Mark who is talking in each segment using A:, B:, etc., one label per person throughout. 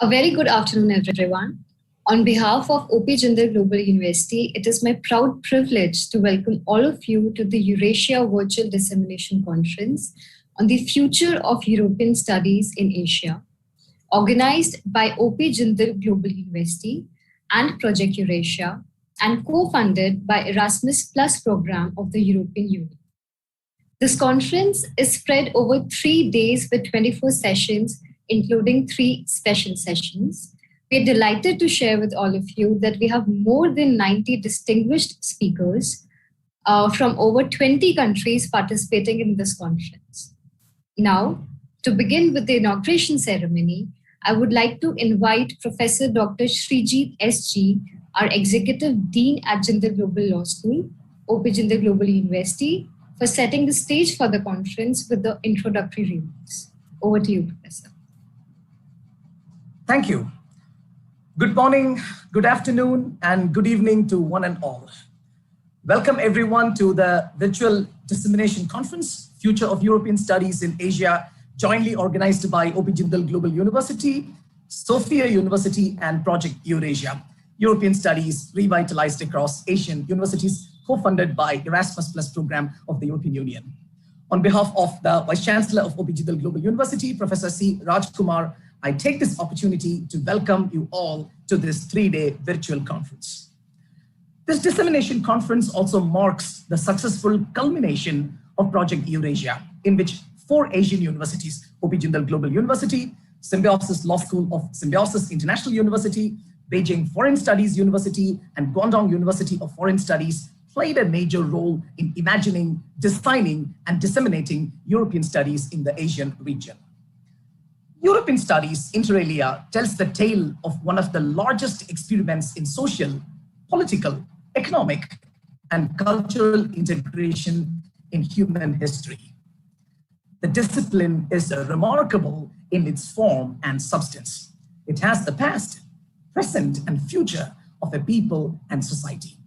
A: A very good afternoon, everyone. On behalf of OP Jindal Global University, it is my proud privilege to welcome all of you to the EURASIA Virtual Dissemination Conference on the Future of European Studies in Asia, organized by OP Jindal Global University and Project EURASIA, and co-funded by Erasmus Plus program of the European Union. This conference is spread over 3 days with 24 sessions, including 3 special sessions. We're delighted to share with all of you that we have more than 90 distinguished speakers from over 20 countries participating in this conference. Now, to begin with the inauguration ceremony, I would like to invite Professor Dr. Srijit S.G., our Executive Dean at Jindal Global Law School, OP Jindal Global University, for setting the stage for the conference with the introductory remarks. Over to you, Professor.
B: Thank you. Good morning, good afternoon, and good evening to one and all. Welcome everyone to the Virtual Dissemination Conference, Future of European Studies in Asia, jointly organized by OP Jindal Global University, Sophia University, and Project EURASIA, European Studies revitalized across Asian universities, co-funded by Erasmus Plus program of the European Union. On behalf of the Vice Chancellor of OP Jindal Global University, Professor C. Rajkumar, I take this opportunity to welcome you all to this 3-day virtual conference. This dissemination conference also marks the successful culmination of Project EURASIA, in which 4 Asian universities, OP Jindal Global University, Symbiosis Law School of Symbiosis International University, Beijing Foreign Studies University, and Guangdong University of Foreign Studies played a major role in imagining, designing, and disseminating European studies in the Asian region. European Studies, inter alia, tells the tale of one of the largest experiments in social, political, economic, and cultural integration in human history. The discipline is remarkable in its form and substance. It has the past, present, and future of a people and society.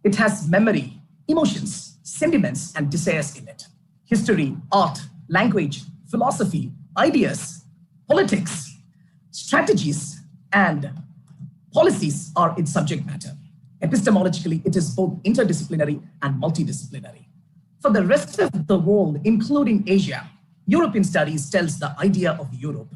B: It has memory, emotions, sentiments, and desires in it. History, art, language, philosophy, ideas, politics, strategies, and policies are its subject matter. Epistemologically, it is both interdisciplinary and multidisciplinary. For the rest of the world, including Asia, European Studies tells the idea of Europe.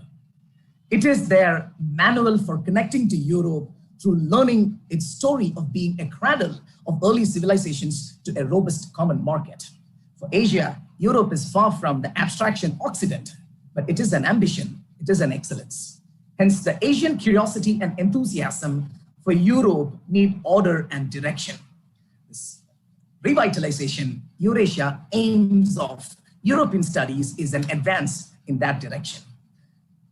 B: It is their manual for connecting to Europe through learning its story of being a cradle of early civilizations to a robust common market. For Asia, Europe is far from the abstraction Occident, but it is an ambition, it is an excellence. Hence, the Asian curiosity and enthusiasm for Europe need order and direction. This revitalization, EURASIA aims of European studies is an advance in that direction.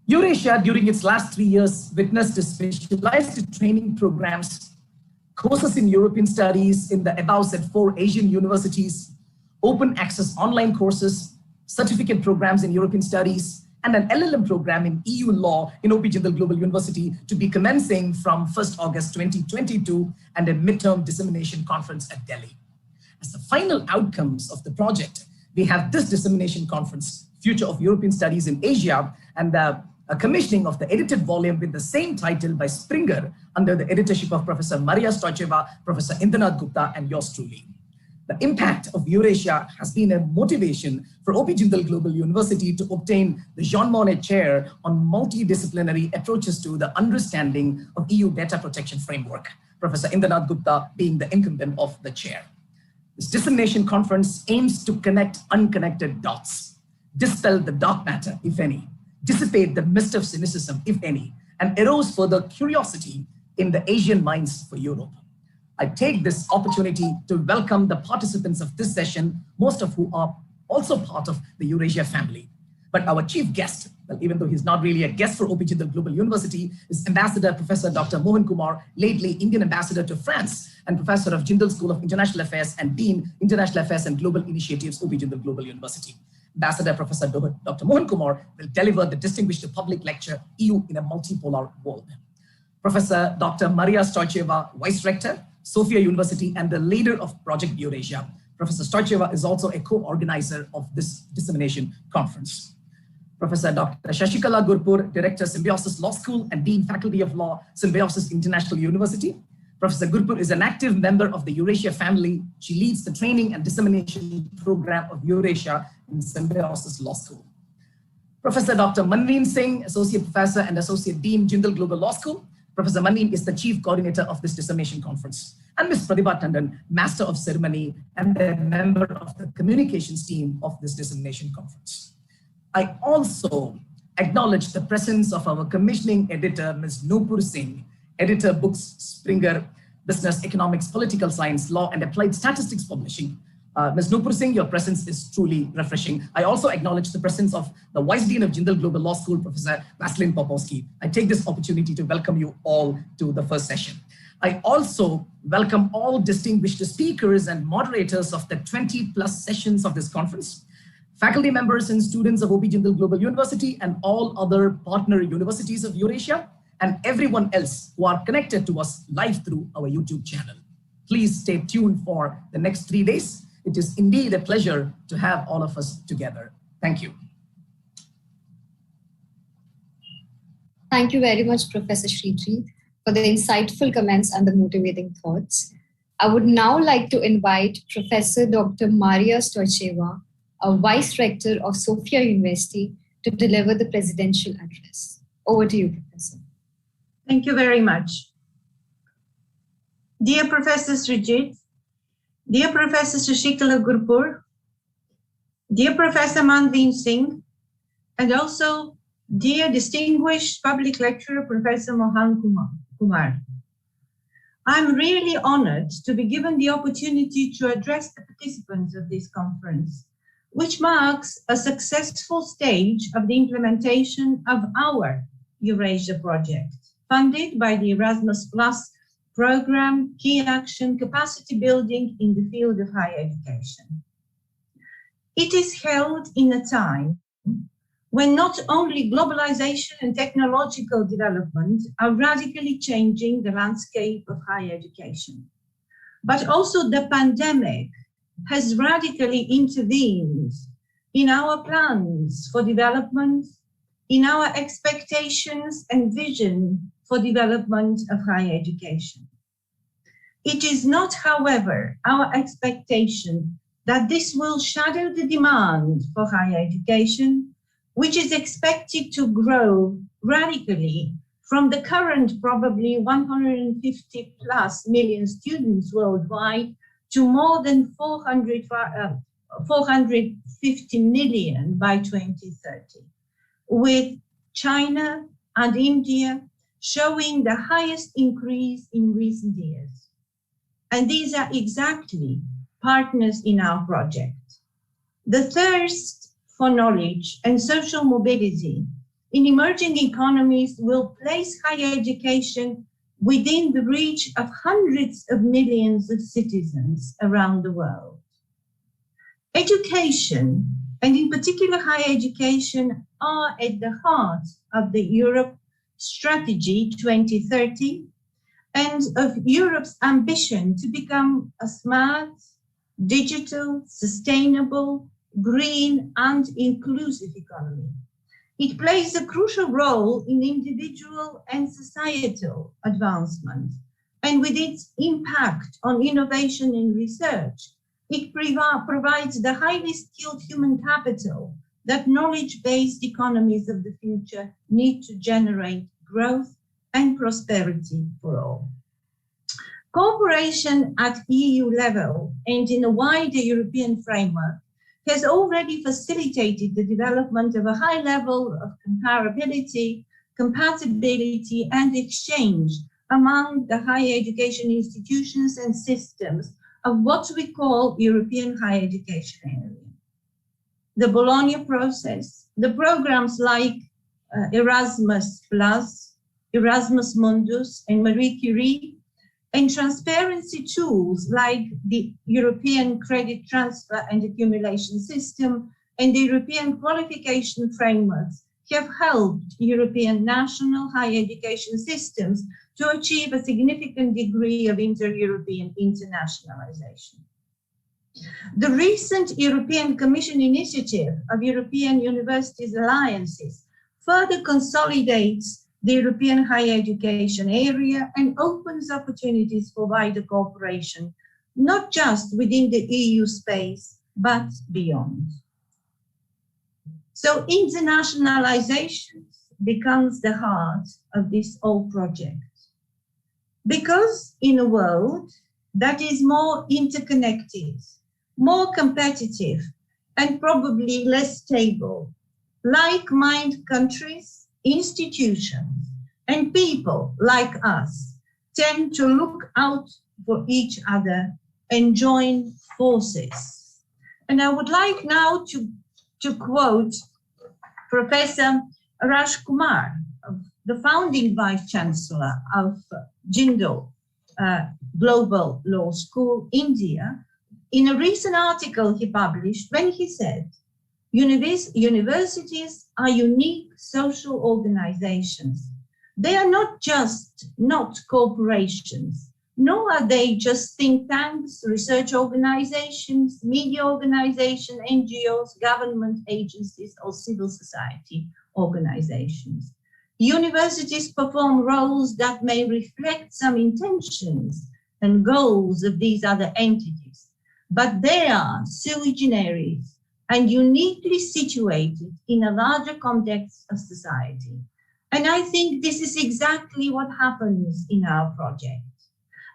B: EURASIA, during its last 3 years, witnessed specialized training programs, courses in European studies in the above said 4 Asian universities, open access online courses, certificate programs in European studies, and an LLM program in EU law in OP Jindal Global University to be commencing from 1st August 2022, and a midterm dissemination conference at Delhi. As the final outcomes of the project, we have this dissemination conference, Future of European Studies in Asia, and the commissioning of the edited volume with the same title by Springer under the editorship of Professor Maria Stoicheva, Professor Indranath Gupta, and yours truly. The impact of EURASIA has been a motivation for OP Jindal Global University to obtain the Jean Monnet Chair on Multidisciplinary Approaches to the Understanding of EU Data Protection Framework, Professor Indranath Gupta being the incumbent of the chair. This dissemination conference aims to connect unconnected dots, dispel the dark matter, if any, dissipate the mist of cynicism, if any, and arouse further curiosity in the Asian minds for Europe. I take this opportunity to welcome the participants of this session, most of who are also part of the EURASIA family. But our chief guest, well, even though he's not really a guest for OP Jindal Global University, is Ambassador Professor Dr. Mohan Kumar, lately Indian Ambassador to France and Professor of Jindal School of International Affairs and Dean, International Affairs and Global Initiatives, OP Jindal Global University. Ambassador Professor Dr. Mohan Kumar will deliver the distinguished public lecture, EU in a Multipolar World. Professor Dr. Maria Stoicheva, Vice Rector, Sophia University, and the leader of Project EURASIA. Professor Stoicheva is also a co-organizer of this dissemination conference. Professor Dr. Shashikala Gurpur, Director, Symbiosis Law School and Dean Faculty of Law, Symbiosis International University. Professor Gurpur is an active member of the EURASIA family. She leads the training and dissemination program of EURASIA in Symbiosis Law School. Professor Dr. Manveen Singh, Associate Professor and Associate Dean, Jindal Global Law School. Professor Manveen is the Chief Coordinator of this dissemination conference. And Ms. Pratibha Tandon, Master of Ceremony and a member of the communications team of this dissemination conference. I also acknowledge the presence of our commissioning editor, Ms. Nupur Singh, editor, Books, Springer, Business, Economics, Political Science, Law, and Applied Statistics Publishing. Ms. Nupur Singh, your presence is truly refreshing. I also acknowledge the presence of the Vice Dean of Jindal Global Law School, Professor Vaseline Popowski. I take this opportunity to welcome you all to the first session. I also welcome all distinguished speakers and moderators of the 20+ sessions of this conference, faculty members and students of OP Jindal Global University and all other partner universities of EURASIA, and everyone else who are connected to us live through our YouTube channel. Please stay tuned for the next 3 days. It is indeed a pleasure to have all of us together. Thank you.
A: Thank you very much, Professor Srijit, for the insightful comments and the motivating thoughts. I would now like to invite Professor Dr. Maria Stoicheva, a Vice Rector of Sofia University, to deliver the presidential address. Over to you, Professor.
C: Thank you very much. Dear Professor Srijit, dear Professor Shashikala Gurpur, dear Professor Manveen Singh, and also dear distinguished public lecturer, Professor Mohan Kumar. I'm really honored to be given the opportunity to address the participants of this conference, which marks a successful stage of the implementation of our EURASIA project, funded by the Erasmus Plus program, Key Action, Capacity Building in the field of higher education. It is held in a time when not only globalization and technological development are radically changing the landscape of higher education, but also the pandemic has radically intervened in our plans for development, in our expectations and vision for development of higher education. It is not, however, our expectation that this will shadow the demand for higher education, which is expected to grow radically from the current probably 150+ million students worldwide to more than 450 million by 2030, with China and India showing the highest increase in recent years. And these are exactly partners in our project. The thirst for knowledge and social mobility in emerging economies will place higher education within the reach of hundreds of millions of citizens around the world. Education, and in particular higher education, are at the heart of the Europe Strategy 2030 and of Europe's ambition to become a smart, digital, sustainable, green, and inclusive economy. It plays a crucial role in individual and societal advancement, and with its impact on innovation and research, it provides the highly skilled human capital that knowledge-based economies of the future need to generate growth and prosperity for all. Cooperation at EU level and in a wider European framework has already facilitated the development of a high level of comparability, compatibility, and exchange among the higher education institutions and systems of what we call European higher education area. The Bologna process, the programs like Erasmus Plus, Erasmus Mundus, and Marie Curie, and transparency tools like the European Credit Transfer and Accumulation System and the European Qualification Frameworks have helped European national higher education systems to achieve a significant degree of inter-European internationalization. The recent European Commission initiative of European Universities Alliances further consolidates the European higher education area and opens opportunities for wider cooperation, not just within the EU space, but beyond. So internationalization becomes the heart of this whole project. Because in a world that is more interconnected, more competitive, and probably less stable, like-minded countries, institutions, and people like us tend to look out for each other and join forces. And I would like now to quote Professor Raj Kumar, the founding Vice Chancellor of Jindal Global Law School, India, in a recent article he published when he said, universities are unique social organizations. They are not corporations, nor are they just think tanks, research organizations, media organizations, NGOs, government agencies, or civil society organizations. Universities perform roles that may reflect some intentions and goals of these other entities, but they are sui generis and uniquely situated in a larger context of society. And I think this is exactly what happens in our project.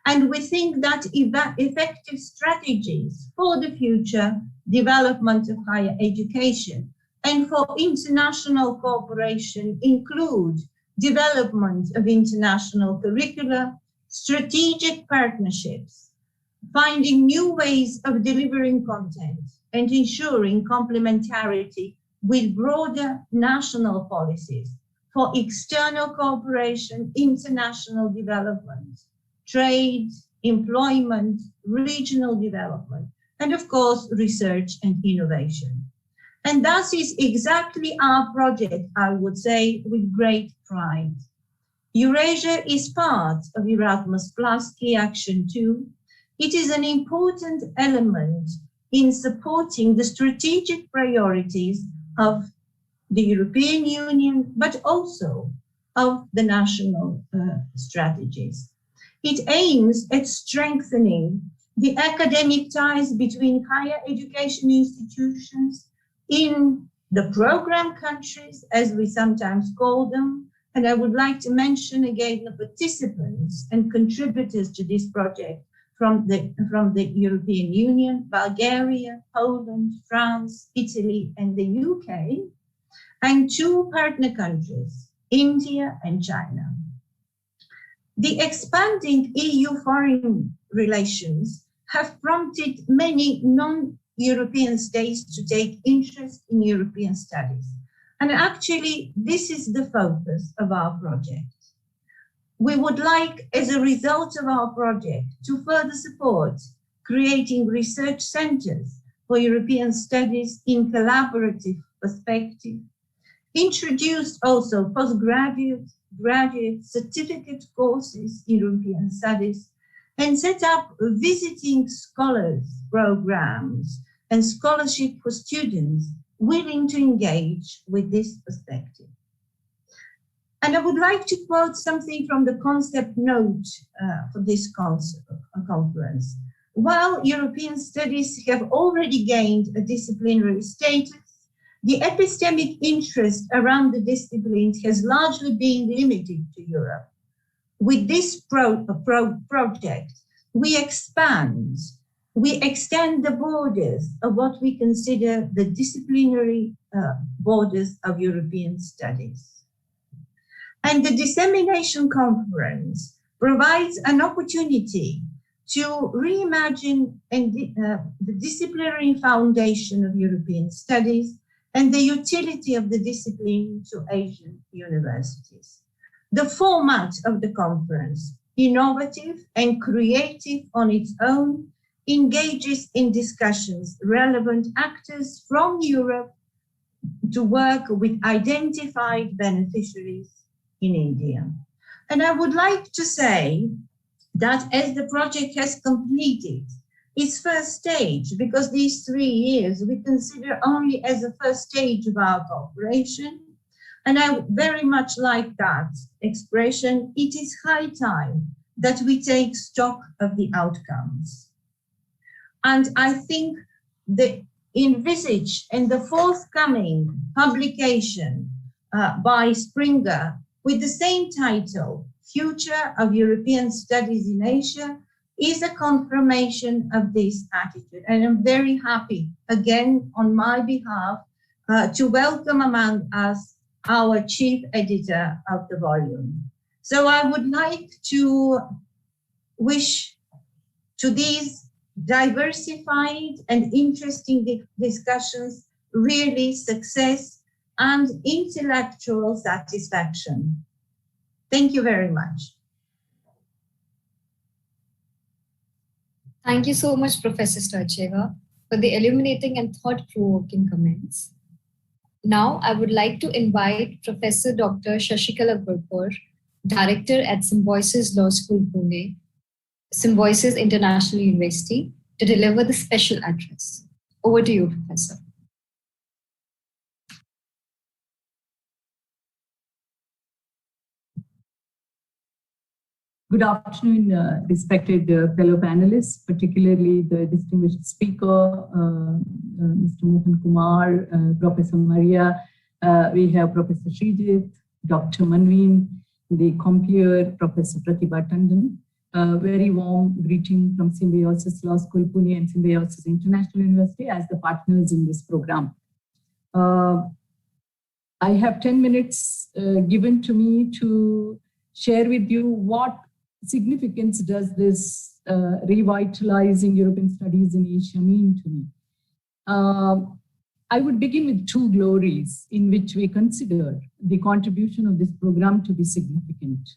C: And we think that effective strategies for the future development of higher education and for international cooperation include development of international curricula, strategic partnerships, finding new ways of delivering content, and ensuring complementarity with broader national policies for external cooperation, international development, trade, employment, regional development, and of course, research and innovation. And that is exactly our project, I would say, with great pride. Eurasia is part of Erasmus Plus Key Action 2. It is an important element in supporting the strategic priorities of the European Union, but also of the national strategies. It aims at strengthening the academic ties between higher education institutions in the program countries, as we sometimes call them. And I would like to mention again the participants and contributors to this project from the European Union, Bulgaria, Poland, France, Italy, and the UK, and 2 partner countries, India and China. The expanding EU foreign relations have prompted many non-European states to take interest in European studies. And actually, this is the focus of our project. We would like, as a result of our project, to further support creating research centers for European studies in collaborative perspective, introduce also postgraduate, graduate, certificate courses in European studies, and set up visiting scholars programs and scholarship for students willing to engage with this perspective. And I would like to quote something from the concept note for this conference. While European studies have already gained a disciplinary status, the epistemic interest around the disciplines has largely been limited to Europe. With this project, we extend the borders of what we consider the disciplinary borders of European studies. And the Dissemination Conference provides an opportunity to reimagine the disciplinary foundation of European studies and the utility of the discipline to Asian universities. The format of the conference, innovative and creative on its own, engages in discussions relevant actors from Europe to work with identified beneficiaries in India. And I would like to say that as the project has completed its first stage, because these 3 years we consider only as the first stage of our cooperation. And I very much like that expression. It is high time that we take stock of the outcomes. And I think the envisage in the forthcoming publication by Springer with the same title, Future of European Studies in Asia, is a confirmation of this attitude. And I'm very happy, again, on my behalf, to welcome among us our chief editor of the volume. So I would like to wish to these diversified and interesting discussions really success and intellectual satisfaction. Thank you very much.
A: Thank you so much, Professor Stoicheva, for the illuminating and thought-provoking comments. Now, I would like to invite Professor Dr. Shashikala Gurpur, Director at Symbiosis Law School, Pune, Symbiosis International University, to deliver the special address. Over to you, Professor.
D: Good afternoon, respected fellow panelists, particularly the distinguished speaker, Mr. Mohan Kumar, Professor Maria. We have Professor Srijit, Dr. Manveen, the compeer, Professor Pratibha Tandon. Very warm greeting from Symbiosis Law School, Pune and Symbiosis International University as the partners in this program. I have 10 minutes given to me to share with you what significance does this revitalizing European studies in Asia mean to me. I would begin with 2 glories in which we consider the contribution of this program to be significant.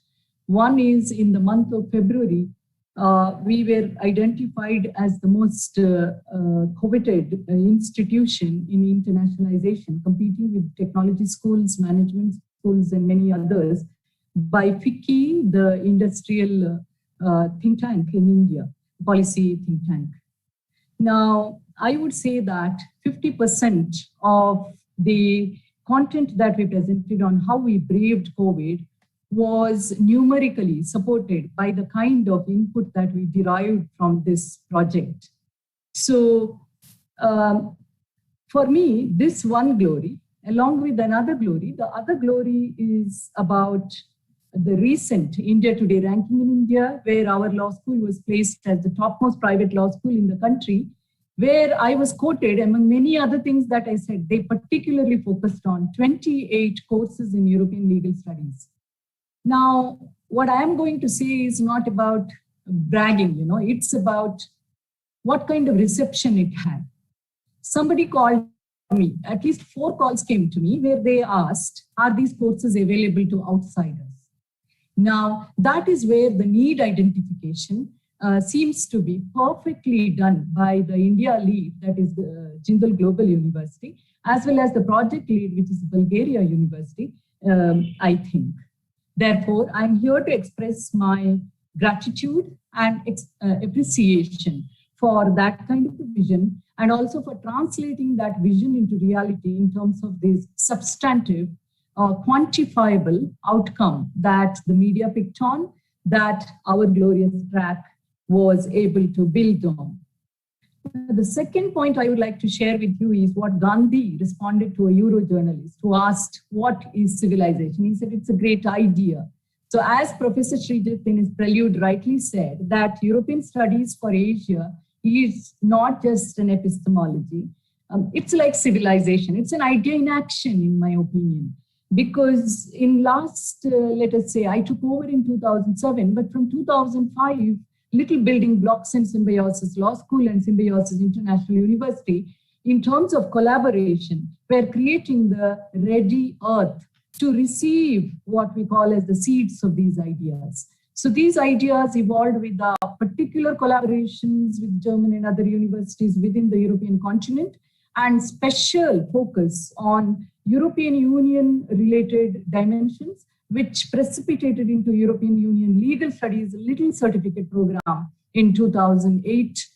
D: One is in the month of February, we were identified as the most coveted institution in internationalization, competing with technology schools, management schools, and many others by FICCI, the industrial think tank in India, policy think tank. Now, I would say that 50% of the content that we presented on how we braved COVID was numerically supported by the kind of input that we derived from this project. So for me, this one glory, along with another glory, the other glory is about the recent India Today ranking in India, where our law school was placed as the topmost private law school in the country, where I was quoted, among many other things that I said, they particularly focused on 28 courses in European legal studies. Now, what I am going to say is not about bragging, it's about what kind of reception it had. Somebody called me, at least 4 calls came to me where they asked, are these courses available to outsiders? Now, that is where the need identification seems to be perfectly done by the India lead, that is the Jindal Global University, as well as the project lead, which is Bulgaria University, I think. Therefore, I'm here to express my gratitude and appreciation for that kind of a vision, and also for translating that vision into reality in terms of this substantive, quantifiable outcome that the media picked on, that our glorious track was able to build on. The second point I would like to share with you is what Gandhi responded to a Euro journalist who asked, what is civilization? He said, it's a great idea. So as Professor Srijit in his prelude rightly said, that European studies for Asia is not just an epistemology. It's like civilization. It's an idea in action, in my opinion. Because in last, let us say, I took over in 2007, but from 2005, little building blocks in Symbiosis Law School and Symbiosis International University, in terms of collaboration, we're creating the ready earth to receive what we call as the seeds of these ideas. So these ideas evolved with particular collaborations with German and other universities within the European continent, and special focus on European Union related dimensions, which precipitated into European Union Legal Studies Little Certificate Program in 2008,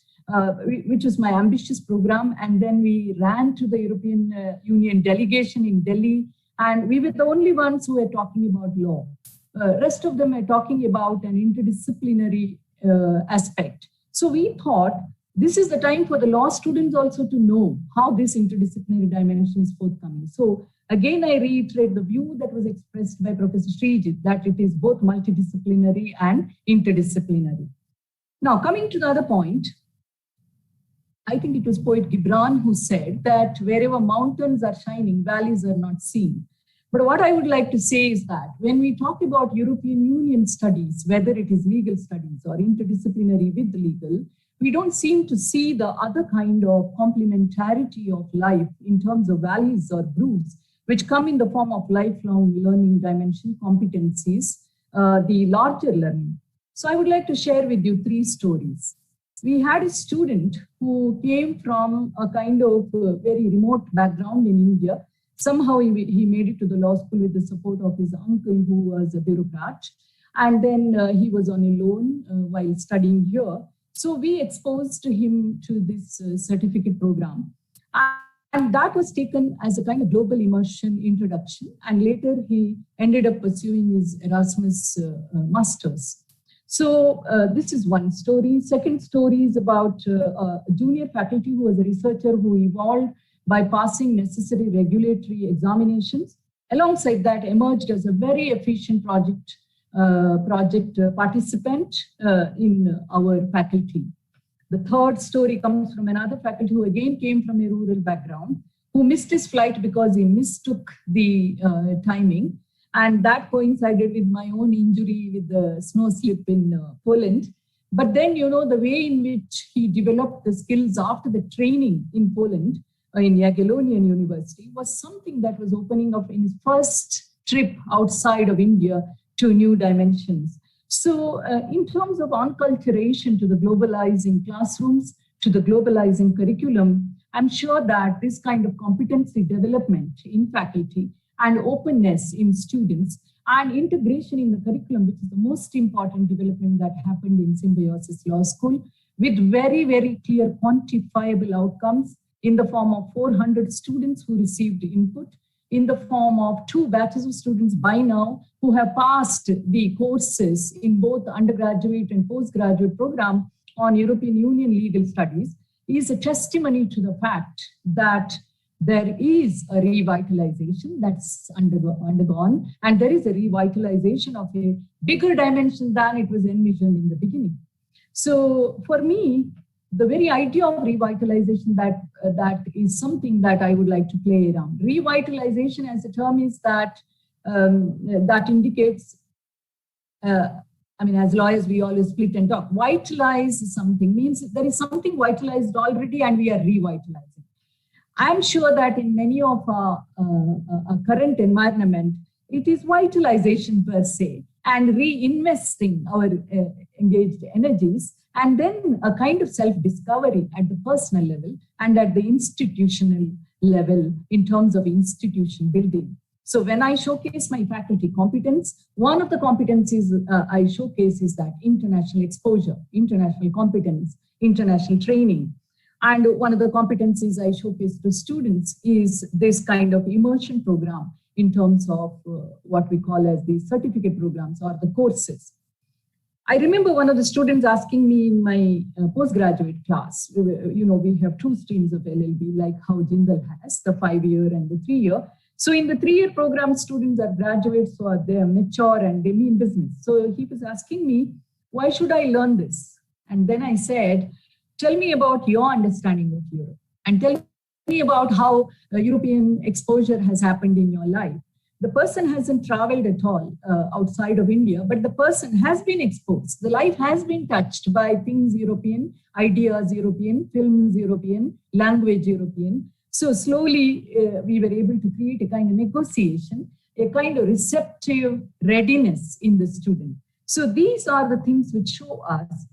D: which was my ambitious program. And then we ran to the European Union delegation in Delhi, and we were the only ones who were talking about law. Rest of them are talking about an interdisciplinary aspect. So we thought this is the time for the law students also to know how this interdisciplinary dimension is forthcoming. So again, I reiterate the view that was expressed by Professor Srijit, that it is both multidisciplinary and interdisciplinary. Now, coming to the other point, I think it was poet Gibran who said that wherever mountains are shining, valleys are not seen. But what I would like to say is that when we talk about European Union studies, whether it is legal studies or interdisciplinary with legal, we don't seem to see the other kind of complementarity of life in terms of valleys or grooves, which come in the form of lifelong learning dimension, competencies, the larger learning. So I would like to share with you 3 stories. We had a student who came from a kind of very remote background in India. Somehow he made it to the law school with the support of his uncle, who was a bureaucrat. And then he was on a loan while studying here. So we exposed him to this certificate program. And that was taken as a kind of global immersion introduction. And later he ended up pursuing his Erasmus Masters. So this is one story. Second story is about a junior faculty who was a researcher who evolved by passing necessary regulatory examinations. Alongside that, emerged as a very efficient project participant in our faculty. The third story comes from another faculty who again came from a rural background, who missed his flight because he mistook the timing. And that coincided with my own injury with the snow slip in Poland. But then, you know, the way in which he developed the skills after the training in Poland, in Jagiellonian University, was something that was opening up in his first trip outside of India to new dimensions. So in terms of enculturation to the globalizing classrooms, to the globalizing curriculum, I'm sure that this kind of competency development in faculty and openness in students and integration in the curriculum, which is the most important development that happened in Symbiosis Law School, with very, very clear quantifiable outcomes in the form of 400 students who received input, in the form of 2 batches of students by now who have passed the courses in both undergraduate and postgraduate program on European Union legal studies, is a testimony to the fact that there is a revitalization that's undergone, and there is a revitalization of a bigger dimension than it was envisioned in the beginning. So for me, the very idea of revitalization, that is something that I would like to play around. Revitalization as a term is that that indicates, I mean, as lawyers, we always split and talk. Vitalize something means there is something vitalized already and we are revitalizing. I'm sure that in many of our current environment, it is vitalization per se and reinvesting our engaged energies, and then a kind of self-discovery at the personal level and at the institutional level in terms of institution building. So when I showcase my faculty competence, one of the competencies I showcase is that international exposure, international competence, international training. And one of the competencies I showcase to students is this kind of immersion program in terms of what we call as the certificate programs or the courses. I remember one of the students asking me in my postgraduate class, you know, we have 2 streams of LLB like how Jindal has, the 5-year and the 3-year. So in the 3-year program, students are graduates, so they are mature and they mean business. So he was asking me, why should I learn this? And then I said, tell me about your understanding of Europe and tell me about how European exposure has happened in your life. The person hasn't traveled at all outside of India, but the person has been exposed. The life has been touched by things European, ideas European, films European, language European. So slowly we were able to create a kind of negotiation, a kind of receptive readiness in the student. So these are the things which show us.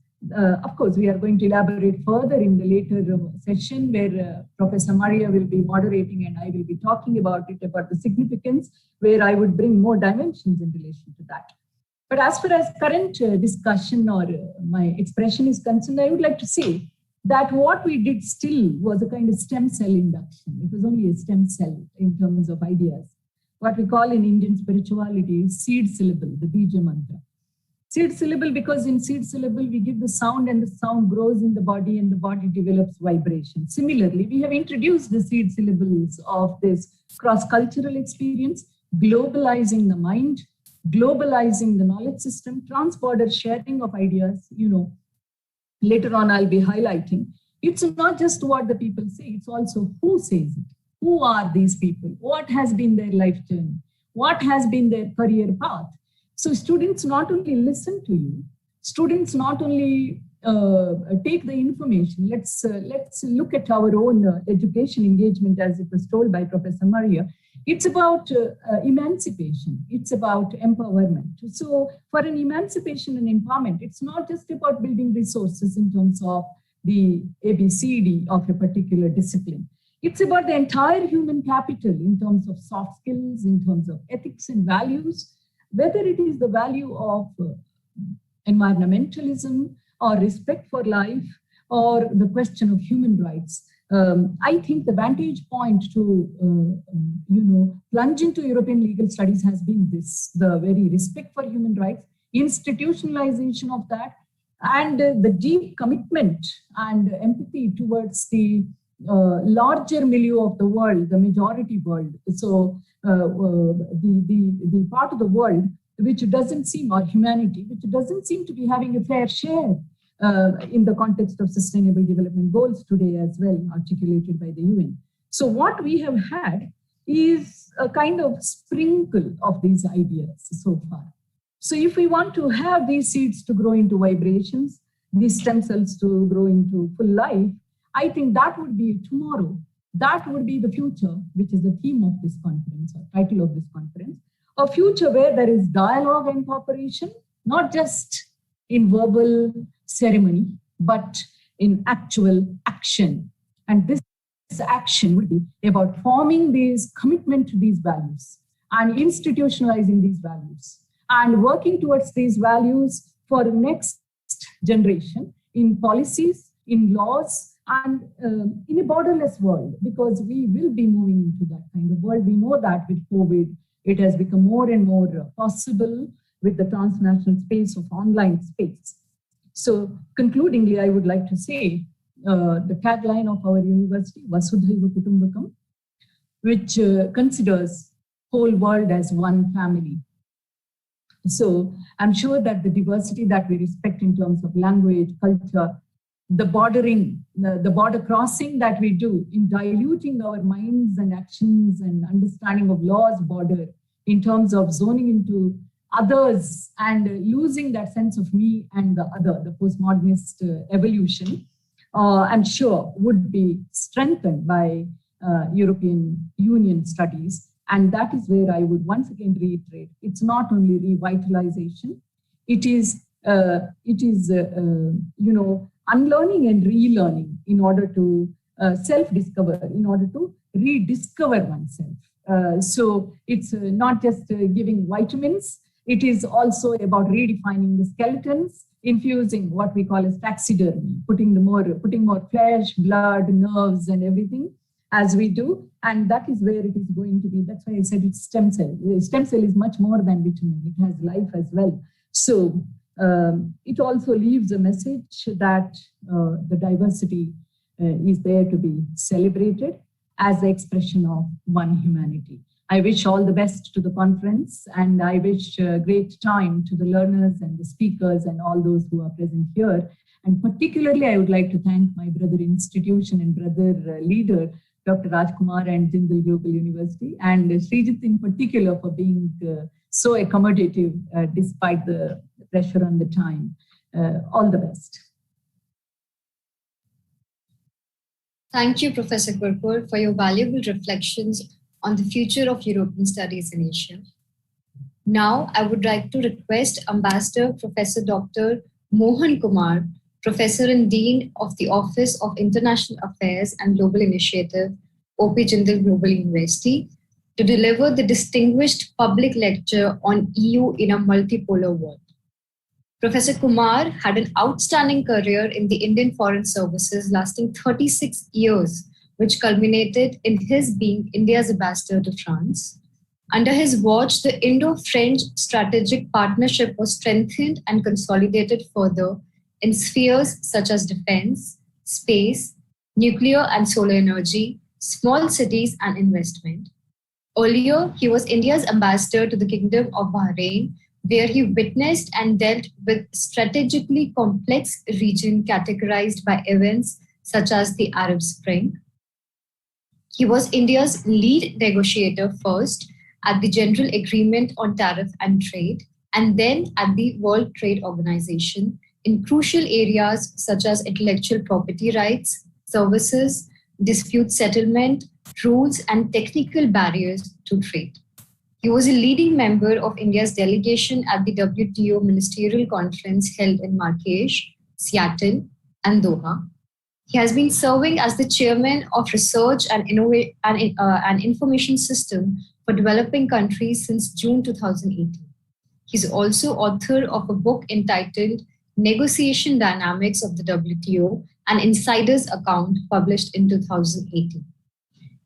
D: Of course, we are going to elaborate further in the later session where Professor Maria will be moderating and I will be talking about it, about the significance, where I would bring more dimensions in relation to that. But as far as current discussion or my expression is concerned, I would like to say that what we did still was a kind of stem cell induction. It was only a stem cell in terms of ideas. What we call in Indian spirituality is seed syllable, the Bija mantra. Seed syllable, because in seed syllable, we give the sound and the sound grows in the body and the body develops vibration. Similarly, we have introduced the seed syllables of this cross-cultural experience, globalizing the mind, globalizing the knowledge system, trans-border sharing of ideas. Later on, I'll be highlighting. It's not just what the people say, it's also who says it. Who are these people? What has been their life journey? What has been their career path? So students not only listen to you, students not only take the information. Let's look at our own education engagement as it was told by Professor Maria. It's about emancipation. It's about empowerment. So for an emancipation and empowerment, it's not just about building resources in terms of the ABCD of a particular discipline. It's about the entire human capital in terms of soft skills, in terms of ethics and values, whether it is the value of environmentalism or respect for life or the question of human rights. I think the vantage point to, plunge into European legal studies has been this, the very respect for human rights, institutionalization of that, and the deep commitment and empathy towards the larger milieu of the world, the majority world. So the part of the world which doesn't seem, or humanity, which doesn't seem to be having a fair share in the context of sustainable development goals today as well, articulated by the UN. So what we have had is a kind of sprinkle of these ideas so far. So if we want to have these seeds to grow into vibrations, these stem cells to grow into full life, I think that would be tomorrow. That would be the future, which is the theme of this conference, or title of this conference. A future where there is dialogue and cooperation, not just in verbal ceremony, but in actual action. And this action would be about forming this commitment to these values and institutionalizing these values and working towards these values for the next generation in policies, in laws, and in a borderless world, because we will be moving into that kind of world. We know that with COVID, it has become more and more possible with the transnational space of online space. So concludingly, I would like to say the tagline of our university, Vasudhaiva Kutumbakam, which considers whole world as one family. So I'm sure that the diversity that we respect in terms of language, culture, the border crossing that we do in diluting our minds and actions and understanding of law's border in terms of zoning into others and losing that sense of me and the other, the postmodernist evolution, I'm sure would be strengthened by European Union studies. And that is where I would once again reiterate, it's not only revitalization, it is unlearning and relearning in order to self-discover, in order to rediscover oneself. So it's not just giving vitamins, it is also about redefining the skeletons, infusing what we call as taxidermy, putting more flesh, blood, nerves, and everything as we do. And that is where it is going to be. That's why I said it's stem cell. Stem cell is much more than vitamin. It has life as well. So it also leaves a message that the diversity is there to be celebrated as the expression of one humanity. I wish all the best to the conference, and I wish great time to the learners and the speakers and all those who are present here. And particularly, I would like to thank my brother institution and brother leader, Dr. Rajkumar and Jindal Global University, and Srijit in particular for being so accommodative despite the pressure on the time. All the best.
A: Thank you, Professor Gurpur, for your valuable reflections on the future of European studies in Asia. Now, I would like to request Ambassador Professor Dr. Mohan Kumar, Professor and Dean of the Office of International Affairs and Global Initiative, O.P. Jindal Global University, to deliver the distinguished public lecture on EU in a multipolar world. Professor Kumar had an outstanding career in the Indian Foreign Services lasting 36 years, which culminated in his being India's ambassador to France. Under his watch, the Indo-French strategic partnership was strengthened and consolidated further in spheres such as defense, space, nuclear and solar energy, small cities, and investment. Earlier, he was India's ambassador to the Kingdom of Bahrain, where he witnessed and dealt with strategically complex region categorized by events such as the Arab Spring. He was India's lead negotiator first at the General Agreement on Tariff and Trade, and then at the World Trade Organization in crucial areas such as intellectual property rights, services, dispute settlement, rules, and technical barriers to trade. He was a leading member of India's delegation at the WTO Ministerial Conference held in Marrakesh, Seattle, and Doha. He has been serving as the chairman of Research and Information System for Developing Countries since June 2018. He's also author of a book entitled Negotiation Dynamics of the WTO, an Insider's Account, published in 2018.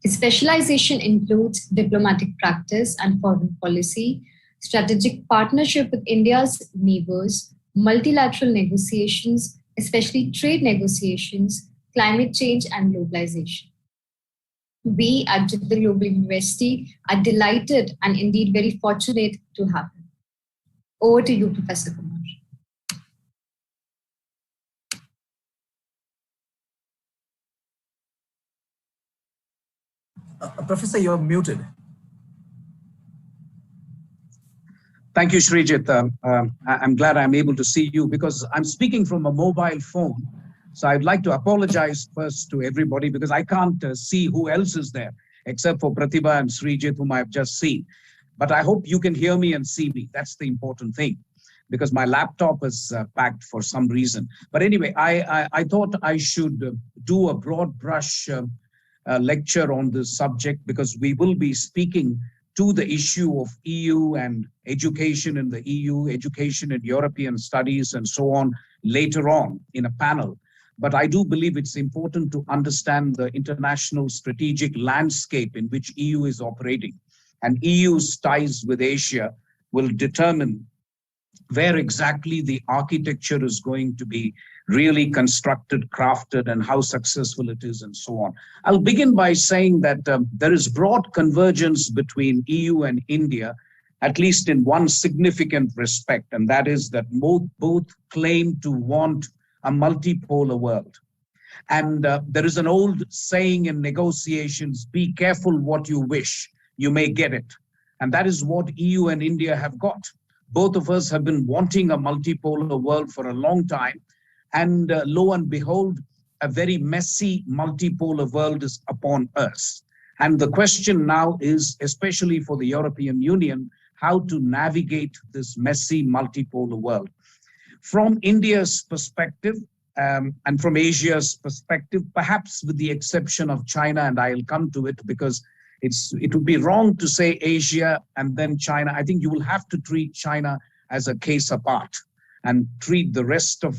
A: His specialization includes diplomatic practice and foreign policy, strategic partnership with India's neighbors, multilateral negotiations, especially trade negotiations, climate change, and globalization. We at Jindal Global University are delighted and indeed very fortunate to have him. Over to you, Professor Kumar.
B: Professor, you're muted.
E: Thank you, Srijit. I'm glad I'm able to see you because I'm speaking from a mobile phone. So I'd like to apologize first to everybody because I can't see who else is there except for Pratibha and Srijit, whom I've just seen. But I hope you can hear me and see me. That's the important thing because my laptop is packed for some reason. But anyway, I thought I should do a broad brush lecture on this subject because we will be speaking to the issue of EU and education in the EU, education in European studies and so on later on in a panel. But I do believe it's important to understand the international strategic landscape in which EU is operating. And EU's ties with Asia will determine where exactly the architecture is going to be really constructed, crafted, and how successful it is, and so on. I'll begin by saying that there is broad convergence between EU and India, at least in one significant respect, and that is that both claim to want a multipolar world. And there is an old saying in negotiations, be careful what you wish, you may get it. And that is what EU and India have got. Both of us have been wanting a multipolar world for a long time. And lo and behold, a very messy multipolar world is upon us. And the question now is, especially for the European Union, how to navigate this messy multipolar world. From India's perspective and from Asia's perspective, perhaps with the exception of China, and I'll come to it because it would be wrong to say Asia and then China. I think you will have to treat China as a case apart and treat the rest of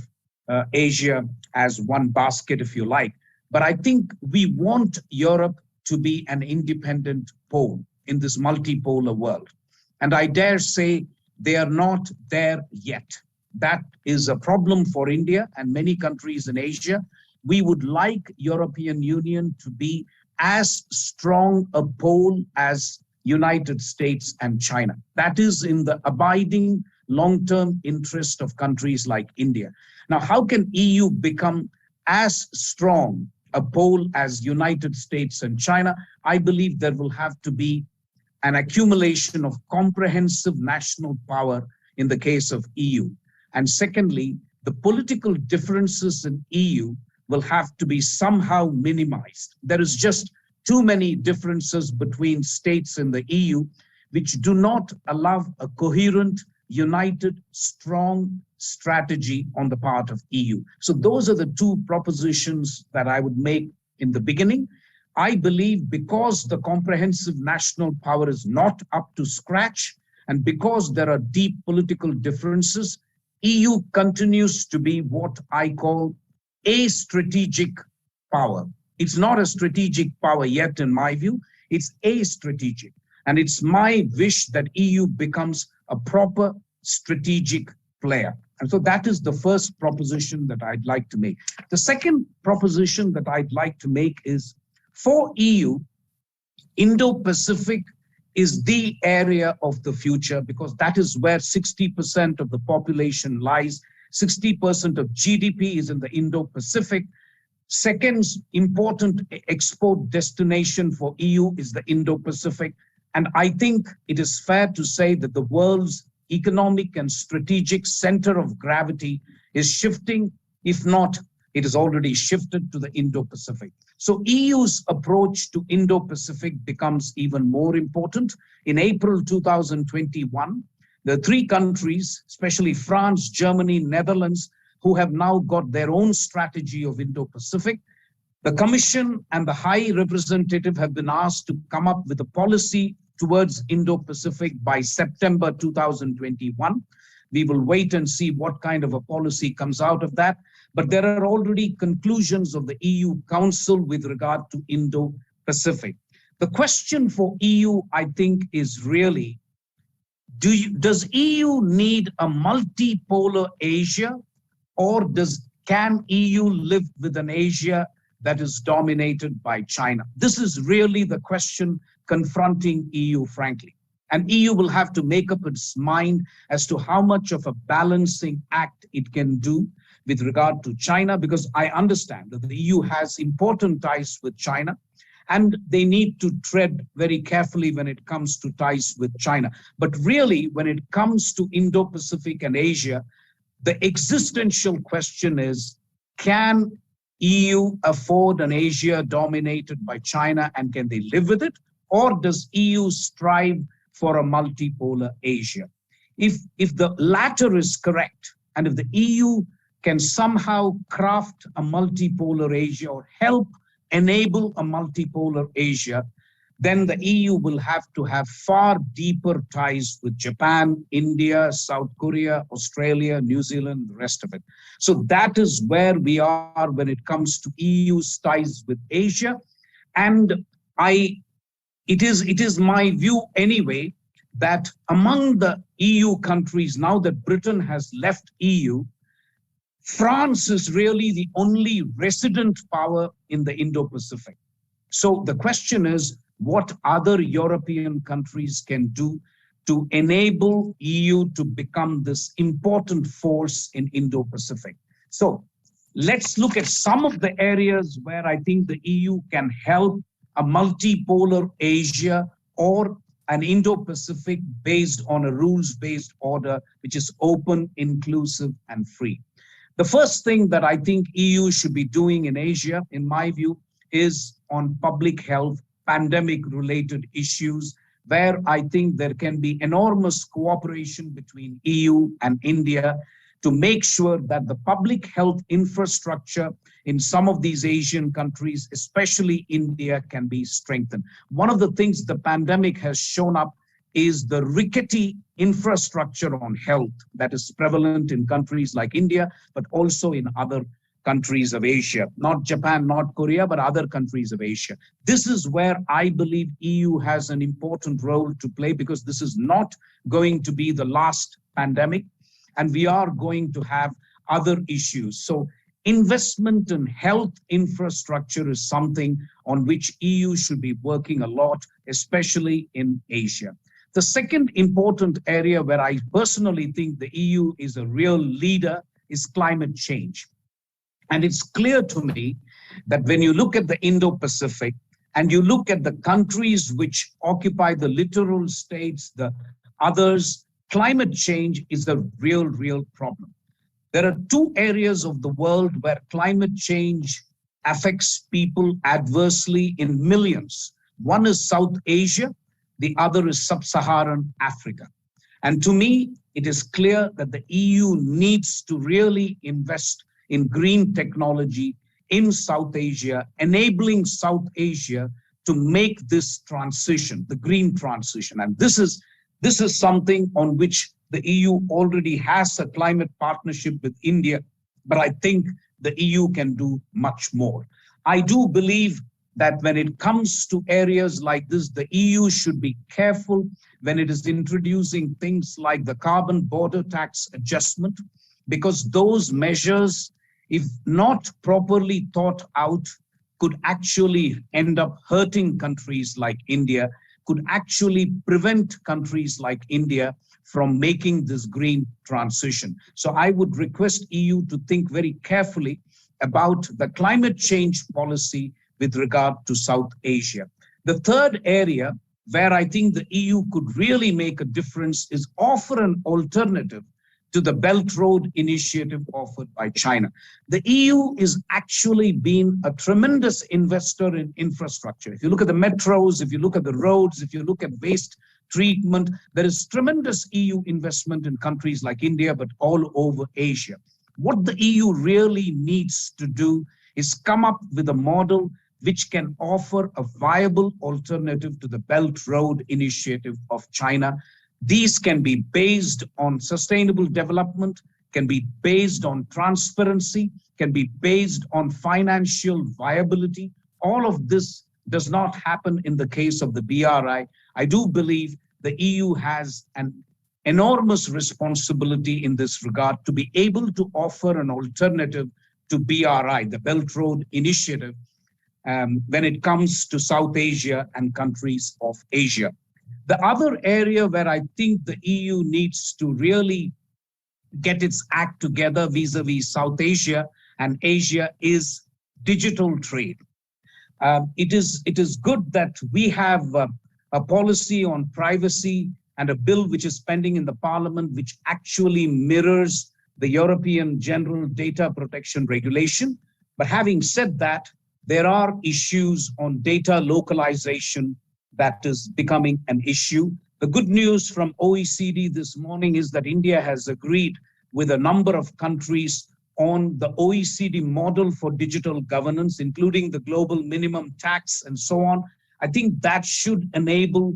E: Asia as one basket, if you like. But I think we want Europe to be an independent pole in this multipolar world. And I dare say they are not there yet. That is a problem for India and many countries in Asia. We would like European Union to be as strong a pole as United States and China. That is in the abiding long-term interest of countries like India. Now, how can EU become as strong a pole as United States and China? I believe there will have to be an accumulation of comprehensive national power in the case of EU. And secondly, the political differences in EU will have to be somehow minimized. There is just too many differences between states in the EU, which do not allow a coherent, united, strong strategy on the part of EU. So those are the two propositions that I would make in the beginning. I believe because the comprehensive national power is not up to scratch, and because there are deep political differences, EU continues to be what I call a strategic power. It's not a strategic power yet, in my view. It's a strategic. And it's my wish that EU becomes a proper strategic player. And so that is the first proposition that I'd like to make. The second proposition that I'd like to make is, for EU, Indo-Pacific is the area of the future, because that is where 60% of the population lies. 60% of GDP is in the Indo-Pacific. Second important export destination for EU is the Indo-Pacific. And I think it is fair to say that the world's economic and strategic center of gravity is shifting. If not, it has already shifted to the Indo-Pacific. So EU's approach to Indo-Pacific becomes even more important. In April 2021, the three countries, especially France, Germany, Netherlands, who have now got their own strategy of Indo-Pacific. The Commission and the High Representative have been asked to come up with a policy towards Indo-Pacific by September 2021. We will wait and see what kind of a policy comes out of that. But there are already conclusions of the EU Council with regard to Indo-Pacific. The question for EU, I think, is really, does EU need a multipolar Asia, or can EU live with an Asia that is dominated by China? This is really the question confronting EU, frankly. And EU will have to make up its mind as to how much of a balancing act it can do with regard to China, because I understand that the EU has important ties with China, and they need to tread very carefully when it comes to ties with China. But really, when it comes to Indo-Pacific and Asia, the existential question is, can EU afford an Asia dominated by China, and can they live with it? Or does EU strive for a multipolar Asia? If the latter is correct, and if the EU can somehow craft a multipolar Asia or help enable a multipolar Asia, then the EU will have to have far deeper ties with Japan, India, South Korea, Australia, New Zealand, the rest of it. So that is where we are when it comes to EU's ties with Asia. And it is my view anyway, that among the EU countries, now that Britain has left EU, France is really the only resident power in the Indo-Pacific. So the question is, what other European countries can do to enable EU to become this important force in Indo-Pacific? So let's look at some of the areas where I think the EU can help a multipolar Asia or an Indo-Pacific based on a rules-based order, which is open, inclusive, and free. The first thing that I think EU should be doing in Asia, in my view, is on public health, pandemic-related issues, where I think there can be enormous cooperation between EU and India to make sure that the public health infrastructure in some of these Asian countries, especially India, can be strengthened. One of the things the pandemic has shown up is the rickety infrastructure on health that is prevalent in countries like India, but also in other countries of Asia, not Japan, not Korea, but other countries of Asia. This is where I believe EU has an important role to play, because this is not going to be the last pandemic, and we are going to have other issues. So investment in health infrastructure is something on which EU should be working a lot, especially in Asia. The second important area where I personally think the EU is a real leader is climate change. And it's clear to me that when you look at the Indo-Pacific and you look at the countries which occupy the littoral states, the others, climate change is a real problem. There are two areas of the world where climate change affects people adversely in millions. One is South Asia, the other is Sub-Saharan Africa. And to me, it is clear that the EU needs to really invest in green technology in South Asia, enabling South Asia to make this transition, the green transition. And this is something on which The EU already has a climate partnership with India, but I think the EU can do much more. I do believe that when it comes to areas like this, the EU should be careful when it is introducing things like the carbon border tax adjustment, because those measures, if not properly thought out, could actually end up hurting countries like India, could actually prevent countries like India from making this green transition. So I would request EU to think very carefully about the climate change policy with regard to South Asia. The third area where I think the EU could really make a difference is offer an alternative to the Belt Road Initiative offered by China. The EU is actually been a tremendous investor in infrastructure. If you look at the metros, if you look at the roads, if you look at waste treatment, there is tremendous EU investment in countries like India, but all over Asia. What the EU really needs to do is come up with a model which can offer a viable alternative to the Belt Road Initiative of China. These can be based on sustainable development, can be based on transparency, can be based on financial viability. All of this does not happen in the case of the BRI. I do believe the EU has an enormous responsibility in this regard to be able to offer an alternative to BRI, the Belt Road Initiative, when it comes to South Asia and countries of Asia. The other area where I think the EU needs to really get its act together vis-a-vis South Asia and Asia is digital trade. It is good that we have a policy on privacy and a bill which is pending in the Parliament, which actually mirrors the European General Data Protection Regulation. But having said that, there are issues on data localization that is becoming an issue. The good news from OECD this morning is that India has agreed with a number of countries on the OECD model for digital governance, including the global minimum tax and so on. I think that should enable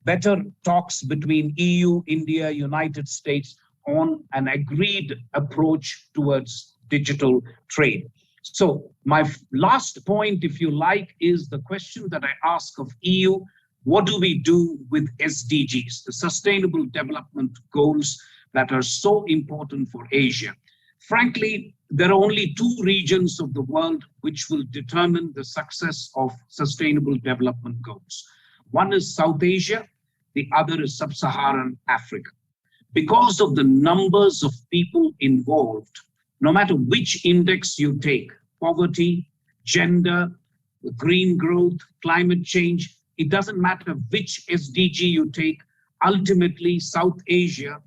E: better talks between EU, India, United States on an agreed approach towards digital trade. So my last point, if you like, is the question that I ask of EU. What do we do with SDGs, the Sustainable Development Goals that are so important for Asia? Frankly, there are only two regions of the world which will determine the success of Sustainable Development Goals. One is South Asia, the other is Sub-Saharan Africa. Because of the numbers of people involved, no matter which index you take, poverty, gender, green growth, climate change, it doesn't matter which SDG you take, ultimately South Asia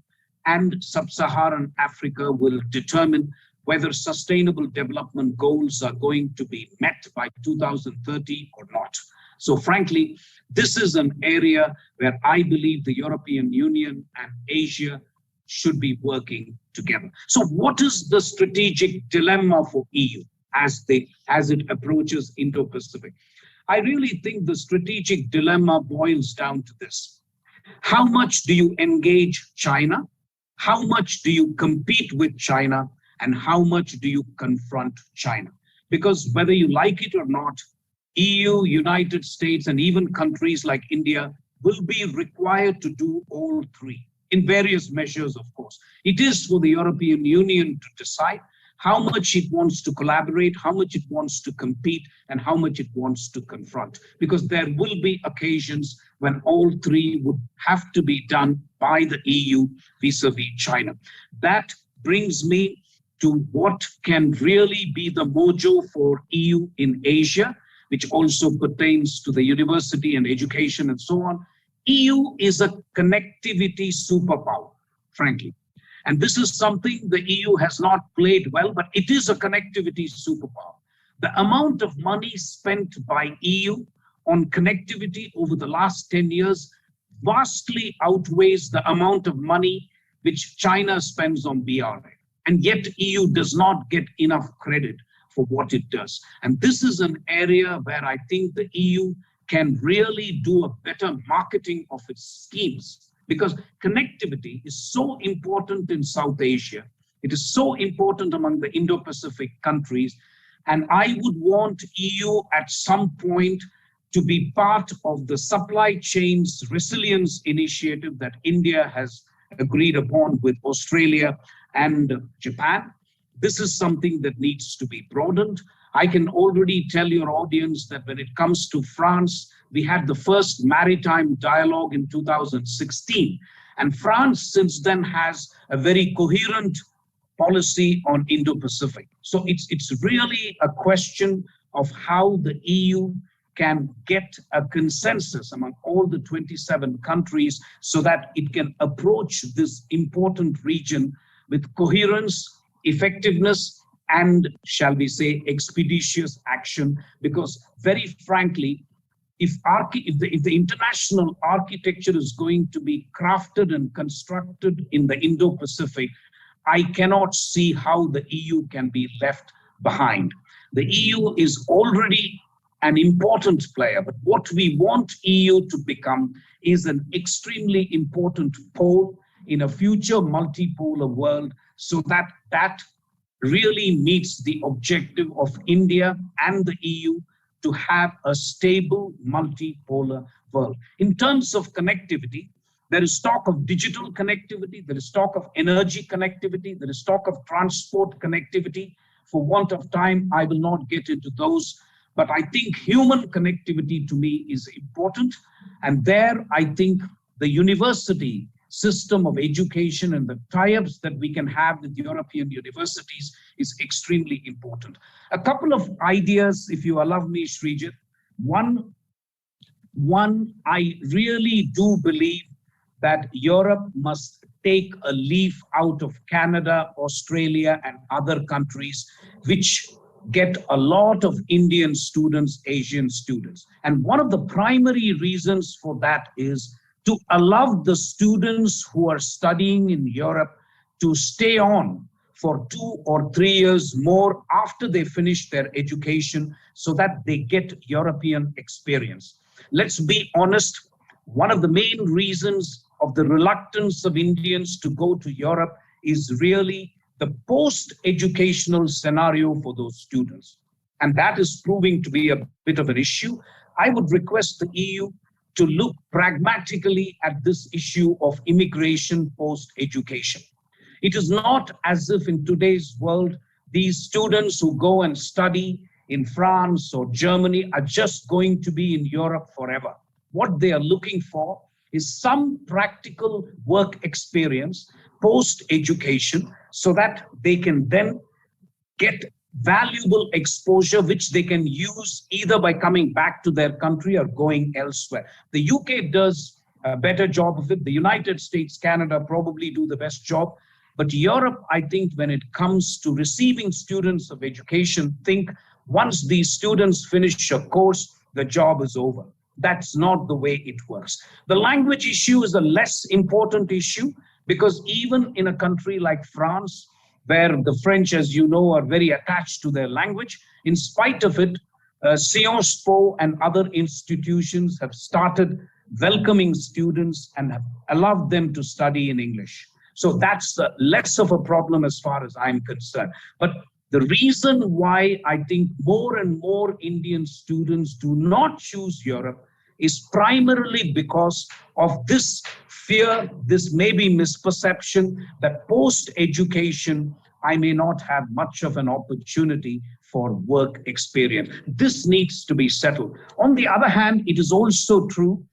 E: and Sub-Saharan Africa will determine whether Sustainable Development Goals are going to be met by 2030 or not. So frankly, this is an area where I believe the European Union and Asia should be working together. So what is the strategic dilemma for EU as it approaches Indo-Pacific? I really think the strategic dilemma boils down to this. How much do you engage China? How much do you compete with China? And how much do you confront China? Because whether you like it or not, EU, United States, and even countries like India will be required to do all three in various measures, of course. It is for the European Union to decide how much it wants to collaborate, how much it wants to compete, and how much it wants to confront. Because there will be occasions when all three would have to be done by the EU vis-a-vis China. That brings me to what can really be the mojo for EU in Asia, which also pertains to the university and education and so on. EU is a connectivity superpower, frankly. And this is something the EU has not played well, but it is a connectivity superpower. The amount of money spent by EU on connectivity over the last 10 years vastly outweighs the amount of money which China spends on BRI. And yet EU does not get enough credit for what it does. And this is an area where I think the EU can really do a better marketing of its schemes, because connectivity is so important in South Asia. It is so important among the Indo-Pacific countries. And I would want EU at some point to be part of the supply chains resilience initiative that India has agreed upon with Australia and Japan. This is something that needs to be broadened. I can already tell your audience that when it comes to France, we had the first maritime dialogue in 2016. And France since then has a very coherent policy on Indo-Pacific. So it's really a question of how the EU can get a consensus among all the 27 countries so that it can approach this important region with coherence, effectiveness, and, shall we say, expeditious action. Because very frankly, if the international architecture is going to be crafted and constructed in the Indo-Pacific, I cannot see how the EU can be left behind. The EU is already an important player, but what we want EU to become is an extremely important pole in a future multipolar world, so that that really meets the objective of India and the EU to have a stable multipolar world. In terms of connectivity, there is talk of digital connectivity, there is talk of energy connectivity, there is talk of transport connectivity. For want of time, I will not get into those, but I think human connectivity to me is important. And there, I think the university system of education and the tie-ups that we can have with European universities is extremely important. A couple of ideas, if you allow me, Srijit. One, I really do believe that Europe must take a leaf out of Canada, Australia, and other countries which get a lot of Indian students, Asian students. And one of the primary reasons for that is to allow the students who are studying in Europe to stay on for 2 or 3 years more after they finish their education so that they get European experience. Let's be honest, one of the main reasons of the reluctance of Indians to go to Europe is really the post-educational scenario for those students. And that is proving to be a bit of an issue. I would request the EU to look pragmatically at this issue of immigration post-education. It is not as if in today's world, these students who go and study in France or Germany are just going to be in Europe forever. What they are looking for is some practical work experience post-education so that they can then get valuable exposure which they can use either by coming back to their country or going elsewhere. The UK does a better job of it. The United States, Canada probably do the best job. But Europe, I think when it comes to receiving students of education, think once these students finish a course, the job is over. That's not the way it works. The language issue is a less important issue because even in a country like France, where the French, as you know, are very attached to their language, in spite of it, Sciences Po and other institutions have started welcoming students and have allowed them to study in English. So that's less of a problem as far as I'm concerned. But the reason why I think more and more Indian students do not choose Europe is primarily because of this fear, this maybe misperception that post-education, I may not have much of an opportunity for work experience. This needs to be settled. On the other hand, it is also true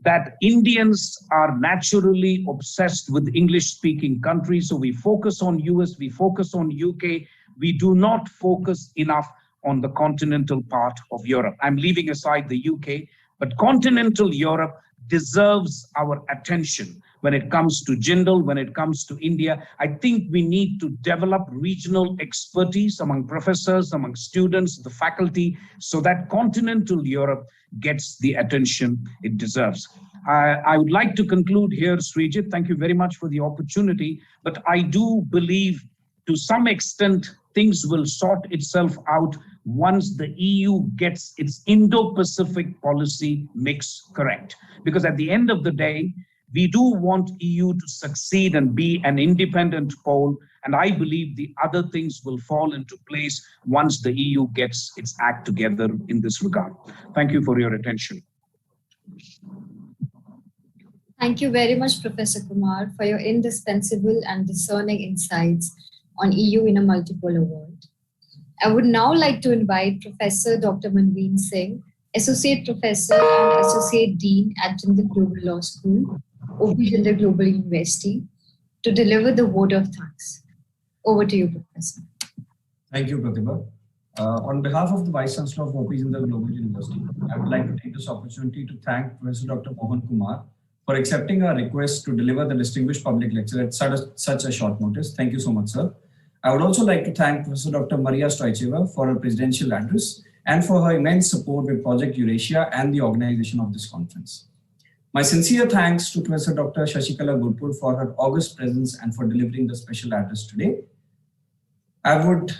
E: that Indians are naturally obsessed with English-speaking countries. So we focus on US, we focus on UK. We do not focus enough on the continental part of Europe. I'm leaving aside the UK, but continental Europe deserves our attention when it comes to Jindal, when it comes to India. I think we need to develop regional expertise among professors, among students, the faculty, so that continental Europe gets the attention it deserves. I would like to conclude here, Srijit. Thank you very much for the opportunity, but I do believe to some extent things will sort itself out once the EU gets its Indo-Pacific policy mix correct. Because at the end of the day, We do want EU to succeed and be an independent pole, and I believe the other things will fall into place once the EU gets its act together in this regard. Thank you for your attention.
A: Thank you very much, Professor Kumar, for your indispensable and discerning insights on EU in a multipolar world. I would now like to invite Professor Dr. Manveen Singh, Associate Professor and Associate Dean at Jindal Global Law School, OP Jindal Global University, to deliver the vote of thanks. Over to you, Professor.
F: Thank you, Pratibha. On behalf of the Vice Chancellor of OP Jindal Global University, I would like to take this opportunity to thank Professor Dr. Mohan Kumar for accepting our request to deliver the distinguished public lecture at such a short notice. Thank you so much, sir. I would also like to thank Professor Dr. Maria Stoicheva for her presidential address and for her immense support with Project EURASIA and the organization of this conference. My sincere thanks to Professor Dr. Shashikala Gurpur for her august presence and for delivering the special address today. I would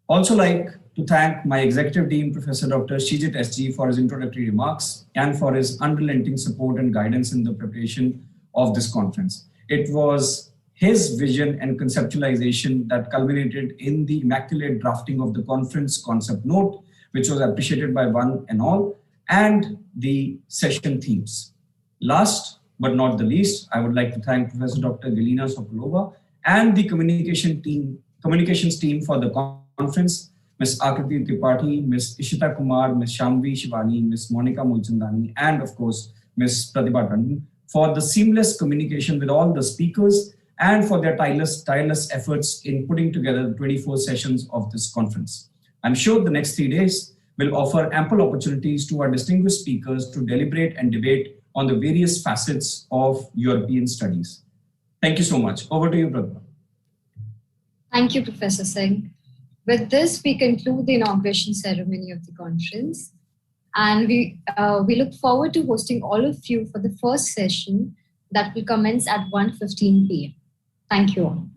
F: also like to thank my Executive Dean, Professor Dr. Srijit SG, for his introductory remarks and for his unrelenting support and guidance in the preparation of this conference. It was his vision and conceptualization that culminated in the immaculate drafting of the conference concept note, which was appreciated by one and all, and the session themes. Last but not the least, I would like to thank Professor Dr. Galina Sokolova and the communications team for the conference, Ms. Akriti Tripathi, Ms. Ishita Kumar, Ms. Shamvi Shivani, Ms. Monica Mulchandani, and of course, Ms. Pratibha Tandon, for the seamless communication with all the speakers and for their tireless efforts in putting together the 24 sessions of this conference. I'm sure the next 3 days will offer ample opportunities to our distinguished speakers to deliberate and debate on the various facets of European studies. Thank you so much. Over to you, Pratibha.
A: Thank you, Professor Singh. With this, we conclude the inauguration ceremony of the conference. And we look forward to hosting all of you for the first session that will commence at 1:15 p.m. Thank you all.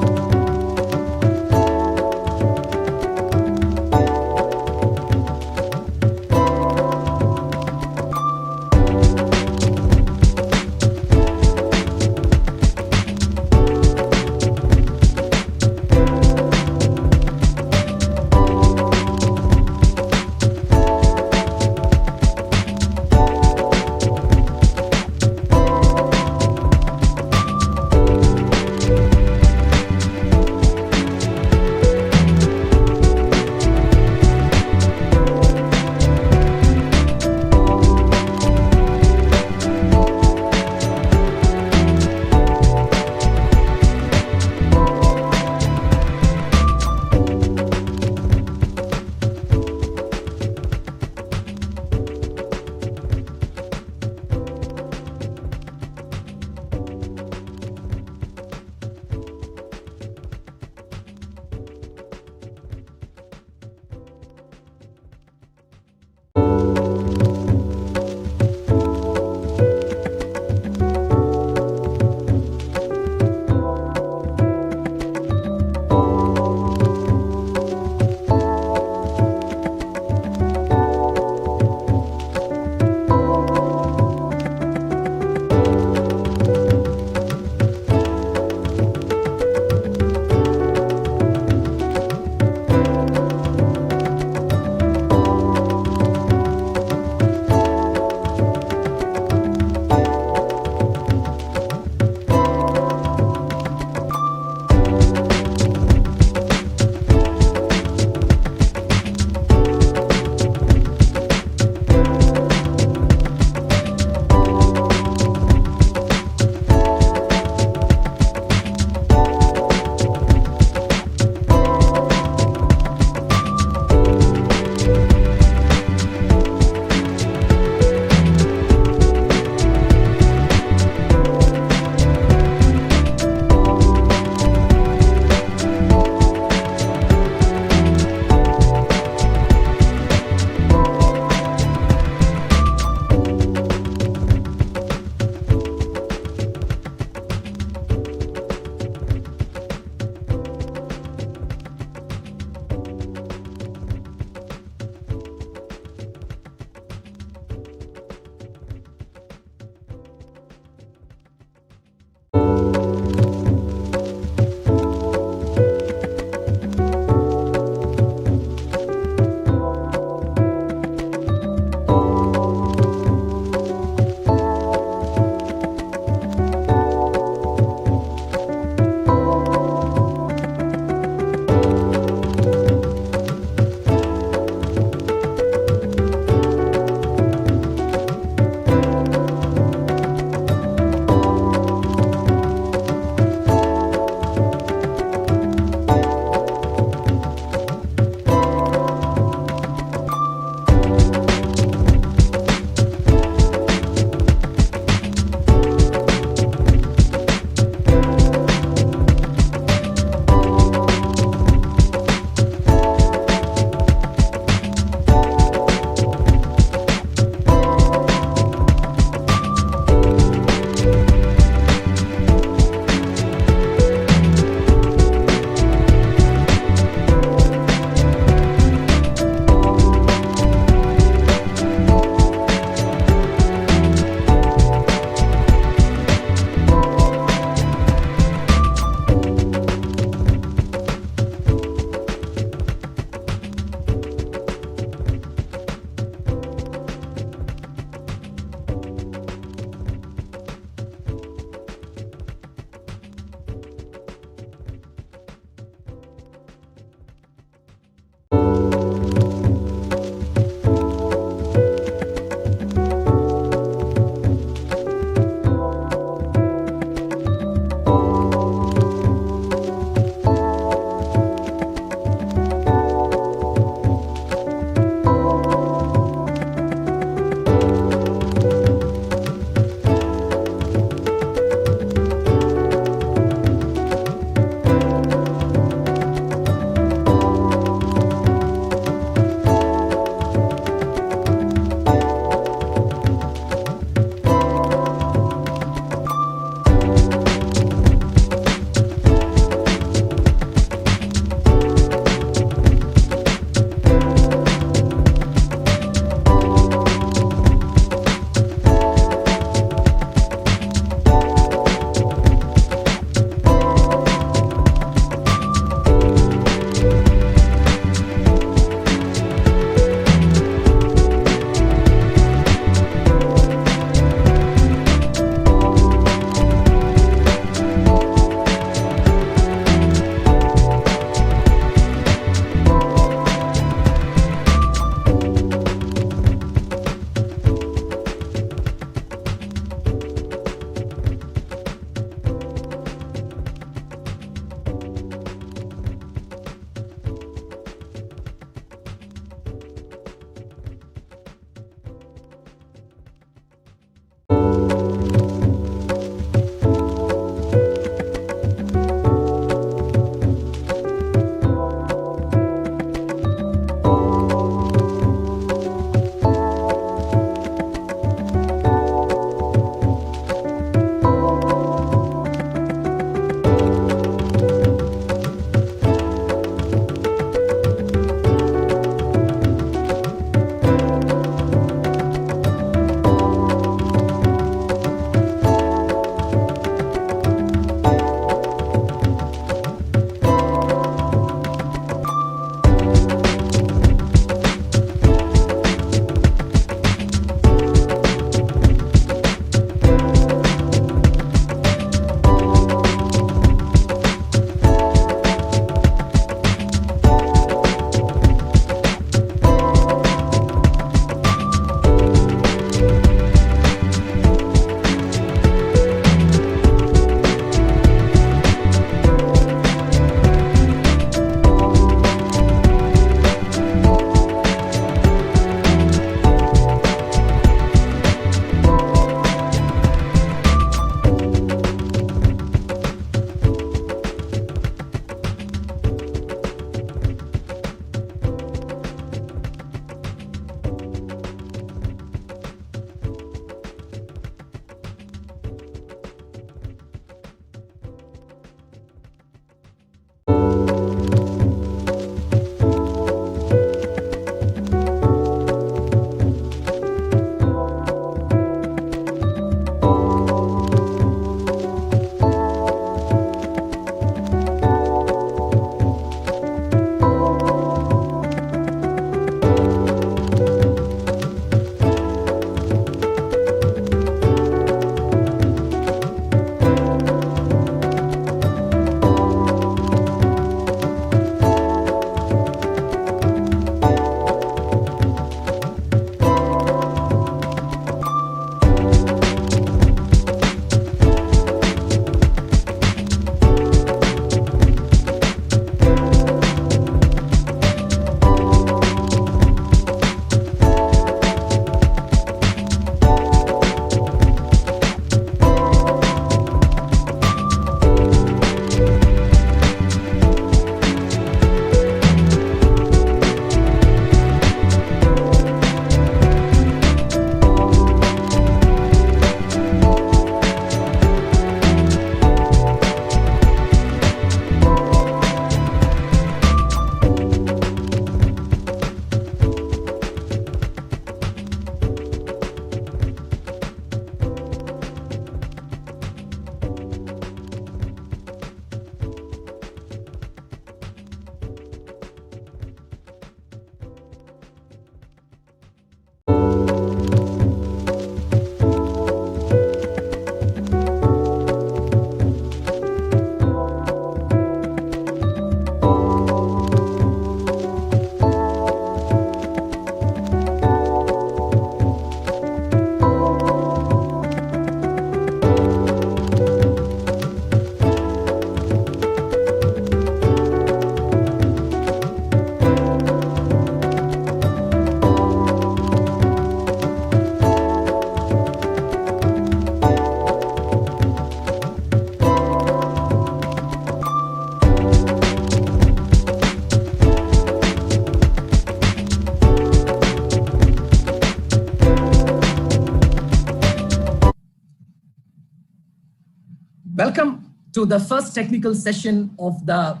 B: Welcome to the first technical session of the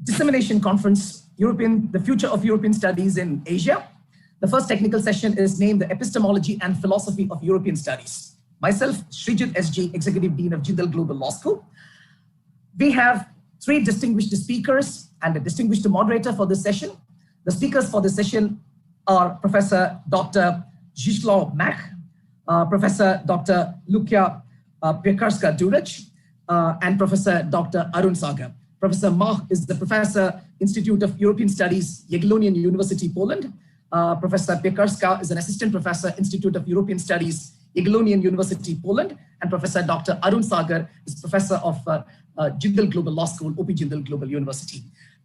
B: Dissemination Conference, the Future of European Studies in Asia. The first technical session is named the Epistemology and Philosophy of European Studies. Myself, Srijit SG, Executive Dean of Jindal Global Law School. We have three distinguished speakers and a distinguished moderator for this session. The speakers for this session are Professor Dr. Zdzisław Mach, Professor Dr. Lucia Piekarska-Durek, and Professor Dr. Arun Sagar. Professor Mach is the Professor, Institute of European Studies, Jagiellonian University, Poland. Professor Piekarska is an Assistant Professor, Institute of European Studies, Jagiellonian University, Poland. And Professor Dr. Arun Sagar is Professor of Jindal Global Law School, OP Jindal Global University.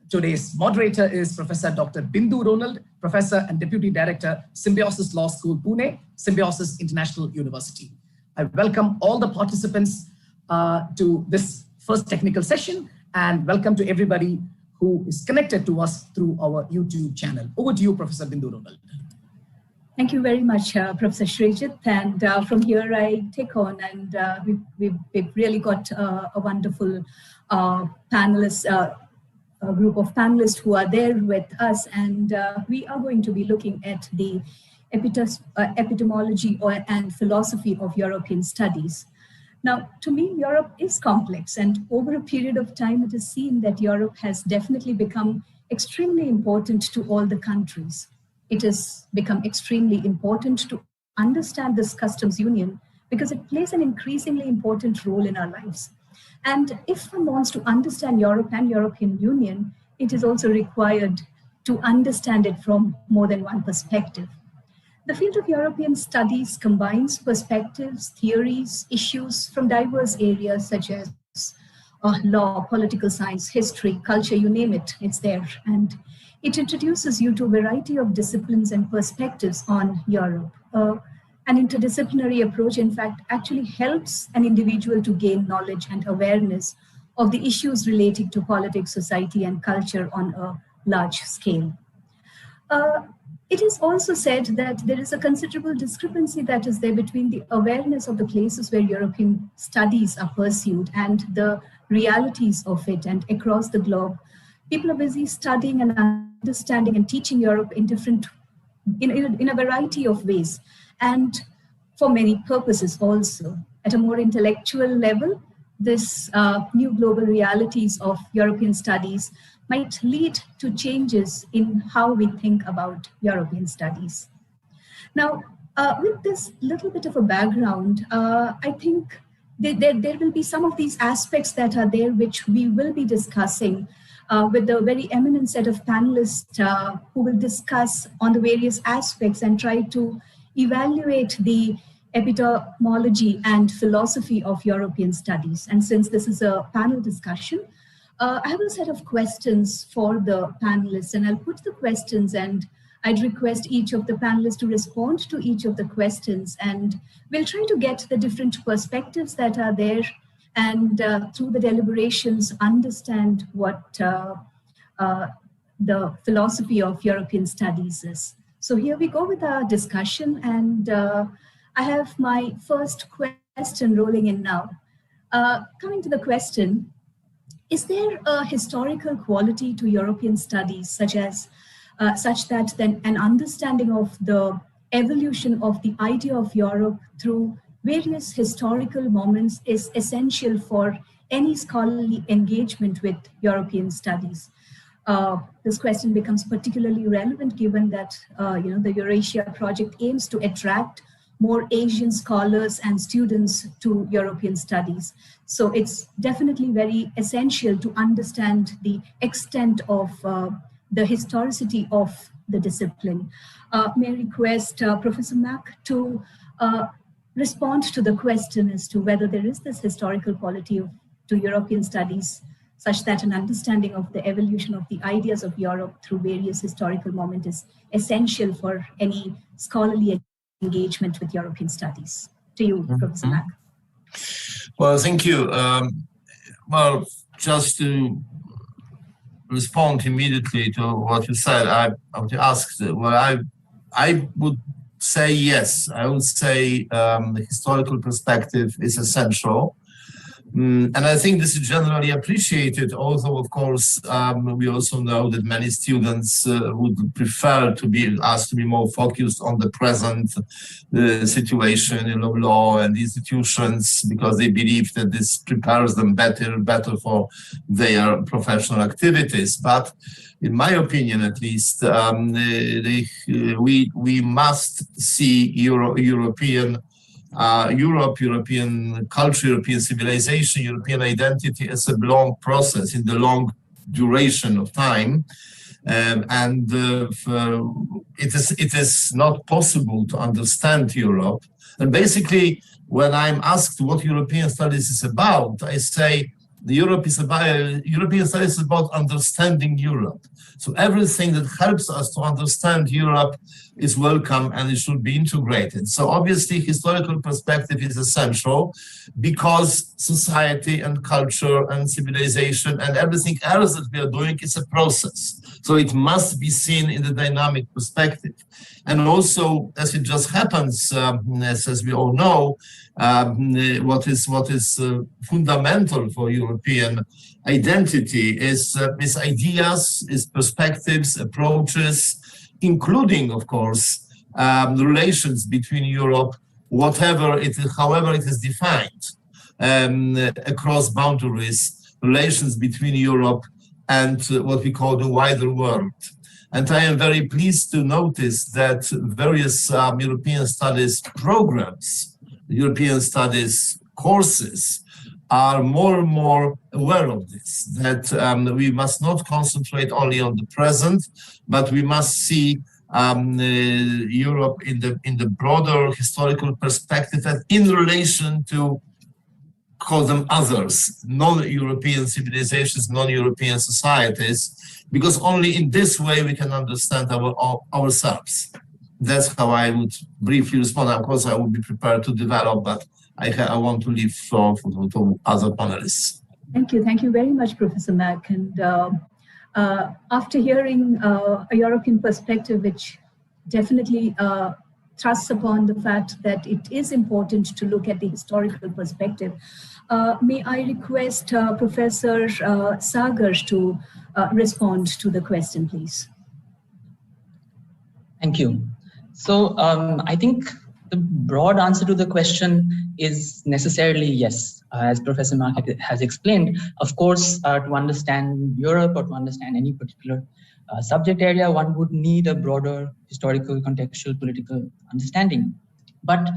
B: Today's moderator is Professor Dr. Bindu Ronald, Professor and Deputy Director, Symbiosis Law School, Pune, Symbiosis International University. I welcome all the participants to this first technical session, and welcome to everybody who is connected to us through our YouTube channel. Over to you, Professor Bindu Ronald.
D: Thank you very much, Professor Srijit. And from here I take on, and we've really got a wonderful panelists, a group of panelists who are there with us, and we are going to be looking at the epistemology and philosophy of European studies. Now, to me, Europe is complex, and over a period of time, it is seen that Europe has definitely become extremely important to all the countries. It has become extremely important to understand this customs union because it plays an increasingly important role in our lives. And if one wants to understand Europe and European Union, it is also required to understand it from more than one perspective. The field of European studies combines perspectives, theories, issues from diverse areas such as law, political science, history, culture, you name it, it's there. And it introduces you to a variety of disciplines and perspectives on Europe. An interdisciplinary approach, in fact, actually helps an individual to gain knowledge and awareness of the issues relating to politics, society, and culture on a large scale. It is also said that there is a considerable discrepancy that is there between the awareness of the places where European studies are pursued and the realities of it. And across the globe, people are busy studying and understanding and teaching Europe in a variety of ways, and for many purposes also. At a more intellectual level, this new global realities of European studies might lead to changes in how we think about European studies. Now, with this little bit of a background, I think there will be some of these aspects that are there which we will be discussing with the very eminent set of panelists who will discuss on the various aspects and try to evaluate the epistemology and philosophy of European studies. And since this is a panel discussion, I have a set of questions for the panelists, and I'll put the questions and I'd request each of the panelists to respond to each of the questions, and we'll try to get the different perspectives that are there, and through the deliberations understand what the philosophy of European studies is. So here we go with our discussion, and I have my first question rolling in now. Coming to the question, is there a historical quality to European studies such that then an understanding of the evolution of the idea of Europe through various historical moments is essential for any scholarly engagement with European studies? This question becomes particularly relevant given that the EURASIA project aims to attract more Asian scholars and students to European studies. So it's definitely very essential to understand the extent of the historicity of the discipline. May I request Professor Mack to respond to the question as to whether there is this historical quality to European studies such that an understanding of the evolution of the ideas of Europe through various historical moments is essential for any scholarly engagement with European studies. To you, Professor Mack.
G: Well, thank you. Well, just to respond immediately to what you said, I would ask, well, I would say yes. I would say the historical perspective is essential And I think this is generally appreciated, although, of course, we also know that many students would prefer to be asked to be more focused on the present situation, law and institutions, because they believe that this prepares them better for their professional activities. But in my opinion, at least, we must see European culture, European civilization, European identity as a long process in the long duration of time. It is not possible to understand Europe. And basically, when I'm asked what European studies is about, I say European studies is about understanding Europe. So everything that helps us to understand Europe is welcome and it should be integrated. So obviously historical perspective is essential because society and culture and civilization and everything else that we are doing is a process. So it must be seen in the dynamic perspective. And also, as it just happens, as we all know, what is fundamental for European identity is ideas, is perspectives, approaches, including, of course, the relations between Europe, however it is defined, across boundaries, relations between Europe and what we call the wider world. And I am very pleased to notice that various European studies programs, European studies courses, are more and more aware of this, that we must not concentrate only on the present, but we must see Europe in the broader historical perspective and in relation to, call them others, non-European civilizations, non-European societies, because only in this way we can understand ourselves. That's how I would briefly respond. Of course, I would be prepared to develop, but I want to leave for other panelists.
D: Thank you very much, Professor Mack. And after hearing a European perspective, which definitely thrusts upon the fact that it is important to look at the historical perspective, may I request Professor Sagar to respond to the question, please.
H: Thank you. So I think the broad answer to the question is necessarily yes. As Professor Mark has explained, of course, to understand Europe or to understand any particular subject area, one would need a broader historical, contextual, political understanding. But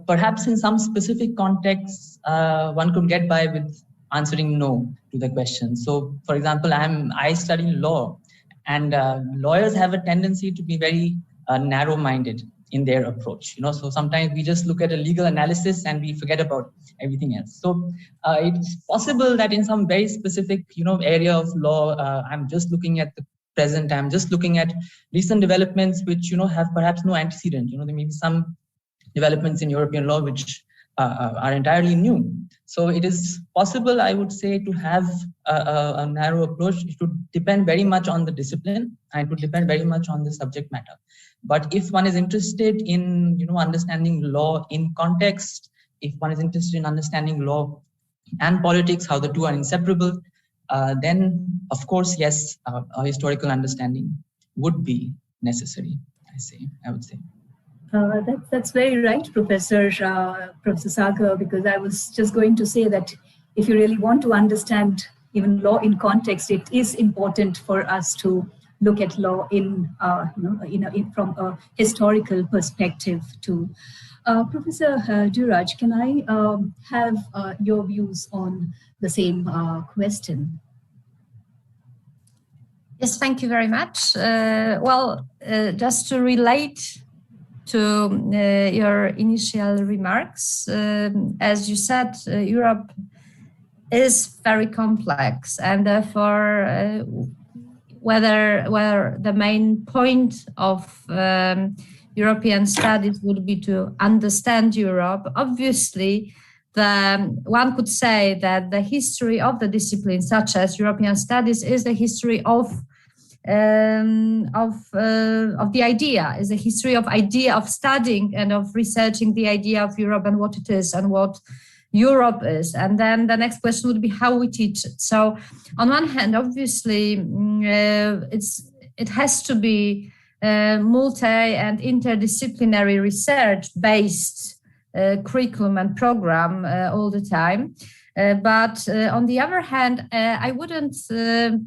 H: perhaps in some specific contexts, one could get by with answering no to the question. So, for example, I study law, and lawyers have a tendency to be very narrow-minded in their approach. So sometimes we just look at a legal analysis and we forget about everything else. So it's possible that in some very specific, area of law, I'm just looking at the present. I'm just looking at recent developments which, have perhaps no antecedent. There may be some developments in European law which are entirely new. So it is possible, I would say, to have a narrow approach. It would depend very much on the discipline, and it would depend very much on the subject matter. But if one is interested in, understanding law in context, if one is interested in understanding law and politics, how the two are inseparable, then, of course, yes, a historical understanding would be necessary, I would say.
D: That's very right, Professor Sagar, because I was just going to say that if you really want to understand even law in context, it is important for us to look at law from a historical perspective too. Professor Duraj, can I have your views on the same question?
I: Yes, thank you very much. Just to relate to your initial remarks, as you said, Europe is very complex, and therefore whether the main point of European studies would be to understand Europe. Obviously, one could say that the history of the discipline, such as European studies, is the history of the idea, is a history of idea of studying and of researching the idea of Europe and what it is and what Europe is. And then the next question would be how we teach it. So on one hand, obviously, it has to be multi and interdisciplinary research-based curriculum and program all the time. But on the other hand, I wouldn't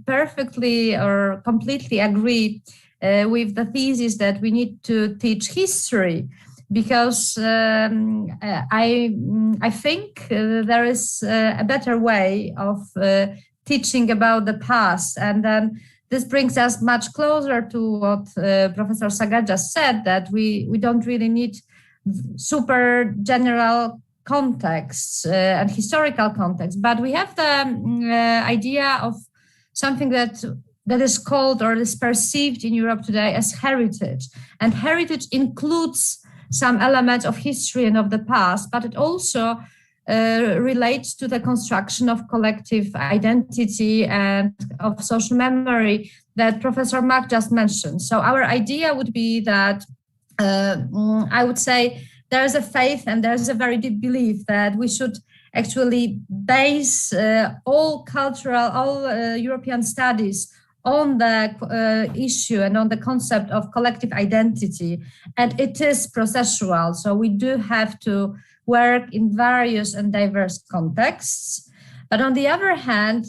I: perfectly or completely agree with the thesis that we need to teach history, because I think there is a better way of teaching about the past. And then this brings us much closer to what Professor Sagar just said, that we don't really need super general contexts and historical context, but we have the idea of something that is called or is perceived in Europe today as heritage. And heritage includes some elements of history and of the past, but it also relates to the construction of collective identity and of social memory that Professor Mark just mentioned. So our idea would be that I would say there's a faith and there's a very deep belief that we should actually base all European studies on the issue and on the concept of collective identity. And it is processual. So we do have to work in various and diverse contexts. But on the other hand,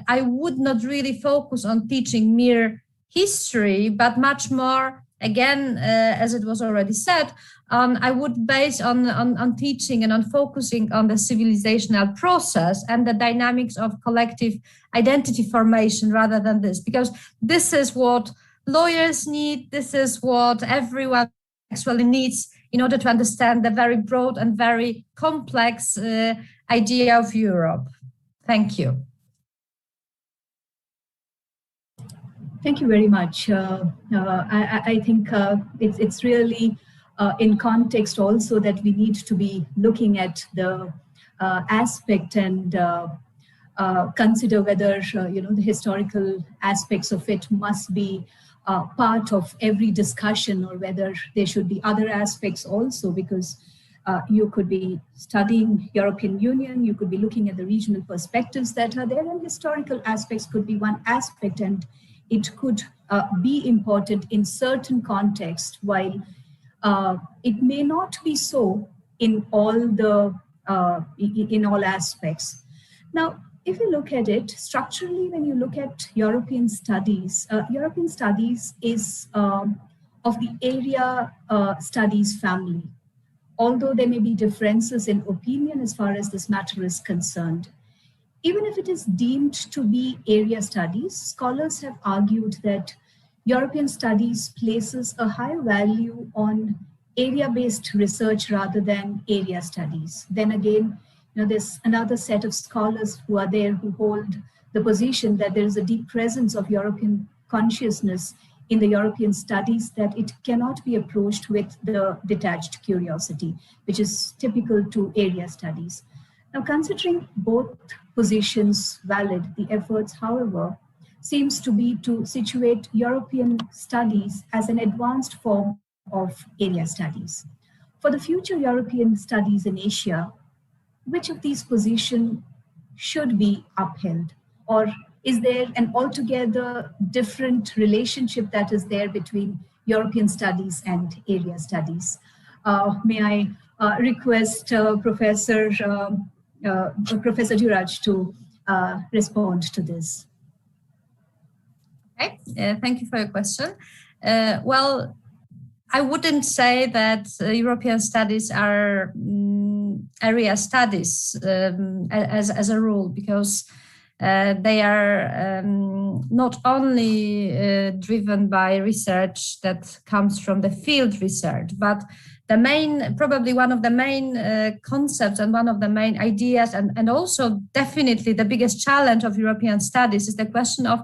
I: I would not really focus on teaching mere history, but much more, again, as it was already said, I would base on teaching and on focusing on the civilizational process and the dynamics of collective identity formation rather than this, because this is what lawyers need, this is what everyone actually needs in order to understand the very broad and very complex idea of Europe. Thank you.
D: Thank you very much. I think it's really in context also that we need to be looking at the aspect and consider whether the historical aspects of it must be part of every discussion, or whether there should be other aspects also, because you could be studying European Union, you could be looking at the regional perspectives that are there, and historical aspects could be one aspect, and it could be important in certain contexts, while it may not be so in all aspects. Now, if you look at it structurally, when you look at European studies is of the area studies family, although there may be differences in opinion as far as this matter is concerned. Even if it is deemed to be area studies, scholars have argued that European studies places a higher value on area-based research rather than area studies. Then again, there's another set of scholars who are there who hold the position that there is a deep presence of European consciousness in the European studies, that it cannot be approached with the detached curiosity, which is typical to area studies. Now, considering both positions valid, the efforts, however, seems to be to situate European studies as an advanced form of area studies. For the future European studies in Asia, which of these positions should be upheld? Or is there an altogether different relationship that is there between European studies and area studies? May I request Professor Dhiraj to respond to this?
I: Okay, thank you for your question. Well, I wouldn't say that European studies are area studies as a rule, because they are not only driven by research that comes from the field research, but the main, probably one of the main concepts and one of the main ideas, and also definitely the biggest challenge of European studies is the question of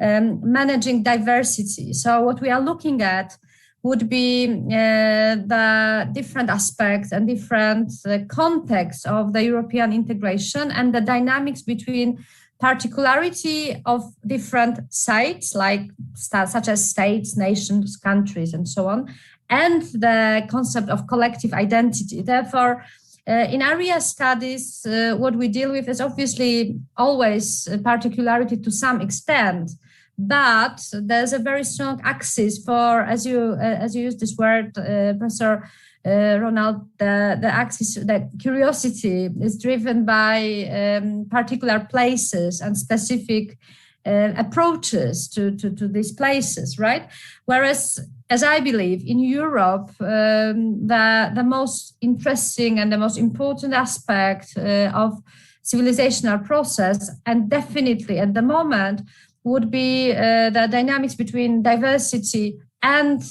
I: managing diversity. So what we are looking at would be the different aspects and different contexts of the European integration and the dynamics between particularity of different sites, like such as states, nations, countries, and so on, and the concept of collective identity. Therefore, In area studies, what we deal with is obviously always a particularity to some extent, but there's a very strong axis for, as you use this word, Professor Ronald, the axis that curiosity is driven by particular places and specific approaches to these places, right? Whereas, as I believe, in Europe, the most interesting and the most important aspect of civilizational process, and definitely at the moment, would be the dynamics between diversity and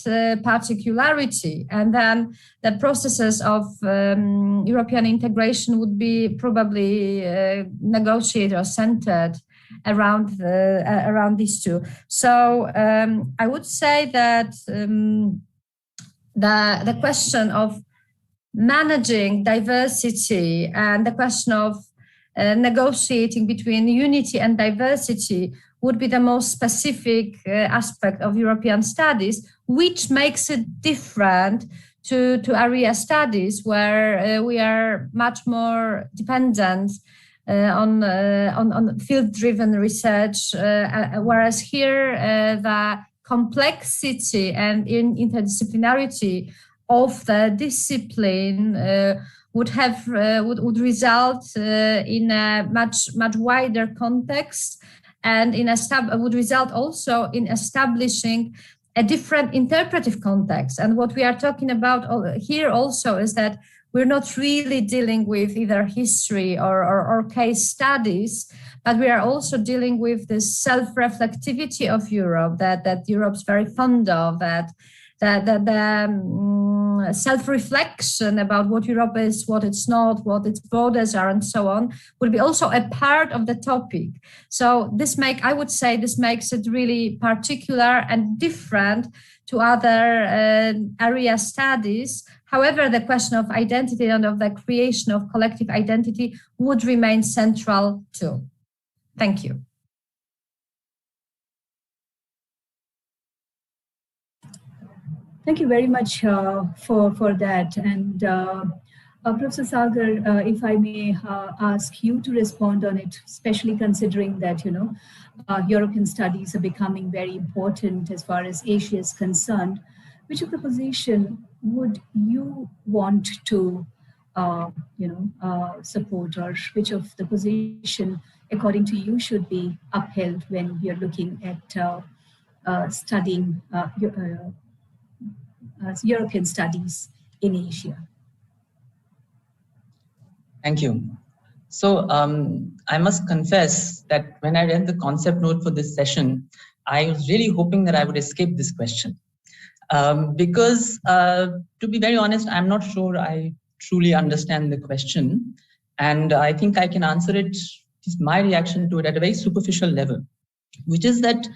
I: particularity. And then the processes of European integration would be probably negotiated or centered around these two. So I would say that the question of managing diversity and the question of negotiating between unity and diversity would be the most specific aspect of European studies, which makes it different to area studies, where we are much more dependent on field-driven research, whereas here the complexity and interdisciplinarity of the discipline would result in a much wider context, and would result also in establishing a different interpretive context. And what we are talking about here also is that we're not really dealing with either history or case studies, but we are also dealing with this self-reflectivity of Europe that Europe's very fond of, that self-reflection about what Europe is, what it's not, what its borders are, and so on, will be also a part of the topic. So I would say this makes it really particular and different to other area studies. However, the question of identity and of the creation of collective identity would remain central too. Thank you.
D: Thank you very much for that. And Professor Sagar, if I may ask you to respond on it, especially considering that, European studies are becoming very important as far as Asia is concerned. Which of the position would you want to, support, or which of the position, according to you, should be upheld when we are looking at studying European studies in Asia?
H: Thank you. So I must confess that when I read the concept note for this session, I was really hoping that I would escape this question. Because to be very honest, I'm not sure I truly understand the question. And I think I can answer it, my reaction to it, at a very superficial level, which is that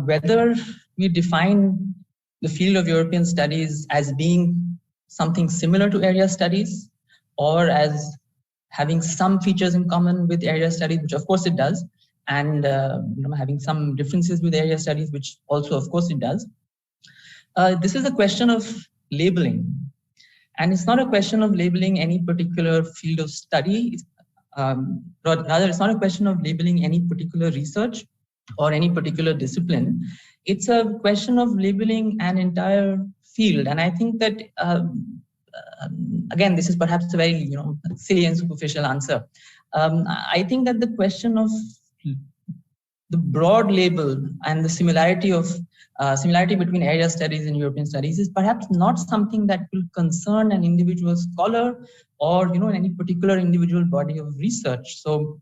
H: whether we define the field of European studies as being something similar to area studies, or as having some features in common with area studies, which of course it does, and having some differences with area studies, which also of course it does. This is a question of labeling. And it's not a question of labeling any particular field of study. Rather, it's not a question of labeling any particular research or any particular discipline. It's a question of labeling an entire field. And I think that, again, this is perhaps a very silly and superficial answer. I think that the question of the broad label and the similarity between area studies and European studies is perhaps not something that will concern an individual scholar or any particular individual body of research. So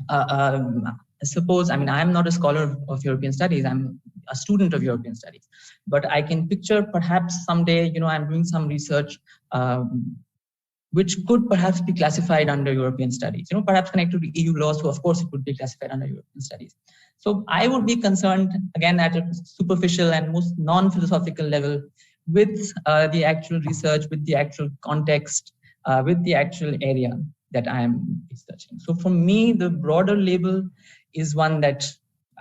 H: I suppose, I'm not a scholar of European studies, I'm a student of European studies, but I can picture perhaps someday, I'm doing some research which could perhaps be classified under European studies, perhaps connected to EU laws, so of course it would be classified under European studies. So I would be concerned, again, at a superficial and most non-philosophical level with the actual research, with the actual context, with the actual area that I am researching. So for me, the broader label is one that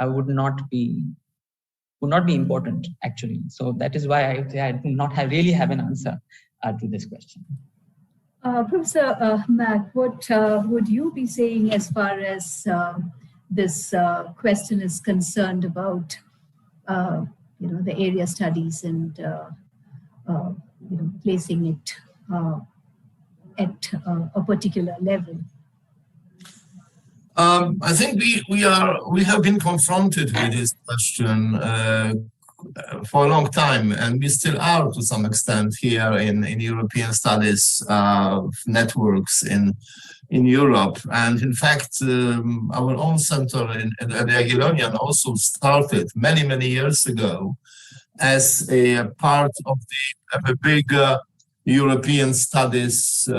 H: would not be important, actually. So that is why I do not really have an answer to this question.
D: Professor Mack, what would you be saying as far as this question is concerned about, the area studies and placing it at a particular level?
G: I think we have been confronted with this question for a long time, and we still are to some extent here in European studies networks in Europe. And in fact, our own center at the Jagiellonian also started many years ago as a part of a big European Studies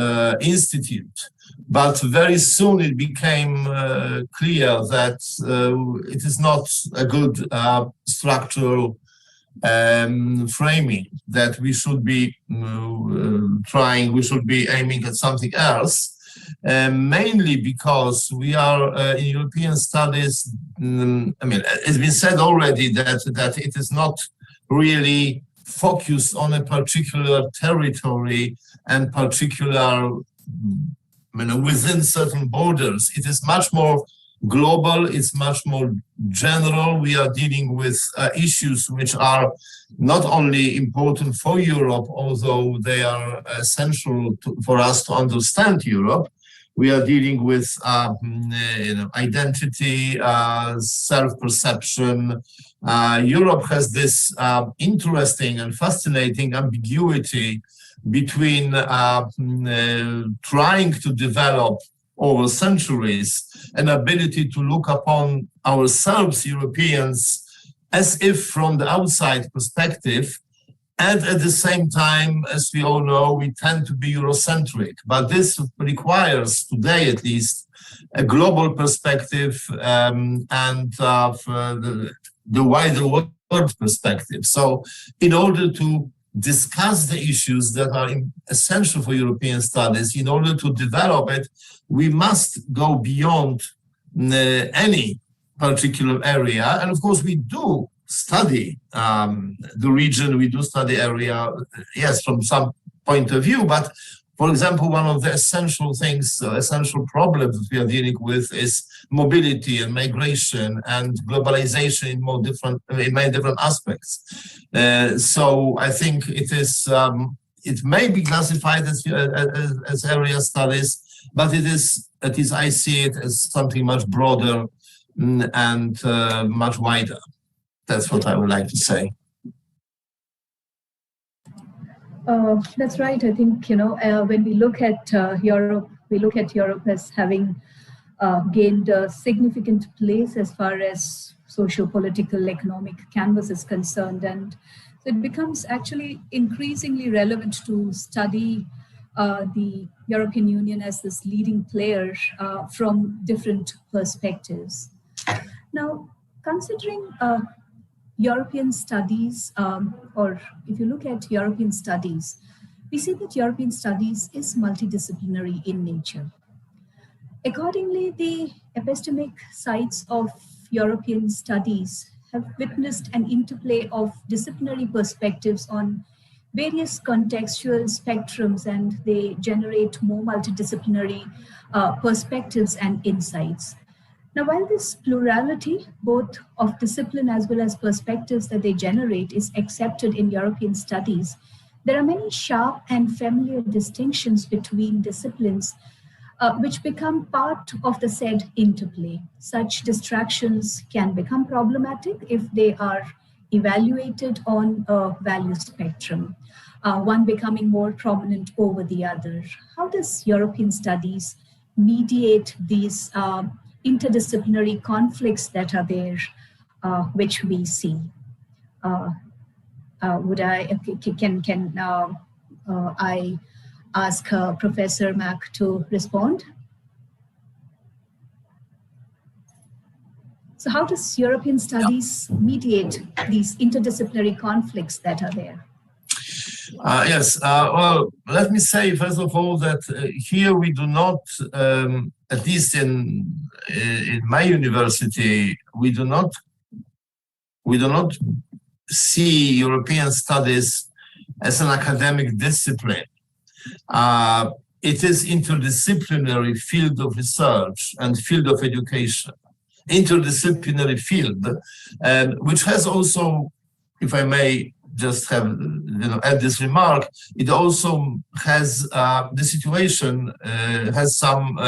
G: Institute. But very soon it became clear that it is not a good structural framing, that we should be we should be aiming at something else, mainly because we are in European studies. I mean, it's been said already that it is not really focused on a particular territory and particular, within certain borders. It is much more global, it's much more general. We are dealing with issues which are not only important for Europe, although they are essential for us to understand Europe. We are dealing with identity, self-perception. Europe has this interesting and fascinating ambiguity between trying to develop over centuries an ability to look upon ourselves, Europeans, as if from the outside perspective, and at the same time, as we all know, we tend to be Eurocentric. But this requires, today at least, a global perspective and the wider world perspective. So in order to discuss the issues that are essential for European studies, in order to develop it, we must go beyond any particular area. And of course, we do study the region, we do study area, yes, from some point of view. But for example, one of the essential things, essential problems that we are dealing with is mobility and migration and globalization in many different aspects. So I think it is, it may be classified as area studies, but it is, at least I see it as something much broader and much wider. That's what I would like to say.
D: That's right. I think, when we look at Europe, we look at Europe as having gained a significant place as far as socio-political, economic canvas is concerned. And so it becomes actually increasingly relevant to study the European Union as this leading player from different perspectives. Now, considering European studies, or if you look at European studies, we see that European studies is multidisciplinary in nature. Accordingly, the epistemic sites of European studies have witnessed an interplay of disciplinary perspectives on various contextual spectrums, and they generate more multidisciplinary perspectives and insights. Now, while this plurality, both of discipline as well as perspectives that they generate, is accepted in European studies, there are many sharp and familiar distinctions between disciplines which become part of the said interplay. Such distractions can become problematic if they are evaluated on a value spectrum, one becoming more prominent over the other. How does European studies mediate these interdisciplinary conflicts that are there, which we see? Can I ask Professor Mack to respond? So how does European studies mediate these interdisciplinary conflicts that are there?
G: Yes, well, let me say first of all that here we do not, at least in my university, we do not see European studies as an academic discipline. it is interdisciplinary field of research and field of education. Interdisciplinary field, which has also, if I may just have, add this remark, it also has the situation has some,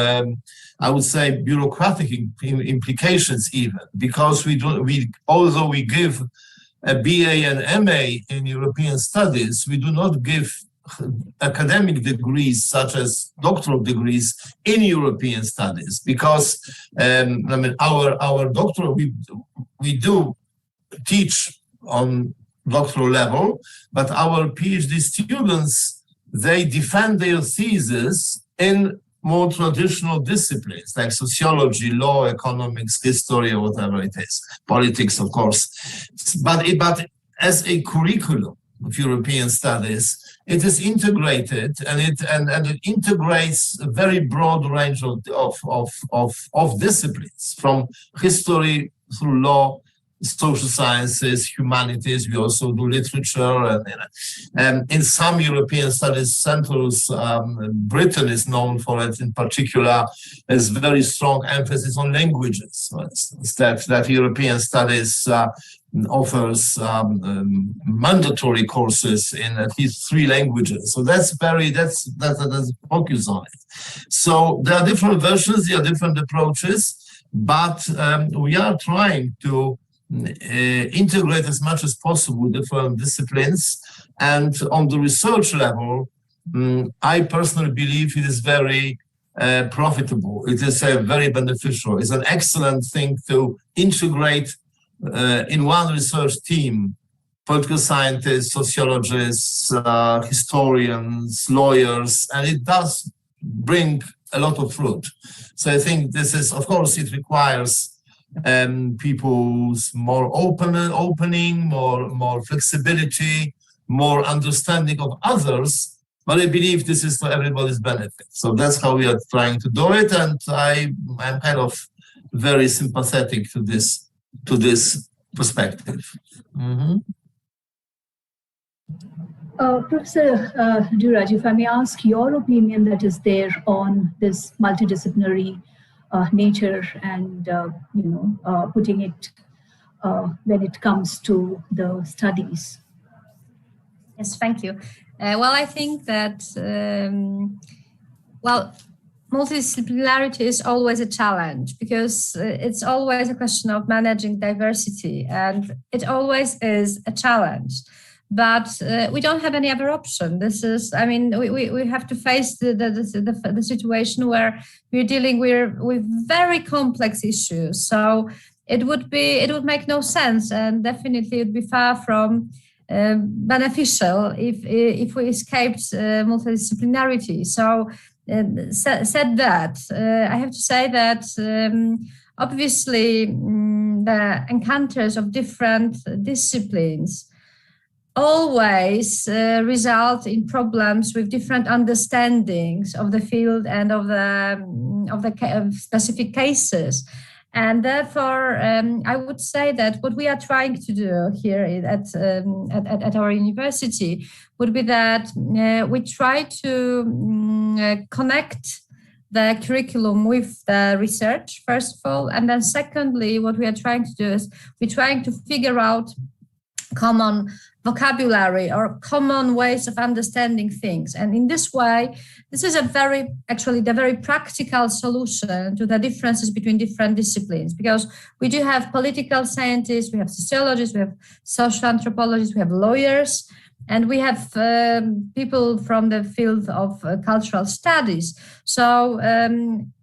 G: I would say, bureaucratic implications even, because although we give a BA and MA in European studies, we do not give academic degrees such as doctoral degrees in European studies, because our doctoral, we do teach on doctoral level, but our PhD students, they defend their thesis in more traditional disciplines like sociology, law, economics, history, or whatever it is, politics, of course. But as a curriculum of European studies, it is integrated, and it integrates a very broad range of disciplines, from history through law, social sciences, humanities. We also do literature, and in some European studies centers, Britain is known for it in particular, as very strong emphasis on languages. For instance, that European studies offers mandatory courses in at least 3 languages. So that's focus on it. So there are different versions, there are different approaches, but we are trying to integrate as much as possible different disciplines. And on the research level, I personally believe it is very profitable. It is very beneficial. It's an excellent thing to integrate in one research team political scientists, sociologists, historians, lawyers, and it does bring a lot of fruit. So I think this is, of course, it requires people's more opening, more flexibility, more understanding of others. But I believe this is for everybody's benefit. So that's how we are trying to do it, and I'm kind of very sympathetic to this perspective. Mm-hmm.
D: Professor Duraj, if I may ask your opinion that is there on this multidisciplinary nature and putting it when it comes to the studies.
I: Yes, thank you. Well, I think that multidisciplinarity is always a challenge, because it's always a question of managing diversity, and it always is a challenge. But we don't have any other option. This is, we have to face the situation where we're dealing with very complex issues. So it would make no sense, and definitely it would be far from beneficial if we escaped multidisciplinarity. So said that, I have to say that obviously the encounters of different disciplines always result in problems with different understandings of the field and of the specific cases. And therefore, I would say that what we are trying to do here at our university would be that we try to connect the curriculum with the research, first of all, and then secondly, what we are trying to do is we're trying to figure out common vocabulary or common ways of understanding things. And in this way, this is the very practical solution to the differences between different disciplines, because we do have political scientists, we have sociologists, we have social anthropologists, we have lawyers, and we have people from the field of cultural studies. So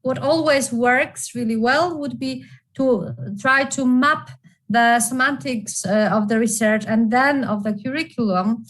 I: what always works really well would be to try to map the semantics of the research and then of the curriculum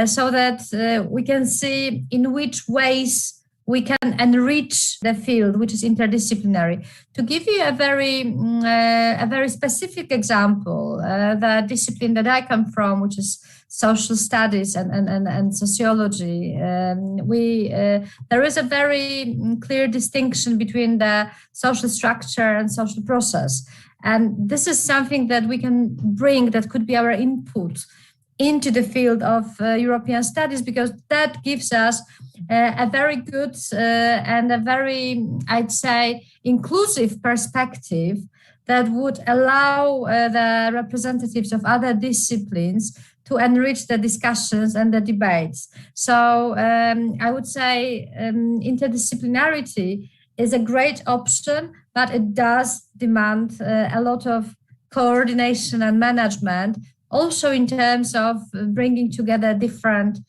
I: so that we can see in which ways we can enrich the field, which is interdisciplinary. To give you a very specific example, the discipline that I come from, which is social studies and sociology, there is a very clear distinction between the social structure and social process. And this is something that we can bring, that could be our input into the field of European studies, because that gives us a very good and a very, I'd say, inclusive perspective that would allow the representatives of other disciplines to enrich the discussions and the debates. So I would say interdisciplinarity is a great option, but it does demand a lot of coordination and management, also in terms of bringing together different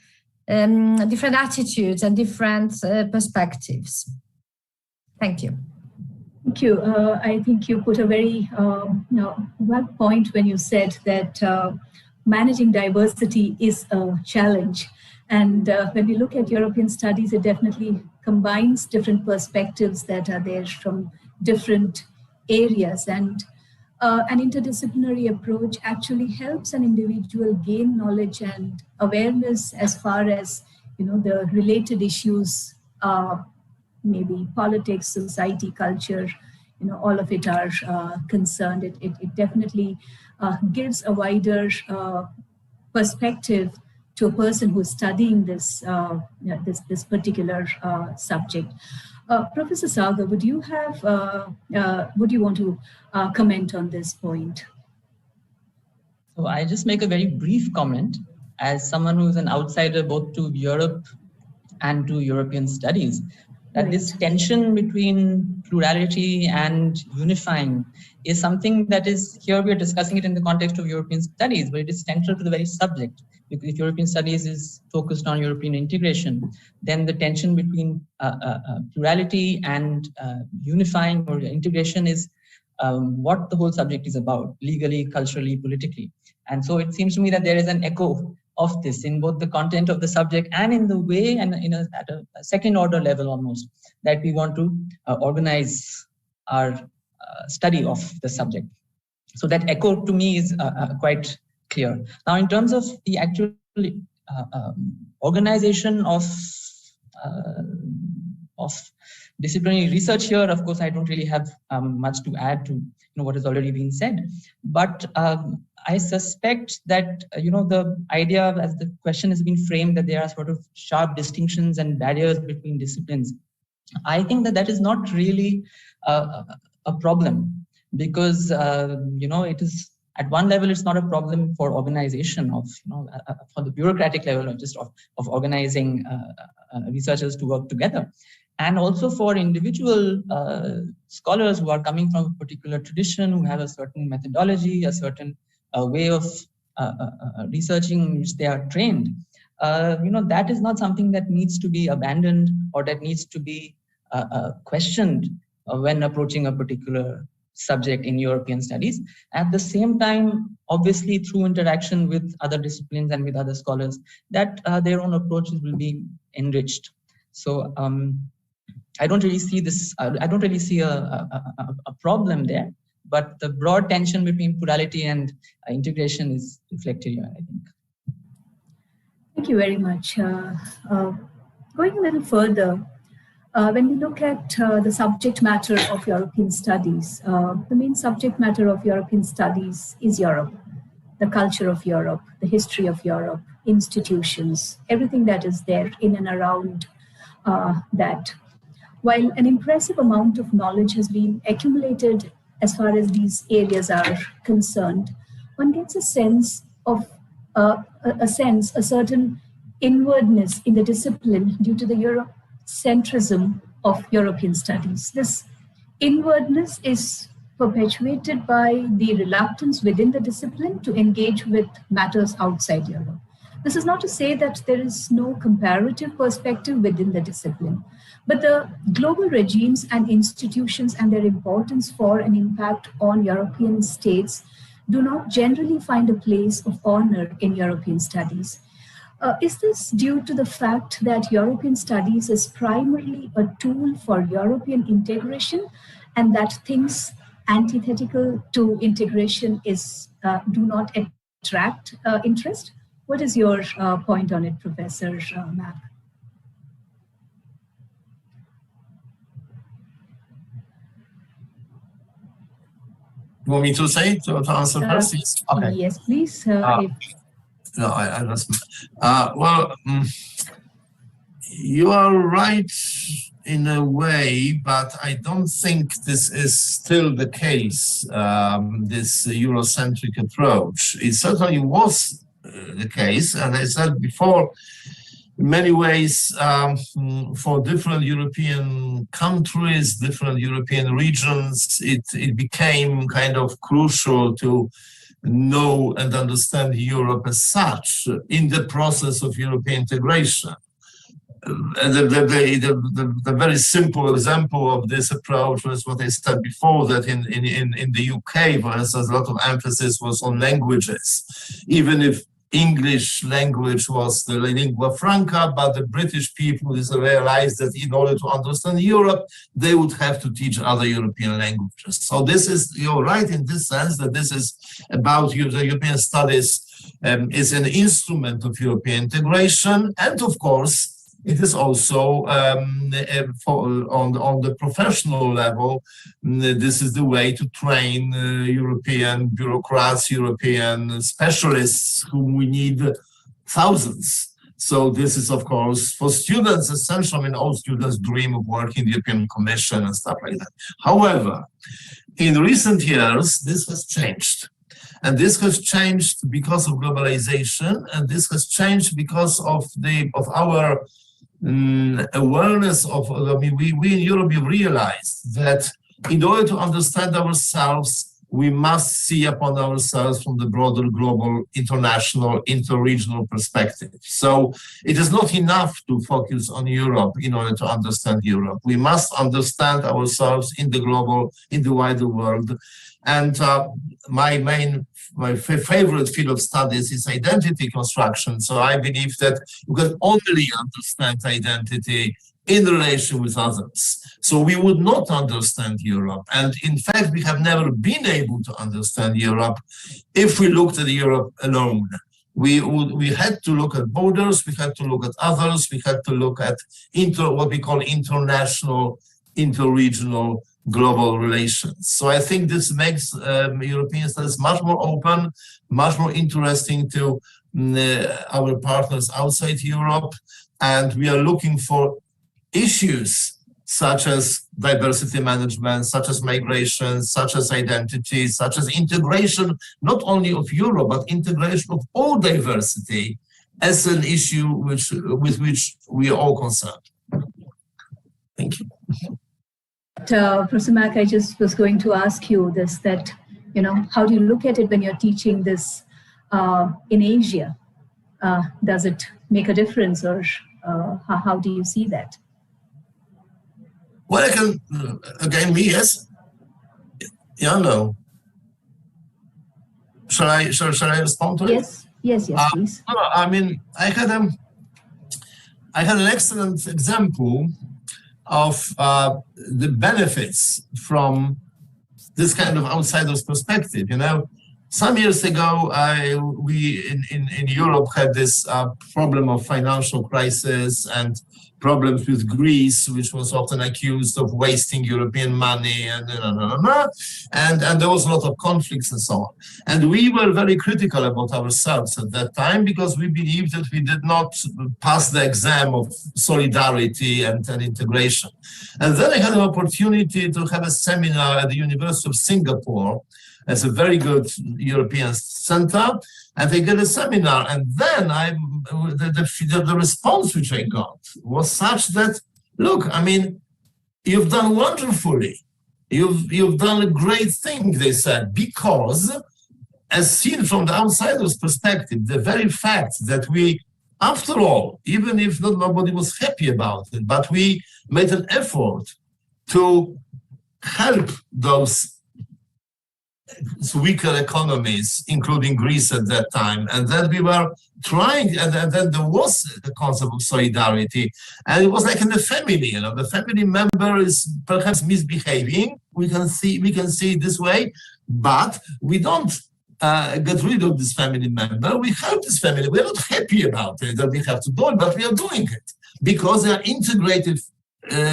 I: attitudes and different perspectives. Thank you.
D: Thank you. I think you put a very well point when you said that managing diversity is a challenge. And when we look at European studies, it definitely combines different perspectives that are there from different areas. And an interdisciplinary approach actually helps an individual gain knowledge and awareness as far as the related issues, maybe politics, society, culture, all of it are concerned. It definitely gives a wider perspective to a person who's studying this this particular subject. Professor Sagar, would you want to comment on this point?
H: So I just make a very brief comment as someone who's an outsider both to Europe and to European studies, that this tension between plurality and unifying is something that is, here we are discussing it in the context of European studies, but it is central to the very subject. Because if European studies is focused on European integration, then the tension between plurality and unifying or integration is what the whole subject is about, legally, culturally, politically. And so it seems to me that there is an echo of this in both the content of the subject and in the way, and at a second order level almost, that we want to organize our study of the subject. So that echo to me is quite clear. Now, in terms of the actual organization of disciplinary research here, of course, I don't really have much to add to what has already been said. But I suspect that the idea, as the question has been framed, that there are sort of sharp distinctions and barriers between disciplines. I think that that is not really a problem, because it is. At one level, it's not a problem for organization of, for the bureaucratic level of just of organizing researchers to work together. And also for individual scholars who are coming from a particular tradition, who have a certain methodology, a certain way of researching in which they are trained. That is not something that needs to be abandoned or that needs to be questioned when approaching a particular subject in European studies. At the same time, obviously through interaction with other disciplines and with other scholars, that their own approaches will be enriched. So I don't really see this, I don't really see a problem there, but the broad tension between plurality and integration is reflected here, I think.
D: Thank you very much. Going a little further, when we look at the subject matter of European studies, the main subject matter of European studies is Europe, the culture of Europe, the history of Europe, institutions, everything that is there in and around that. While an impressive amount of knowledge has been accumulated as far as these areas are concerned, one gets a sense of a certain inwardness in the discipline due to the Eurocentrism of European studies. This inwardness is perpetuated by the reluctance within the discipline to engage with matters outside Europe. This is not to say that there is no comparative perspective within the discipline, but the global regimes and institutions and their importance for an impact on European states do not generally find a place of honor in European studies. Is this due to the fact that European studies is primarily a tool for European integration, and that things antithetical to integration do not attract interest? What is your point on it, Professor Mack?
G: You want me to say to answer first?
D: Okay. Yes, please.
G: No, I lost. You are right in a way, but I don't think this is still the case, this Eurocentric approach. It certainly was the case, and I said before, in many ways, for different European countries, different European regions, it became kind of crucial to know and understand Europe as such in the process of European integration. The very simple example of this approach was what I said before, that in the UK, for instance, a lot of emphasis was on languages, even if English language was the lingua franca, but the British people realized that in order to understand Europe, they would have to teach other European languages. So this is, you're right in this sense, that this is about the European studies is an instrument of European integration, and of course, it is also on the professional level, this is the way to train European bureaucrats, European specialists, whom we need thousands. So this is, of course, for students essential. I mean, all students dream of working in the European Commission and stuff like that. However, in recent years, this has changed. And this has changed because of globalization, and this has changed because of our awareness of, I mean, we in Europe have realized that in order to understand ourselves, we must see upon ourselves from the broader global, international, interregional perspective. So it is not enough to focus on Europe in order to understand Europe. We must understand ourselves in the global, in the wider world. And my favorite field of studies is identity construction. So I believe that you can only understand identity in relation with others. So we would not understand Europe. And in fact, we have never been able to understand Europe if we looked at Europe alone. We had to look at borders, we had to look at others, we had to look at what we call international, interregional, global relations. So I think this makes European studies much more open, much more interesting to our partners outside Europe. And we are looking for issues such as diversity management, such as migration, such as identity, such as integration, not only of Europe, but integration of all diversity as an issue with which we are all concerned. Thank you.
D: Professor Mack, I just was going to ask you this, that, you know, how do you look at it when you're teaching this in Asia? Does it make a difference, or how do you see that?
G: Well, I can, again, me, yes? Yeah, no. Shall I respond to it?
D: Yes, please.
G: I mean, I had an excellent example of the benefits from this kind of outsider's perspective. You know, some years ago, we in Europe had this problem of financial crisis and problems with Greece, which was often accused of wasting European money, and and there was a lot of conflicts and so on. And we were very critical about ourselves at that time because we believed that we did not pass the exam of solidarity and integration. And then I had an opportunity to have a seminar at the University of Singapore as a very good European center, and they did a seminar. And then the response which I got was such that, look, I mean, you've done wonderfully. You've done a great thing, they said, because as seen from the outsider's perspective, the very fact that we, after all, even if nobody was happy about it, but we made an effort to help those weaker economies, including Greece at that time, and then we were trying, and then there was the concept of solidarity, and it was like in the family. You know, the family member is perhaps misbehaving. We can see it this way, but we don't get rid of this family member. We help this family. We're not happy about it that we have to do it, but we are doing it because they are integrated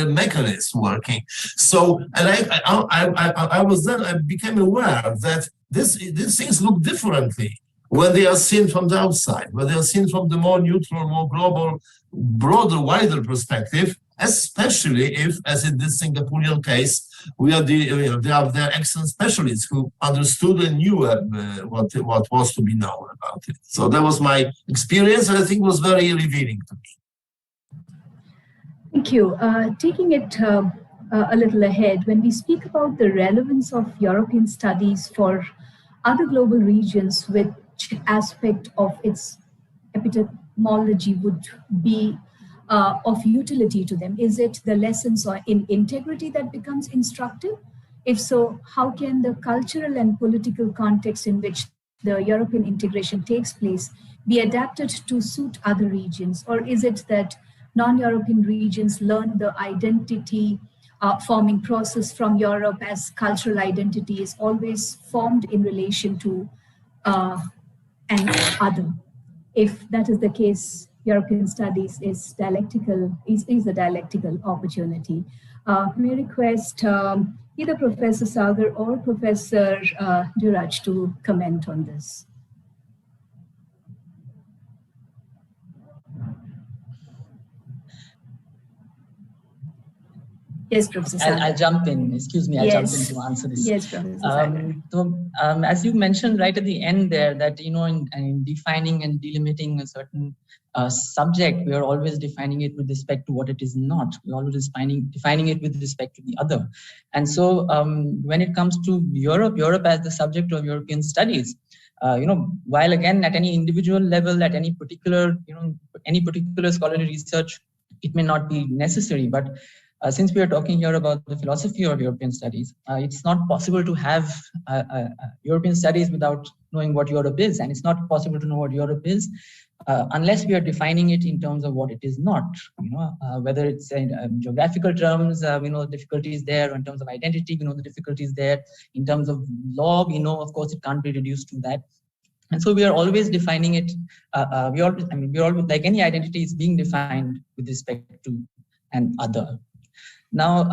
G: mechanism working. So, and I became aware that these things look differently when they are seen from the outside, when they are seen from the more neutral, more global, broader, wider perspective, especially if, as in this Singaporean case, there are excellent specialists who understood and knew what was to be known about it. So that was my experience, and I think was very revealing to me.
D: Thank you. Taking it a little ahead, when we speak about the relevance of European studies for other global regions, which aspect of its epistemology would be of utility to them? Is it the lessons in integrity that becomes instructive? If so, how can the cultural and political context in which the European integration takes place be adapted to suit other regions? Or is it that non-European regions learn the identity forming process from Europe, as cultural identity is always formed in relation to an other? If that is the case, European studies is dialectical, is a dialectical opportunity. May I request either Professor Sagar or Professor Dhiraj to comment on this. Yes, Professor Sagar.
H: I'll jump in. Excuse me, I'll jump in to answer this.
D: Yes, Professor Sagar.
H: As you mentioned right at the end there, that in defining and delimiting a certain subject, we are always defining it with respect to what it is not. We're always defining it with respect to the other. And so when it comes to Europe as the subject of European studies, while again at any individual level, at any particular scholarly research, it may not be necessary, but since we are talking here about the philosophy of European studies, it's not possible to have European studies without knowing what Europe is, and it's not possible to know what Europe is unless we are defining it in terms of what it is not. Whether it's in geographical terms, we know the difficulties there. In terms of identity, we know the difficulties there. In terms of law, we know, of course, it can't be reduced to that. And so we are always defining it. We're always, like any identity, is being defined with respect to an other. Now,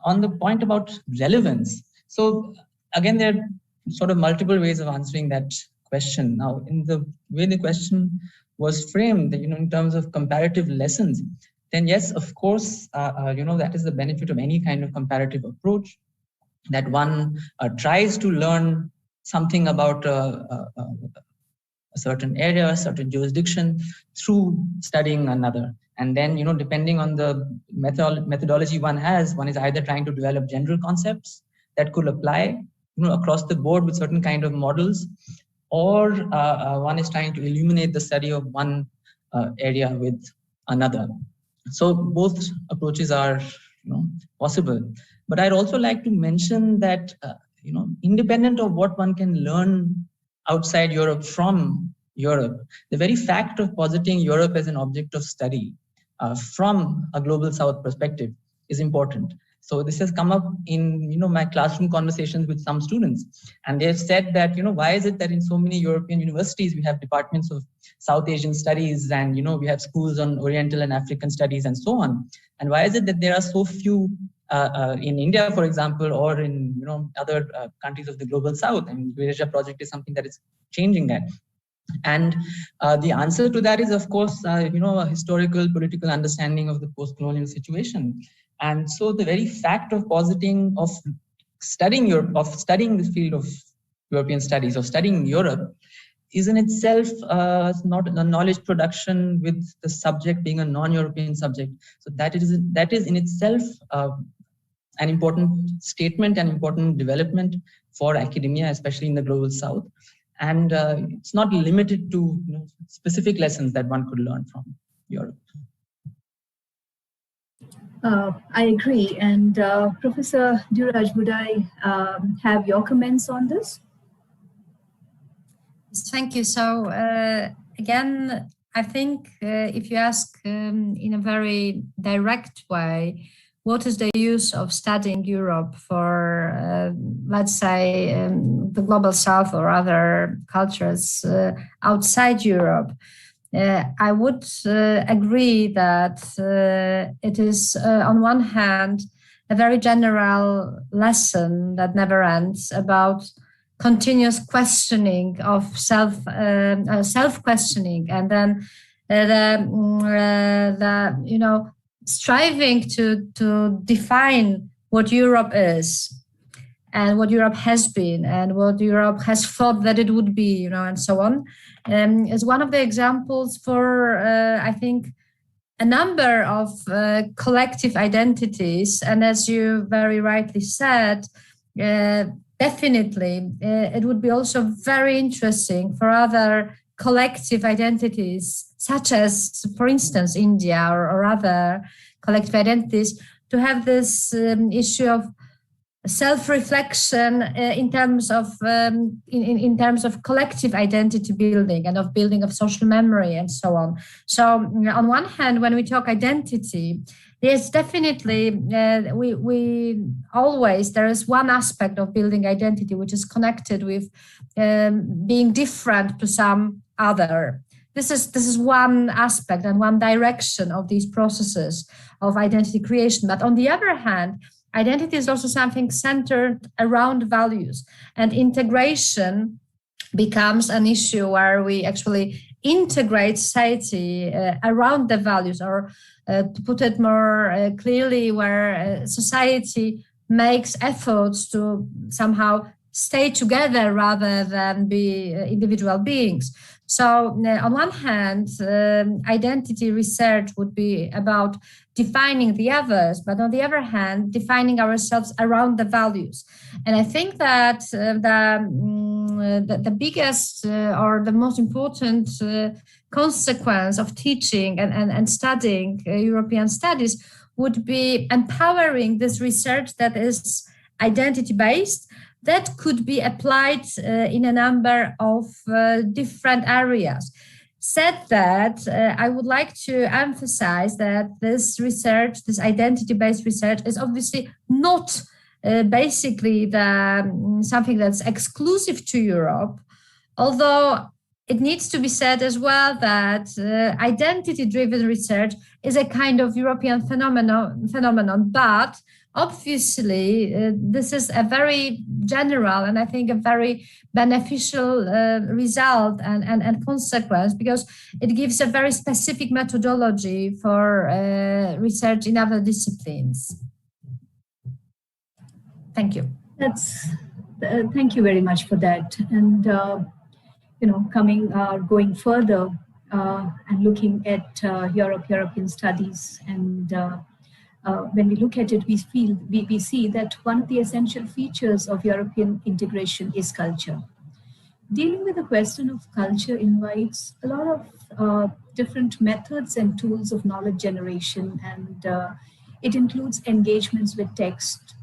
H: on the point about relevance, so again, there are sort of multiple ways of answering that question. Now, in the way the question was framed, in terms of comparative lessons, then yes, of course, that is the benefit of any kind of comparative approach, that one tries to learn something about a certain area, a certain jurisdiction through studying another. And then, depending on the methodology one is either trying to develop general concepts that could apply, across the board with certain kind of models, or one is trying to illuminate the study of one area with another. So both approaches are, possible. But I'd also like to mention that, independent of what one can learn outside Europe from Europe, the very fact of positing Europe as an object of study from a global South perspective is important. So this has come up in my classroom conversations with some students, and they've said that why is it that in so many European universities we have departments of South Asian studies, and we have schools on Oriental and African studies and so on, and why is it that there are so few in India, for example, or in other countries of the global South? And the EURASIA project is something that is changing that. And the answer to that is, of course, a historical political understanding of the post-colonial situation. And so the very fact of studying Europe, of studying the field of European studies, of studying Europe, is in itself not a knowledge production with the subject being a non-European subject. So that is in itself an important statement, an important development for academia, especially in the global South. And it's not limited to specific lessons that one could learn from Europe.
D: I agree. And Professor Dhiraj, would I have your comments on this?
I: Thank you. So again, I think if you ask in a very direct way, what is the use of studying Europe for, let's say, the global South or other cultures outside Europe? I would agree that it is, on one hand, a very general lesson that never ends about continuous questioning of self-questioning, and then the striving to define what Europe is and what Europe has been and what Europe has thought that it would be, and so on, is one of the examples for, I think, a number of collective identities. And as you very rightly said, definitely, it would be also very interesting for other collective identities, such as, for instance, India or other collective identities, to have this issue of self-reflection in terms of in terms of collective identity building and of building of social memory and so on. So on one hand, when we talk identity, there's definitely we always, there is one aspect of building identity which is connected with being different to some other. This is one aspect and one direction of these processes of identity creation. But on the other hand, identity is also something centered around values, and integration becomes an issue where we actually integrate society around the values, or to put it more clearly, where society makes efforts to somehow stay together rather than be individual beings. So on one hand, identity research would be about defining the others, but on the other hand, defining ourselves around the values. And I think that the biggest or the most important consequence of teaching and studying European studies would be empowering this research that is identity-based, that could be applied in a number of different areas. Said that, I would like to emphasize that this research, this identity-based research, is obviously not basically something that's exclusive to Europe, although it needs to be said as well that identity-driven research is a kind of European phenomenon, but obviously, this is a very general and I think a very beneficial result and consequence, because it gives a very specific methodology for research in other disciplines. Thank you.
D: Thank you very much for that. And going further and looking at European studies, and when we look at it, we see that one of the essential features of European integration is culture. Dealing with the question of culture invites a lot of different methods and tools of knowledge generation, and it includes engagements with text,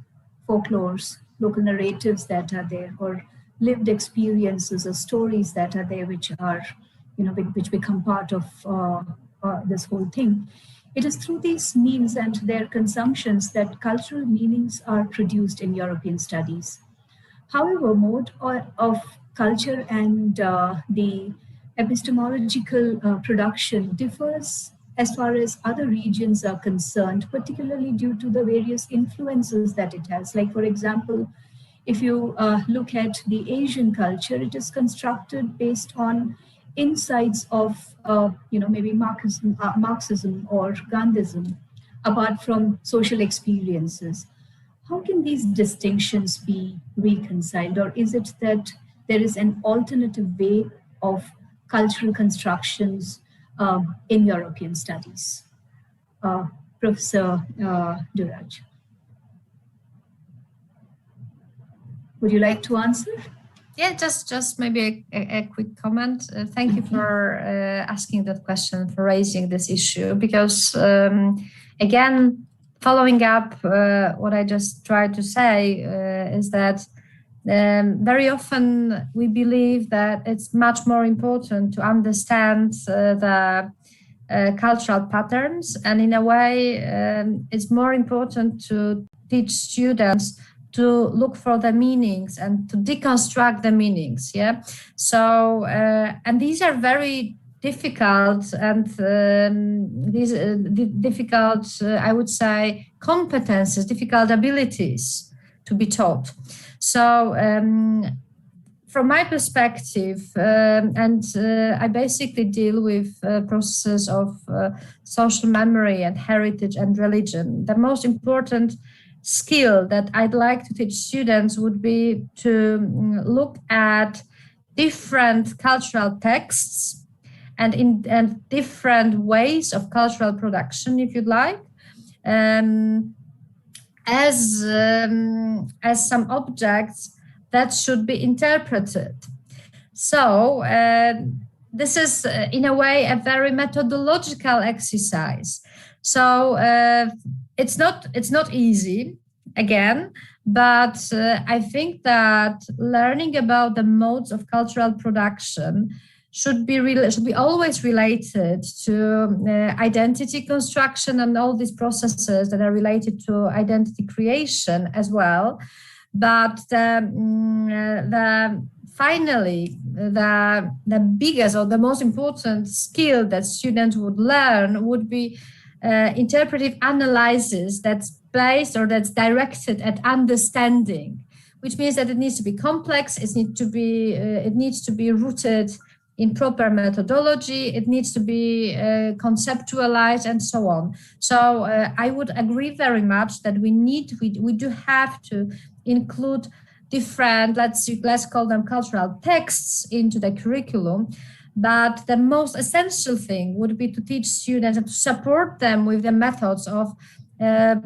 D: folklores, local narratives that are there, or lived experiences or stories that are there, which are, which become part of this whole thing. It is through these means and their consumptions that cultural meanings are produced in European studies. However, mode of culture and the epistemological production differs as far as other regions are concerned, particularly due to the various influences that it has. Like, for example, if you look at the Asian culture, it is constructed based on insights of, maybe Marxism or Gandhism, apart from social experiences. How can these distinctions be reconciled? Or is it that there is an alternative way of cultural constructions in European studies? Professor Duraj, would you like to answer?
I: Yeah, just maybe a quick comment. Thank you for asking that question, for raising this issue, because again, following up what I just tried to say is that very often we believe that it's much more important to understand the cultural patterns, and in a way it's more important to teach students to look for the meanings and to deconstruct the meanings. Yeah. So, and these are very difficult, and these difficult, I would say, competences, difficult abilities to be taught. So, from my perspective, I basically deal with processes of social memory and heritage and religion. The most important skill that I'd like to teach students would be to look at different cultural texts and different ways of cultural production, if you'd like, as some objects that should be interpreted. So this is, in a way, a very methodological exercise. So it's not easy, again, but I think that learning about the modes of cultural production should be always related to identity construction and all these processes that are related to identity creation as well. But finally, the biggest or the most important skill that students would learn would be interpretive analysis that's based or that's directed at understanding, which means that it needs to be complex, it needs to be rooted in proper methodology, it needs to be conceptualized and so on. So I would agree very much that we do have to include different, let's call them cultural texts into the curriculum. But the most essential thing would be to teach students and to support them with the methods of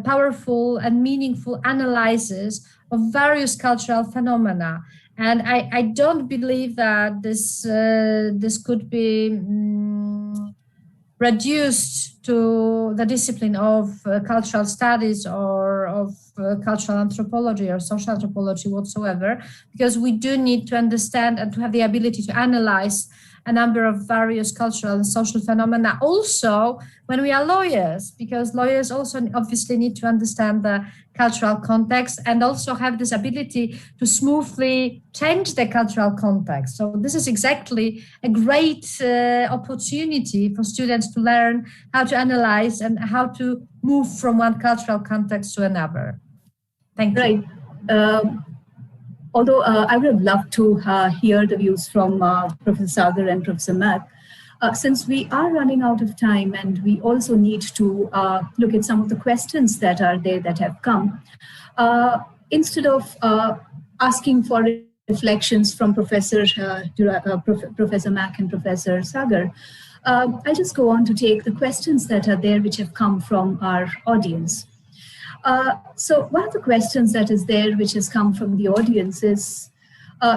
I: powerful and meaningful analysis of various cultural phenomena. And I don't believe that this could be reduced to the discipline of cultural studies or of cultural anthropology or social anthropology whatsoever, because we do need to understand and to have the ability to analyze a number of various cultural and social phenomena also when we are lawyers, because lawyers also obviously need to understand the cultural context and also have this ability to smoothly change the cultural context. So this is exactly a great opportunity for students to learn how to analyze and how to move from one cultural context to another. Thank you.
J: Right. Although I would have loved to hear the views from Professor Sagar and Professor Mack, since we are running out of time and we also need to look at some of the questions that are there that have come, instead of asking for reflections from Professor Mack and Professor Sagar, I'll just go on to take the questions that are there which have come from our audience. So one of the questions that is there, which has come from the audience, is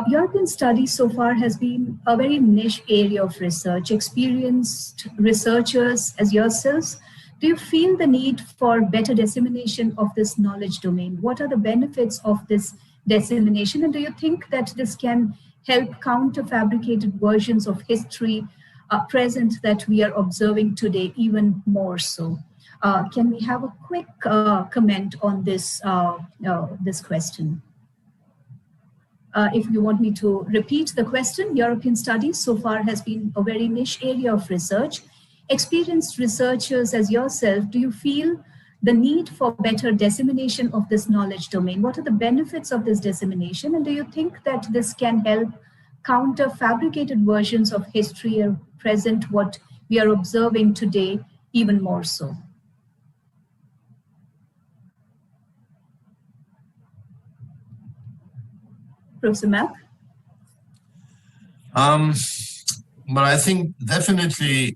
J: European studies so far has been a very niche area of research. Experienced researchers as yourselves, do you feel the need for better dissemination of this knowledge domain? What are the benefits of this dissemination? And do you think that this can help counter fabricated versions of history present that we are observing today even more so? Can we have a quick comment on this this question? If you want me to repeat the question, European studies so far has been a very niche area of research. Experienced researchers as yourself, do you feel the need for better dissemination of this knowledge domain? What are the benefits of this dissemination? And do you think that this can help counter fabricated versions of history or present what we are observing today even more so? Professor Mack?
G: But I think definitely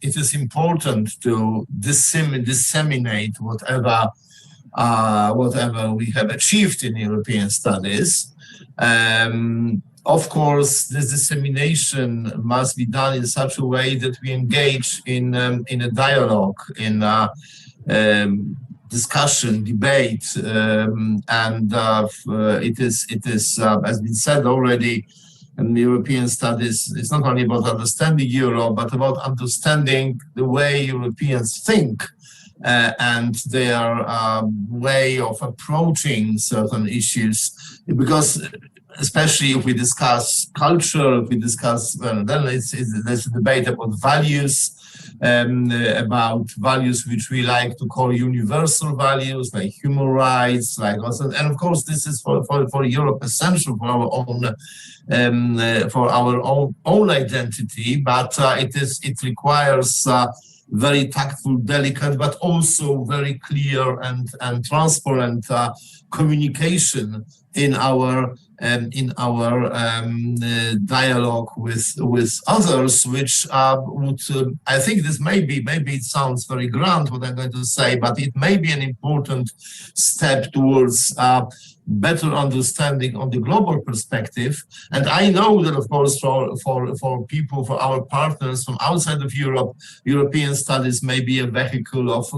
G: it is important to disseminate whatever we have achieved in European studies. Of course, this dissemination must be done in such a way that we engage in a dialogue, in discussion, debate, and it is has been said already. And European studies, it's not only about understanding Europe, but about understanding the way Europeans think and their way of approaching certain issues. Because especially if we discuss culture, if we discuss, well, then there's a debate about values, about values which we like to call universal values, like human rights, like also, and of course this is for Europe essential for our own identity, but it requires very tactful, delicate, but also very clear and transparent communication in our dialogue with others, which would I think this maybe it sounds very grand what I'm going to say, but it may be an important step towards better understanding on the global perspective. And I know that, of course, for people, for our partners from outside of Europe, European studies may be a vehicle of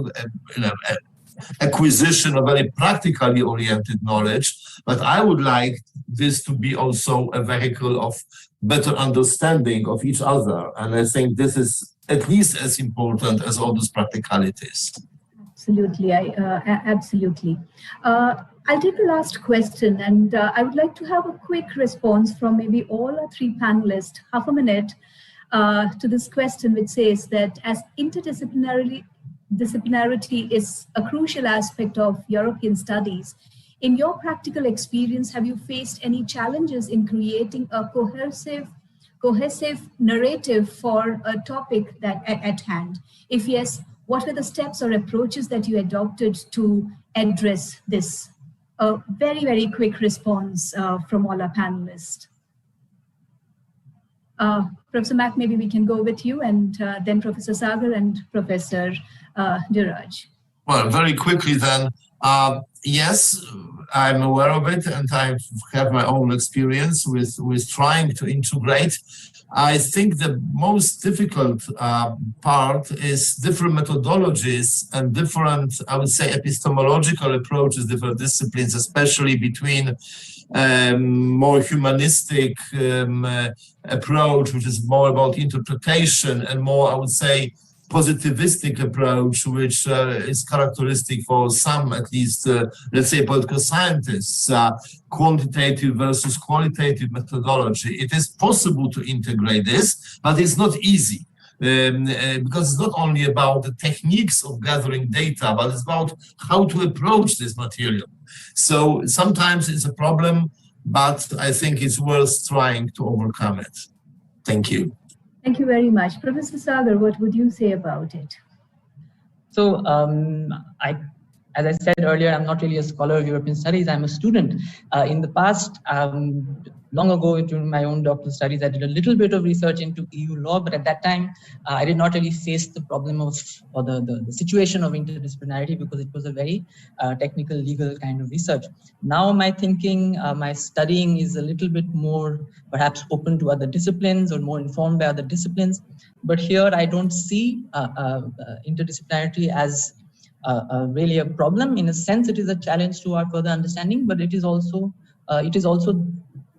G: acquisition of very practically oriented knowledge, but I would like this to be also a vehicle of better understanding of each other. And I think this is at least as important as all those practicalities.
J: Absolutely, absolutely. I'll take the last question, and I would like to have a quick response from maybe all our three panelists, half a minute, to this question, which says that as disciplinarity is a crucial aspect of European studies, in your practical experience, have you faced any challenges in creating a cohesive narrative for a topic that at hand? If yes, what were the steps or approaches that you adopted to address this? A very, very quick response from all our panelists. Professor Mack, maybe we can go with you, and then Professor Sagar and Professor Dhiraj.
G: Well, very quickly then, yes, I'm aware of it, and I have my own experience with trying to integrate. I think the most difficult part is different methodologies and different, I would say, epistemological approaches, different disciplines, especially between more humanistic approach, which is more about interpretation, and more, I would say, positivistic approach, which is characteristic for some, at least, let's say, political scientists, quantitative versus qualitative methodology. It is possible to integrate this, but it's not easy. Because it's not only about the techniques of gathering data, but it's about how to approach this material. So sometimes it's a problem, but I think it's worth trying to overcome it. Thank you.
J: Thank you very much. Professor Sagar, what would you say about it?
H: So as I said earlier, I'm not really a scholar of European studies. I'm a student. In the past, long ago during my own doctoral studies, I did a little bit of research into EU law, but at that time, I did not really face the problem of, or the situation of interdisciplinarity, because it was a very technical, legal kind of research. Now my thinking, my studying is a little bit more perhaps open to other disciplines or more informed by other disciplines. But here I don't see interdisciplinarity as really a problem. In a sense, it is a challenge to our further understanding, but it is also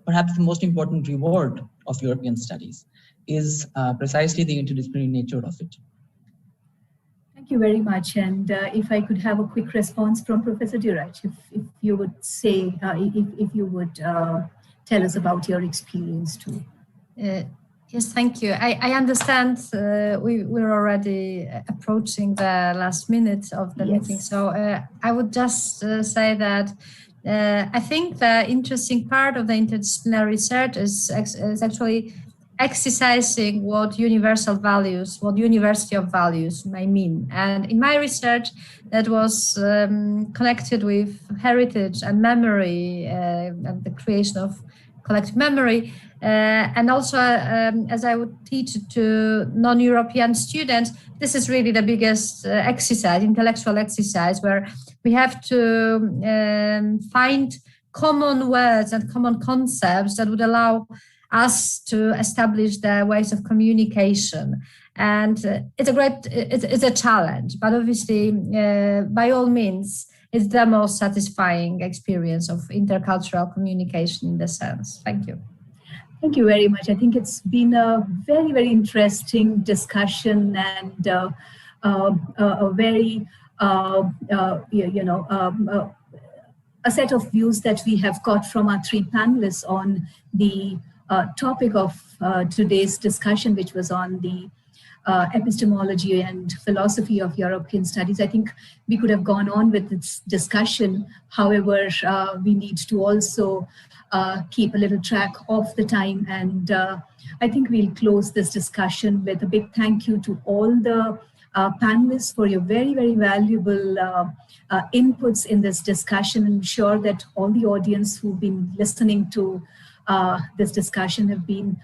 H: perhaps the most important reward of European studies is precisely the interdisciplinary nature of it.
J: Thank you very much. And if I could have a quick response from Professor Dhiraj, if you would say, if you would tell us about your experience too.
I: Yes, thank you. I understand we're already approaching the last minute of the meeting. So I would just say that I think the interesting part of the interdisciplinary research is actually exercising what universal values, what university of values may mean. And in my research, that was connected with heritage and memory and the creation of collective memory. And also, as I would teach to non-European students, this is really the biggest exercise, intellectual exercise, where we have to find common words and common concepts that would allow us to establish the ways of communication. And it's a challenge, but obviously, by all means, it's the most satisfying experience of intercultural communication in the sense. Thank you.
J: Thank you very much. I think it's been a very, very interesting discussion and a very, a set of views that we have got from our three panelists on the topic of today's discussion, which was on the epistemology and philosophy of European studies. I think we could have gone on with this discussion. However, we need to also keep a little track of the time. And I think we'll close this discussion with a big thank you to all the panelists for your very, very valuable inputs in this discussion. I'm sure that all the audience who've been listening to this discussion have been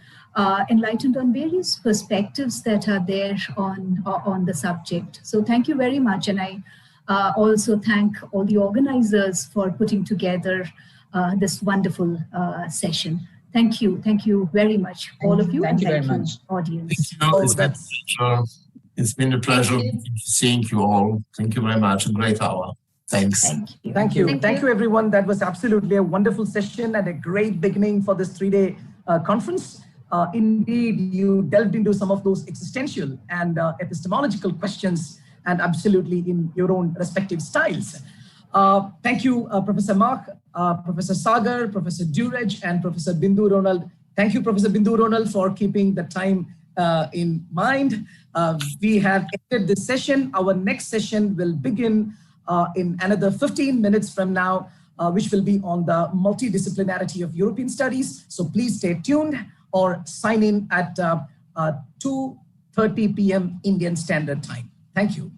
J: enlightened on various perspectives that are there on the subject. So thank you very much. And I also thank all the organizers for putting together this wonderful session. Thank you. Thank you very much, all of you.
H: Thank you very much.
J: Audience.
G: It's been a pleasure seeing you all. Thank you very much. A great hour. Thanks.
B: Thank you. Thank you, everyone. That was absolutely a wonderful session and a great beginning for this 3-day conference. Indeed, you delved into some of those existential and epistemological questions, and absolutely in your own respective styles. Thank you, Professor Mark, Professor Sagar, Professor Duraj, and Professor Bindu Ronald. Thank you, Professor Bindu Ronald, for keeping the time in mind. We have ended this session. Our next session will begin in another 15 minutes from now, which will be on the multidisciplinarity of European studies. So please stay tuned or sign in at 2:30 p.m. Indian Standard Time. Thank you.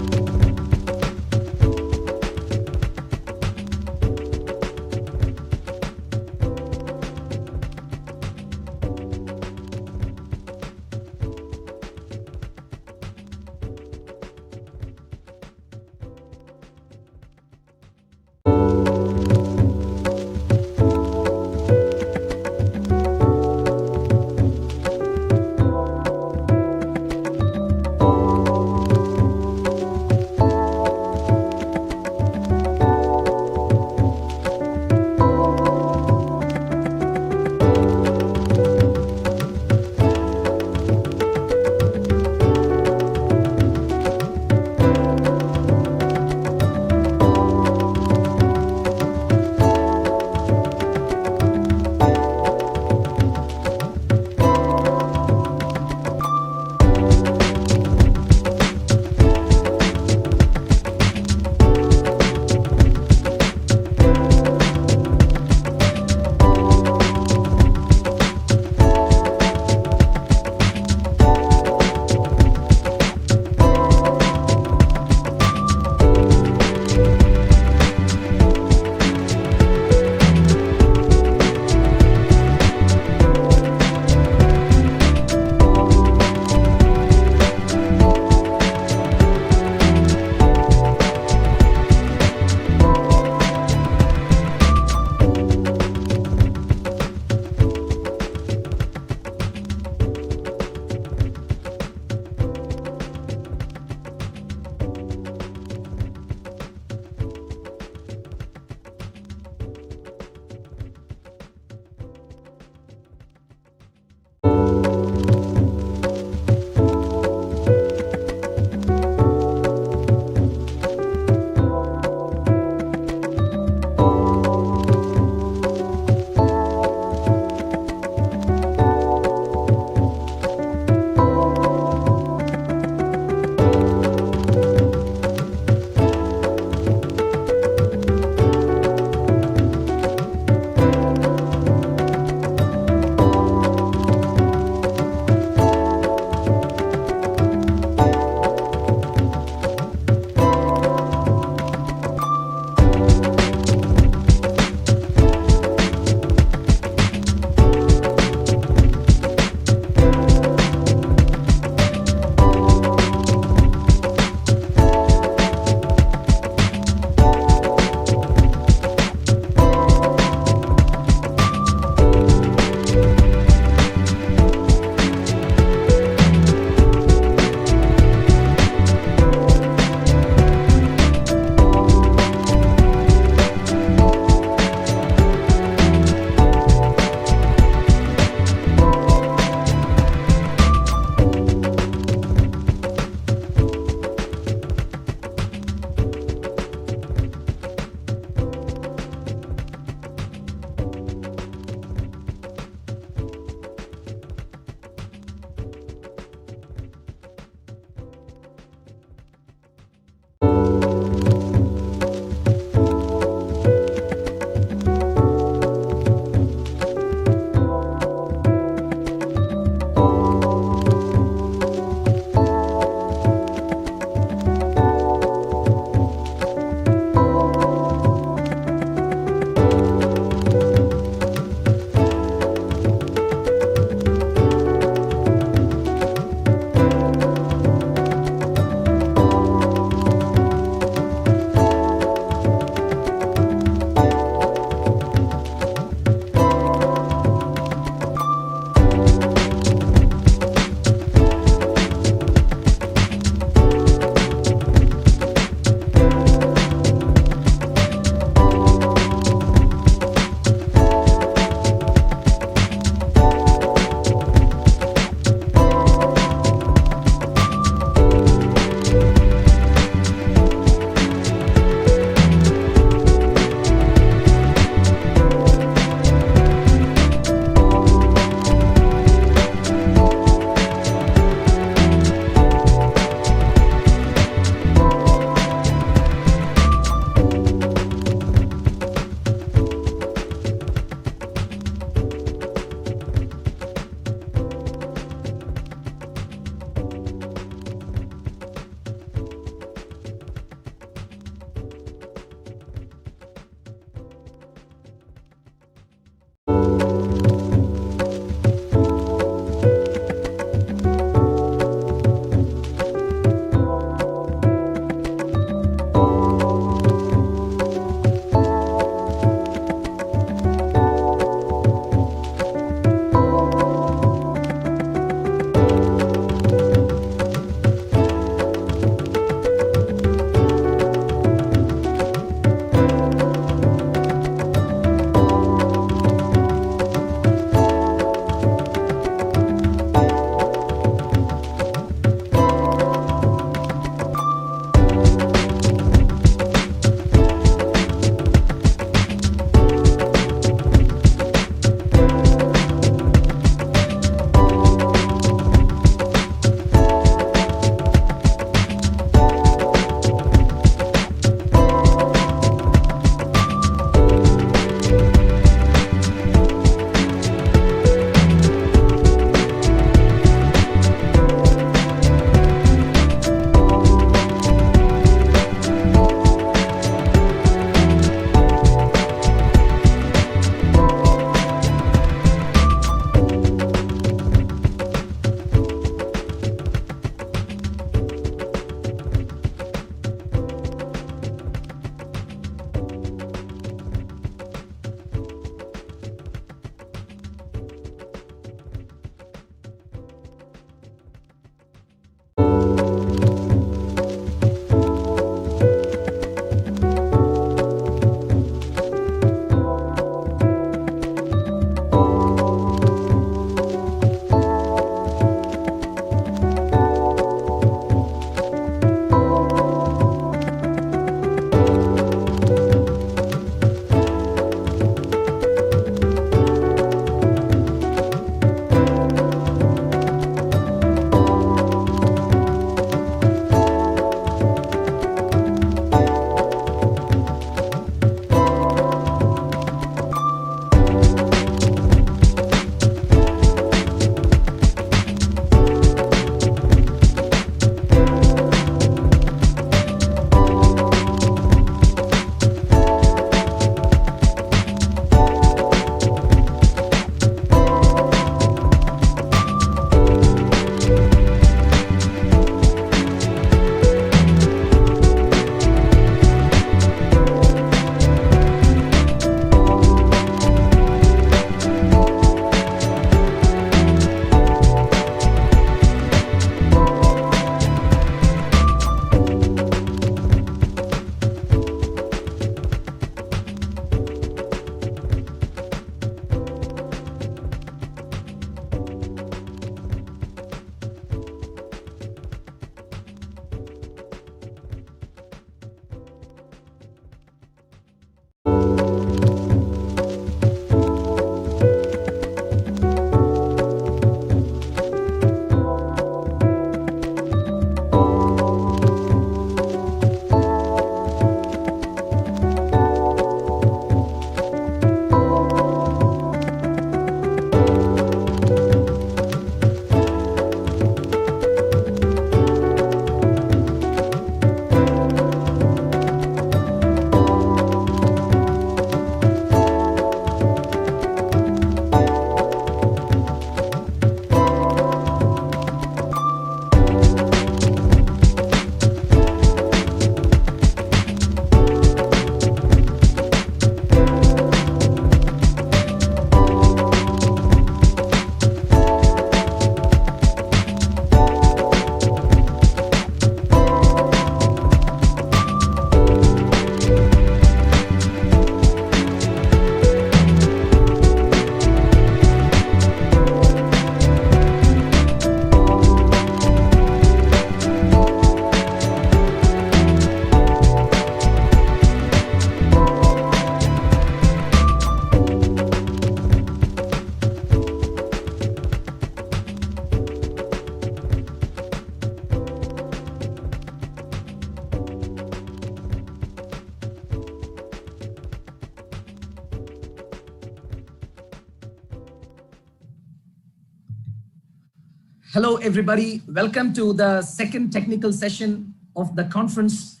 B: Hello, everybody. Welcome to the second technical session of the conference,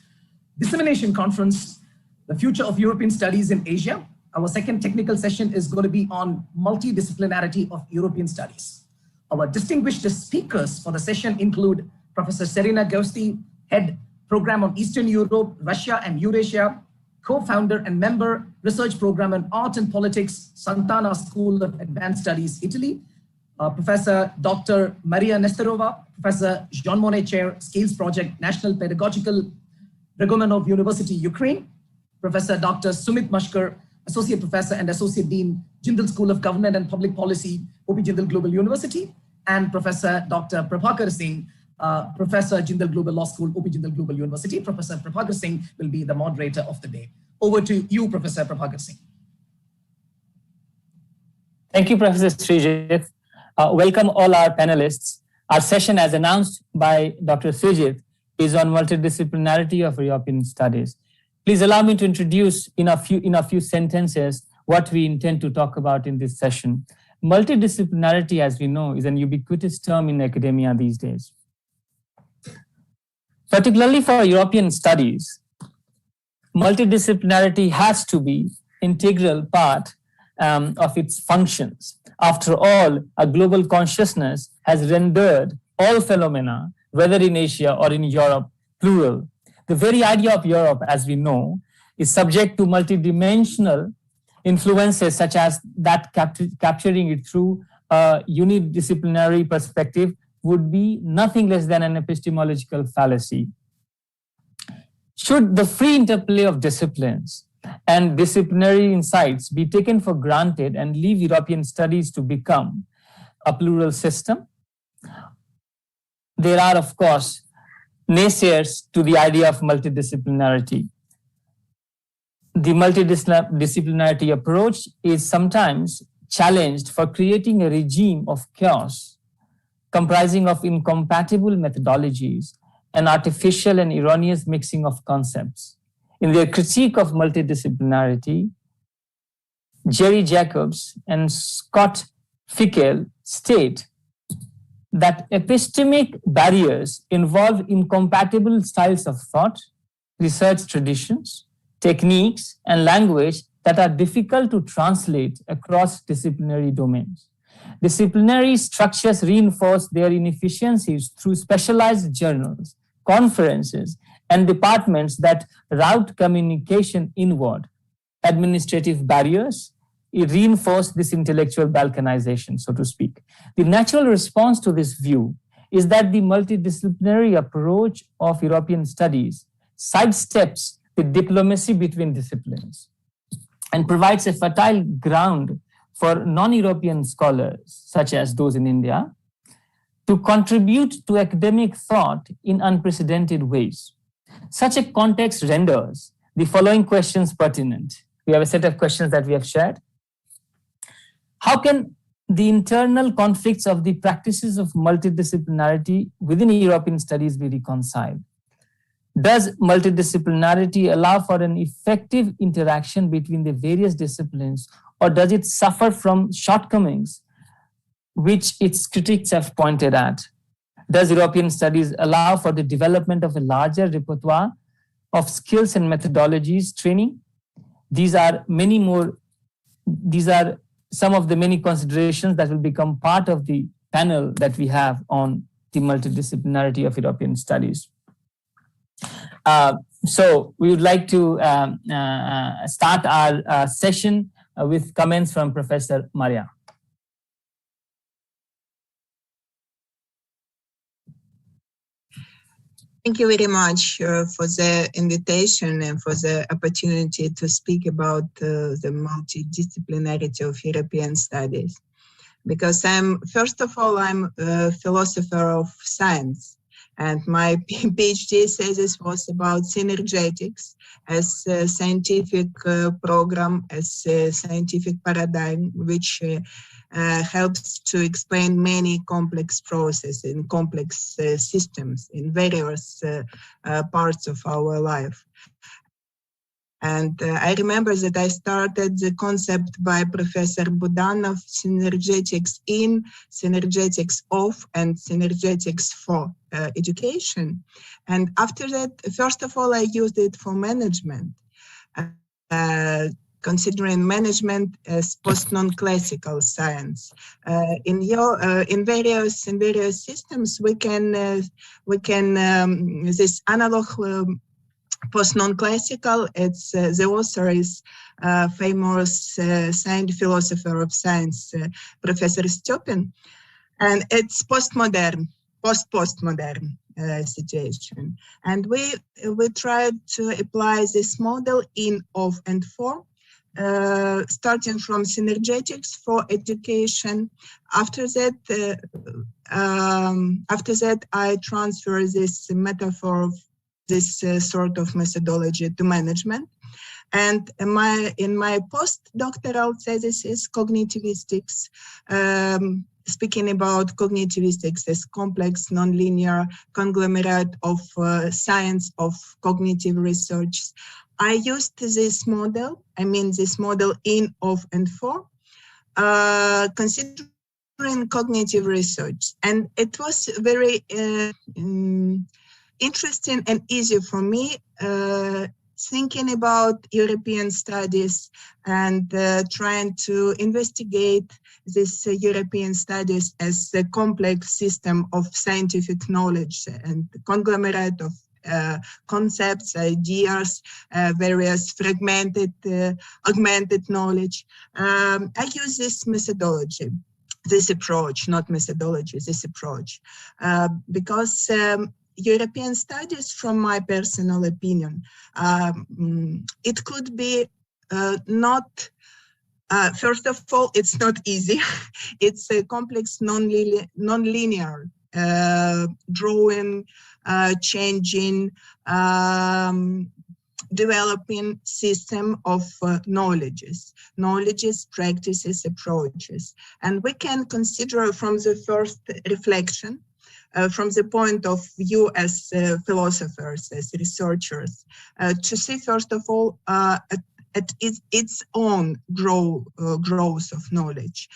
B: Dissemination Conference, the Future of European Studies in Asia. Our second technical session is going to be on multidisciplinarity of European studies. Our distinguished speakers for the session include Professor Serena Ghosti, Head Program on Eastern Europe, Russia and Eurasia, co-founder and member, Research Program on Art and Politics, Sant'Anna School of Advanced Studies, Italy, Professor Dr. Maria Nesterova, Professor Jean Monnet Chair, Scales Project, National Pedagogical Regomenov University, Ukraine, Professor Dr. Sumit Mashkar, Associate Professor and Associate Dean, Jindal School of Government and Public Policy, OP Jindal Global University, and Professor Dr. Prabhakar Singh, Professor Jindal Global Law School, OP Jindal Global University. Professor Prabhakar Singh will be the moderator of the day. Over to you, Professor Prabhakar Singh.
K: Thank you, Professor Srijit. Welcome all our panelists. Our session, as announced by Dr. Srijit, is on multidisciplinarity of European studies. Please allow me to introduce in a few sentences what we intend to talk about in this session. Multidisciplinarity, as we know, is an ubiquitous term in academia these days. Particularly for European studies, multidisciplinarity has to be an integral part of its functions. After all, a global consciousness has rendered all phenomena, whether in Asia or in Europe, plural. The very idea of Europe, as we know, is subject to multidimensional influences such as that capturing it through a unidisciplinary perspective would be nothing less than an epistemological fallacy. Should the free interplay of disciplines and disciplinary insights be taken for granted and leave European studies to become a plural system? There are, of course, naysayers to the idea of multidisciplinarity. The multidisciplinarity approach is sometimes challenged for creating a regime of chaos comprising of incompatible methodologies and artificial and erroneous mixing of concepts. In their critique of multidisciplinarity, Jerry Jacobs and Scott Fickel state that epistemic barriers involve incompatible styles of thought, research traditions, techniques, and language that are difficult to translate across disciplinary domains. Disciplinary structures reinforce their inefficiencies through specialized journals, conferences, and departments that route communication inward. Administrative barriers reinforce this intellectual balkanization, so to speak. The natural response to this view is that the multidisciplinary approach of European studies sidesteps the diplomacy between disciplines and provides a fertile ground for non-European scholars, such as those in India, to contribute to academic thought in unprecedented ways. Such a context renders the following questions pertinent. We have a set of questions that we have shared. How can the internal conflicts of the practices of multidisciplinarity within European studies be reconciled? Does multidisciplinarity allow for an effective interaction between the various disciplines, or does it suffer from shortcomings which its critics have pointed at? Does European studies allow for the development of a larger repertoire of skills and methodologies training? These are some of the many considerations that will become part of the panel that we have on the multidisciplinarity of European studies. So we would like to start our session with comments from Professor Maria.
L: Thank you very much for the invitation and for the opportunity to speak about the multidisciplinarity of European studies. Because first of all, I'm a philosopher of science, and my PhD thesis was about synergetics as a scientific program, as a scientific paradigm, which helps to explain many complex processes and complex systems in various parts of our life. And I remember that I started the concept by Professor Budanov, synergetics in, synergetics of, and synergetics for education. And after that, first of all, I used it for management, considering management as post-non-classical science. In various systems, we can this analog post-non-classical. It's the author is famous philosopher of science, Professor Stepin, and it's postmodern, postmodern situation. And we tried to apply this model in, of, and for. Starting from synergetics for education. After that, I transfer this metaphor of this sort of methodology to management. And in my postdoctoral thesis is cognitivistics, speaking about cognitivistics as complex, nonlinear conglomerate of science of cognitive research. I used this model, this model in, of, and for, considering cognitive research. And it was very interesting and easy for me thinking about European studies and trying to investigate this European studies as a complex system of scientific knowledge and conglomerate of concepts, ideas, various fragmented, augmented knowledge. I use this methodology, this approach, not methodology, this approach, because European studies, from my personal opinion, it could be not, first of all, it's not easy. It's a complex, non-linear drawing, changing, developing system of knowledges, practices, approaches. And we can consider from the first reflection, from the point of view as philosophers, as researchers, to see, first of all, at its own growth of knowledge,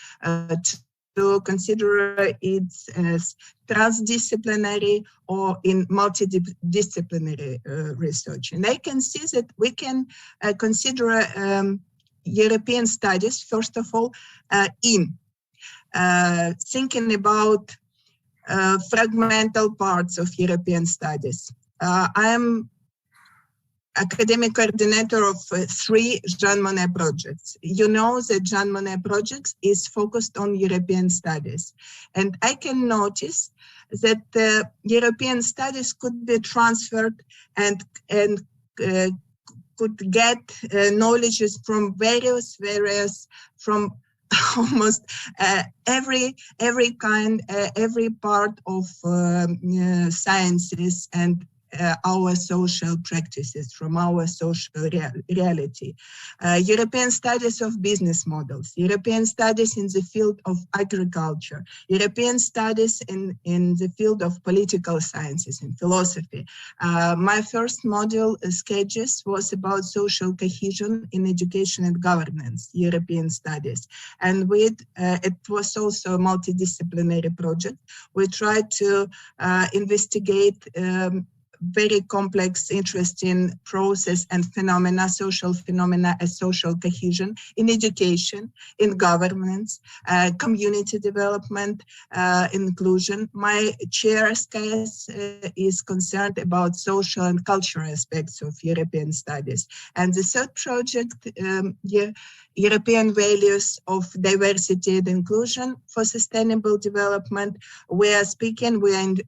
L: to consider it as transdisciplinary or in multidisciplinary research. And I can see that we can consider European studies, first of all, in thinking about fragmental parts of European studies. I am academic coordinator of 3 Jean Monnet projects. You know that Jean Monnet projects is focused on European studies. And I can notice that European studies could be transferred and could get knowledges from various, from almost every kind, every part of sciences and our social practices, from our social reality. European studies of business models, European studies in the field of agriculture, European studies in the field of political sciences and philosophy. My first module sketches was about social cohesion in education and governance, European studies. And it was also a multidisciplinary project. We tried to investigate very complex, interesting process and phenomena, social phenomena as social cohesion in education, in governance, community development, inclusion. My chair's case is concerned about social and cultural aspects of European studies. And the third project, European values of diversity and inclusion for sustainable development. We are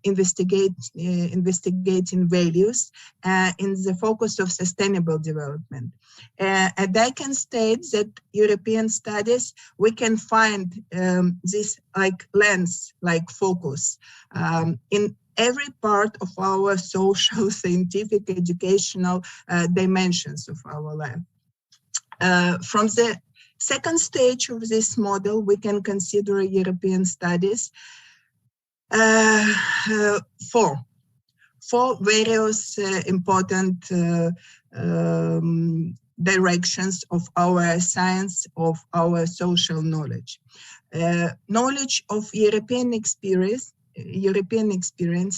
L: investigating values in the focus of sustainable development. And I can state that European studies, we can find this like lens, like focus in every part of our social, scientific, educational dimensions of our life. From the second stage of this model, we can consider European studies for various important directions of our science, of our social knowledge. Knowledge of European experience,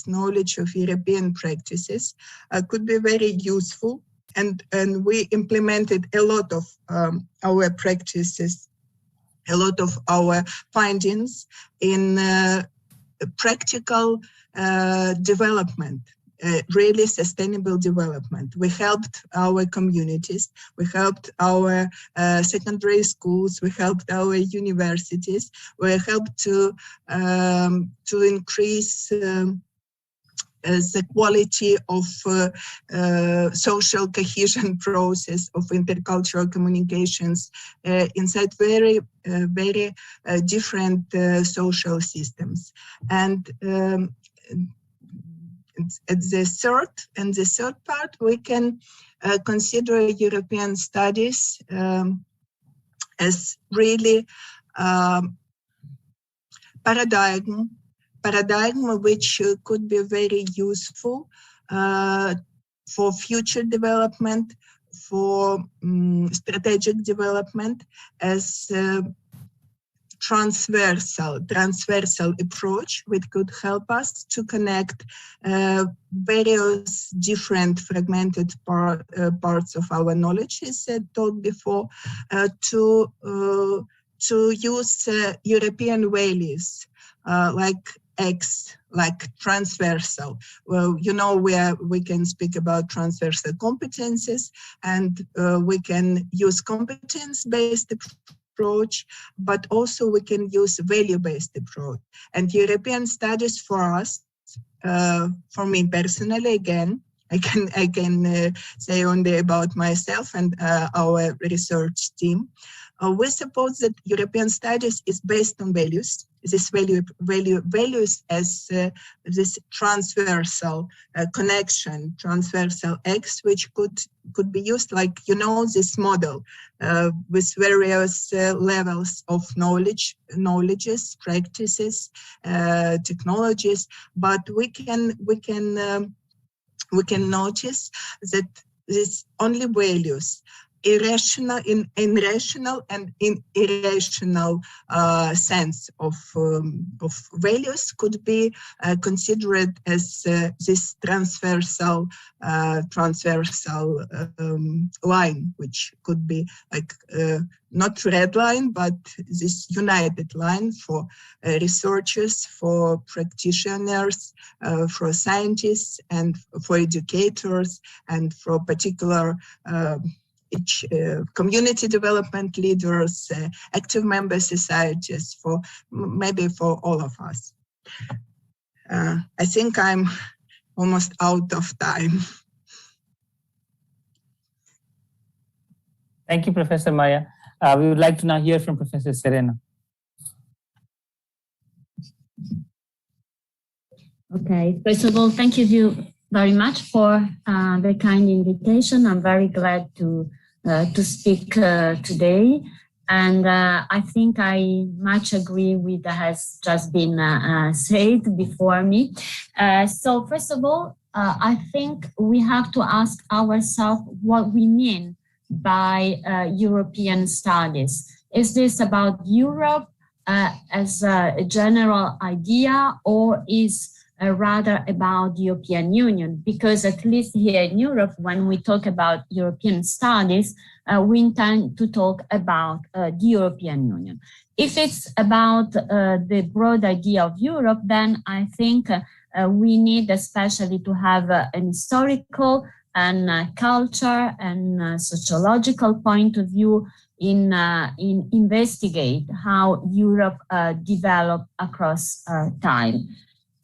L: knowledge of European practices could be very useful, and we implemented a lot of our practices, a lot of our findings in practical development. Really sustainable development. We helped our communities, we helped our secondary schools, we helped our universities, we helped to increase the quality of social cohesion process of intercultural communications inside very different social systems. And at the third part, we can consider European studies as really paradigm which could be very useful for future development, for strategic development, as transversal approach which could help us to connect various different fragmented parts of our knowledge, as I told before, to use European values like transversal. Well, you know, where we can speak about transversal competences, and we can use competence-based approach, but also we can use value-based approach. And European studies for us, for me personally, again, I can say only about myself and our research team. We suppose that European studies is based on values. This values as this transversal connection, transversal X, which could be used like, you know, this model with various levels of knowledges, practices, technologies. But we can notice that this only values, irrational and irrational sense of values could be considered as this transversal line, which could be like not red line, but this united line for researchers, for practitioners, for scientists, and for educators, and for particular community development leaders, active member societies, maybe for all of us. I think I'm almost out of time.
K: Thank you, Professor Maya. We would like to now hear from Professor Serena.
M: Okay, first of all, thank you very much for the kind invitation. I'm very glad to speak today, and I think I much agree with what has just been said before me. So first of all, I think we have to ask ourselves what we mean by European studies. Is this about Europe as a general idea, or is rather about the European Union? Because at least here in Europe, when we talk about European studies, we intend to talk about the European Union. If it's about the broad idea of Europe, then I think we need especially to have an historical and culture and sociological point of view in investigate how Europe developed across time.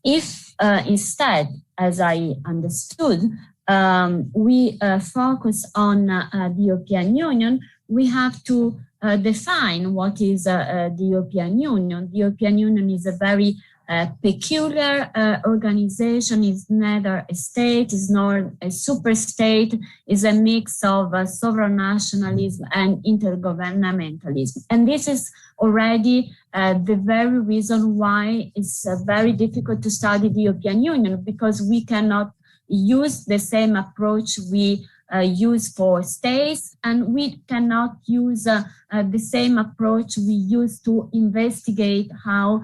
M: If instead, as I understood, we focus on the European Union, we have to define what is the European Union. The European Union is a very peculiar organization. Is neither a state, is nor a super state, is a mix of sovereign nationalism and intergovernmentalism. And this is already the very reason why it's very difficult to study the European Union, because we cannot use the same approach we used for states, and we cannot use the same approach we use to investigate how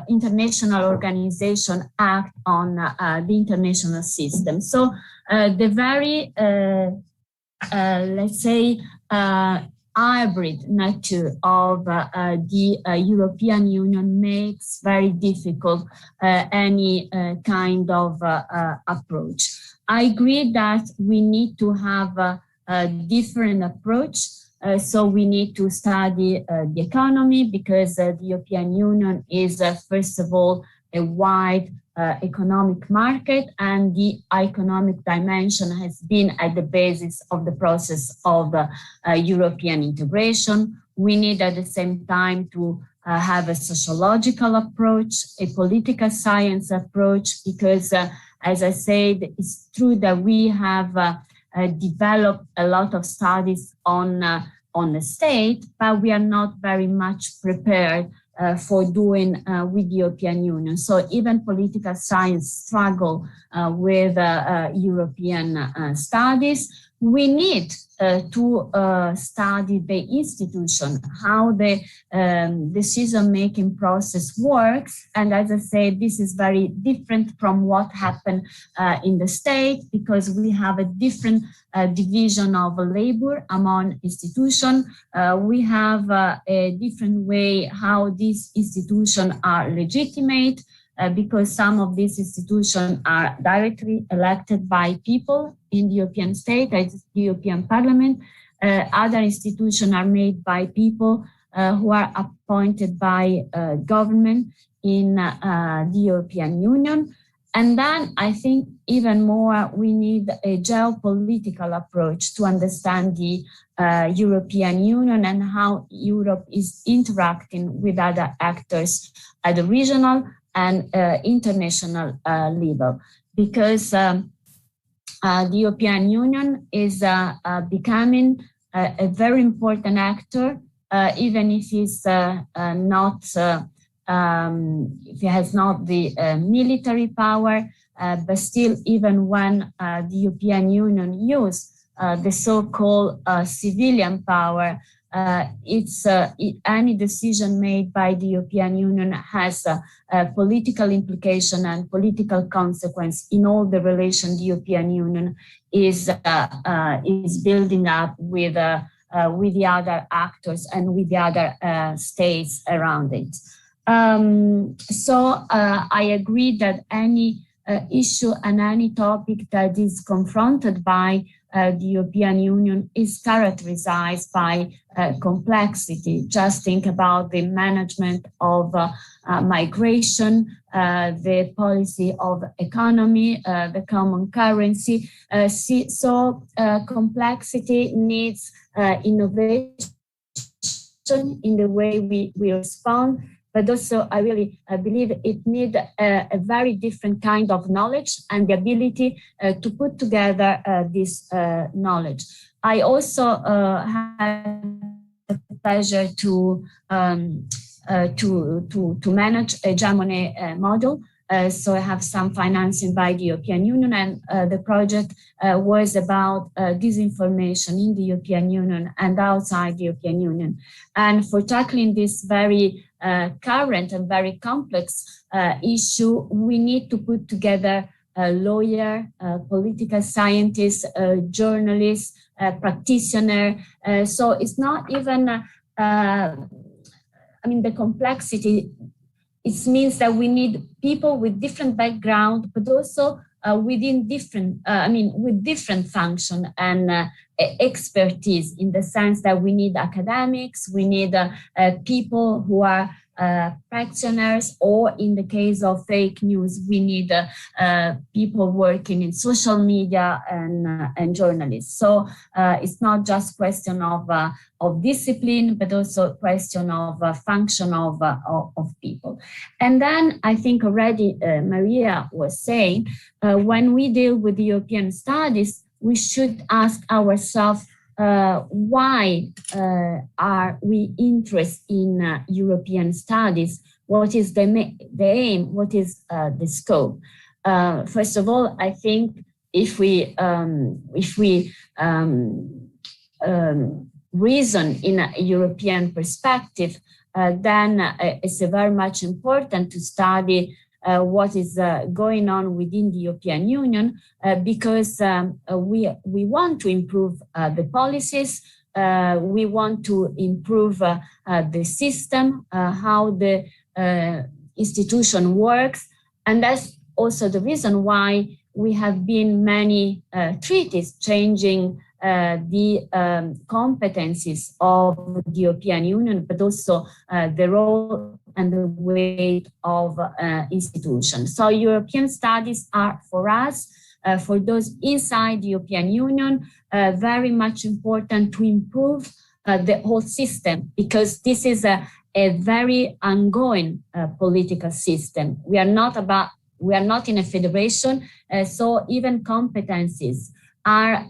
M: international organizations act on the international system. So the very, let's say, hybrid nature of the European Union makes very difficult any kind of approach. I agree that we need to have a different approach. So we need to study the economy, because the European Union is, first of all, a wide economic market, and the economic dimension has been at the basis of the process of European integration. We need at the same time to have a sociological approach, a political science approach, because as I said, it's true that we have developed a lot of studies on the state, but we are not very much prepared for doing with the European Union. So even political science struggle with European studies. We need to study the institution, how the decision-making process works. And as I said, this is very different from what happened in the state, because we have a different division of labor among institutions. We have a different way how these institutions are legitimate, because some of these institutions are directly elected by people in the European state, as the European Parliament. Other institutions are made by people who are appointed by government in the European Union. And then I think even more, we need a geopolitical approach to understand the European Union and how Europe is interacting with other actors at the regional and international level, because the European Union is becoming a very important actor, even if it's not, if it has not the military power, but still, even when the European Union use the so-called civilian power, any decision made by the European Union has a political implication and political consequence in all the relations the European Union is building up with the other actors and with the other states around it. So I agree that any issue and any topic that is confronted by the European Union is characterized by complexity. Just think about the management of migration, the policy of economy, the common currency. So complexity needs innovation in the way we respond. But also, I really believe it needs a very different kind of knowledge and the ability to put together this knowledge. I also had the pleasure to manage a Germany model. So I have some financing by the European Union, and the project was about disinformation in the European Union and outside the European Union. And for tackling this very current and very complex issue, we need to put together a lawyer, political scientists, journalists, practitioner. So it's not even, I mean, the complexity, it means that we need people with different background, but also within different, with different function and expertise, in the sense that we need academics, we need people who are practitioners, or in the case of fake news, we need people working in social media and journalists. So it's not just question of discipline, but also question of function of people. And then I think already Maria was saying, when we deal with the European studies, we should ask ourselves, why are we interested in European studies? What is the aim? What is the scope? First of all, I think if we reason in a European perspective, then it's very much important to study what is going on within the European Union, because we want to improve the policies, we want to improve the system, how the institution works, and that's also the reason why we have been many treaties changing the competencies of the European Union, but also the role and the weight of institutions. So European studies are, for us, for those inside the European Union, very much important to improve the whole system, because this is a very ongoing political system. We are not in a federation, so even competencies are,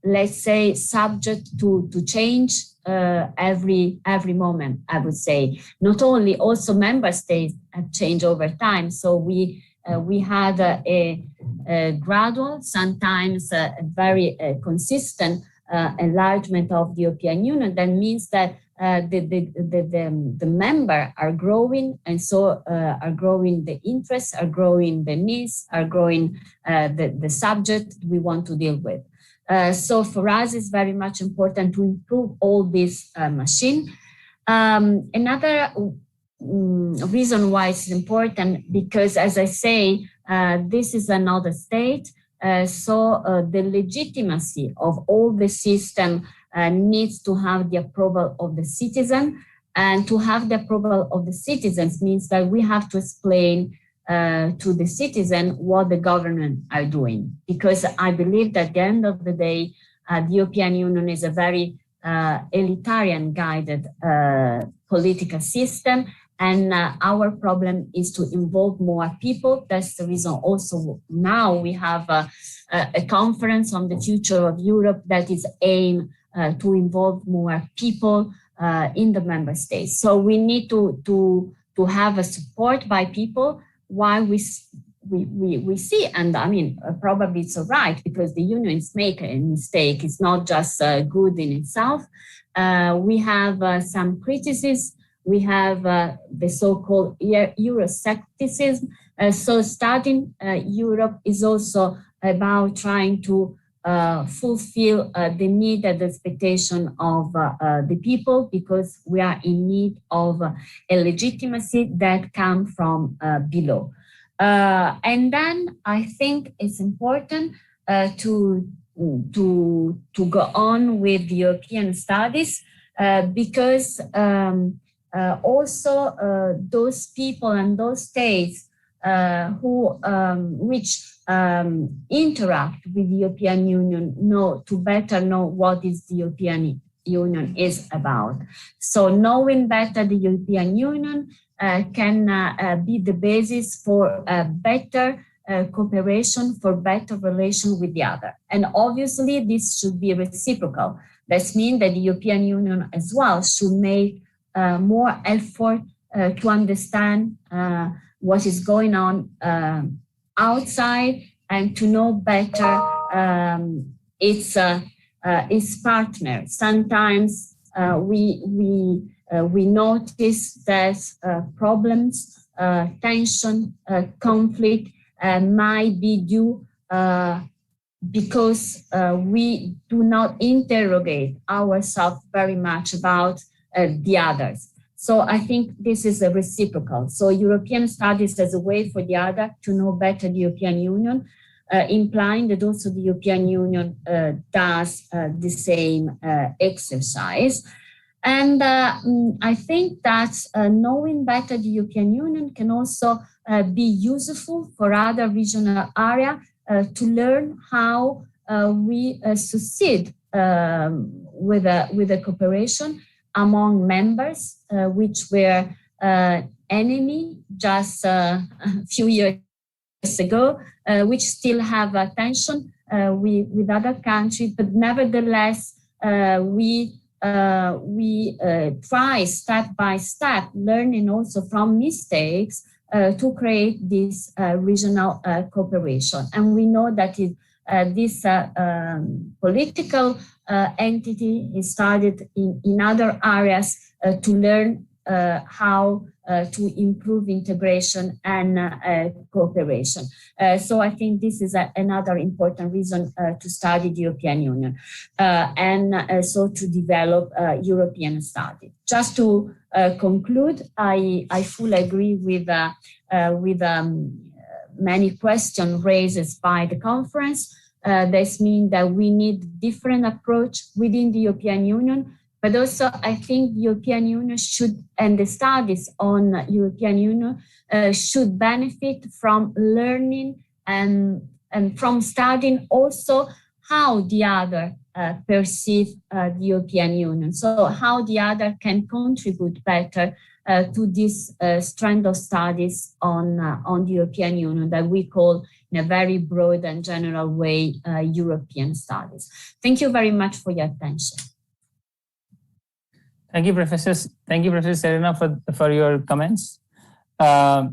M: let's say, subject to change every moment, I would say. Not only, also member states have changed over time. So we had a gradual, sometimes a very consistent enlargement of the European Union. That means that the member are growing, and so are growing the interests, are growing the needs, are growing the subject we want to deal with. So for us, it's very much important to improve all this machine. Another reason why it's important, because as I say, this is another state, so the legitimacy of all the system needs to have the approval of the citizen, and to have the approval of the citizens means that we have to explain to the citizen what the government are doing, because I believe that at the end of the day, the European Union is a very elitarian guided political system, and our problem is to involve more people. That's the reason also now we have a conference on the future of Europe that is aimed to involve more people in the member states. So we need to have a support by people. Why we see, and I mean, probably it's all right, because the unions make a mistake. It's not just good in itself. We have some criticism. We have the so-called Euroscepticism. So studying Europe is also about trying to fulfill the need and the expectation of the people, because we are in need of a legitimacy that comes from below. And then I think it's important to go on with the European studies, because also those people and those states which interact with the European Union to better know what is the European Union is about. So knowing better the European Union can be the basis for better cooperation, for better relation with the other. And obviously this should be reciprocal. That means that the European Union as well should make more effort to understand what is going on outside, and to know better its partner. Sometimes we notice that problems, tension, conflict might be due because we do not interrogate ourselves very much about the others. So I think this is a reciprocal. So European studies as a way for the other to know better the European Union, implying that also the European Union does the same exercise. And I think that knowing better the European Union can also be useful for other regional areas to learn how we succeed with a cooperation among members, which were enemy just a few years ago, which still have a tension with other countries, but nevertheless we try step by step, learning also from mistakes to create this regional cooperation. And we know that this political entity is started in other areas to learn how to improve integration and cooperation. So I think this is another important reason to study the European Union and so to develop European studies. Just to conclude, I fully agree with many questions raised by the conference. This means that we need different approach within the European Union, but also I think the European Union should, and the studies on European Union should benefit from learning and from studying also how the other perceive the European Union. So how the other can contribute better to this strand of studies on the European Union that we call in a very broad and general way European studies. Thank you very much for your attention.
K: Thank you, Professor. Thank you, Professor Serena, for your comments. I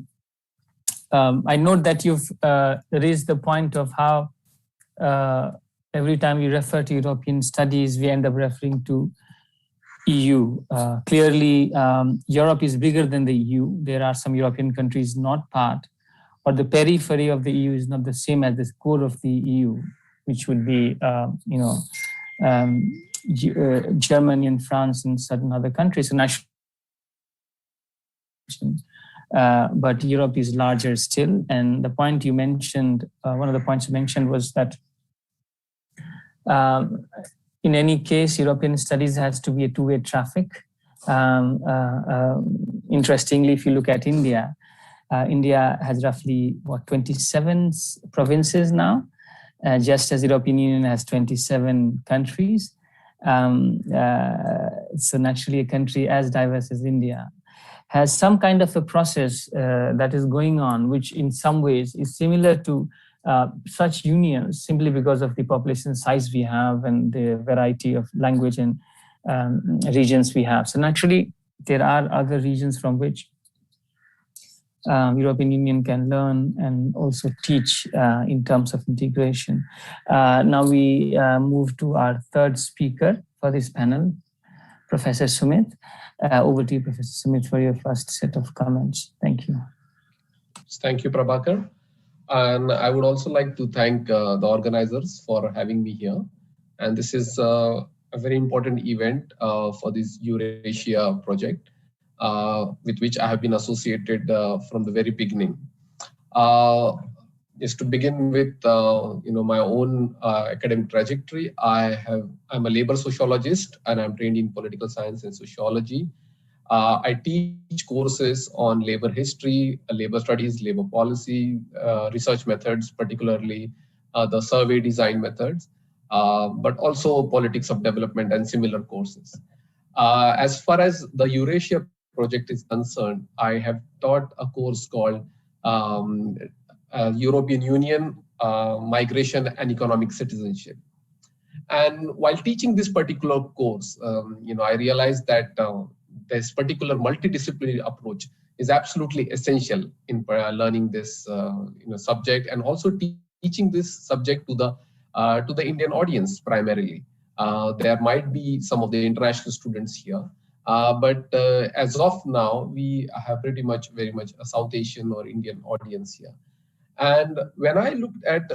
K: note that you've raised the point of how every time we refer to European studies, we end up referring to EU. Clearly, Europe is bigger than the EU. There are some European countries not part, or the periphery of the EU is not the same as the core of the EU, which would be, Germany and France and certain other countries. But Europe is larger still. And the point you mentioned, one of the points you mentioned was that in any case, European studies has to be a two-way traffic. Interestingly, if you look at India, India has roughly, 27 provinces now, just as the European Union has 27 countries. So naturally, a country as diverse as India has some kind of a process that is going on, which in some ways is similar to such unions simply because of the population size we have and the variety of language and regions we have. So naturally, there are other regions from which European Union can learn and also teach in terms of integration. Now we move to our third speaker for this panel, Professor Sumit. Over to you, Professor Sumit, for your first set of comments. Thank you.
N: Thank you, Prabhakar. And I would also like to thank the organizers for having me here. And this is a very important event for this EURASIA project, with which I have been associated from the very beginning. Just to begin with, my own academic trajectory, I'm a labor sociologist and I'm trained in political science and sociology. I teach courses on labor history, labor studies, labor policy, research methods, particularly the survey design methods, but also politics of development and similar courses. As far as the EURASIA project is concerned, I have taught a course called European Union, Migration and Economic Citizenship. And while teaching this particular course, I realized that this particular multidisciplinary approach is absolutely essential in learning this subject, and also teaching this subject to the Indian audience primarily. There might be some of the international students here, but as of now, we have very much a South Asian or Indian audience here. And when I looked at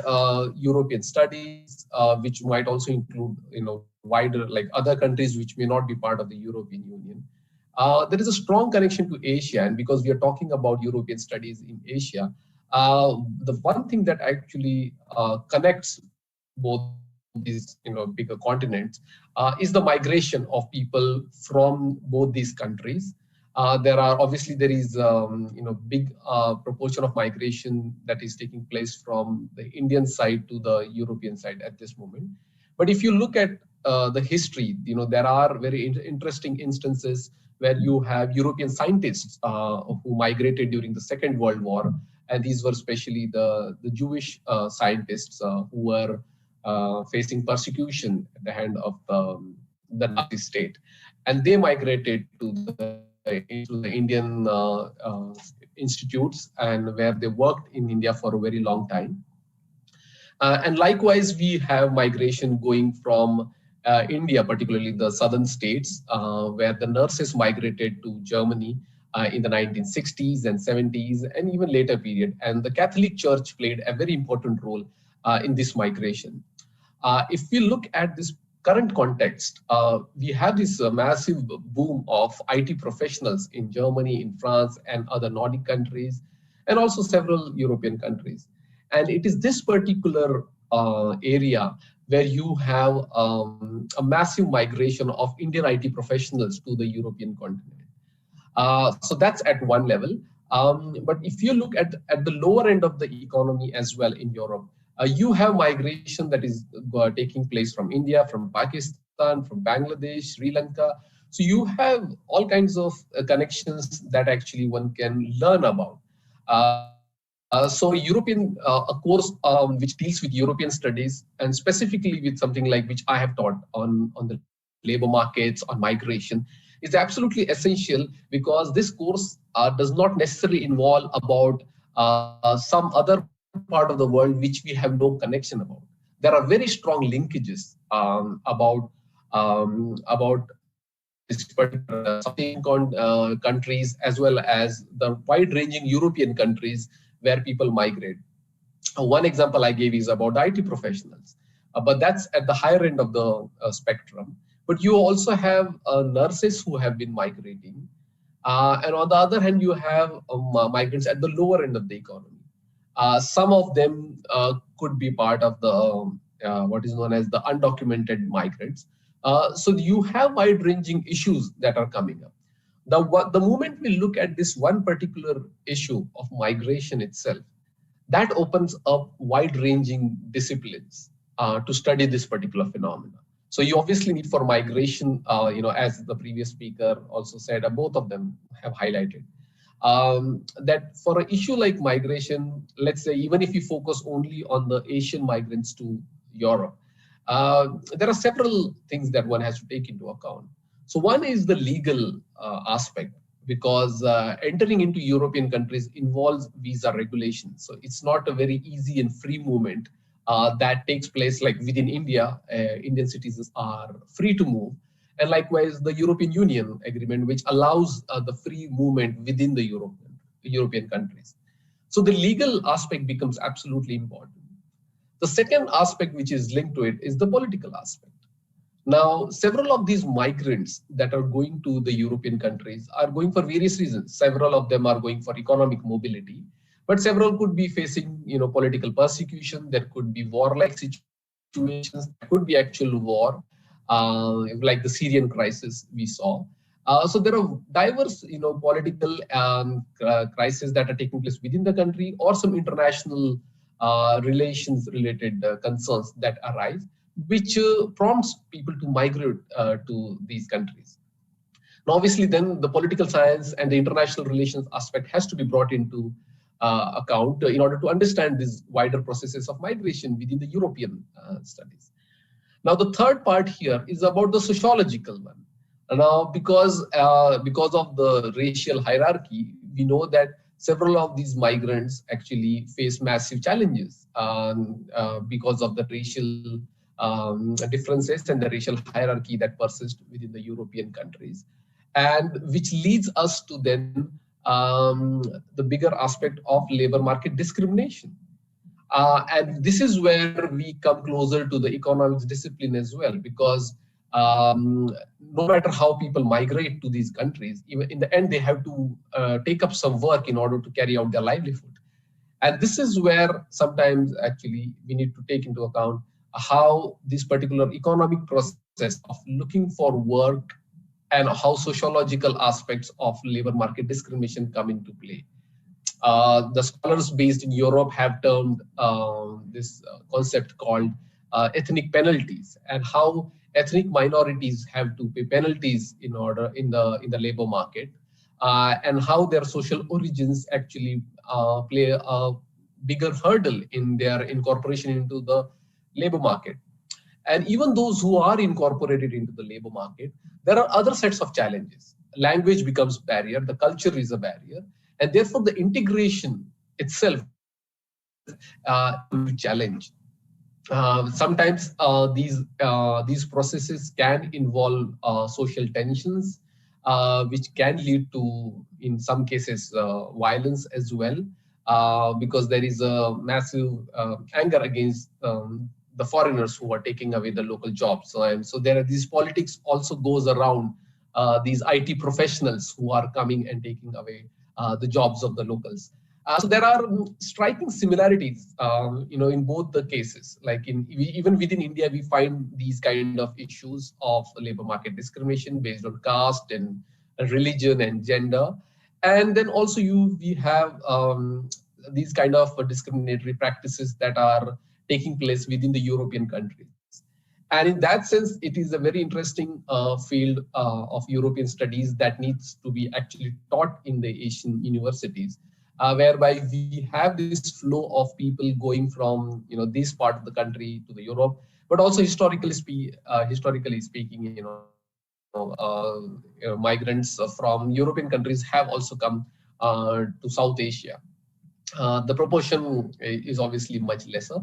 N: European studies, which might also include wider, like other countries which may not be part of the European Union, there is a strong connection to Asia. And because we are talking about European studies in Asia, the one thing that actually connects both these bigger continents is the migration of people from both these countries. There is big proportion of migration that is taking place from the Indian side to the European side at this moment. But if you look at the history, there are very interesting instances where you have European scientists who migrated during the Second World War, and these were especially the Jewish scientists who were facing persecution at the hand of the Nazi state, and they migrated into the Indian institutes, and where they worked in India for a very long time. And likewise, we have migration going from India, particularly the southern states, where the nurses migrated to Germany in the 1960s and 70s, and even later period. And the Catholic Church played a very important role in this migration. If we look at this current context, we have this massive boom of IT professionals in Germany, in France, and other Nordic countries, and also several European countries. And it is this particular area where you have a massive migration of Indian IT professionals to the European continent. So that's at one level. But if you look at the lower end of the economy as well in Europe, you have migration that is taking place from India, from Pakistan, from Bangladesh, Sri Lanka. So you have all kinds of connections that actually one can learn about. So European, a course which deals with European studies, and specifically with something like which I have taught on the labor markets, on migration, is absolutely essential, because this course does not necessarily involve about some other part of the world which we have no connection about. There are very strong linkages about this particular countries, as well as the wide-ranging European countries where people migrate. One example I gave is about IT professionals, but that's at the higher end of the spectrum. But you also have nurses who have been migrating. And on the other hand, you have migrants at the lower end of the economy. Some of them could be part of the what is known as the undocumented migrants. So you have wide-ranging issues that are coming up. The moment we look at this one particular issue of migration itself, that opens up wide-ranging disciplines to study this particular phenomena. So you obviously need for migration, as the previous speaker also said, both of them have highlighted, that for an issue like migration, let's say, even if you focus only on the Asian migrants to Europe, there are several things that one has to take into account. So one is the legal aspect, because entering into European countries involves visa regulations. So it's not a very easy and free movement that takes place like within India. Indian citizens are free to move. And likewise, the European Union agreement, which allows the free movement within the European countries. So the legal aspect becomes absolutely important. The second aspect which is linked to it is the political aspect. Now, several of these migrants that are going to the European countries are going for various reasons. Several of them are going for economic mobility, but several could be facing, political persecution. There could be warlike situations. There could be actual war, like the Syrian crisis we saw. So there are diverse, political crises that are taking place within the country, or some international relations-related concerns that arise, which prompts people to migrate to these countries. Now, obviously, then the political science and the international relations aspect has to be brought into account in order to understand these wider processes of migration within the European studies. Now, the third part here is about the sociological one. Now, because of the racial hierarchy, we know that several of these migrants actually face massive challenges because of the racial differences and the racial hierarchy that persists within the European countries, and which leads us to then the bigger aspect of labor market discrimination. And this is where we come closer to the economics discipline as well, because no matter how people migrate to these countries, even in the end, they have to take up some work in order to carry out their livelihood. And this is where sometimes actually we need to take into account how this particular economic process of looking for work and how sociological aspects of labor market discrimination come into play. The scholars based in Europe have termed this concept called ethnic penalties, and how ethnic minorities have to pay penalties in the labor market, and how their social origins actually play a bigger hurdle in their incorporation into the labor market. And even those who are incorporated into the labor market, there are other sets of challenges. Language becomes a barrier, the culture is a barrier, and therefore the integration itself is a challenge. Sometimes these processes can involve social tensions, which can lead to, in some cases, violence as well, because there is a massive anger against the foreigners who are taking away the local jobs. So there are these politics also goes around these IT professionals who are coming and taking away the jobs of the locals. So there are striking similarities, in both the cases. Like even within India, we find these kind of issues of labor market discrimination based on caste and religion and gender, and then also we have these kind of discriminatory practices that are taking place within the European countries. And in that sense, it is a very interesting field of European studies that needs to be actually taught in the Asian universities. Whereby we have this flow of people going from this part of the country to the Europe, but also historically speaking, migrants from European countries have also come to South Asia. The proportion is obviously much lesser,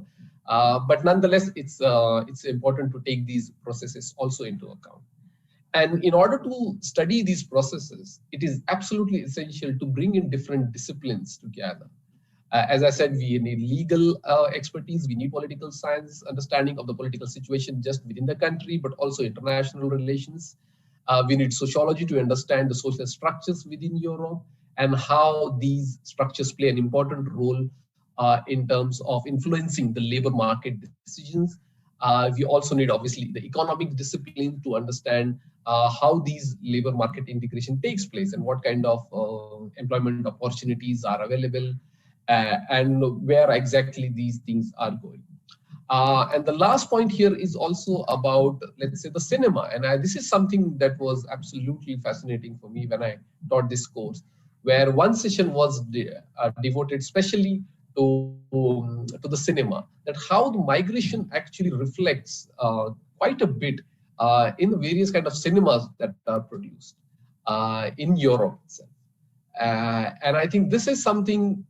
N: but nonetheless, it's important to take these processes also into account. And in order to study these processes, it is absolutely essential to bring in different disciplines together. As I said, we need legal expertise, we need political science, understanding of the political situation just within the country, but also international relations. We need sociology to understand the social structures within Europe and how these structures play an important role in terms of influencing the labor market decisions. We also need, obviously, the economic discipline to understand how these labor market integration takes place and what kind of employment opportunities are available and where exactly these things are going. And the last point here is also about, let's say, the cinema. And this is something that was absolutely fascinating for me when I taught this course, where one session was devoted specially to the cinema, that how the migration actually reflects quite a bit in the various kind of cinemas that are produced in Europe itself. And I think this is something,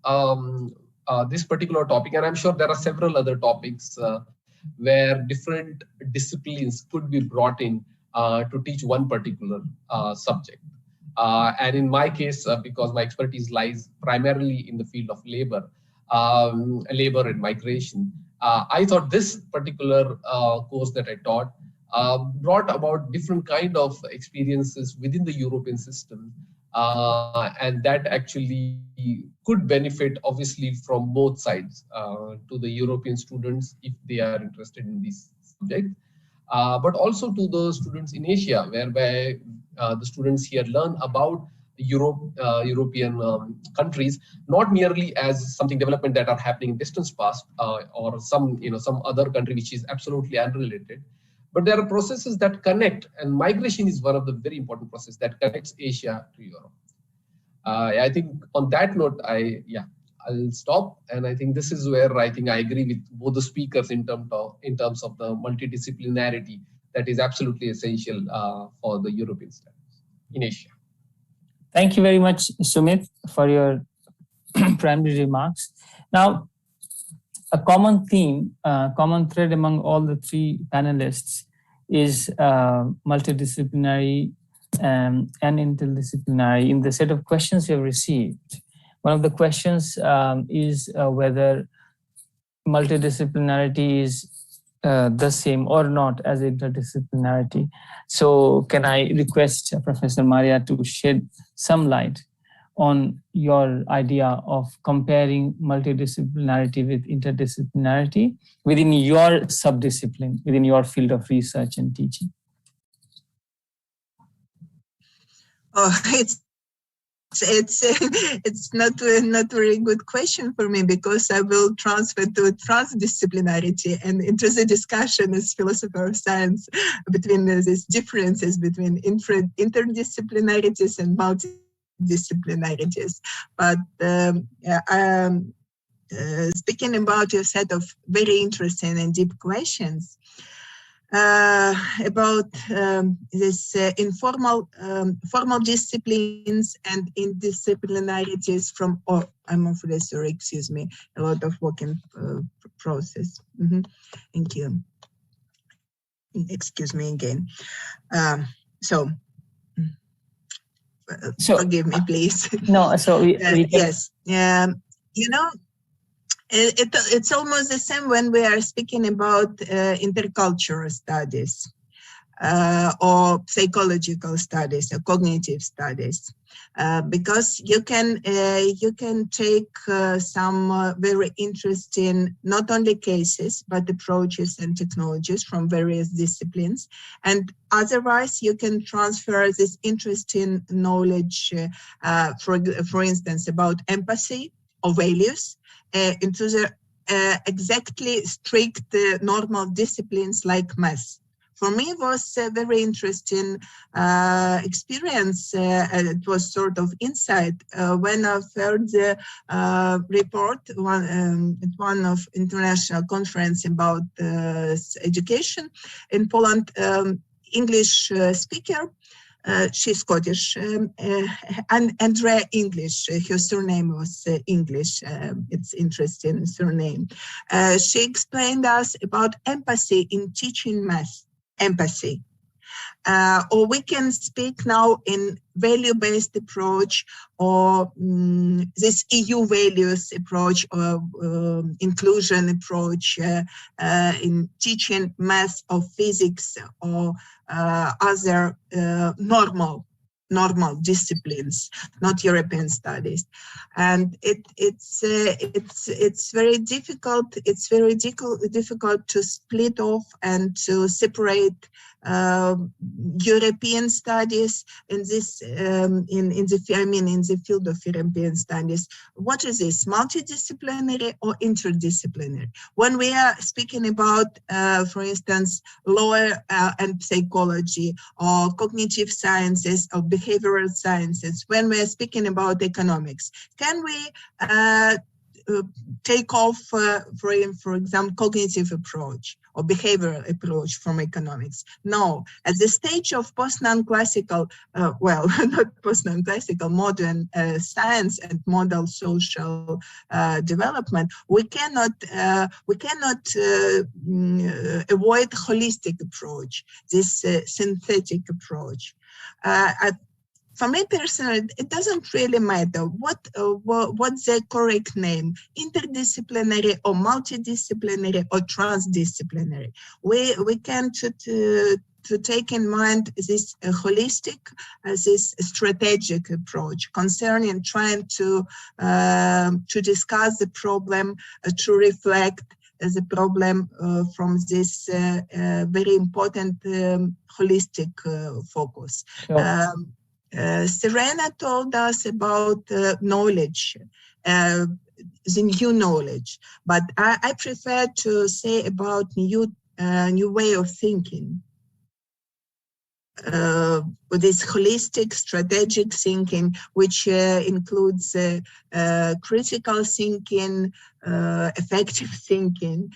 N: this particular topic, and I'm sure there are several other topics where different disciplines could be brought in to teach one particular subject. And in my case, because my expertise lies primarily in the field of labor and migration, I thought this particular course that I taught brought about different kind of experiences within the European system, and that actually could benefit, obviously, from both sides, to the European students if they are interested in this subject, but also to the students in Asia, whereby the students here learn about European countries, not merely as something development that are happening in distance past or some other country which is absolutely unrelated, but there are processes that connect, and migration is one of the very important processes that connects Asia to Europe. I think on that note, I'll stop, and I think this is where I think I agree with both the speakers in terms of the multidisciplinarity that is absolutely essential for the European studies in Asia.
K: Thank you very much, Sumit, for your primary remarks. Now, a common theme, common thread among all the three panelists is multidisciplinary and interdisciplinary. In the set of questions you have received, one of the questions is whether multidisciplinarity is the same or not as interdisciplinarity. So can I request Professor Maria to shed some light on your idea of comparing multidisciplinarity with interdisciplinarity within your subdiscipline, within your field of research and teaching?
L: Oh, it's not a very good question for me, because I will transfer to transdisciplinarity, and interesting discussion as philosopher of science between these differences between interdisciplinarities and multidisciplinarities. But speaking about a set of very interesting and deep questions, about this formal disciplines and interdisciplinarities from, I'm awfully sorry, excuse me, a lot of work in process. Thank you. Excuse me again. So forgive me, please.
K: No, so we can...
L: Yes. You know, it's almost the same when we are speaking about intercultural studies or psychological studies or cognitive studies, because you can take some very interesting not only cases but approaches and technologies from various disciplines, and otherwise you can transfer this interesting knowledge, for instance, about empathy or values into the exactly strict normal disciplines like math. For me, it was a very interesting experience. It was sort of insight when I've heard the report at one of international conference about education in Poland. English speaker, she's Scottish, and Andrea English. Her surname was English. It's interesting surname. She explained us about empathy in teaching math. Empathy. Or we can speak now in value-based approach, or this EU values approach, or inclusion approach in teaching math or physics or other normal disciplines, not European studies, and it's very difficult. It's very difficult to split off and to separate European studies in this in the field of European studies. What is this, multidisciplinary or interdisciplinary? When we are speaking about, for instance, law and psychology, or cognitive sciences, or behavioral sciences, when we are speaking about economics, can we take off, for example, cognitive approach or behavioral approach from economics? No. At the stage of post-non-classical, well, not post-non-classical, modern science and model social development, we cannot avoid holistic approach, this synthetic approach. For me personally, it doesn't really matter what's the correct name, interdisciplinary or multidisciplinary or transdisciplinary. We can to take in mind this holistic, this strategic approach concerning trying to discuss the problem, to reflect the problem from this very important holistic focus.
K: Sure.
L: Serena told us about knowledge, the new knowledge, but I prefer to say about new way of thinking. This holistic strategic thinking, which includes critical thinking, effective thinking,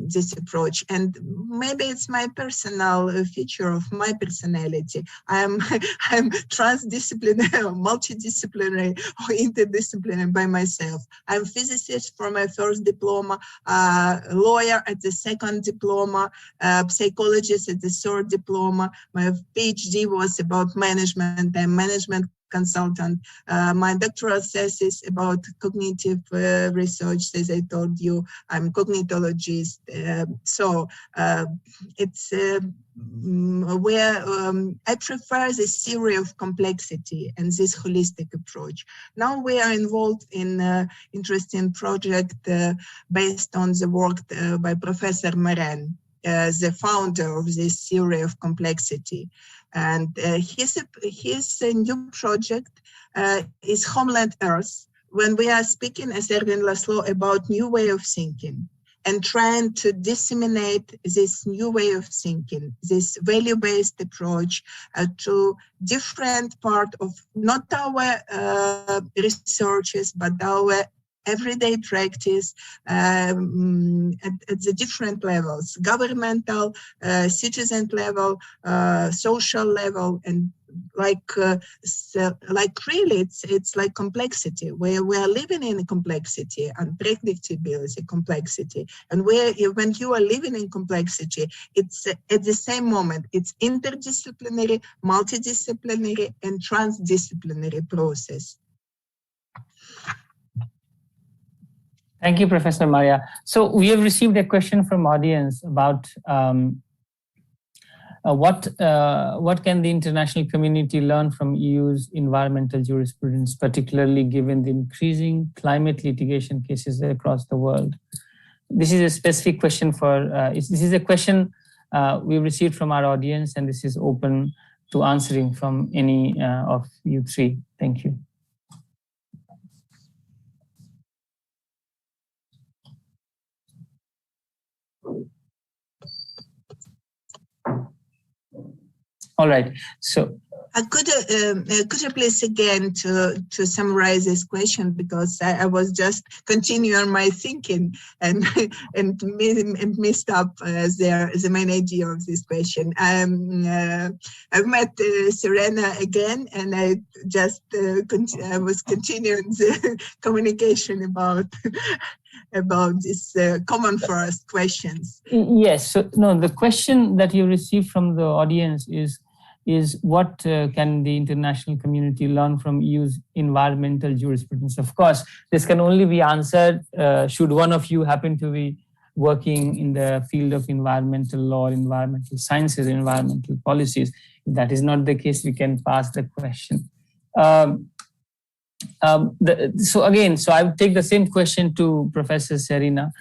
L: this approach. And maybe it's my personal feature of my personality. I'm transdisciplinary, or multidisciplinary, or interdisciplinary by myself. I'm physicist for my first diploma, lawyer at the second diploma, psychologist at the third diploma. My PhD was about management. I'm management consultant. My doctoral thesis about cognitive research, as I told you, I'm cognitologist. So it's where I prefer this theory of complexity and this holistic approach. Now we are involved in an interesting project based on the work by Professor Meren, the founder of this theory of complexity. And his new project is Homeland Earth, when we are speaking, as Erwin Laszlo, about new way of thinking and trying to disseminate this new way of thinking, this value-based approach to different part of not our researches, but our everyday practice at the different levels, governmental, citizen level, social level, and really it's like complexity, where we are living in complexity, unpredictability, complexity, and when you are living in complexity, it's at the same moment it's interdisciplinary, multidisciplinary, and transdisciplinary process.
K: Thank you, Professor Maria. So we have received a question from audience about what can the international community learn from EU's environmental jurisprudence, particularly given the increasing climate litigation cases across the world? This is a specific question for, this is a question we received from our audience, and this is open to answering from any of you three. Thank you. All right. So
L: could you please again to summarize this question, because I was just continuing my thinking and messed up the main idea of this question. I've met Serena again, and I just I was continuing the communication about these common for us questions.
K: Yes. So no, the question that you received from the audience is what can the international community learn from EU's environmental jurisprudence? Of course, this can only be answered should one of you happen to be working in the field of environmental law, environmental sciences, environmental policies. If that is not the case, we can pass the question. So I would take the same question to Professor Serena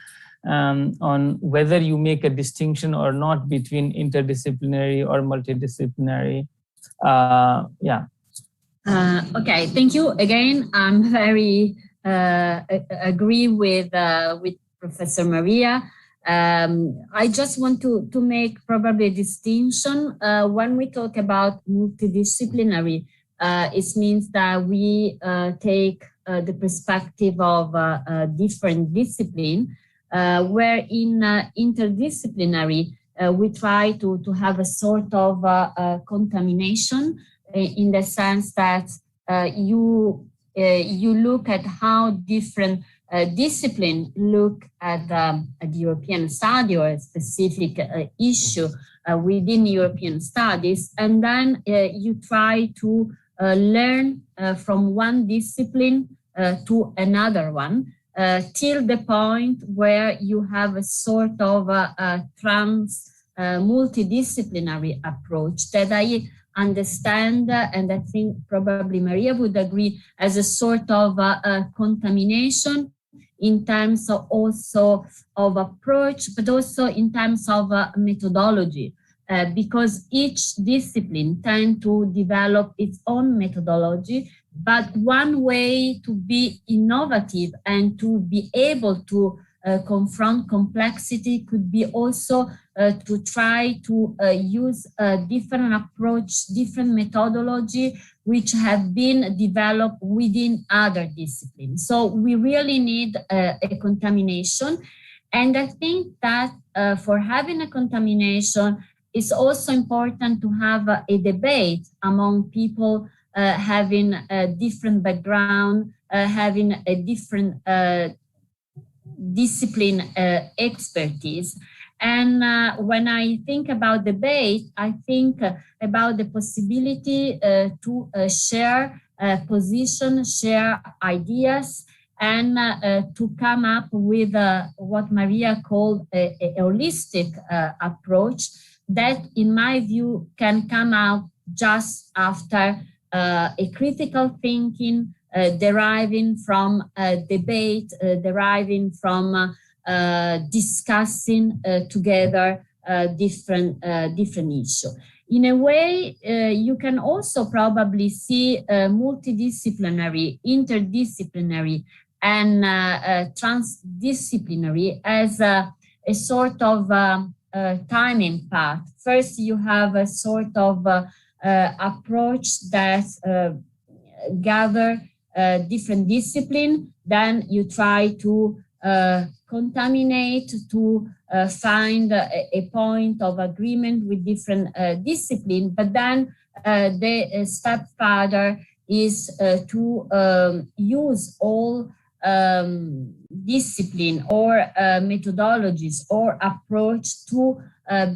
K: on whether you make a distinction or not between interdisciplinary or multidisciplinary.
M: Okay, thank you again. I'm very agree with Professor Maria. I just want to make probably a distinction when we talk about multidisciplinary. It means that we take the perspective of different discipline, where in interdisciplinary, we try to have a sort of contamination in the sense that you look at how different discipline look at the European study or a specific issue within European studies, and then you try to learn from one discipline to another one, till the point where you have a sort of multidisciplinary approach that I understand, and I think probably Maria would agree, as a sort of contamination in terms of also of approach, but also in terms of methodology. Because each discipline tends to develop its own methodology, but one way to be innovative and to be able to confront complexity could be also to try to use a different approach, different methodology, which have been developed within other disciplines. So we really need a contamination. And I think that for having a contamination, it's also important to have a debate among people having a different background, having a different discipline expertise. And when I think about debate, I think about the possibility to share position, share ideas, and to come up with what Maria called a holistic approach that, in my view, can come out just after a critical thinking deriving from debate, deriving from discussing together different issues. In a way, you can also probably see multidisciplinary, interdisciplinary, and transdisciplinary as a sort of timing path. First, you have a sort of approach that gather different discipline. Then you try to contaminate, to find a point of agreement with different discipline. But then the step further is to use all discipline or methodologies or approach to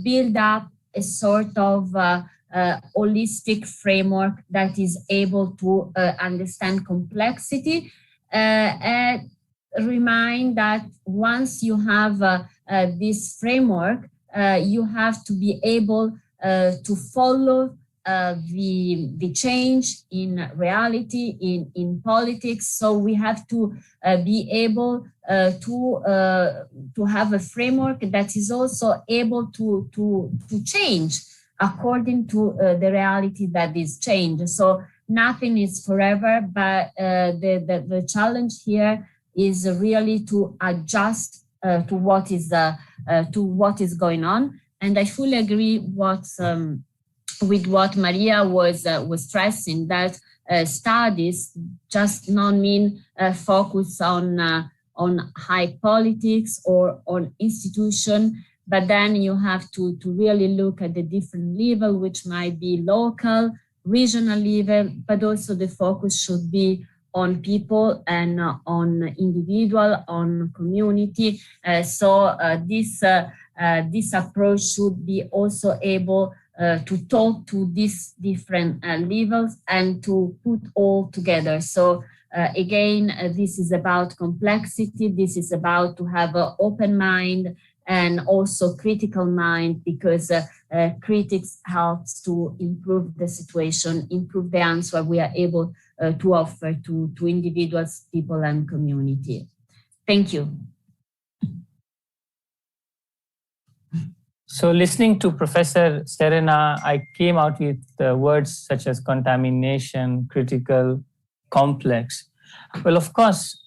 M: build up a sort of holistic framework that is able to understand complexity and remind that once you have this framework, you have to be able to follow the change in reality, in politics. So we have to be able to have a framework that is also able to change according to the reality that is changed. So nothing is forever, but the challenge here is really to adjust to what is going on. And I fully agree with what Maria was stressing, that studies just not mean focus on high politics or on institution, but then you have to really look at the different level, which might be local, regional level, but also the focus should be on people and on individual, on community. So this approach should be also able to talk to these different levels and to put all together. So again, this is about complexity. This is about to have an open mind and also critical mind, because critics helps to improve the situation, improve the answer we are able to offer to individuals, people, and community. Thank you.
K: So listening to Professor Serena, I came out with words such as contamination, critical, complex. Well, of course,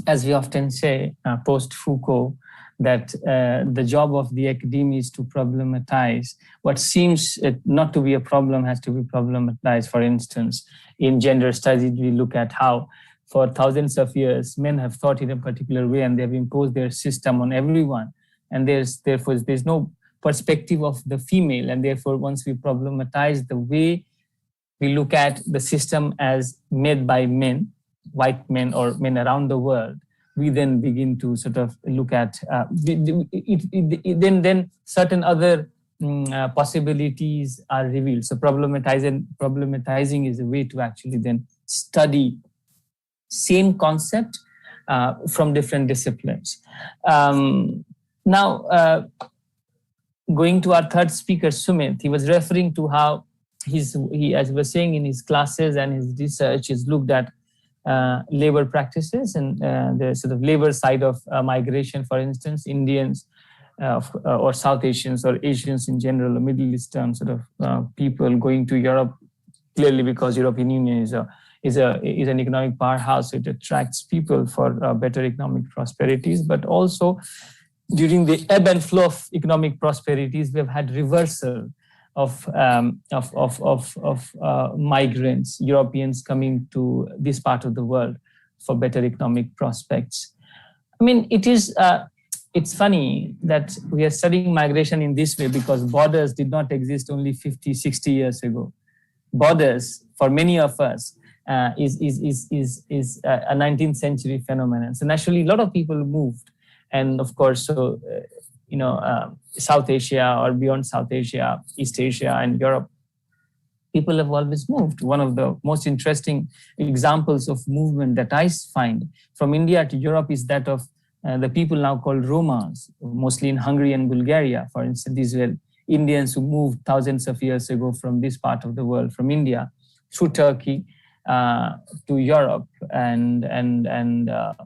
K: as we often say, post-Foucault, that the job of the academia is to problematize. What seems not to be a problem has to be problematized. For instance, in gender studies, we look at how for thousands of years, men have thought in a particular way and they've imposed their system on everyone. And therefore, there's no perspective of the female. And therefore, once we problematize the way we look at the system as made by men, white men or men around the world, we then begin to sort of look at, then certain other possibilities are revealed. So problematizing is a way to actually then study same concept from different disciplines. Now, going to our third speaker, Sumit, he was referring to how he, as he was saying in his classes and his research, is looked at labor practices and the sort of labor side of migration, for instance, Indians or South Asians or Asians in general, or Middle Eastern sort of people going to Europe, clearly because European Union is an economic powerhouse, so it attracts people for better economic prosperities, but also during the ebb and flow of economic prosperities, we have had reversal of migrants, Europeans coming to this part of the world for better economic prospects. I mean, it's funny that we are studying migration in this way because borders did not exist only 50, 60 years ago. Borders, for many of us, is a 19th century phenomenon. So naturally, a lot of people moved. And of course, so, South Asia or beyond South Asia, East Asia and Europe, people have always moved. One of the most interesting examples of movement that I find from India to Europe is that of the people now called Romas, mostly in Hungary and Bulgaria. For instance, these were Indians who moved thousands of years ago from this part of the world, from India through Turkey to Europe. And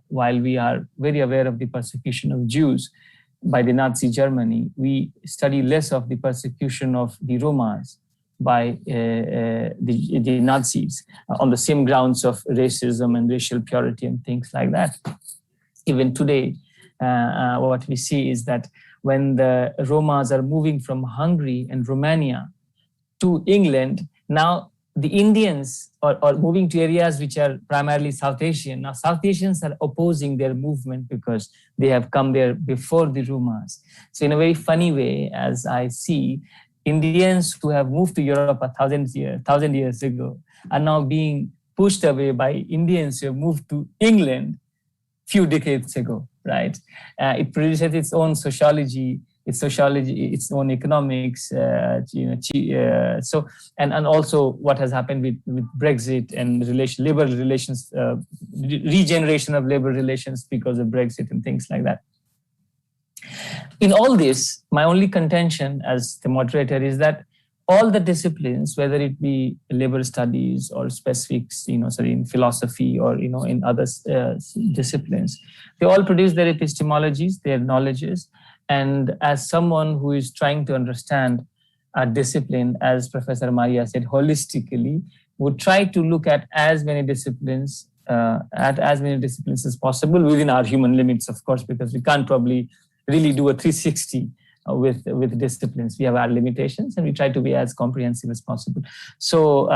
K: while we are very aware of the persecution of Jews by the Nazi Germany, we study less of the persecution of the Romas by the Nazis on the same grounds of racism and racial purity and things like that. Even today, what we see is that when the Romas are moving from Hungary and Romania to England, now the Indians are moving to areas which are primarily South Asian. Now, South Asians are opposing their movement because they have come there before the Romas. So in a very funny way, as I see, Indians who have moved to Europe 1,000 years ago are now being pushed away by Indians who have moved to England few decades ago, right? It produces its own sociology, its own economics, so and also what has happened with Brexit and labor relations, regeneration of labor relations because of Brexit and things like that. In all this, my only contention as the moderator is that all the disciplines, whether it be labor studies or specifics, in philosophy or, in other disciplines, they all produce their epistemologies, their knowledges. And as someone who is trying to understand a discipline, as Professor Maria said, holistically, would try to look at as many disciplines as possible within our human limits, of course, because we can't probably really do a 360 with disciplines. We have our limitations, and we try to be as comprehensive as possible. So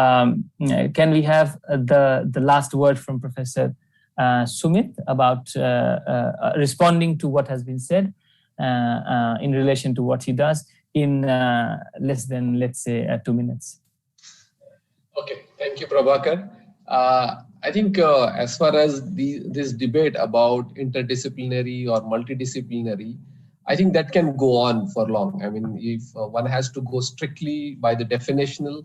K: can we have the last word from Professor Sumit about responding to what has been said in relation to what he does in less than, let's say, 2 minutes?
N: Okay, thank you, Prabhakar. I think as far as this debate about interdisciplinary or multidisciplinary, I think that can go on for long. I mean, if one has to go strictly by the definitional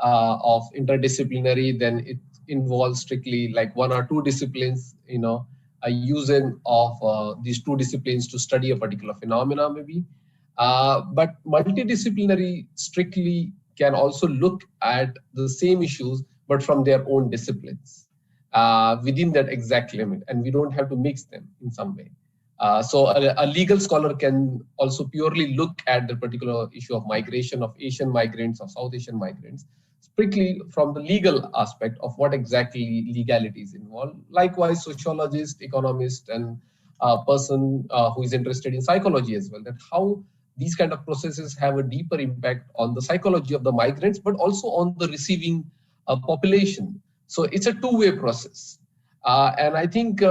N: of interdisciplinary, then it involves strictly like one or two disciplines, a using of these two disciplines to study a particular phenomena maybe. But multidisciplinary strictly can also look at the same issues, but from their own disciplines within that exact limit. And we don't have to mix them in some way. So a legal scholar can also purely look at the particular issue of migration of Asian migrants or South Asian migrants, strictly from the legal aspect of what exactly legality is involved. Likewise, sociologist, economist, and a person who is interested in psychology as well, that how these kind of processes have a deeper impact on the psychology of the migrants, but also on the receiving population. So it's a two-way process. And I think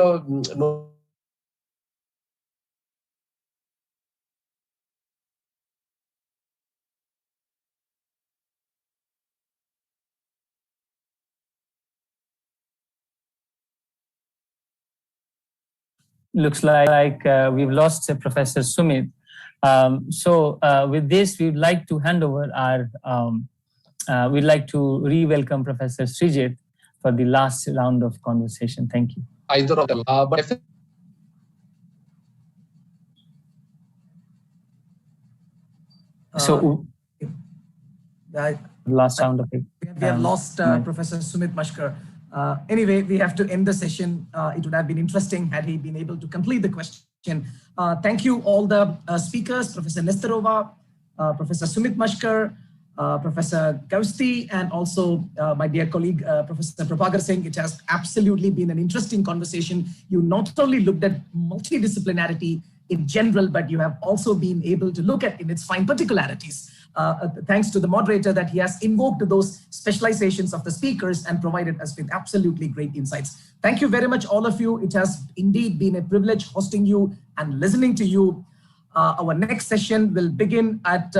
K: looks like we've lost Professor Sumit. So with this, we'd like to hand over we'd like to re-welcome Professor Srijit for the last round of conversation. Thank you.
N: Either of them, but
K: last round of it.
B: We have lost Professor Sumit Mashkar. Anyway, we have to end the session. It would have been interesting had he been able to complete the question. Thank you all the speakers, Professor Nestorova, Professor Sumit Mashkar, Professor Kausti, and also my dear colleague, Professor Prabhakar Singh. It has absolutely been an interesting conversation. You not only looked at multidisciplinarity in general, but you have also been able to look at in its fine particularities. Thanks to the moderator that he has invoked those specializations of the speakers and provided us with absolutely great insights. Thank you very much, all of you. It has indeed been a privilege hosting you and listening to you. Our next session will begin at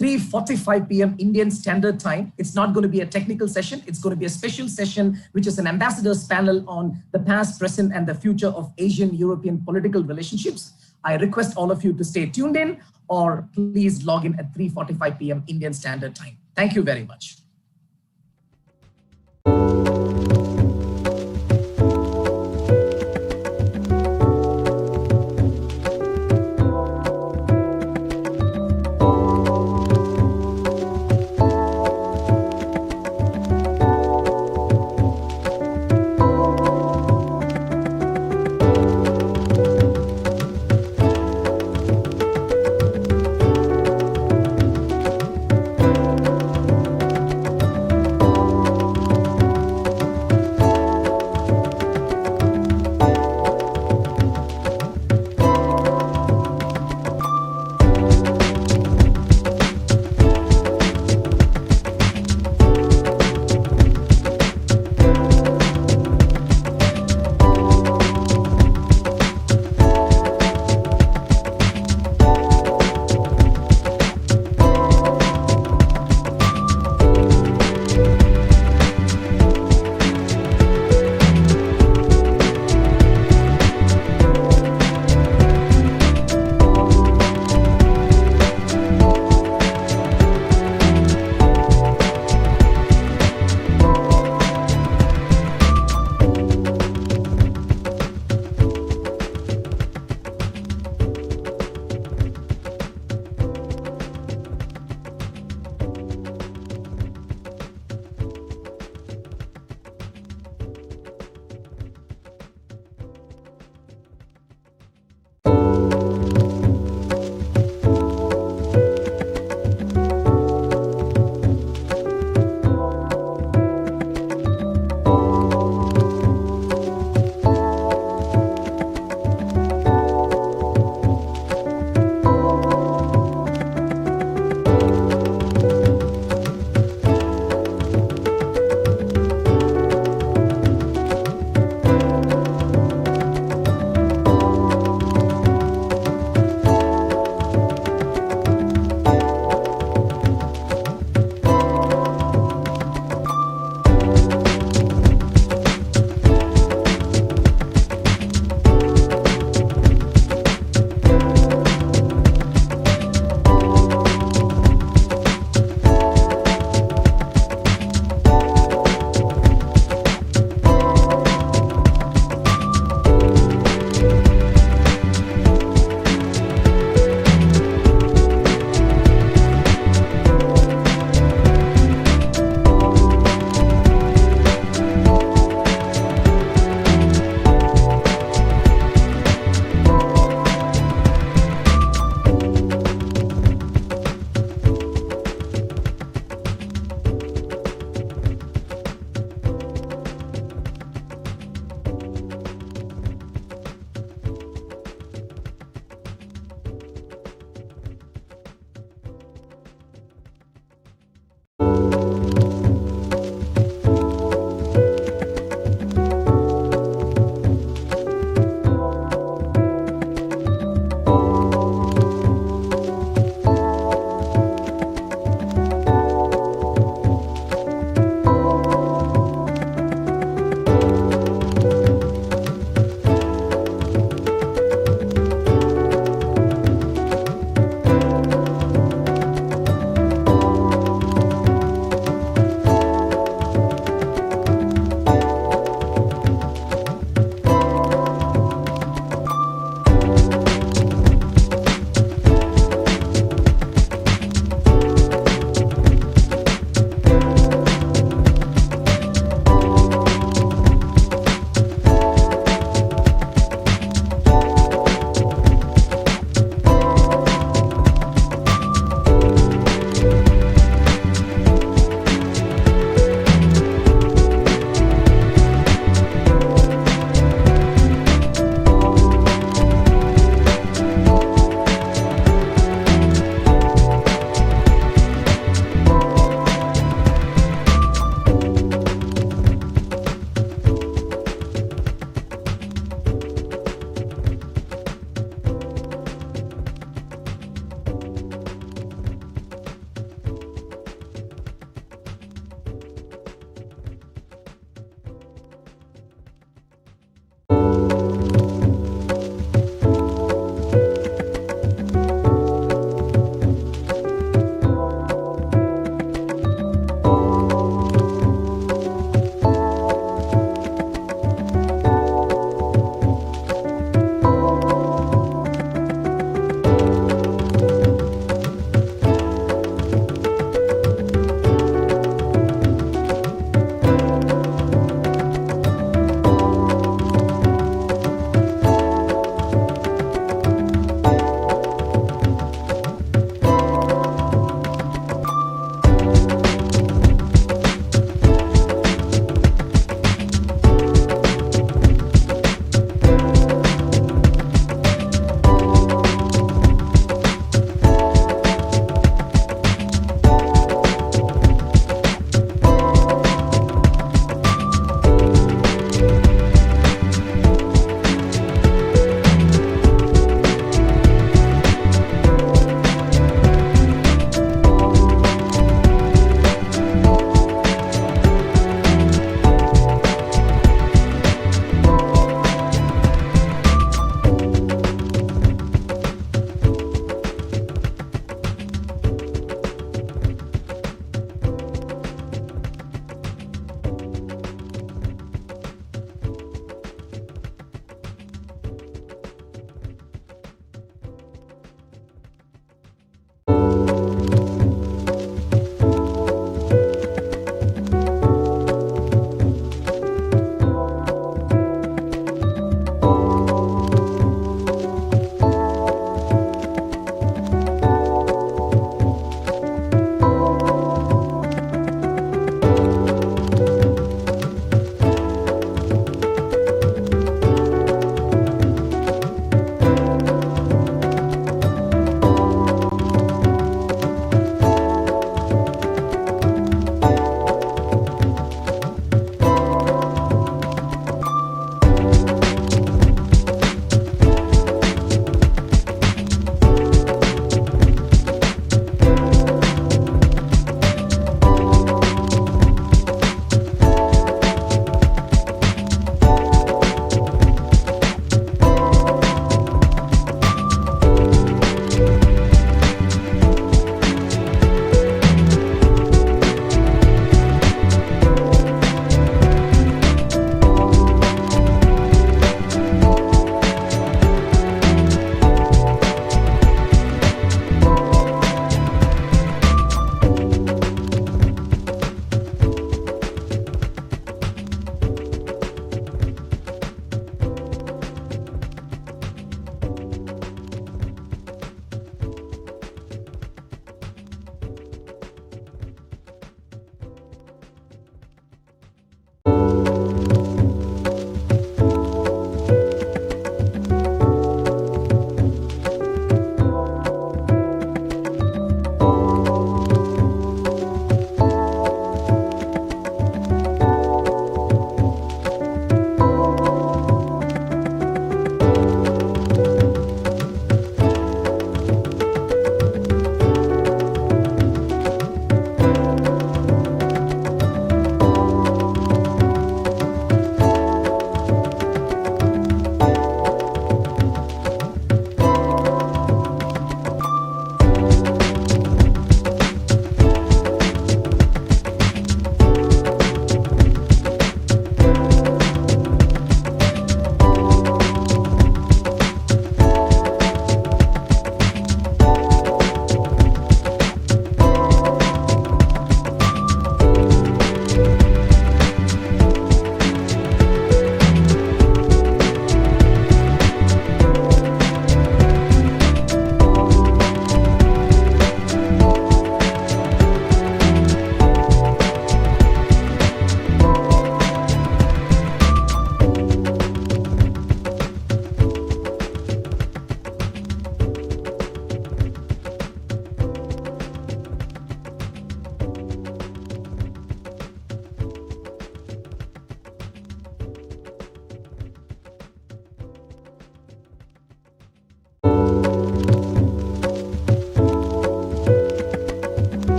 B: 3:45 p.m. Indian Standard Time. It's not going to be a technical session. It's going to be a special session, which is an ambassadors panel on the past, present, and the future of Asian-European political relationships. I request all of you to stay tuned in, or please log in at 3:45 p.m. Indian Standard Time. Thank you very much.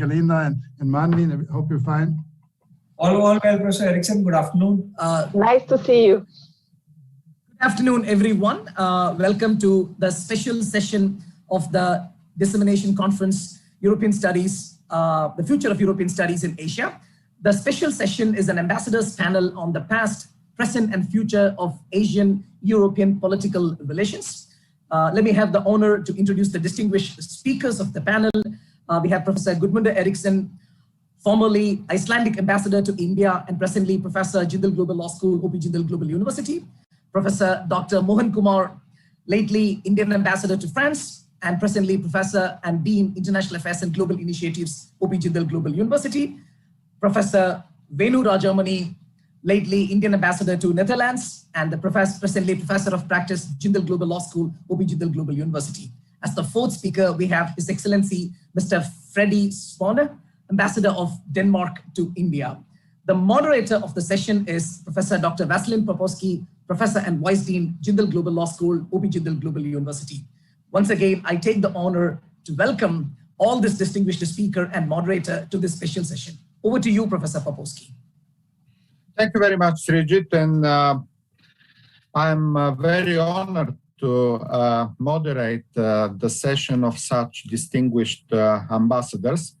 O: Galina and Manvin. I hope you're fine.
F: All well, Professor Erickson. Good afternoon.
P: Nice to see you.
B: Good afternoon, everyone. Welcome to the special session of the Dissemination Conference, European Studies, the Future of European Studies in Asia. The special session is an ambassadors panel on the past, present, and future of Asian-European political relations. Let me have the honor to introduce the distinguished speakers of the panel. We have Professor Gudmundur Eriksson, formerly Icelandic ambassador to India and presently Professor Jindal Global Law School, OP Jindal Global University. Professor Dr. Mohan Kumar, lately Indian ambassador to France and presently Professor and Dean International Affairs and Global Initiatives, OP Jindal Global University. Professor Venu Rajamani, lately Indian ambassador to Netherlands and the presently Professor of Practice, Jindal Global Law School, OP Jindal Global University. As the fourth speaker, we have His Excellency Mr. Freddy Spåne, Ambassador of Denmark to India. The moderator of the session is Professor Dr. Vasilin Popovsky, Professor and Vice Dean, Jindal Global Law School, OP Jindal Global University. Once again, I take the honor to welcome all this distinguished speaker and moderator to this special session. Over to you, Professor Popovsky.
Q: Thank you very much, Srijit, and I'm very honored to moderate the session of such distinguished ambassadors.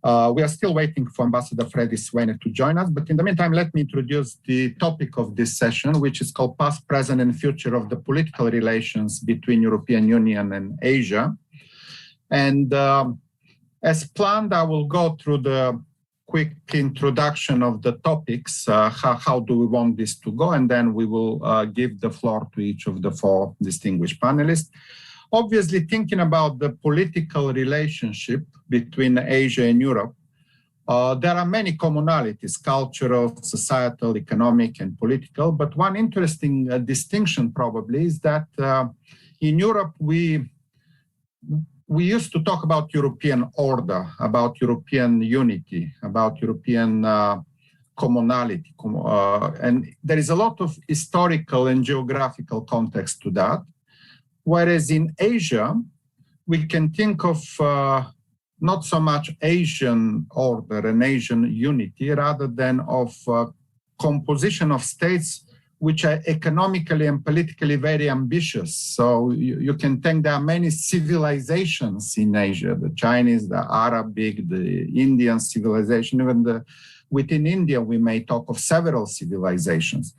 Q: We are still waiting for Ambassador Freddy Spåne to join us, but in the meantime, let me introduce the topic of this session, which is called Past, Present, and Future of the Political Relations between European Union and Asia. And as planned, I will go through the quick introduction of the topics, how do we want this to go, and then we will give the floor to each of the four distinguished panelists. Obviously, thinking about the political relationship between Asia and Europe, there are many commonalities, cultural, societal, economic, and political, but one interesting distinction probably is that in Europe, we used to talk about European order, about European unity, about European commonality. And there is a lot of historical and geographical context to that. Whereas in Asia, we can think of not so much Asian order and Asian unity, rather than of composition of states which are economically and politically very ambitious. So you can think there are many civilizations in Asia, the Chinese, the Arabic, the Indian civilization, even within India, we may talk of several civilizations.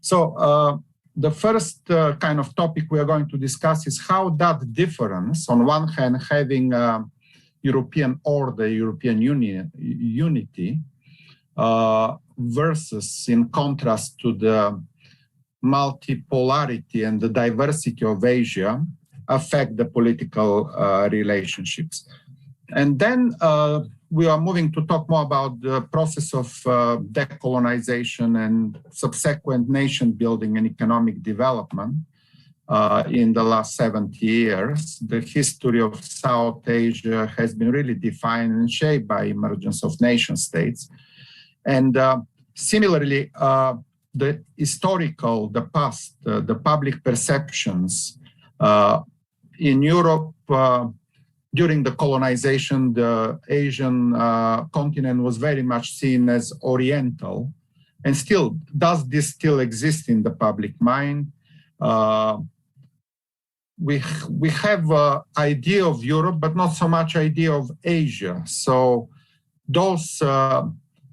Q: So the first kind of topic we are going to discuss is how that difference, on one hand, having European order, European unity, versus in contrast to the multipolarity and the diversity of Asia affect the political relationships. And then we are moving to talk more about the process of decolonization and subsequent nation building and economic development in the last 70 years. The history of South Asia has been really defined and shaped by emergence of nation states. And similarly, the historical, the past, the public perceptions in Europe during the colonization, the Asian continent was very much seen as Oriental. And still, does this still exist in the public mind? We have an idea of Europe, but not so much idea of Asia. So those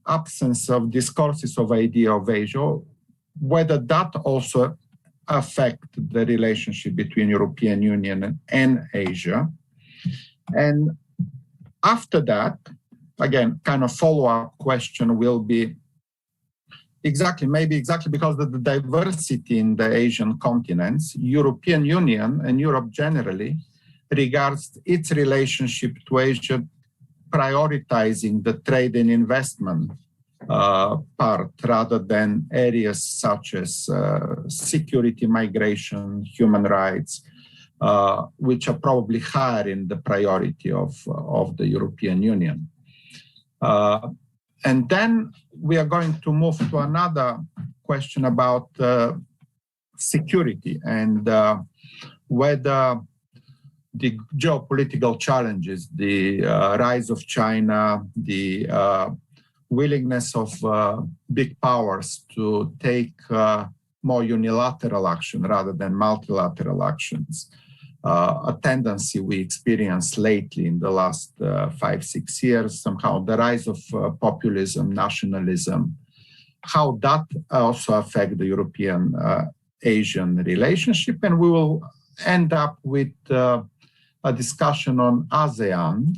Q: absence of discourses of idea of Asia, whether that also affect the relationship between European Union and Asia. And after that, again, kind of follow-up question will be maybe exactly because of the diversity in the Asian continents, European Union and Europe generally regards its relationship to Asia prioritizing the trade and investment part rather than areas such as security, migration, human rights, which are probably higher in the priority of the European Union. And then we are going to move to another question about security and whether the geopolitical challenges, the rise of China, the willingness of big powers to take more unilateral action rather than multilateral actions, a tendency we experienced lately in the last 5-6 years, somehow the rise of populism, nationalism, how that also affect the European-Asian relationship. And we will end up with a discussion on ASEAN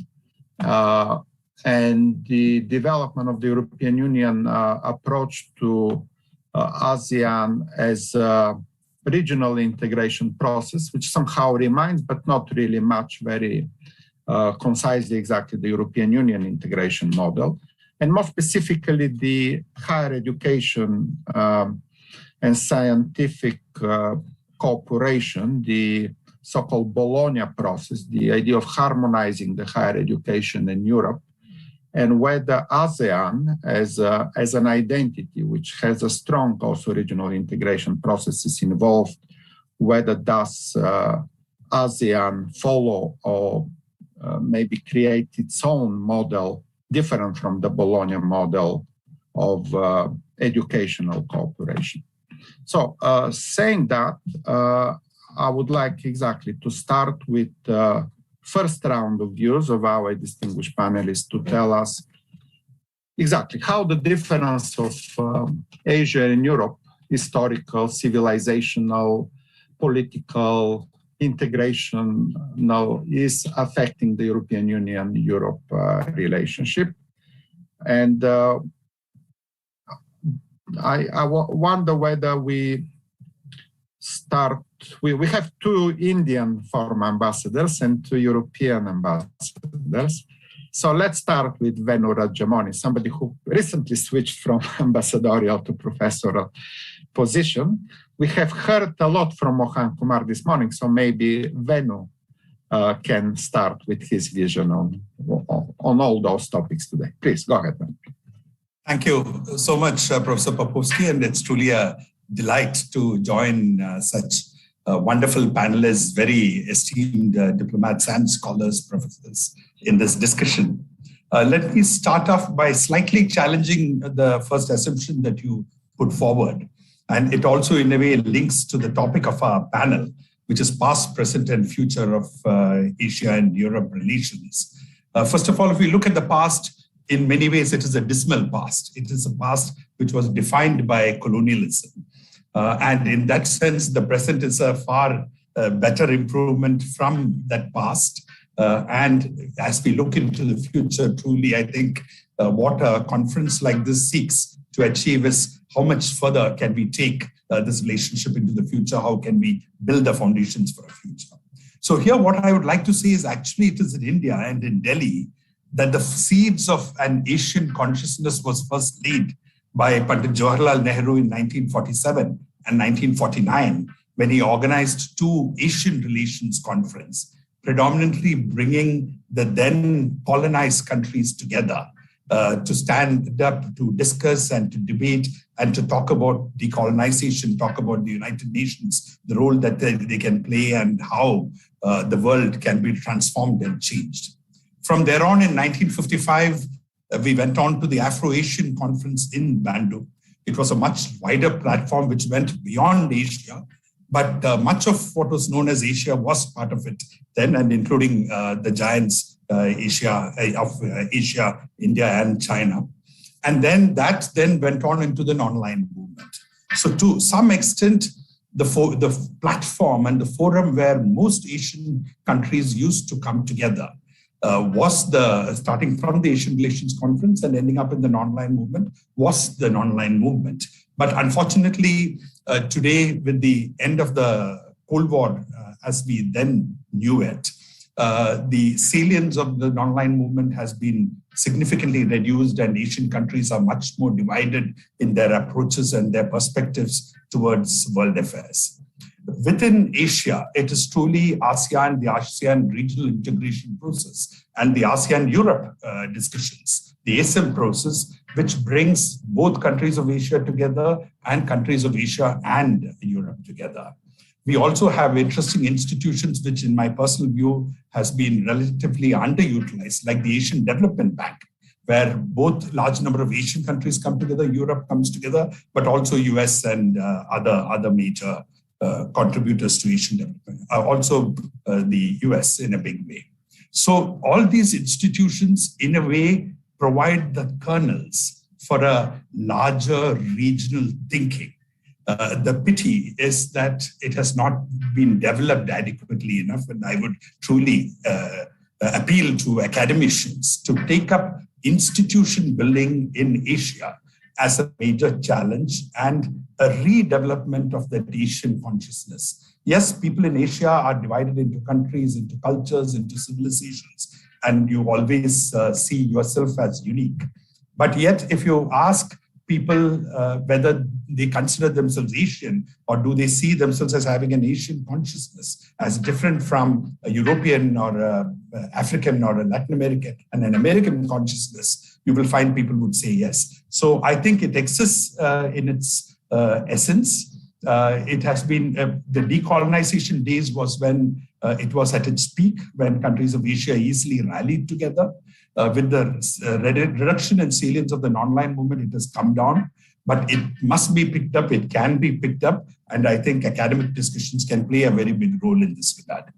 Q: and the development of the European Union approach to ASEAN as a regional integration process, which somehow reminds, but not really much, very concisely exactly the European Union integration model. And more specifically, the higher education and scientific cooperation, the so-called Bologna process, the idea of harmonizing the higher education in Europe, and whether ASEAN as an identity, which has a strong also regional integration processes involved, whether does ASEAN follow or maybe create its own model different from the Bologna model of educational cooperation. So saying that, I would like exactly to start with first round of views of our distinguished panelists to tell us exactly how the difference of Asia and Europe, historical, civilizational, political, integration now is affecting the European Union-Europe relationship. And I wonder whether we start, we have 2 Indian former ambassadors and 2 European ambassadors. So let's start with Venu Rajamoni, somebody who recently switched from ambassadorial to professorial position. We have heard a lot from Mohan Kumar this morning, so maybe Venu can start with his vision on all those topics today. Please, go ahead, Venu.
P: Thank you so much, Professor Popovsky, and it's truly a delight to join such wonderful panelists, very esteemed diplomats and scholars, professors in this discussion. Let me start off by slightly challenging the first assumption that you put forward. And it also in a way links to the topic of our panel, which is past, present and future of Asia and Europe relations. First of all, if we look at the past, in many ways, it is a dismal past. It is a past which was defined by colonialism. And in that sense, the present is a far better improvement from that past. And as we look into the future, truly, I think what a conference like this seeks to achieve is how much further can we take this relationship into the future? How can we build the foundations for a future? So here, what I would like to say is actually it is in India and in Delhi that the seeds of an Asian consciousness was first laid by Pandit Jawaharlal Nehru in 1947 and 1949, when he organized 2 Asian Relations Conference, predominantly bringing the then colonized countries together to stand up, to discuss and to debate and to talk about decolonization, talk about the United Nations, the role that they can play and how the world can be transformed and changed. From there on in 1955, we went on to the Afro-Asian Conference in Bandung. It was a much wider platform which went beyond Asia, but much of what was known as Asia was part of it then, and including the giants Asia, India and China. And then that then went on into the non-aligned movement. So to some extent, the platform and the forum where most Asian countries used to come together was starting from the Asian Relations Conference and ending up in the non-aligned movement was the non-aligned movement. But unfortunately, today with the end of the Cold War, as we then knew it, the salience of the non-aligned movement has been significantly reduced and Asian countries are much more divided in their approaches and their perspectives towards world affairs. Within Asia, it is truly ASEAN, the ASEAN regional integration process and the ASEAN-Europe discussions, the ASEM process, which brings both countries of Asia together and countries of Asia and Europe together. We also have interesting institutions, which in my personal view has been relatively underutilized, like the Asian Development Bank, where both large number of Asian countries come together, Europe comes together, but also US and other major contributors to Asian development, also the US in a big way. So all these institutions, in a way, provide the kernels for a larger regional thinking. The pity is that it has not been developed adequately enough, and I would truly appeal to academicians to take up institution building in Asia as a major challenge and a redevelopment of the Asian consciousness. Yes, people in Asia are divided into countries, into cultures, into civilizations, and you always see yourself as unique. But yet, if you ask people whether they consider themselves Asian or do they see themselves as having an Asian consciousness as different from a European or a African or a Latin American and an American consciousness, you will find people would say yes. So I think it exists in its essence. It has been, the decolonization days was when it was at its peak, when countries of Asia easily rallied together. With the reduction in salience of the non-aligned movement, it has come down, but it must be picked up, it can be picked up, and I think academic discussions can play a very big role in this regard.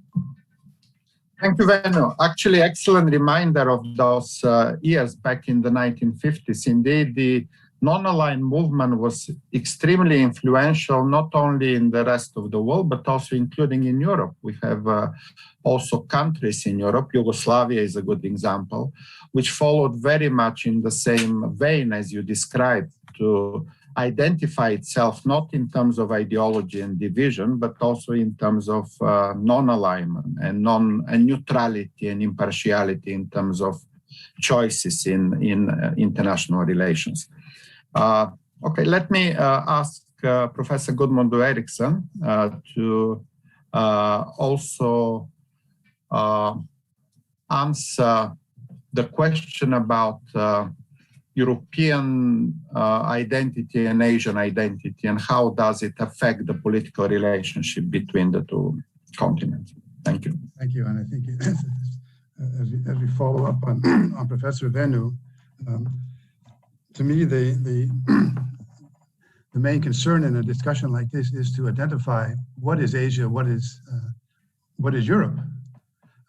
Q: Thank you, Venu. Actually, excellent reminder of those years back in the 1950s. Indeed, the non-aligned movement was extremely influential, not only in the rest of the world, but also including in Europe. We have also countries in Europe, Yugoslavia is a good example, which followed very much in the same vein as you described, to identify itself not in terms of ideology and division, but also in terms of non-alignment and neutrality and impartiality in terms of choices in international relations. Okay, let me ask Professor Gudmundur Eriksson to also answer the question about European identity and Asian identity, and how does it affect the political relationship between the two continents. Thank you.
O: Thank you, and I think as we follow up on Professor Venu, to me the main concern in a discussion like this is to identify what is Asia, what is Europe.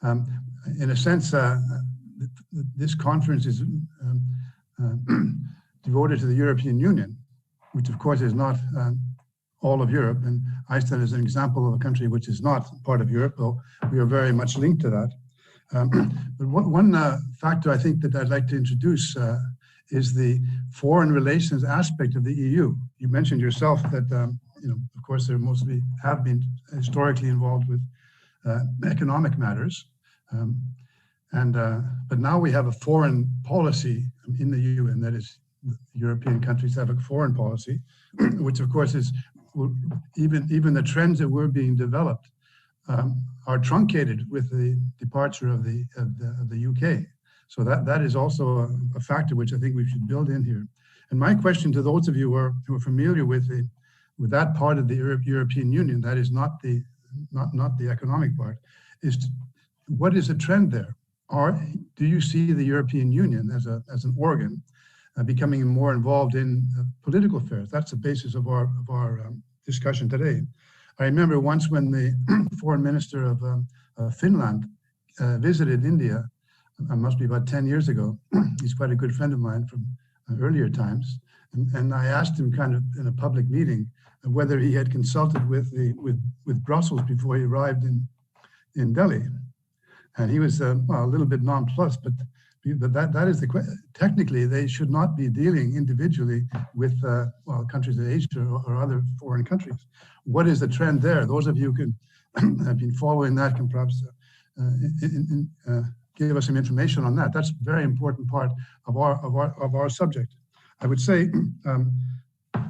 O: In a sense, this conference is devoted to the European Union, which of course is not all of Europe. And Iceland is an example of a country which is not part of Europe, though we are very much linked to that. But one factor I think that I'd like to introduce is the foreign relations aspect of the EU. You mentioned yourself that, of course, they mostly have been historically involved with economic matters. But now we have a foreign policy in the EU, and that is the European countries have a foreign policy, which of course is even the trends that were being developed are truncated with the departure of the UK. So that is also a factor which I think we should build in here. And my question to those of you who are familiar with that part of the European Union, that is not the economic part, is what is the trend there? Do you see the European Union as an organ becoming more involved in political affairs? That's the basis of our discussion today. I remember once when the foreign minister of Finland visited India, it must be about 10 years ago. He's quite a good friend of mine from earlier times. And I asked him kind of in a public meeting whether he had consulted with Brussels before he arrived in Delhi. And he was a little bit nonplussed, but that is the question. Technically, they should not be dealing individually with countries of Asia or other foreign countries. What is the trend there? Those of you who have been following that can perhaps give us some information on that. That's a very important part of our subject. I would say,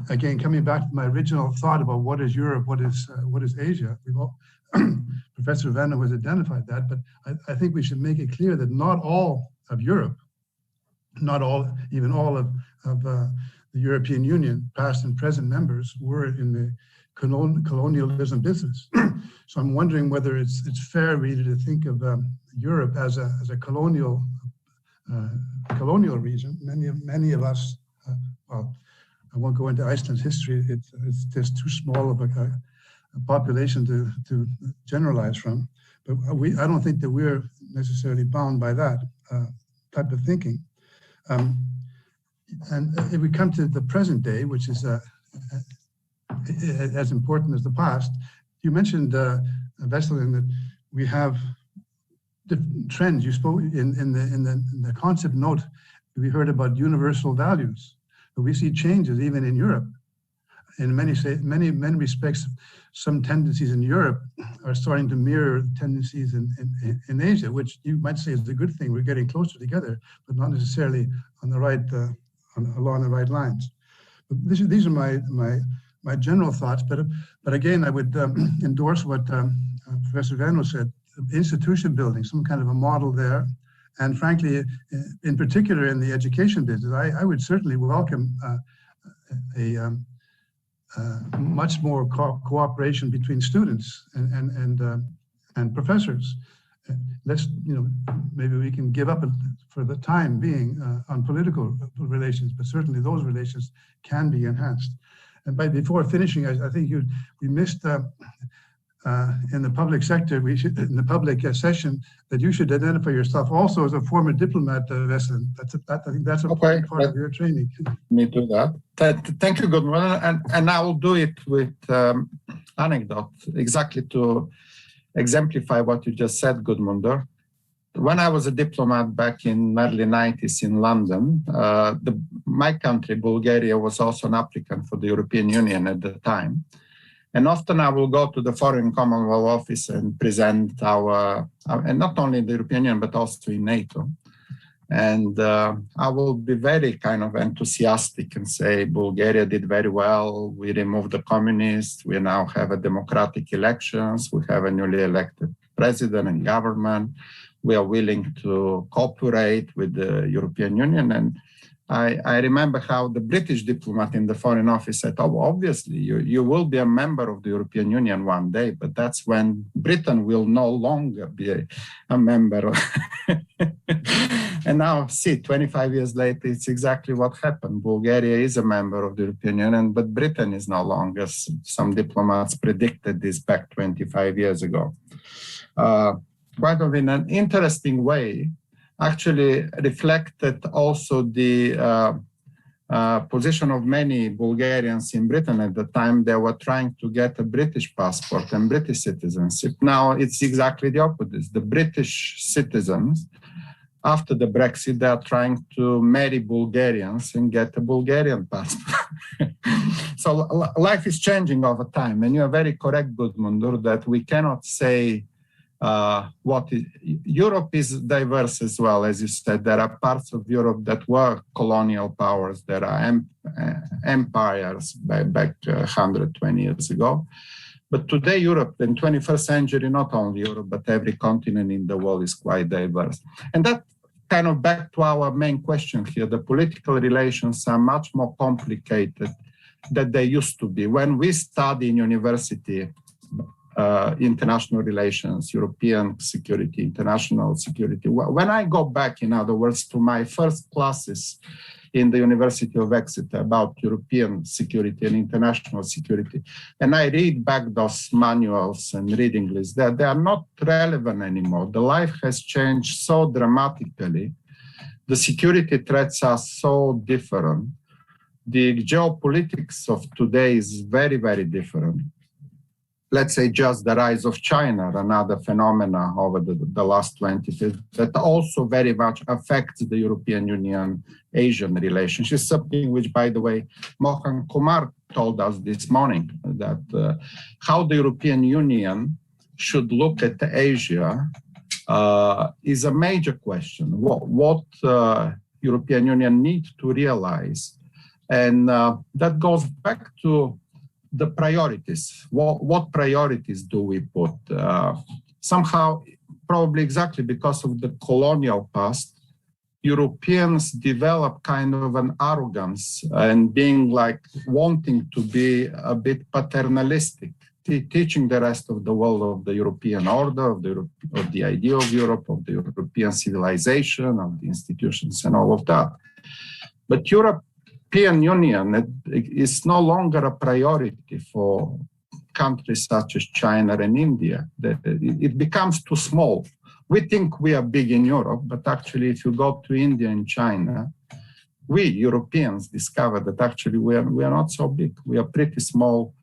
O: again, coming back to my original thought about what is Europe, what is Asia. Professor Venu has identified that, but I think we should make it clear that not all of Europe, even all of the European Union, past and present members, were in colonialism business. So I'm wondering whether it's fair really to think of Europe as a colonial region. Many of us, well, I won't go into Iceland's history. It's just too small of a population to generalize from. But I don't think that we're necessarily bound by that type of thinking. And if we come to the present day, which is as important as the past, you mentioned, Veselin, that we have different trends. You spoke in the concept note, we heard about universal values, but we see changes even in Europe. In many respects, some tendencies in Europe are starting to mirror tendencies in Asia, which you might say is a good thing. We're getting closer together, but not necessarily on the right along the right lines. But these are my general thoughts. But again, I would endorse what Professor Vano said: institution building, some kind of a model there. And frankly, in particular in the education business, I would certainly welcome much more cooperation between students and professors. Let's, maybe we can give up for the time being on political relations, but certainly those relations can be enhanced. And before finishing, I think we missed in the public sector, in the public session, that you should identify yourself also as a former diplomat, Veselin. I think that's a part of your training.
Q: Me do that. Thank you, Gudmundur. And I will do it with anecdote, exactly to exemplify what you just said, Gudmundur. When I was a diplomat back in early 90s in London, my country, Bulgaria, was also an applicant for the European Union at the time. And often I will go to the Foreign Commonwealth Office and present and not only in the European Union, but also in NATO. And I will be very kind of enthusiastic and say, Bulgaria did very well. We removed the communists. We now have a democratic elections. We have a newly elected president and government. We are willing to cooperate with the European Union. And I remember how the British diplomat in the Foreign Office said, oh, obviously, you will be a member of the European Union one day, but that's when Britain will no longer be a member. And now, see, 25 years later, it's exactly what happened. Bulgaria is a member of the European Union, but Britain is no longer. Some diplomats predicted this back 25 years ago. Quite in an interesting way, actually reflected also the position of many Bulgarians in Britain at the time. They were trying to get a British passport and British citizenship. Now it's exactly the opposite. The British citizens, after the Brexit, they are trying to marry Bulgarians and get a Bulgarian passport. So life is changing over time. And you are very correct, Gudmundur, that we cannot say Europe is diverse as well. As you said, there are parts of Europe that were colonial powers. There are empires back 120 years ago. But today, Europe, in 21st century, not only Europe, but every continent in the world is quite diverse. And that kind of back to our main question here, the political relations are much more complicated than they used to be. When we study in university, international relations, European security, international security. When I go back, in other words, to my first classes in the University of Exeter about European security and international security, and I read back those manuals and reading lists, they are not relevant anymore. The life has changed so dramatically. The security threats are so different. The geopolitics of today is very, very different. Let's say just the rise of China, another phenomena over the last 20 years that also very much affects the European Union-Asian relationship, something which, by the way, Mohan Kumar told us this morning, that how the European Union should look at Asia is a major question. What European Union needs to realize, and that goes back to the priorities. What priorities do we put? Somehow, probably exactly because of the colonial past, Europeans develop kind of an arrogance and being like wanting to be a bit paternalistic, teaching the rest of the world of the European order, of the idea of Europe, of the European civilization, of the institutions and all of that. But European Union is no longer a priority for countries such as China and India. It becomes too small. We think we are big in Europe, but actually if you go to India and China, we Europeans discover that actually we are not so big. We are pretty small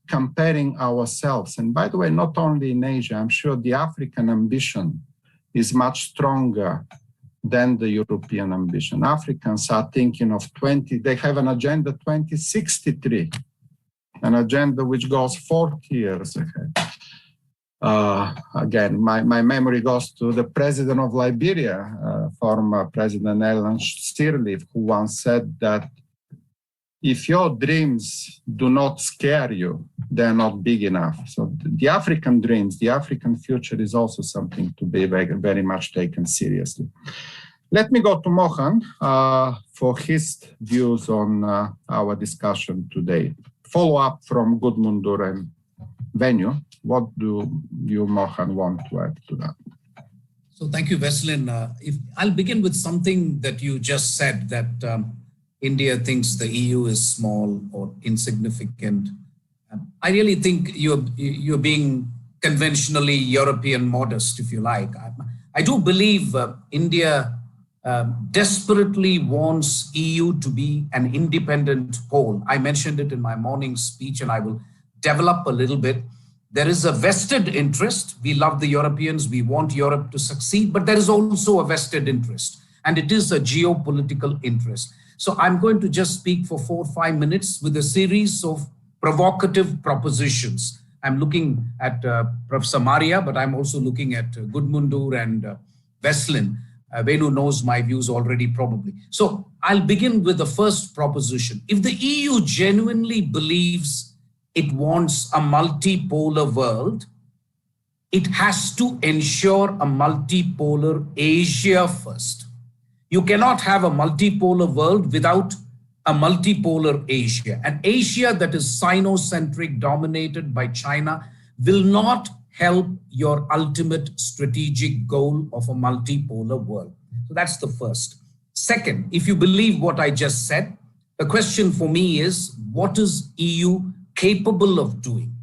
Q: comparing ourselves. And by the way, not only in Asia, I'm sure the African ambition is much stronger than the European ambition. Africans are thinking of they have an agenda 2063, an agenda which goes 40 years ahead. Again, my memory goes to the president of Liberia, former President Ellen Sirleaf, who once said that if your dreams do not scare you, they're not big enough. So the African dreams, the African future is also something to be very, very much taken seriously. Let me go to Mohan for his views on our discussion today. Follow up from Gudmundur and Venue. What do you, Mohan, want to add to that?
R: So thank you, Veselin. I'll begin with something that you just said, that India thinks the EU is small or insignificant. I really think you're being conventionally European modest, if you like. I do believe India desperately wants EU to be an independent whole. I mentioned it in my morning speech, and I will develop a little bit. There is a vested interest. We love the Europeans. We want Europe to succeed, but there is also a vested interest, and it is a geopolitical interest. So I'm going to just speak for 4 or 5 minutes with a series of provocative propositions. I'm looking at Professor Maria, but I'm also looking at Gudmundur and Veselin. Venu knows my views already, probably. So I'll begin with the first proposition. If the EU genuinely believes it wants a multipolar world, it has to ensure a multipolar Asia first. You cannot have a multipolar world without a multipolar Asia. An Asia that is Sino-centric, dominated by China, will not help your ultimate strategic goal of a multipolar world. So that's the first. Second, if you believe what I just said, the question for me is, what is EU capable of doing?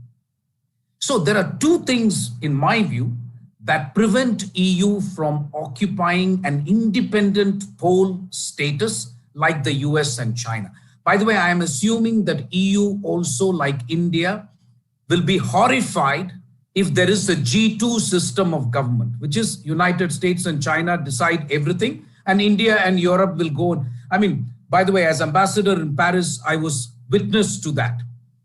R: So there are two things, in my view, that prevent EU from occupying an independent pole status like the US and China. By the way, I am assuming that EU also, like India, will be horrified if there is a G2 system of government, which is United States and China decide everything, and India and Europe will go. I mean, by the way, as ambassador in Paris, I was witness to that.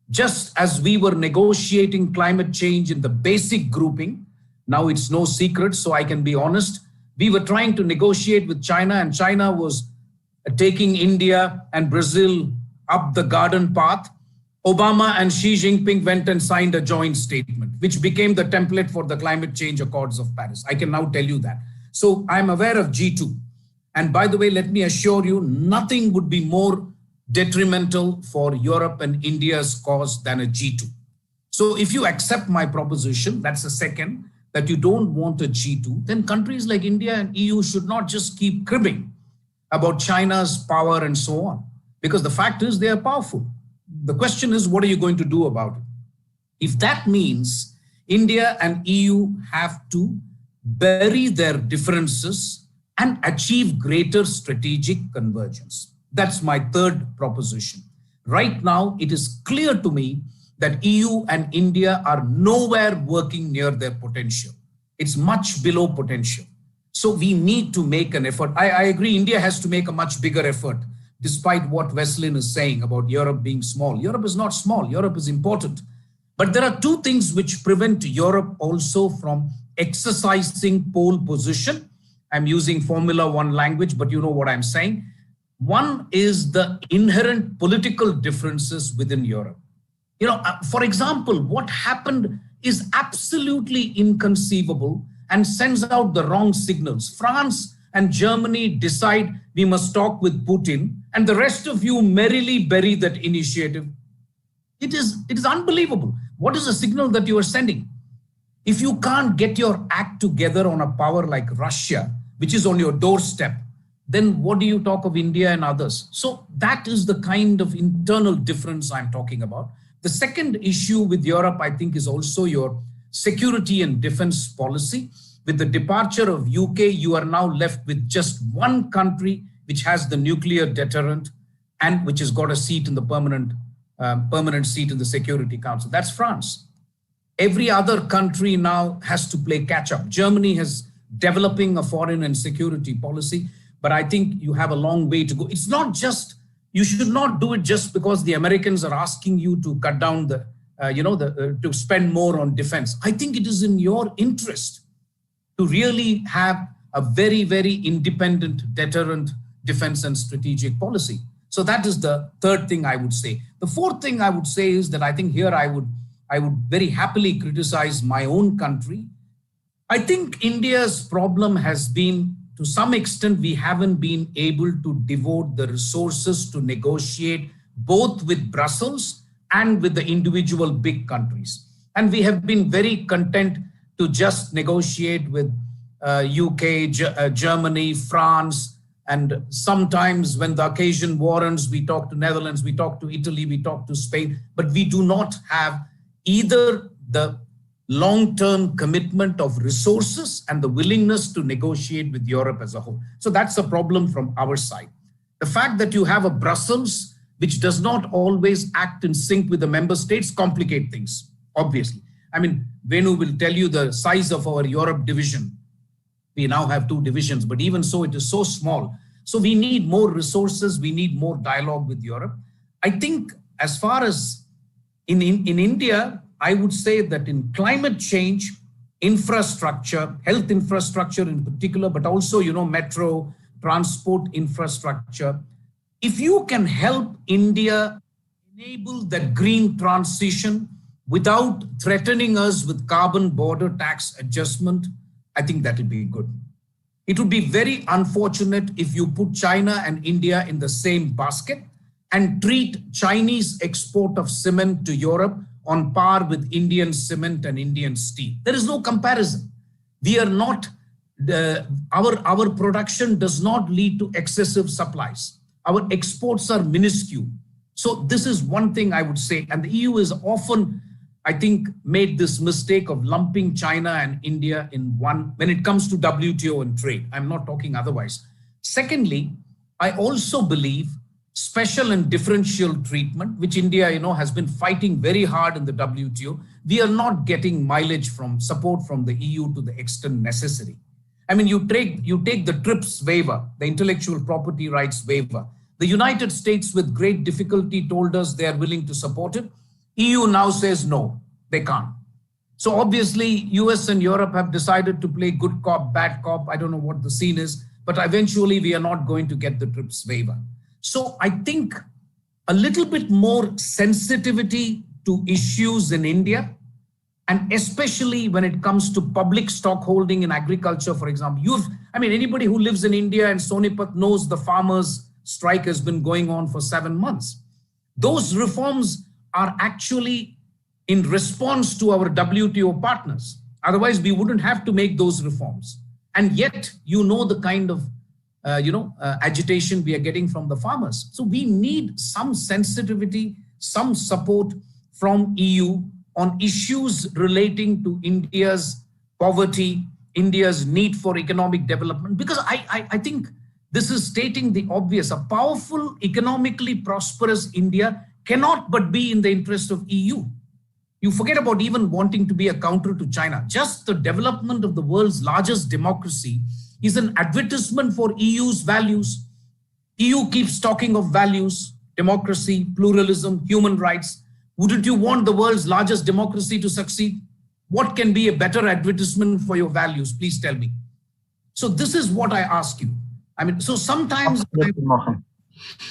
R: Just as we were negotiating climate change in the basic grouping, now it's no secret, so I can be honest, we were trying to negotiate with China, and China was taking India and Brazil up the garden path. Obama and Xi Jinping went and signed a joint statement, which became the template for the climate change accords of Paris. I can now tell you that. So I'm aware of G2. And by the way, let me assure you, nothing would be more detrimental for Europe and India's cause than a G2. So if you accept my proposition, that's the second, that you don't want a G2, then countries like India and EU should not just keep cribbing about China's power and so on, because the fact is they are powerful. The question is, what are you going to do about it? If that means India and EU have to bury their differences and achieve greater strategic convergence. That's my third proposition. Right now, it is clear to me that EU and India are nowhere working near their potential. It's much below potential. So we need to make an effort. I agree, India has to make a much bigger effort, despite what Veselin is saying about Europe being small. Europe is not small, Europe is important. But there are two things which prevent Europe also from exercising pole position. I'm using Formula One language, but you know what I'm saying. One is the inherent political differences within Europe. You know, for example, what happened is absolutely inconceivable and sends out the wrong signals. France and Germany decide we must talk with Putin, and the rest of you merrily bury that initiative. It is unbelievable. What is the signal that you are sending? If you can't get your act together on a power like Russia, which is on your doorstep, then what do you talk of India and others? So that is the kind of internal difference I'm talking about. The second issue with Europe, I think, is also your security and defense policy. With the departure of UK, you are now left with just one country which has the nuclear deterrent and which has got a seat in the permanent seat in the Security Council. That's France. Every other country now has to play catch up. Germany is developing a foreign and security policy, but I think you have a long way to go. It's not just, you should not do it just because the Americans are asking you to cut down to spend more on defense. I think it is in your interest to really have a very, very independent deterrent defense and strategic policy. So that is the third thing I would say. The fourth thing I would say is that I think here I would very happily criticize my own country. I think India's problem has been, to some extent, we haven't been able to devote the resources to negotiate both with Brussels and with the individual big countries. And we have been very content to just negotiate with UK, Germany, France, and sometimes when the occasion warrants, we talk to Netherlands, we talk to Italy, we talk to Spain, but we do not have either the long-term commitment of resources and the willingness to negotiate with Europe as a whole. So that's a problem from our side. The fact that you have a Brussels which does not always act in sync with the member states complicate things, obviously. I mean, Venu will tell you the size of our Europe division. We now have 2 divisions, but even so, it is so small. So we need more resources. We need more dialogue with Europe. I think as far as in India, I would say that in climate change, infrastructure, health infrastructure in particular, but also, metro, transport infrastructure, if you can help India enable that green transition without threatening us with carbon border tax adjustment, I think that would be good. It would be very unfortunate if you put China and India in the same basket and treat Chinese export of cement to Europe on par with Indian cement and Indian steel. There is no comparison. We are not, our production does not lead to excessive supplies. Our exports are minuscule. So this is one thing I would say. And the EU is often, I think, made this mistake of lumping China and India in one when it comes to WTO and trade. I'm not talking otherwise. Secondly, I also believe special and differential treatment, which India, has been fighting very hard in the WTO. We are not getting mileage from support from the EU to the extent necessary. I mean, you take the TRIPS waiver, the intellectual property rights waiver. The United States with great difficulty told us they are willing to support it. EU now says no, they can't. So obviously, US and Europe have decided to play good cop, bad cop. I don't know what the scene is, but eventually we are not going to get the TRIPS waiver. So I think a little bit more sensitivity to issues in India, and especially when it comes to public stockholding in agriculture, for example. Anybody who lives in India and Sonipat knows the farmers' strike has been going on for 7 months. Those reforms are actually in response to our WTO partners. Otherwise, we wouldn't have to make those reforms. And yet, the kind of agitation we are getting from the farmers. So we need some sensitivity, some support from EU on issues relating to India's poverty, India's need for economic development, because I think this is stating the obvious. A powerful, economically prosperous India cannot but be in the interest of EU. You forget about even wanting to be a counter to China. Just the development of the world's largest democracy is an advertisement for EU's values. EU keeps talking of values, democracy, pluralism, human rights. Wouldn't you want the world's largest democracy to succeed? What can be a better advertisement for your values? Please tell me. So this is what I ask you. So sometimes...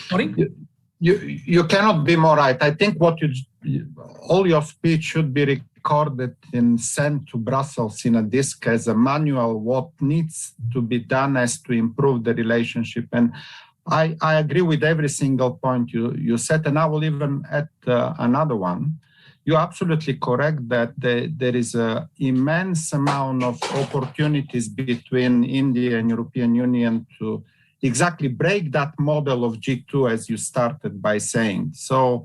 Q: Sorry? You cannot be more right. I think all your speech should be recorded and sent to Brussels in a disk as a manual what needs to be done as to improve the relationship. And I agree with every single point you said, and I will even add another one. You're absolutely correct that there is an immense amount of opportunities between India and European Union to exactly break that model of G2 as you started by saying. So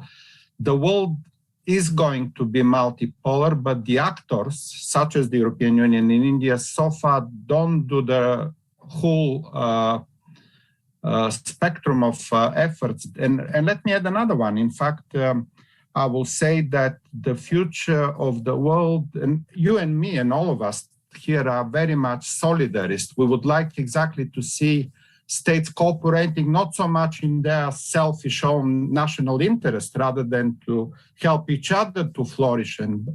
Q: the world is going to be multipolar, but the actors, such as the European Union and India, so far don't do the whole spectrum of efforts. And let me add another one. In fact, I will say that the future of the world, and you and me and all of us here are very much solidarist. We would like exactly to see states cooperating not so much in their selfish own national interest, rather than to help each other to flourish. And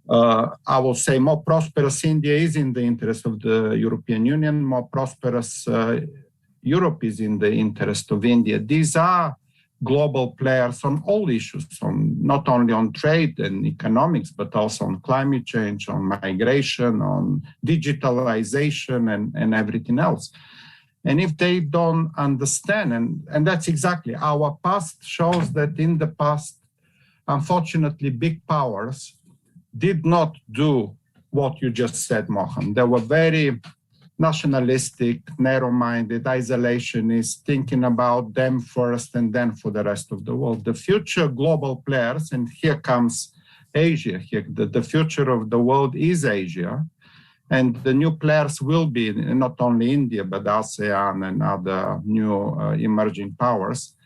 Q: I will say more prosperous India is in the interest of the European Union, more prosperous Europe is in the interest of India. These are global players on all issues, not only on trade and economics, but also on climate change, on migration, on digitalization, and everything else. And if they don't understand, and that's exactly, our past shows that in the past, unfortunately, big powers did not do what you just said, Mohan. They were very nationalistic, narrow-minded, isolationist, thinking about them first and then for the rest of the world. The future global players, and here comes Asia, here, the future of the world is Asia, and the new players will be not only India, but ASEAN and other new emerging powers.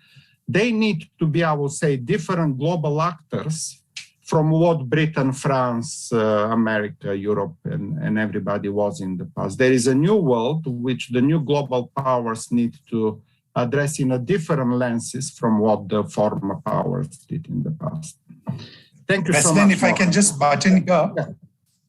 Q: They need to be, I would say, different global actors from what Britain, France, America, Europe, and everybody was in the past. There is a new world which the new global powers need to address in a different lenses from what the former powers did in the past. Thank you so much.
P: If I can just butt in here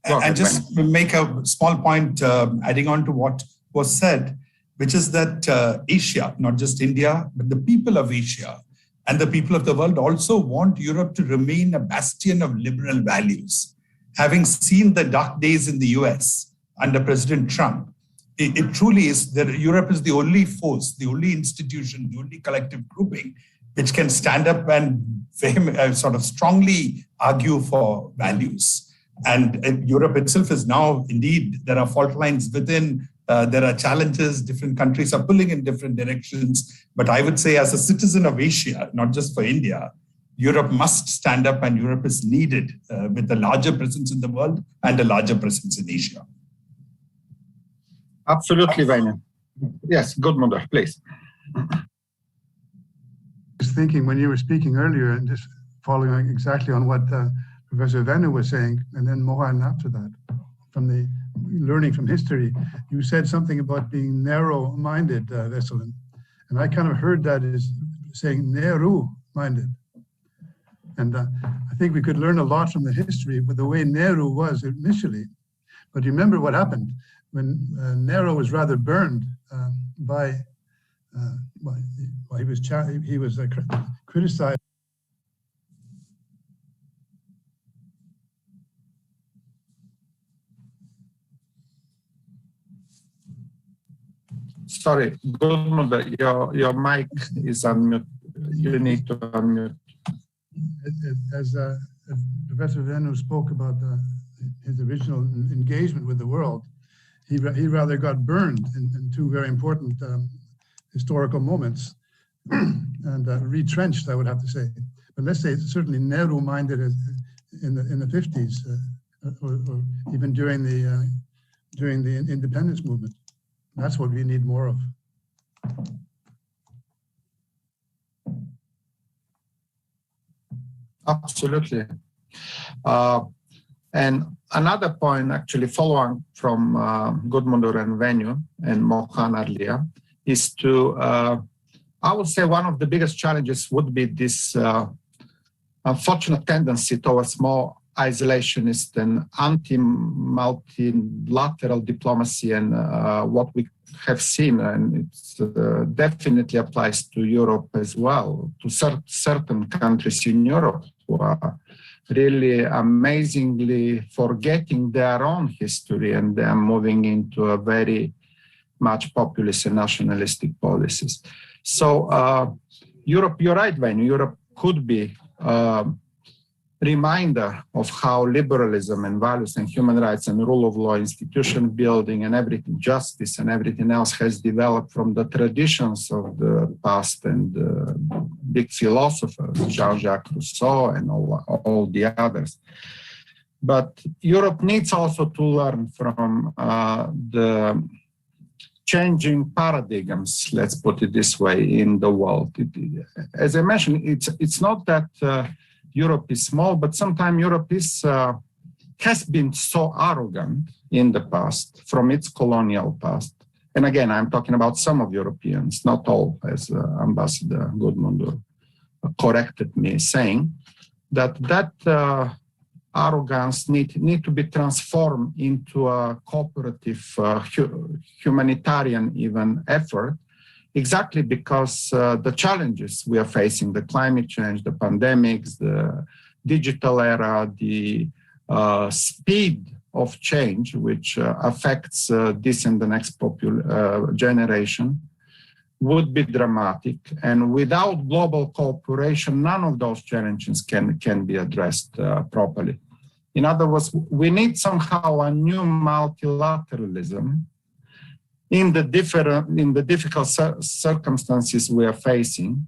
P: and just make a small point adding on to what was said, which is that Asia, not just India, but the people of Asia and the people of the world also want Europe to remain a bastion of liberal values. Having seen the dark days in the US under President Trump, it truly is that Europe is the only force, the only institution, the only collective grouping which can stand up and sort of strongly argue for values. And Europe itself is now, indeed, there are fault lines within, there are challenges, different countries are pulling in different directions. But I would say as a citizen of Asia, not just for India, Europe must stand up, and Europe is needed with a larger presence in the world and a larger presence in Asia.
Q: Absolutely, Vaina. Yes, good mother, please.
O: I was thinking when you were speaking earlier, and just following exactly on what Professor Venu was saying, and then Mohan after that, from the learning from history, you said something about being narrow-minded, Veselin. And I kind of heard that as saying Nehru-minded. And I think we could learn a lot from the history with the way Nehru was initially. But you remember what happened when Nehru was rather burned by he was criticized.
Q: Sorry, good, your mic is unmute. You need to unmute.
O: As Professor Venu spoke about his original engagement with the world, he rather got burned in two very important historical moments and retrenched, I would have to say. But let's say it's certainly Nehru-minded in the 50s or even during the independence movement. That's what we need more of.
Q: Absolutely. And another point, actually, following from Gudmundur and Venu and Mohan earlier, is to, I would say one of the biggest challenges would be this unfortunate tendency towards more isolationist and anti-multilateral diplomacy, and what we have seen, and it definitely applies to Europe as well, to certain countries in Europe who are really amazingly forgetting their own history, and they are moving into a very much populist and nationalistic policies. So Europe, you're right, Venu, Europe could be reminder of how liberalism and values and human rights and rule of law, institution building and everything, justice and everything else has developed from the traditions of the past and big philosophers, Jean-Jacques Rousseau and all the others. But Europe needs also to learn from the changing paradigms, let's put it this way, in the world. As I mentioned, it's not that Europe is small, but sometimes Europe has been so arrogant in the past, from its colonial past. And again, I'm talking about some of Europeans, not all, as Ambassador Gudmundur corrected me, saying that arrogance need to be transformed into a cooperative, humanitarian even effort, exactly because the challenges we are facing, the climate change, the pandemics, the digital era, the speed of change, which affects this and the next generation, would be dramatic. And without global cooperation, none of those challenges can be addressed properly. In other words, we need somehow a new multilateralism in the difficult circumstances we are facing,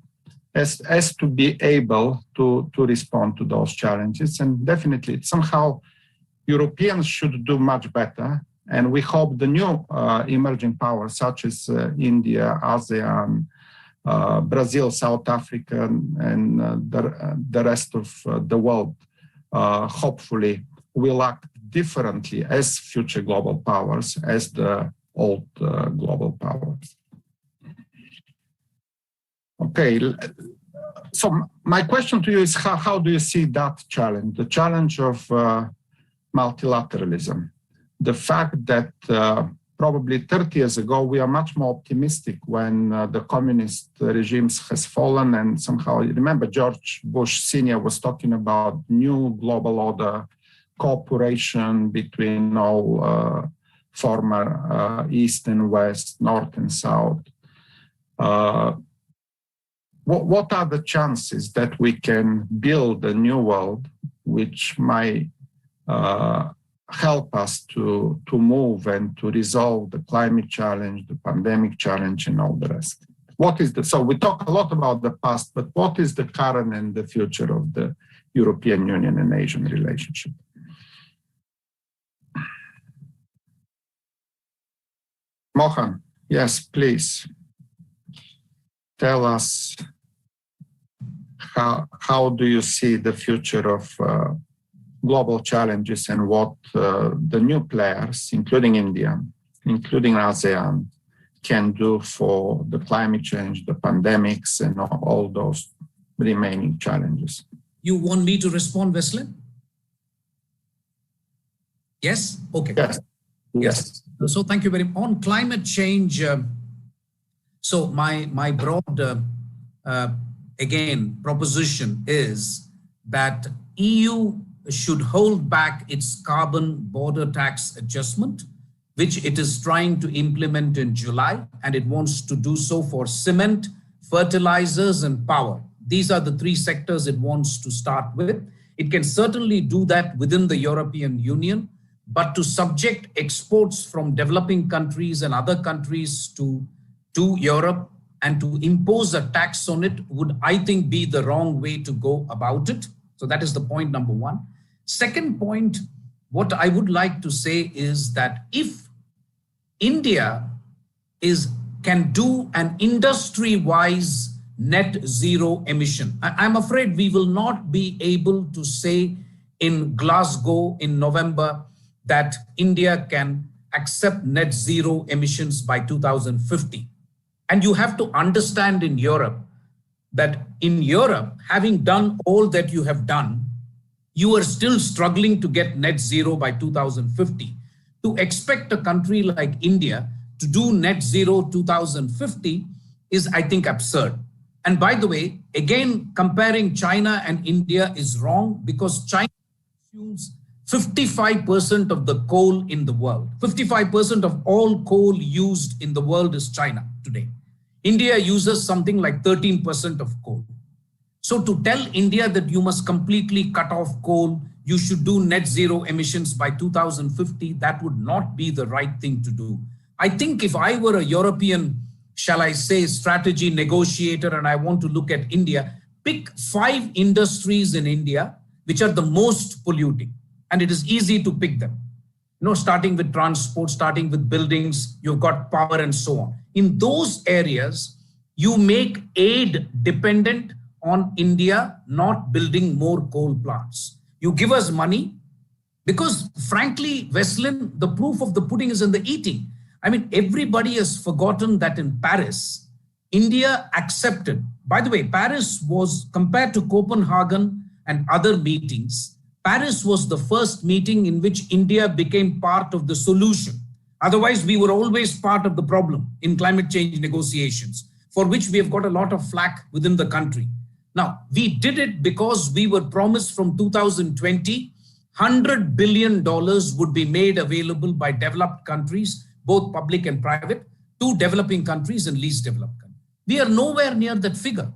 Q: as to be able to respond to those challenges. And definitely, somehow, Europeans should do much better. And we hope the new emerging powers, such as India, ASEAN, Brazil, South Africa, and the rest of the world, hopefully will act differently as future global powers, as the old global powers. Okay, so my question to you is how do you see that challenge, the challenge of multilateralism? The fact that probably 30 years ago, we are much more optimistic when the communist regimes has fallen, and somehow, remember George Bush Sr. was talking about new global order, cooperation between all former East and West, North and South. What are the chances that we can build a new world which might help us to move and to resolve the climate challenge, the pandemic challenge, and all the rest? So we talk a lot about the past, but what is the current and the future of the European Union and Asian relationship? Mohan, yes, please. Tell us how do you see the future of global challenges and what the new players, including India, including ASEAN, can do for the climate change, the pandemics, and all those remaining challenges.
R: You want me to respond, Veselin? Yes? Okay.
Q: Yes.
R: So thank you very much. On climate change, so my broad, again, proposition is that EU should hold back its carbon border tax adjustment, which it is trying to implement in July, and it wants to do so for cement, fertilizers, and power. These are the three sectors it wants to start with. It can certainly do that within the European Union, but to subject exports from developing countries and other countries to Europe and to impose a tax on it would, I think, be the wrong way to go about it. So that is the point number one. Second point, what I would like to say is that if India can do an industry-wise net zero emission, I'm afraid we will not be able to say in Glasgow in November that India can accept net zero emissions by 2050. And you have to understand in Europe that in Europe, having done all that you have done, you are still struggling to get net zero by 2050. To expect a country like India to do net zero 2050 is, I think, absurd. And by the way, again, comparing China and India is wrong, because China consumes 55% of the coal in the world. 55% of all coal used in the world is China today. India uses something like 13% of coal. So to tell India that you must completely cut off coal, you should do net zero emissions by 2050, that would not be the right thing to do. I think if I were a European, shall I say, strategy negotiator, and I want to look at India, pick 5 industries in India which are the most polluting. And it is easy to pick them. You know, starting with transport, starting with buildings, you've got power and so on. In those areas, you make aid dependent on India not building more coal plants. You give us money because, frankly, Veslin, the proof of the pudding is in the eating. I mean, everybody has forgotten that in Paris, India accepted. By the way, Paris was, compared to Copenhagen and other meetings, Paris was the first meeting in which India became part of the solution. Otherwise, we were always part of the problem in climate change negotiations, for which we have got a lot of flack within the country. Now, we did it because we were promised from 2020, $100 billion would be made available by developed countries, both public and private, to developing countries and least developed countries. We are nowhere near that figure.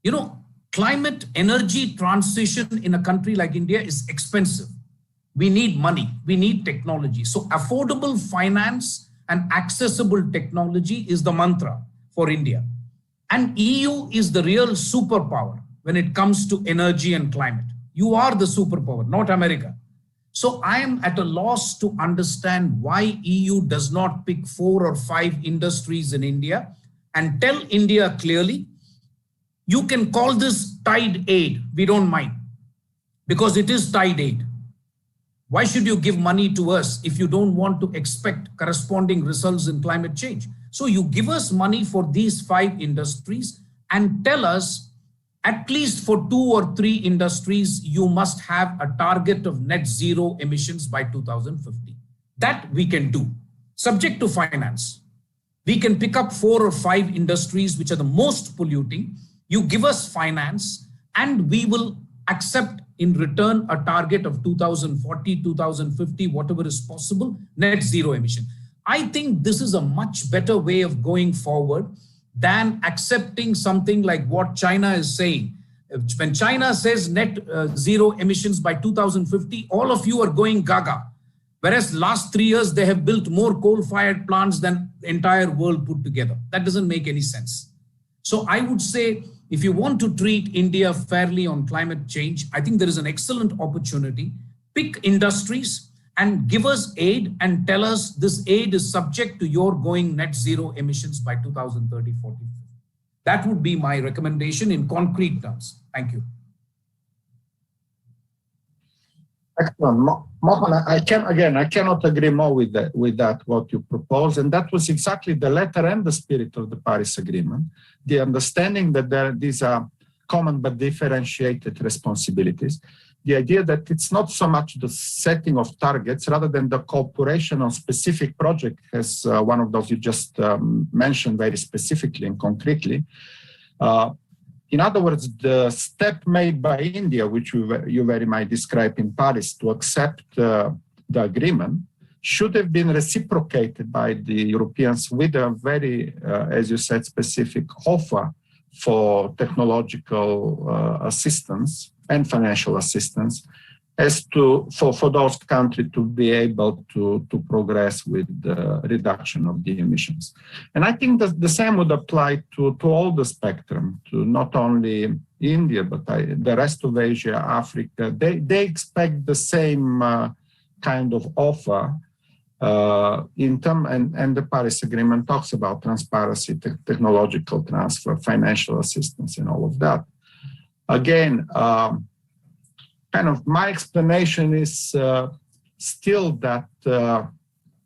R: You know, climate energy transition in a country like India is expensive. We need money, we need technology. So affordable finance and accessible technology is the mantra for India. And EU is the real superpower when it comes to energy and climate. You are the superpower, not America. So I am at a loss to understand why EU does not pick 4 or 5 industries in India and tell India clearly, you can call this tide aid, we don't mind, because it is tide aid. Why should you give money to us if you don't want to expect corresponding results in climate change? So you give us money for these 5 industries and tell us at least for 2 or 3 industries, you must have a target of net zero emissions by 2050. That we can do, subject to finance. We can pick up 4 or 5 industries which are the most polluting. You give us finance and we will accept in return a target of 2040, 2050, whatever is possible, net zero emission. I think this is a much better way of going forward than accepting something like what China is saying. When China says net zero emissions by 2050, all of you are going gaga. Whereas last 3 years, they have built more coal-fired plants than the entire world put together. That doesn't make any sense. So I would say, if you want to treat India fairly on climate change, I think there is an excellent opportunity. Pick industries and give us aid and tell us this aid is subject to your going net zero emissions by 2030, 40. That would be my recommendation in concrete terms. Thank you.
Q: Excellent. Mohan, I cannot agree more with that, what you propose. And that was exactly the letter and the spirit of the Paris Agreement. The understanding that these are common but differentiated responsibilities. The idea that it's not so much the setting of targets rather than the cooperation on specific projects, as one of those you just mentioned very specifically and concretely. In other words, the step made by India, which you very much described in Paris, to accept the agreement, should have been reciprocated by the Europeans with a very, as you said, specific offer for technological assistance and financial assistance as to for those countries to be able to progress with the reduction of the emissions. And I think that the same would apply to all the spectrum, to not only India, but the rest of Asia, Africa. They expect the same kind of offer and the Paris Agreement talks about transparency, technological transfer, financial assistance, and all of that. Again, kind of my explanation is still that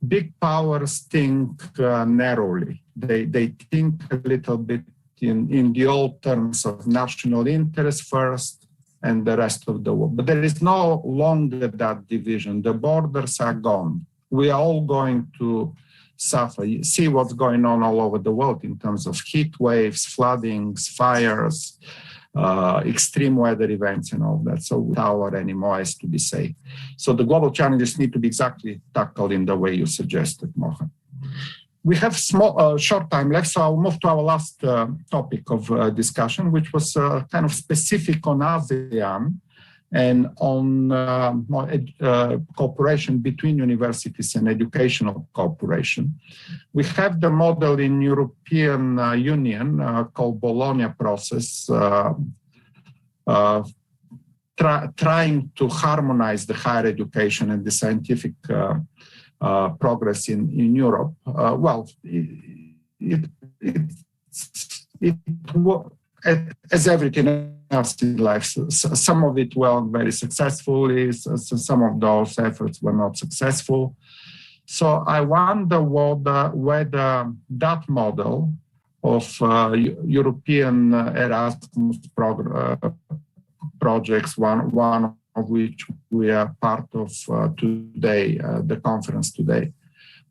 Q: big powers think narrowly. They think a little bit in the old terms of national interest first, and the rest of the world. But there is no longer that division. The borders are gone. We are all going to suffer. You see what's going on all over the world in terms of heat waves, floodings, fires, extreme weather events and all that. So our anymore is to be safe. So the global challenges need to be exactly tackled in the way you suggested, Mohan. We have short time left, so I'll move to our last topic of discussion, which was kind of specific on ASEAN and on cooperation between universities and educational cooperation. We have the model in European Union called Bologna process, trying to harmonize the higher education and the scientific progress in Europe. As everything else in life, some of it went very successfully, some of those efforts were not successful. So I wonder whether that model of European Erasmus projects, one of which we are part of today, the conference today,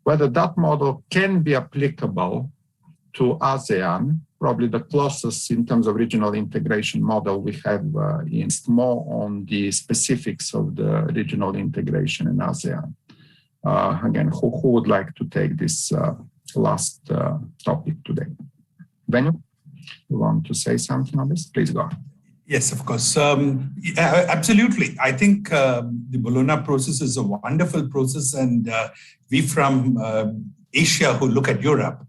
Q: whether that model can be applicable to ASEAN, probably the closest in terms of regional integration model we have is more on the specifics of the regional integration in ASEAN. Again, who would like to take this last topic today? Venu, you want to say something on this? Please go.
P: Yes, of course. Absolutely. I think the Bologna process is a wonderful process, and we from Asia who look at Europe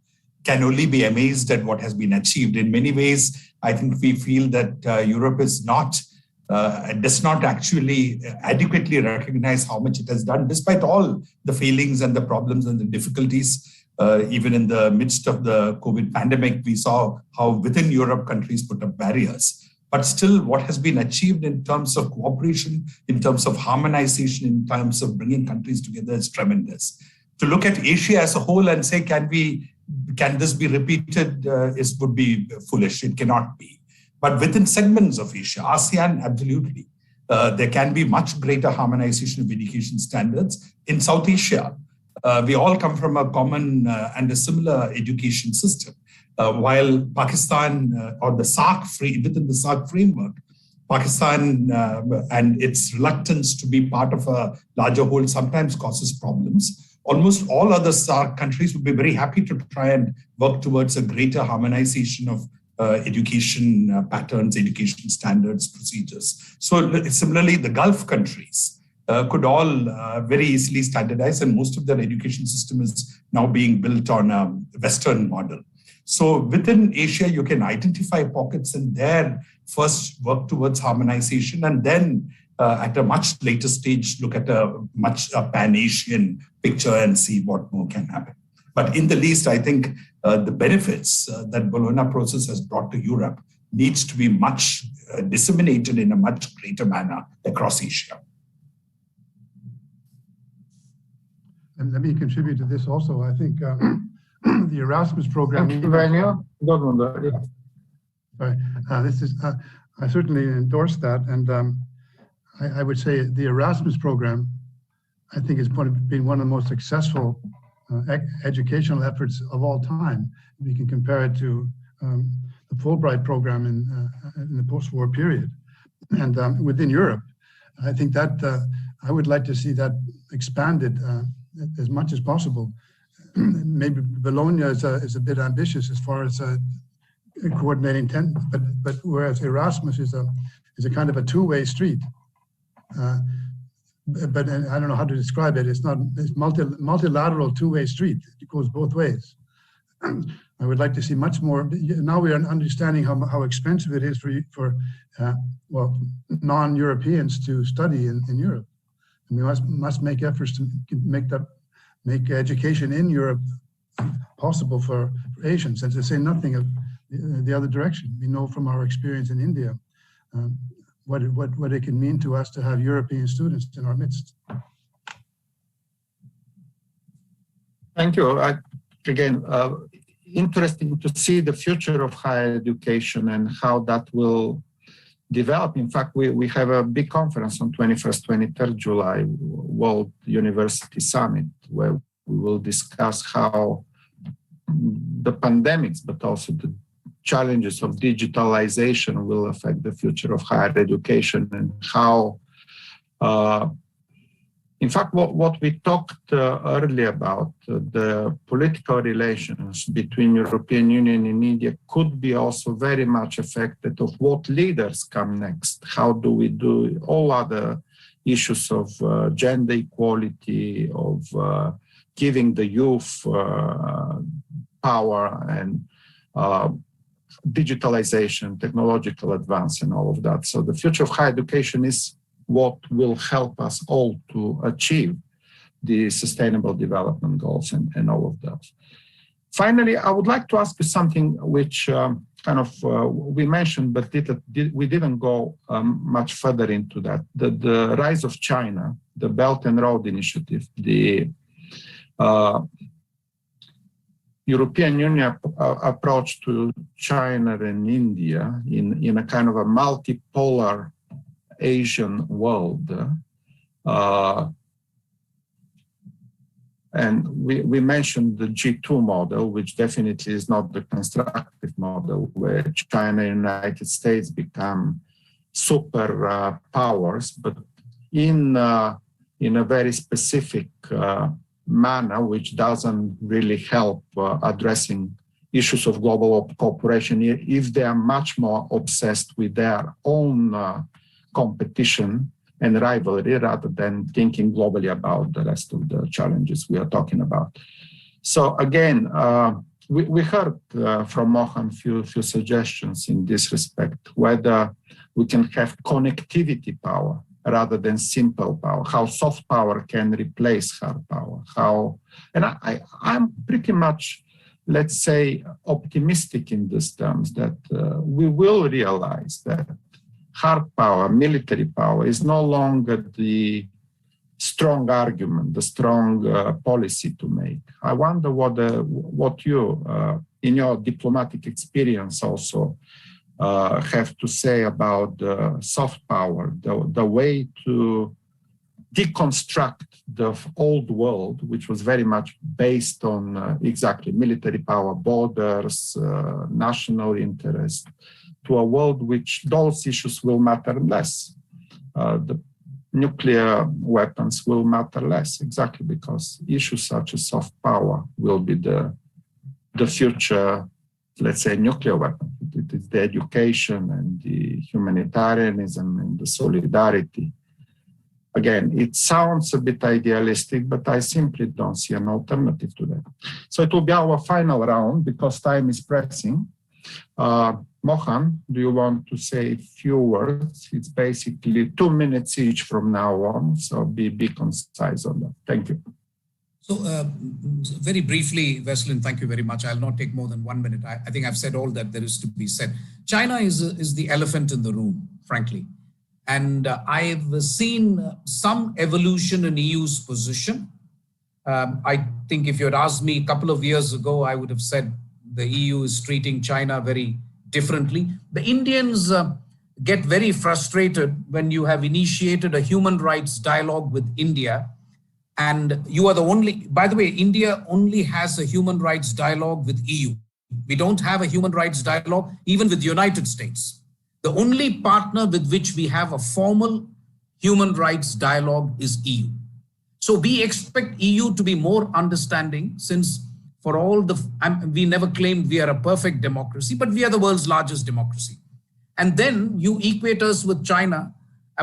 P: can only be amazed at what has been achieved. In many ways, I think we feel that Europe is does not actually adequately recognize how much it has done, despite all the failings and the problems and the difficulties. Even in the midst of the COVID pandemic, we saw how within Europe countries put up barriers. But still, what has been achieved in terms of cooperation, in terms of harmonization, in terms of bringing countries together is tremendous. To look at Asia as a whole and say, can this be repeated, would be foolish. It cannot be. But within segments of Asia, ASEAN, absolutely. There can be much greater harmonization of education standards. In South Asia, we all come from a common and a similar education system. While Pakistan or the SARC within the SARC framework, Pakistan and its reluctance to be part of a larger whole sometimes causes problems. Almost all other SARC countries would be very happy to try and work towards a greater harmonization of education patterns, education standards, procedures. So similarly, the Gulf countries could all very easily standardize, and most of their education system is now being built on a Western model. So within Asia, you can identify pockets and there first work towards harmonization, and then at a much later stage, look at a pan-Asian picture and see what more can happen. But in the least, I think the benefits that Bologna process has brought to Europe needs to be much disseminated in a much greater manner across Asia.
O: And let me contribute to this also. I think the Erasmus program.
Q: Thank you, Venu.
O: I certainly endorse that, and I would say the Erasmus program, I think, has been one of the most successful educational efforts of all time. We can compare it to the Fulbright program in the post-war period, and within Europe, I think that I would like to see that expanded as much as possible. Maybe Bologna is a bit ambitious as far as coordinating, but whereas Erasmus is a kind of a two-way street. But I don't know how to describe it. It's multilateral two-way street. It goes both ways. I would like to see much more. Now we are understanding how expensive it is for non-Europeans to study in Europe. And we must make efforts to make education in Europe possible for Asians, and to say nothing of the other direction. We know from our experience in India what it can mean to us to have European students in our midst.
Q: Thank you. Again, interesting to see the future of higher education and how that will develop. In fact, we have a big conference on 21st, 23rd July, World University Summit, where we will discuss how the pandemics, but also the challenges of digitalization will affect the future of higher education, and how, in fact, what we talked earlier about, the political relations between European Union and India could be also very much affected of what leaders come next. How do we do all other issues of gender equality, of giving the youth power and digitalization, technological advance, and all of that. So the future of higher education is what will help us all to achieve the sustainable development goals and all of those. Finally, I would like to ask you something which we mentioned, but we didn't go much further into that. The rise of China, the Belt and Road Initiative, the European Union approach to China and India in a kind of a multipolar Asian world. And we mentioned the G2 model, which definitely is not the constructive model, where China and United States become super powers, but in a very specific manner, which doesn't really help addressing issues of global cooperation if they are much more obsessed with their own competition and rivalry rather than thinking globally about the rest of the challenges we are talking about. So again, we heard from Mohan few suggestions in this respect, whether we can have connectivity power rather than simple power, how soft power can replace hard power, and I'm pretty much, let's say, optimistic in these terms that we will realize that hard power, military power, is no longer the strong argument, the strong policy to make. I wonder what you, in your diplomatic experience also, have to say about soft power, the way to deconstruct the old world, which was very much based on exactly military power, borders, national interest, to a world which those issues will matter less. The nuclear weapons will matter less, exactly because issues such as soft power will be the future, let's say, nuclear weapon. It is the education and the humanitarianism and the solidarity. Again, it sounds a bit idealistic, but I simply don't see an alternative to that. So it will be our final round because time is pressing. Mohan, do you want to say a few words? It's basically 2 minutes each from now on, so be concise on that. Thank you.
R: So very briefly, Veselin, thank you very much. I'll not take more than 1 minute. I think I've said all that there is to be said. China is the elephant in the room, frankly. And I've seen some evolution in EU's position. I think if you had asked me a couple of years ago, I would have said the EU is treating China very differently. The Indians get very frustrated when you have initiated a human rights dialogue with India. And you are the only, by the way, India only has a human rights dialogue with EU. We don't have a human rights dialogue even with the United States. The only partner with which we have a formal human rights dialogue is EU. So we expect EU to be more understanding, since for all we never claimed we are a perfect democracy, but we are the world's largest democracy. And then you equate us with China,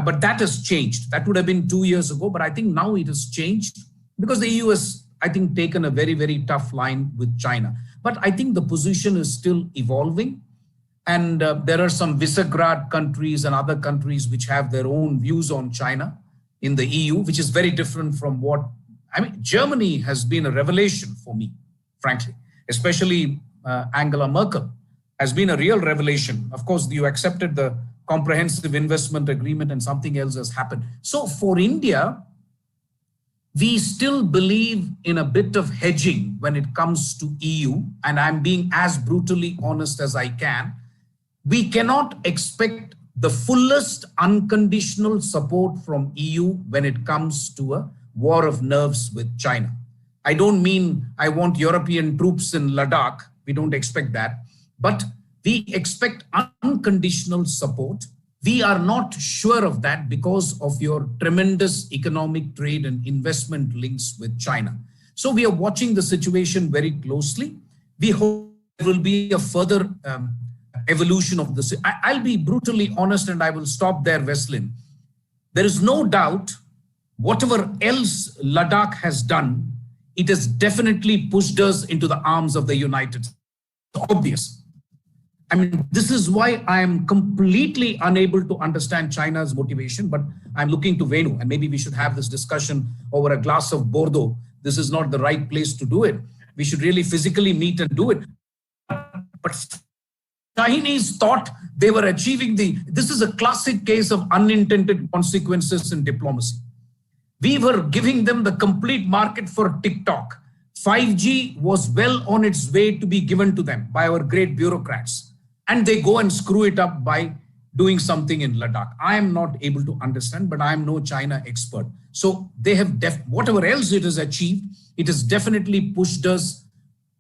R: but that has changed. That would have been 2 years ago, but I think now it has changed because the EU has, I think, taken a very, very tough line with China. But I think the position is still evolving. And there are some Visegrad countries and other countries which have their own views on China in the EU, which is very different from what, Germany has been a revelation for me, frankly, especially Angela Merkel has been a real revelation. Of course, you accepted the comprehensive investment agreement and something else has happened. So for India, we still believe in a bit of hedging when it comes to EU, and I'm being as brutally honest as I can. We cannot expect the fullest unconditional support from EU when it comes to a war of nerves with China. I don't mean I want European troops in Ladakh. We don't expect that. But we expect unconditional support. We are not sure of that because of your tremendous economic trade and investment links with China. So we are watching the situation very closely. We hope there will be a further evolution of this. I'll be brutally honest and I will stop there, Veselin. There is no doubt whatever else Ladakh has done, it has definitely pushed us into the arms of the United States. Obvious. I mean, this is why I am completely unable to understand China's motivation, but I'm looking to Venu, and maybe we should have this discussion over a glass of Bordeaux. This is not the right place to do it. We should really physically meet and do it. But Chinese thought they were achieving this is a classic case of unintended consequences in diplomacy. We were giving them the complete market for TikTok. 5G was well on its way to be given to them by our great bureaucrats. And they go and screw it up by doing something in Ladakh. I am not able to understand, but I am no China expert. So they have, whatever else it has achieved, it has definitely pushed us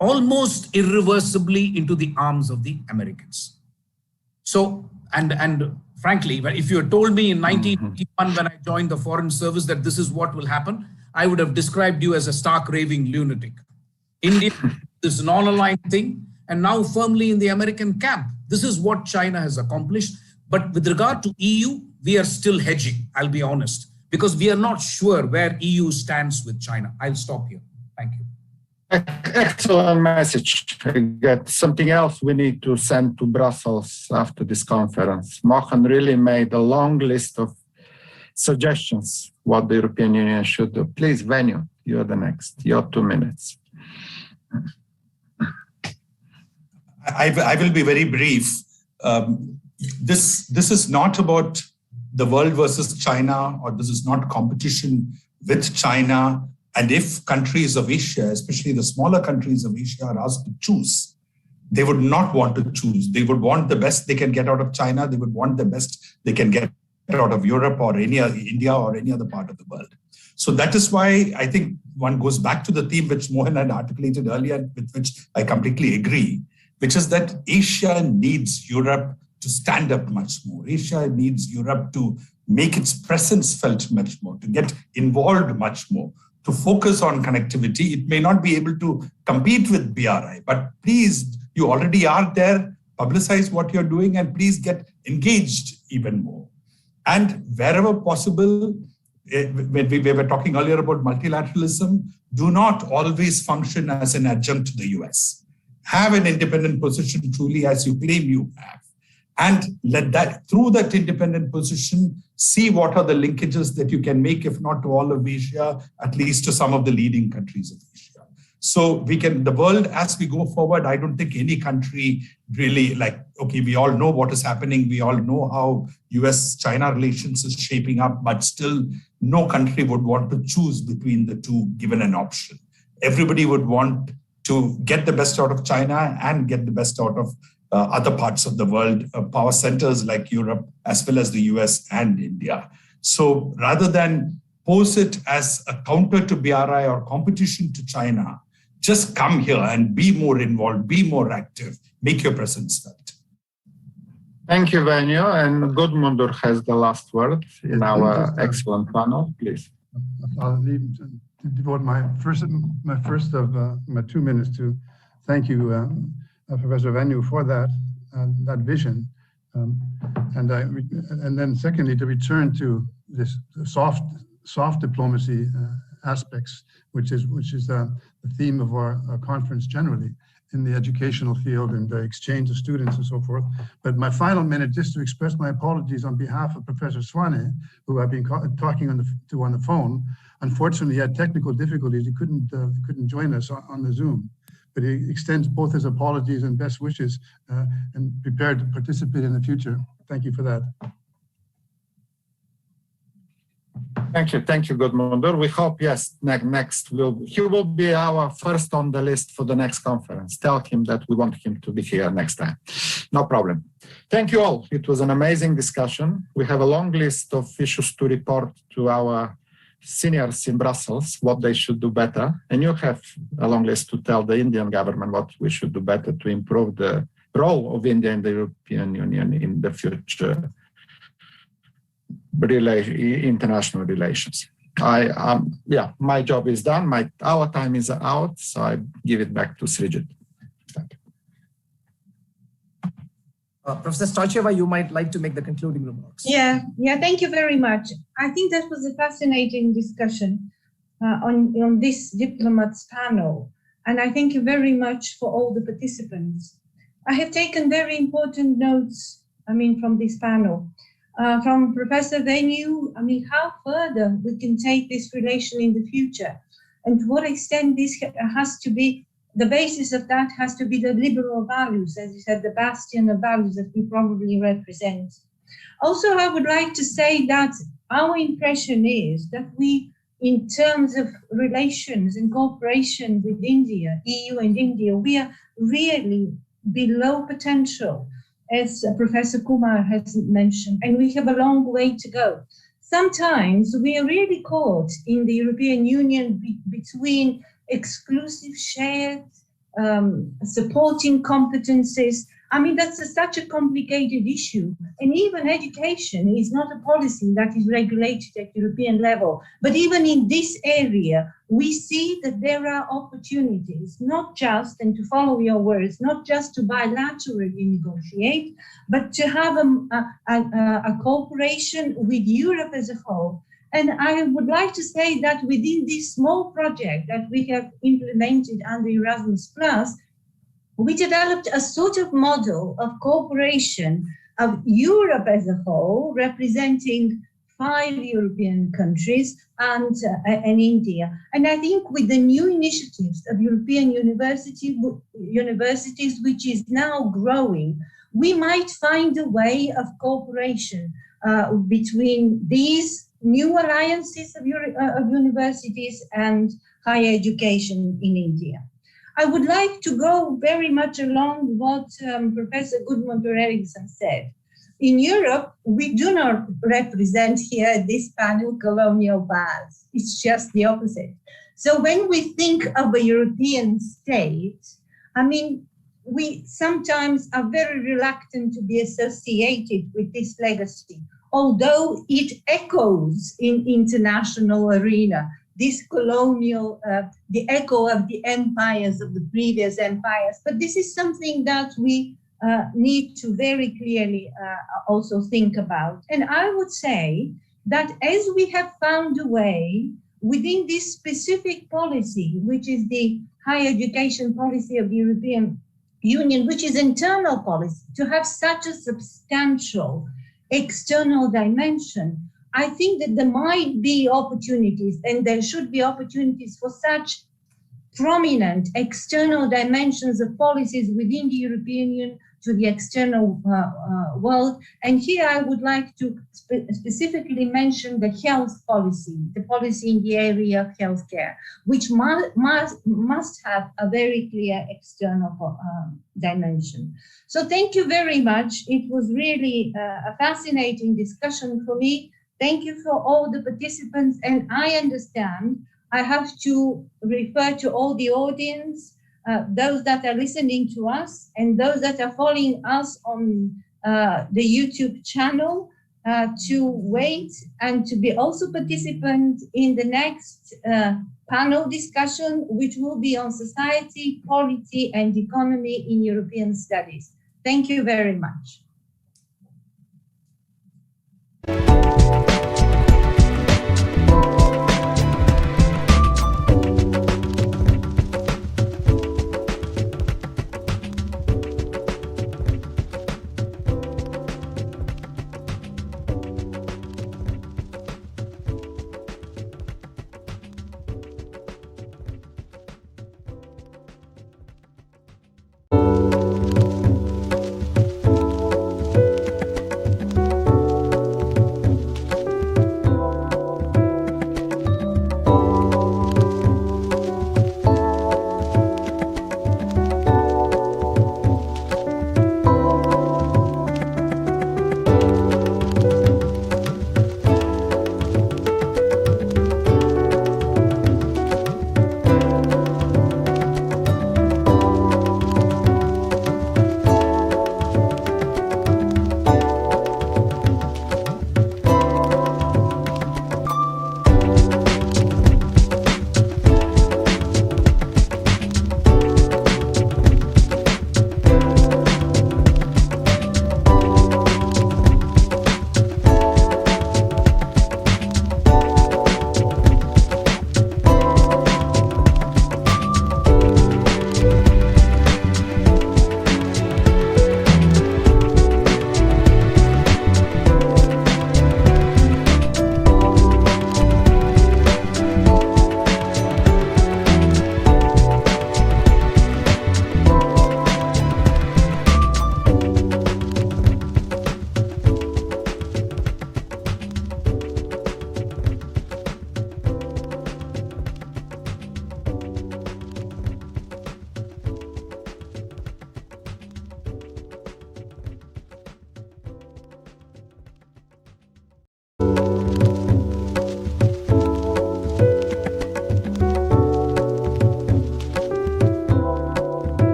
R: almost irreversibly into the arms of the Americans. So, and frankly, if you had told me in 1981 when I joined the Foreign Service that this is what will happen, I would have described you as a stark raving lunatic. India is an all-aligned thing, and now firmly in the American camp. This is what China has accomplished. But with regard to EU, we are still hedging, I'll be honest, because we are not sure where EU stands with China. I'll stop here. Thank you.
Q: Excellent message. Got something else we need to send to Brussels after this conference. Mohan really made a long list of suggestions what the European Union should do. Please, Venu, you're the next. Your 2 minutes.
P: I will be very brief. This is not about the world versus China, or this is not competition with China. And if countries of Asia, especially the smaller countries of Asia, are asked to choose, they would not want to choose. They would want the best they can get out of China. They would want the best they can get out of Europe or India or any other part of the world. So that is why I think one goes back to the theme which Mohan had articulated earlier, with which I completely agree, which is that Asia needs Europe to stand up much more. Asia needs Europe to make its presence felt much more, to get involved much more, to focus on connectivity. It may not be able to compete with BRI, but please, you already are there, publicize what you're doing, and please get engaged even more. And wherever possible, when we were talking earlier about multilateralism, do not always function as an adjunct to the US. Have an independent position truly as you claim you have. And let that, through that independent position, see what are the linkages that you can make, if not to all of Asia, at least to some of the leading countries of Asia. So we can, the world as we go forward, I don't think any country really okay, we all know what is happening. We all know how US-China relations is shaping up, but still no country would want to choose between the two given an option. Everybody would want to get the best out of China and get the best out of other parts of the world, power centers like Europe, as well as the US and India. So rather than pose it as a counter to BRI or competition to China, just come here and be more involved, be more active, make your presence felt.
Q: Thank you, Venu. And Gudmundur has the last word in our excellent panel, please.
O: I'll devote my first of my 2 minutes to thank you, Professor Venu, for that vision, and then secondly to return to this soft diplomacy aspects, which is the theme of our conference generally in the educational field and the exchange of students and so forth. But my final minute, just to express my apologies on behalf of Professor Swane, who I've been talking on the phone. Unfortunately, he had technical difficulties. He couldn't join us on the Zoom. But he extends both his apologies and best wishes and prepared to participate in the future. Thank you for that.
Q: Thank you, Gudmundur. We hope, yes, next he will be our first on the list for the next conference. Tell him that we want him to be here next time. No problem. Thank you all. It was an amazing discussion. We have a long list of issues to report to our seniors in Brussels, what they should do better. And you have a long list to tell the Indian government what we should do better to improve the role of India in the European Union in the future international relations. My job is done. Our time is out, so I give it back to Srijit.
B: Professor Stoicheva, you might like to make the concluding remarks.
C: Yeah, thank you very much. I think that was a fascinating discussion on this diplomats panel. And I thank you very much for all the participants. I have taken very important notes, from this panel. From Professor Venu, how further we can take this relation in the future, and to what extent this has to be, the basis of that has to be the liberal values, as you said, the bastion of values that we probably represent. Also, I would like to say that our impression is that we, in terms of relations and cooperation with India, EU and India, we are really below potential, as Professor Kumar has mentioned, and we have a long way to go. Sometimes we are really caught in the European Union between exclusive shared supporting competences. That's such a complicated issue. And even education is not a policy that is regulated at European level. But even in this area, we see that there are opportunities, not just, and to follow your words, not just to bilaterally negotiate, but to have a cooperation with Europe as a whole. And I would like to say that within this small project that we have implemented under Erasmus+, we developed a sort of model of cooperation of Europe as a whole, representing 5 European countries and India. And I think with the new initiatives of European universities, which is now growing, we might find a way of cooperation between these new alliances of universities and higher education in India. I would like to go very much along what Professor Gudmundur Eriksson said. In Europe, we do not represent here at this panel colonial past. It's just the opposite. So when we think of a European state, we sometimes are very reluctant to be associated with this legacy, although it echoes in international arena. This colonial, the echo of the empires of the previous empires. But this is something that we need to very clearly also think about. And I would say that as we have found a way within this specific policy, which is the higher education policy of the European Union, which is internal policy, to have such a substantial external dimension, I think that there might be opportunities, and there should be opportunities for such prominent external dimensions of policies within the European Union to the external world. And here I would like to specifically mention the health policy, the policy in the area of healthcare, which must have a very clear external dimension. So thank you very much. It was really a fascinating discussion for me. Thank you for all the participants, and I understand I have to refer to all the audience, those that are listening to us and those that are following us on the YouTube channel, to wait and to be also participant in the next panel discussion, which will be on society, polity, and economy in European studies. Thank you very much.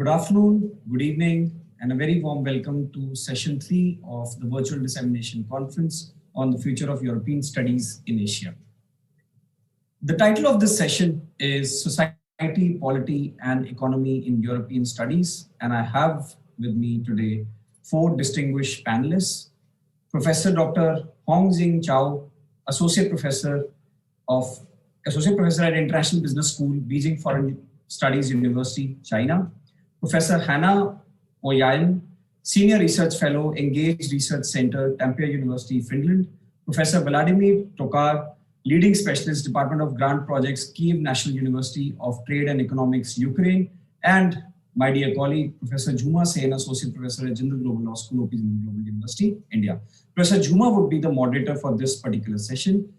F: Good afternoon, good evening, and a very warm welcome to session 3 of the Virtual Dissemination Conference on the Future of European Studies in Asia. The title of this session is Society, Polity, and Economy in European Studies, and I have with me today 4 distinguished panelists. Professor Dr. Hongjing Zhao, Associate Professor at International Business School, Beijing Foreign Studies University, China. Professor Hanna Ojanen, Senior Research Fellow, Engaged Research Center, Tampere University, Finland. Professor Vladimir Tokar, Leading Specialist, Department of Grant Projects, Kiev National University of Trade and Economics, Ukraine. And my dear colleague, Professor Jhuma Sen, Associate Professor at Jindal Global Law School, OP Jindal Global University, India. Professor Jhuma would be the moderator for this particular session.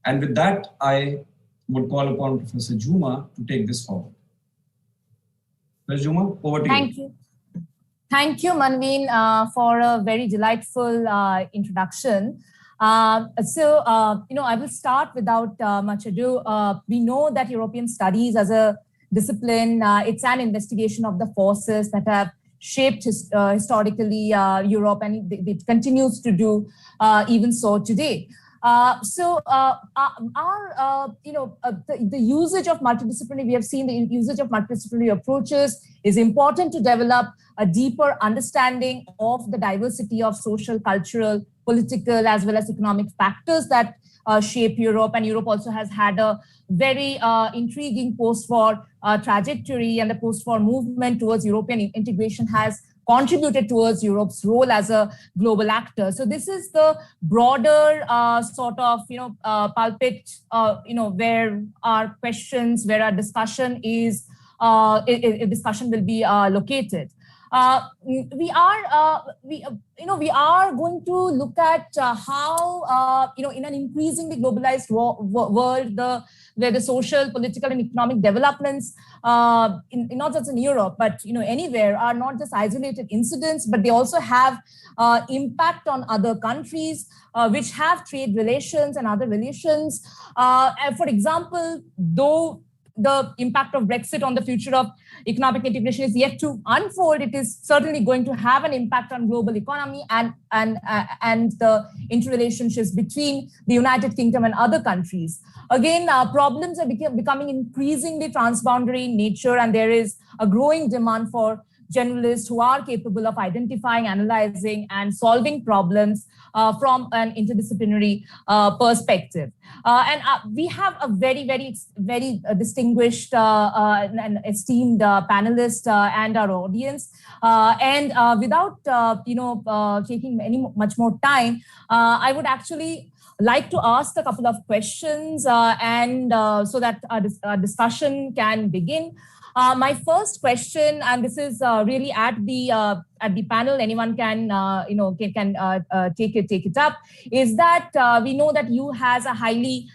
F: And with that, I would call upon Professor Jhuma to take this forward. Professor Jhuma, over to you.
S: Thank you. Thank you, Manveen, for a very delightful introduction. I will start without much ado. We know that European studies as a discipline, it's an investigation of the forces that have shaped historically Europe, and it continues to do even so today. The usage of multidisciplinary, we have seen the usage of multidisciplinary approaches is important to develop a deeper understanding of the diversity of social, cultural, political, as well as economic factors that shape Europe. And Europe also has had a very intriguing post-war trajectory, and the post-war movement towards European integration has contributed towards Europe's role as a global actor. So this is the broader pulpit, where our questions, where our discussion is, discussion will be located. We are going to look at how, in an increasingly globalized world, where the social, political, and economic developments, not just in Europe, but anywhere, are not just isolated incidents, but they also have impact on other countries, which have trade relations and other relations. For example, though the impact of Brexit on the future of economic integration is yet to unfold, it is certainly going to have an impact on global economy and the interrelationships between the United Kingdom and other countries. Again, problems are becoming increasingly transboundary in nature, and there is a growing demand for generalists who are capable of identifying, analyzing, and solving problems from an interdisciplinary perspective. We have a very distinguished and esteemed panelist and our audience. Without taking much more time, I would actually like to ask a couple of questions so that our discussion can begin. My first question, and this is really at the panel, anyone can take it up, is that we know that EU has a highly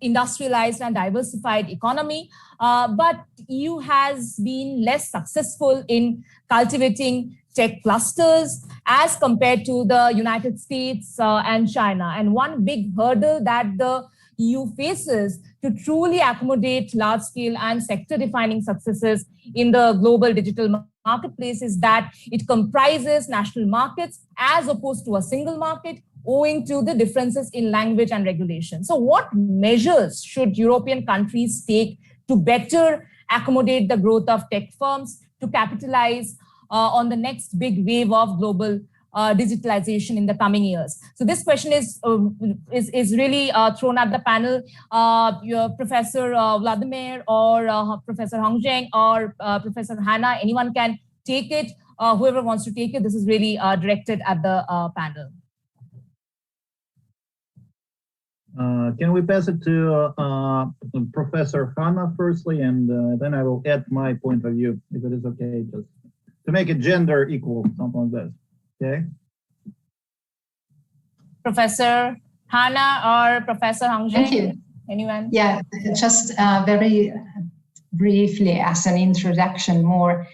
S: industrialized and diversified economy, but EU has been less successful in cultivating tech clusters as compared to the United States and China. And one big hurdle that the EU faces to truly accommodate large-scale and sector-defining successes in the global digital marketplace is that it comprises national markets as opposed to a single market, owing to the differences in language and regulation. So what measures should European countries take to better accommodate the growth of tech firms, to capitalize on the next big wave of global digitalization in the coming years? So this question is really thrown at the panel. Your Professor Vladimir or Professor Hongjing or Professor Hanna, anyone can take it. Whoever wants to take it, this is really directed at the panel.
T: Can we pass it to Professor Hanna firstly, and then I will add my point of view, if it is okay, just to make it gender equal, something like that. Okay.
S: Professor Hanna or Professor Hongjing?
U: Thank you.
S: Anyone?
U: Yeah, just very briefly as an introduction more.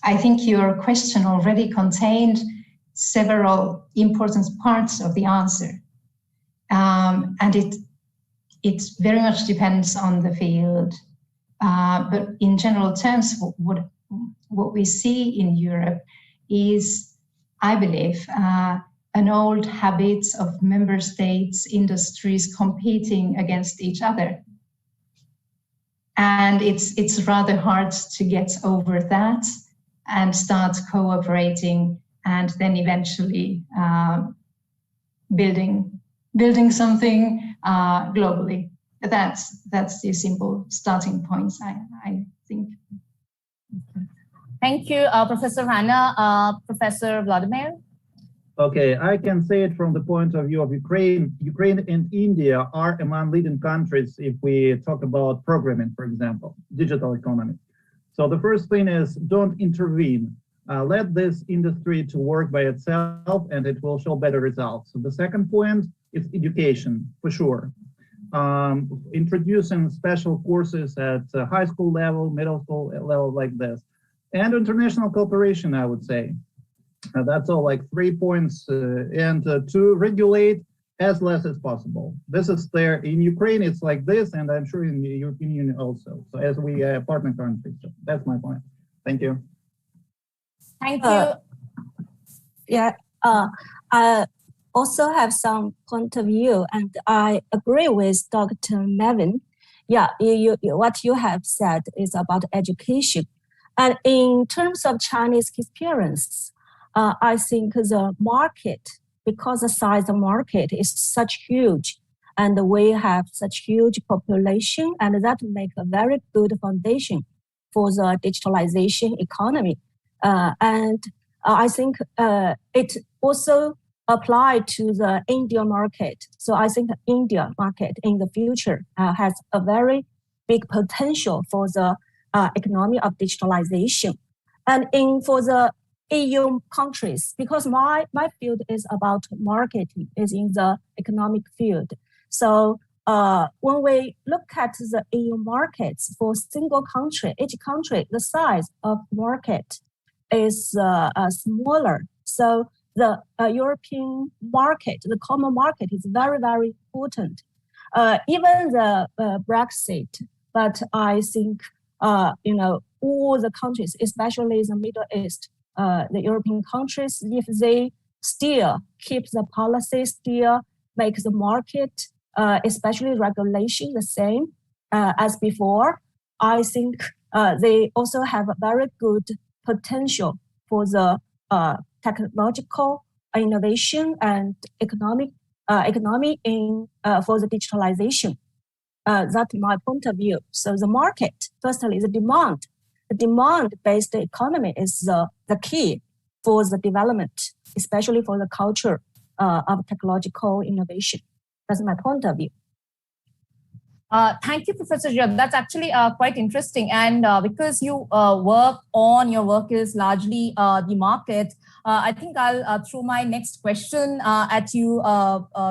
U: I think your question already contained several important parts of the answer. And it very much depends on the field. But in general terms, what what we see in Europe is, I believe, an old habit of member states, industries competing against each other. And it's rather hard to get over that and start cooperating and then eventually building something globally. That's the simple starting points, I think.
S: Thank you, Professor Hannah. Professor Vladimir?
T: Okay, I can say it from the point of view of Ukraine. Ukraine and India are among leading countries if we talk about programming, for example, digital economy. So the first thing is don't intervene. Let this industry to work by itself and it will show better results. So the second point is education, for sure. Introducing special courses at high school level, middle school level like this. And international cooperation, I would say. That's all, like 3 points. And to regulate as less as possible. This is there. In Ukraine, it's like this, and I'm sure in the European Union also. So as we partner countries. So that's my point. Thank you.
S: Thank you.
E: I also have some point of view, and I agree with Dr. Nevin. Yeah, what you have said is about education. And in terms of Chinese experience, I think the market, because the size of the market is such huge, and we have such huge population, and that make a very good foundation for the digitalization economy. And I think it also apply to the India market. So I think the India market in the future has a very big potential for the economy of digitalization. And for the EU countries, because my field is about marketing, is in the economic field. So when we look at the EU markets for single country, each country, the size of market is smaller. So the European market, the common market is very, very important. Even the Brexit, but I think, all the countries, especially the Middle East, the European countries, if they still keep the policy, still make the market, especially regulation, the same as before, I think they also have a very good potential for the technological innovation and economy in for the digitalization. That's my point of view. So the market, firstly, the demand. The demand-based economy is the key for the development, especially for the culture of technological innovation. That's my point of view.
S: Thank you, Professor Jia. That's actually quite interesting. And because your work is largely the market, I think I'll throw my next question at you,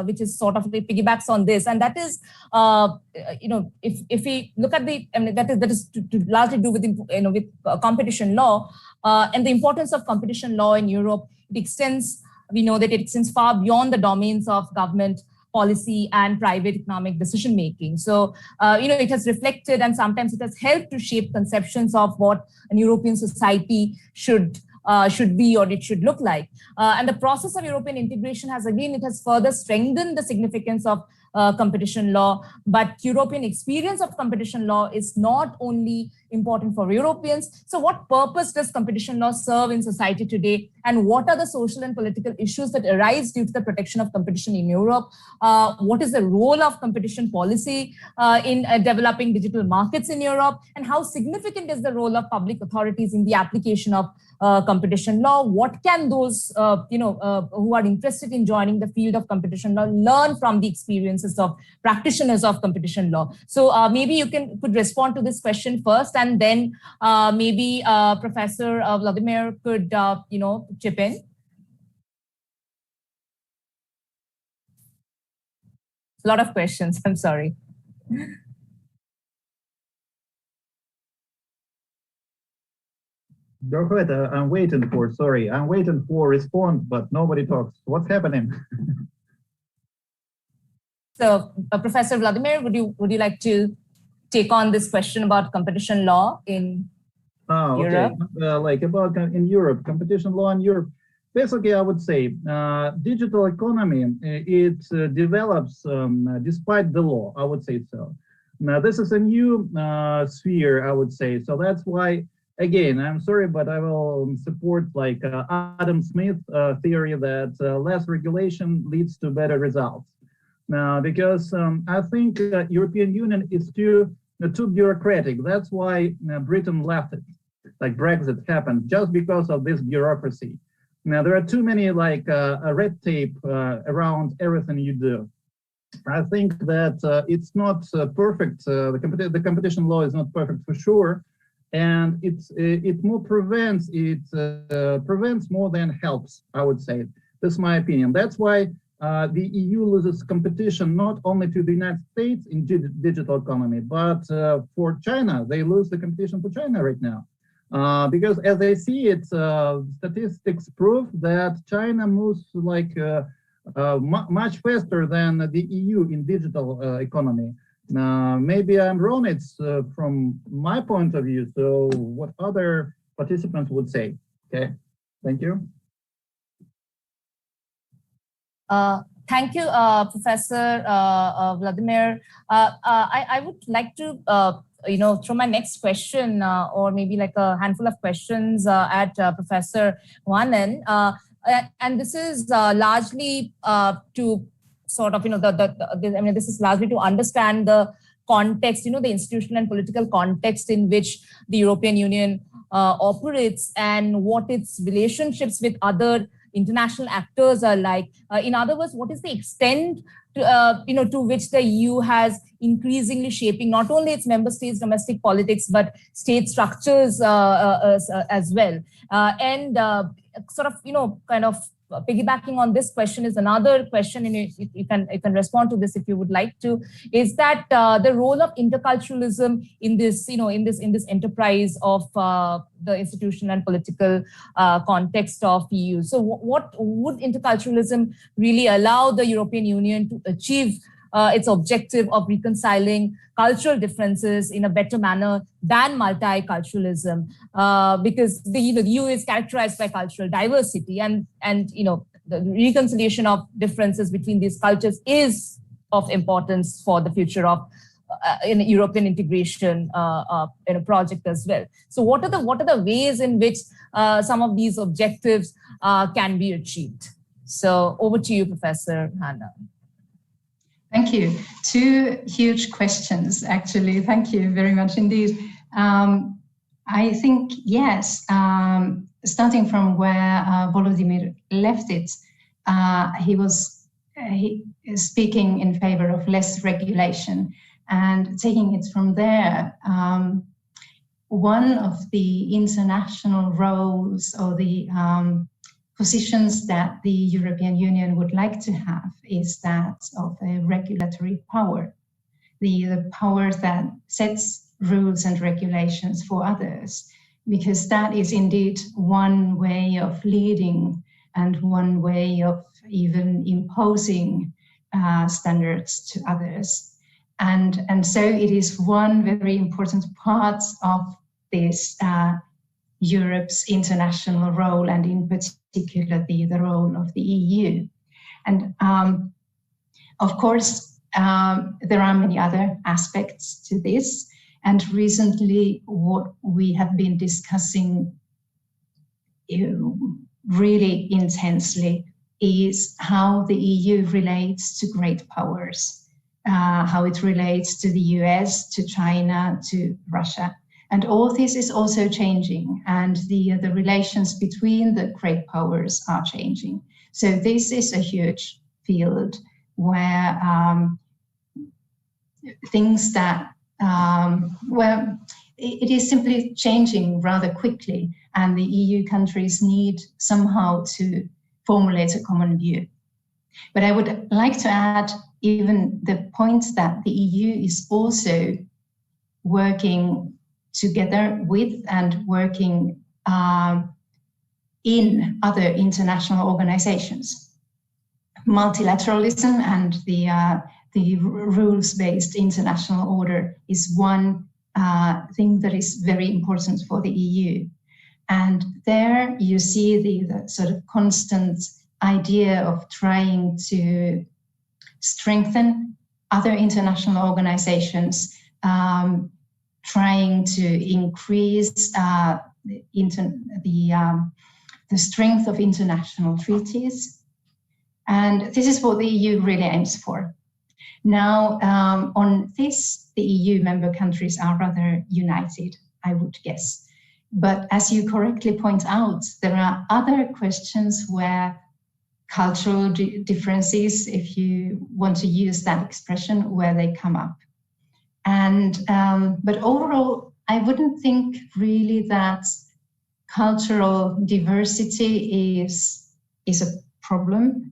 S: which is sort of piggybacks on this. And that is, if we look at that is to largely do with competition law and the importance of competition law in Europe. We know that it extends far beyond the domains of government policy and private economic decision making. So, it has reflected and sometimes it has helped to shape conceptions of what an European society should be or it should look like. And the process of European integration has further strengthened the significance of competition law. But European experience of competition law is not only important for Europeans. So what purpose does competition law serve in society today? And what are the social and political issues that arise due to the protection of competition in Europe? What is the role of competition policy in developing digital markets in Europe? And how significant is the role of public authorities in the application of competition law? What can those who are interested in joining the field of competition law learn from the experiences of practitioners of competition law? So maybe you could respond to this question first, and then maybe Professor Vladimir could chip in. A lot of questions. I'm sorry.
T: Go ahead. I'm waiting for response, but nobody talks. What's happening?
S: So, Professor Vladimir, would you like to take on this question about competition law in?
T: Oh, okay.
S: Europe?
T: Like about in Europe, competition law in Europe. Basically, I would say digital economy, it develops despite the law, I would say so. Now, this is a new sphere, I would say. So that's why, again, I'm sorry, but I will support like Adam Smith theory that less regulation leads to better results. Now, because I think European Union is too bureaucratic. That's why Britain left it. Like Brexit happened just because of this bureaucracy. Now, there are too many like red tape around everything you do. I think that it's not perfect. The competition law is not perfect for sure, and it more prevents more than helps. I would say this is my opinion. That's why the EU loses competition not only to the United States in digital economy, but for China. They lose the competition for China right now. Because as they see it, statistics prove that China moves like much faster than the EU in digital economy. Maybe I'm wrong, it's from my point of view, so what other participants would say. Okay, thank you.
S: Thank you, Professor Vladimir. I would like to throw my next question or maybe like a handful of questions at Professor Vanan. And this is largely to sort of, this is largely to understand the context, the institutional and political context in which the European Union operates and what its relationships with other international actors are like. In other words, what is the extent to which the EU has increasingly shaping not only its member states' domestic politics, but state structures as well. And sort of, kind of piggybacking on this question is another question, and you can respond to this if you would like to, is that the role of interculturalism in this, in this enterprise of the institutional and political context of EU. So what would interculturalism really allow the European Union to achieve its objective of reconciling cultural differences in a better manner than multiculturalism, because the EU is characterized by cultural diversity, and the reconciliation of differences between these cultures is of importance for the future of European integration in a project as well. So what are the ways in which some of these objectives can be achieved? So over to you, Professor Hanna.
U: Thank you. Two huge questions, actually. Thank you very much indeed. I think, yes, starting from where Volodymyr left it, he was speaking in favor of less regulation, and taking it from there, one of the international roles or the positions that the European Union would like to have is that of a regulatory power, the power that sets rules and regulations for others, because that is indeed one way of leading and one way of even imposing standards to others. And so it is one very important part of this Europe's international role, and in particular the role of the EU. And of course, there are many other aspects to this. And recently, what we have been discussing really intensely is how the EU relates to great powers, how it relates to the US, to China, to Russia. And all this is also changing, and the relations between the great powers are changing. So this is a huge field where things that, well, it is simply changing rather quickly, and the EU countries need somehow to formulate a common view. But I would like to add even the point that the EU is also working together with and working in other international organizations. Multilateralism and the rules-based international order is one thing that is very important for the EU. And there you see the sort of constant idea of trying to strengthen other international organizations, trying to increase the strength of international treaties. And this is what the EU really aims for. Now, on this, the EU member countries are rather united, I would guess. But as you correctly point out, there are other questions where cultural differences, if you want to use that expression, where they come up. And but overall, I wouldn't think really that cultural diversity is a problem.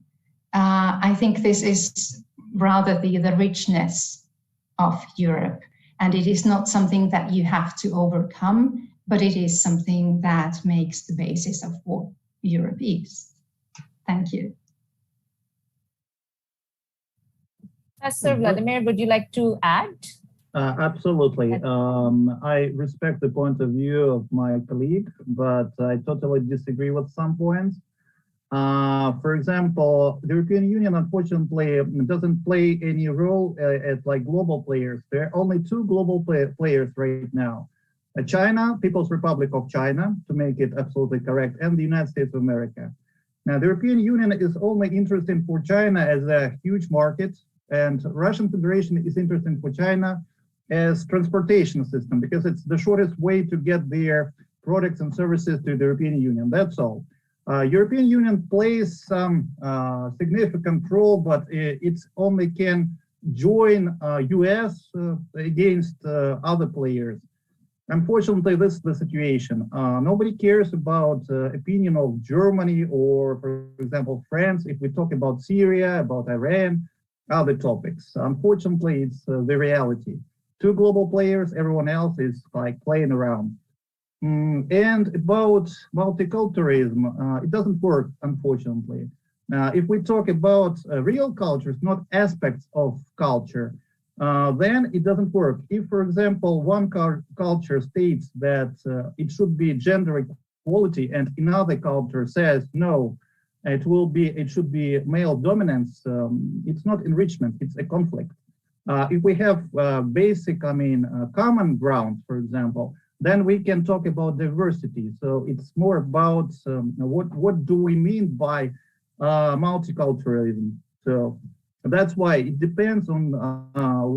U: I think this is rather the richness of Europe, and it is not something that you have to overcome, but it is something that makes the basis of what Europe is. Thank you.
S: Professor Vladimir, would you like to add?
T: Absolutely. I respect the point of view of my colleague, but I totally disagree with some points. For example, the European Union, unfortunately, doesn't play any role as like global players. There are only two global players right now. China, People's Republic of China, to make it absolutely correct, and the United States of America. Now, the European Union is only interesting for China as a huge market, and Russian Federation is interesting for China as transportation system, because it's the shortest way to get their products and services to the European Union. That's all. European Union plays some significant role, but it only can join US against other players. Unfortunately, this is the situation. Nobody cares about opinion of Germany or, for example, France, if we talk about Syria, about Iran, other topics. Unfortunately, it's the reality. Two global players, everyone else is like playing around. And about multiculturalism, it doesn't work, unfortunately. If we talk about real cultures, not aspects of culture, then it doesn't work. If, for example, one culture states that it should be gender equality, and another culture says no, it should be male dominance, it's not enrichment, it's a conflict. If we have basic, common ground, for example, then we can talk about diversity. So it's more about what do we mean by multiculturalism. So that's why it depends on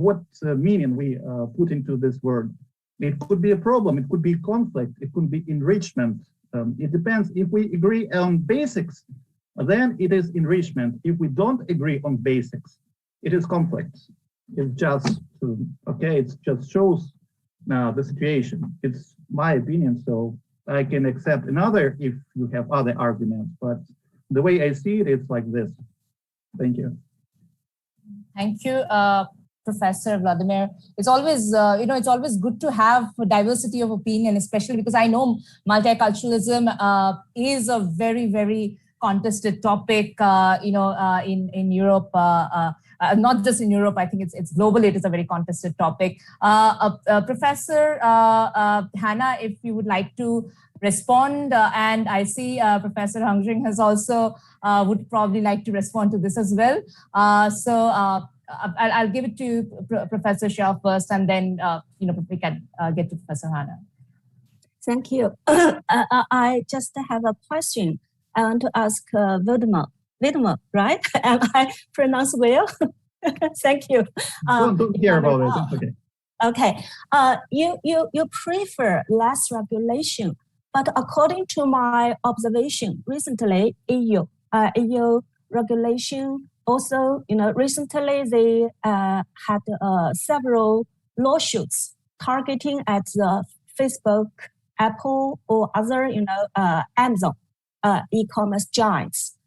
T: what meaning we put into this word. It could be a problem, it could be conflict, it could be enrichment. It depends. If we agree on basics, then it is enrichment. If we don't agree on basics, it is conflict. It's just, okay, it just shows the situation. It's my opinion, so I can accept another if you have other arguments, but the way I see it, it's like this. Thank you.
S: Thank you, Professor Vladimir. It's always, it's always good to have a diversity of opinion, especially because I know multiculturalism is a very, very contested topic, in Europe. Not just in Europe, I think it's globally, it is a very contested topic. Professor Hannah, if you would like to respond, and I see Professor Hungring has also would probably like to respond to this as well. I'll give it to Professor Shah first, and then we can get to Professor Hannah.
E: Thank you. I just have a question. I want to ask Vladimir, right? Am I pronounced well? Thank you.
T: Don't care about it. It's okay.
E: Okay. You prefer less regulation, but according to my observation, recently EU regulation also, recently they had several lawsuits targeting at the Facebook, Apple, or other, Amazon e-commerce giants,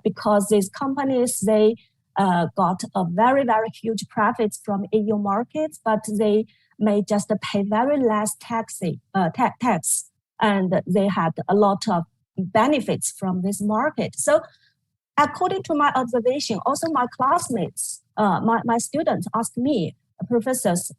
E: because these companies, they got a very, very huge profits from EU markets, but they may just pay very less tax, and they had a lot of benefits from this market. So according to my observation, also my classmates, my students asked me, professors,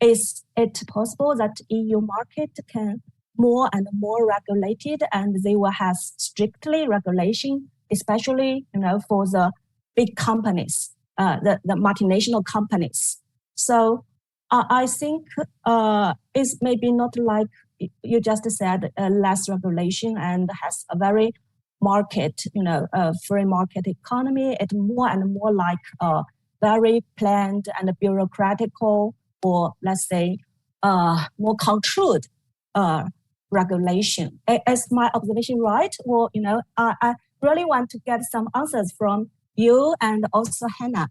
E: is it possible that EU market can more and more regulated, and they will have strictly regulation, especially for the big companies, the multinational companies. So I think it's maybe not like you just said, less regulation and has a very market, free market economy. It's more and more like very planned and bureaucratical, or let's say more controlled regulation. Is my observation right? Or I really want to get some answers from you and also Hannah,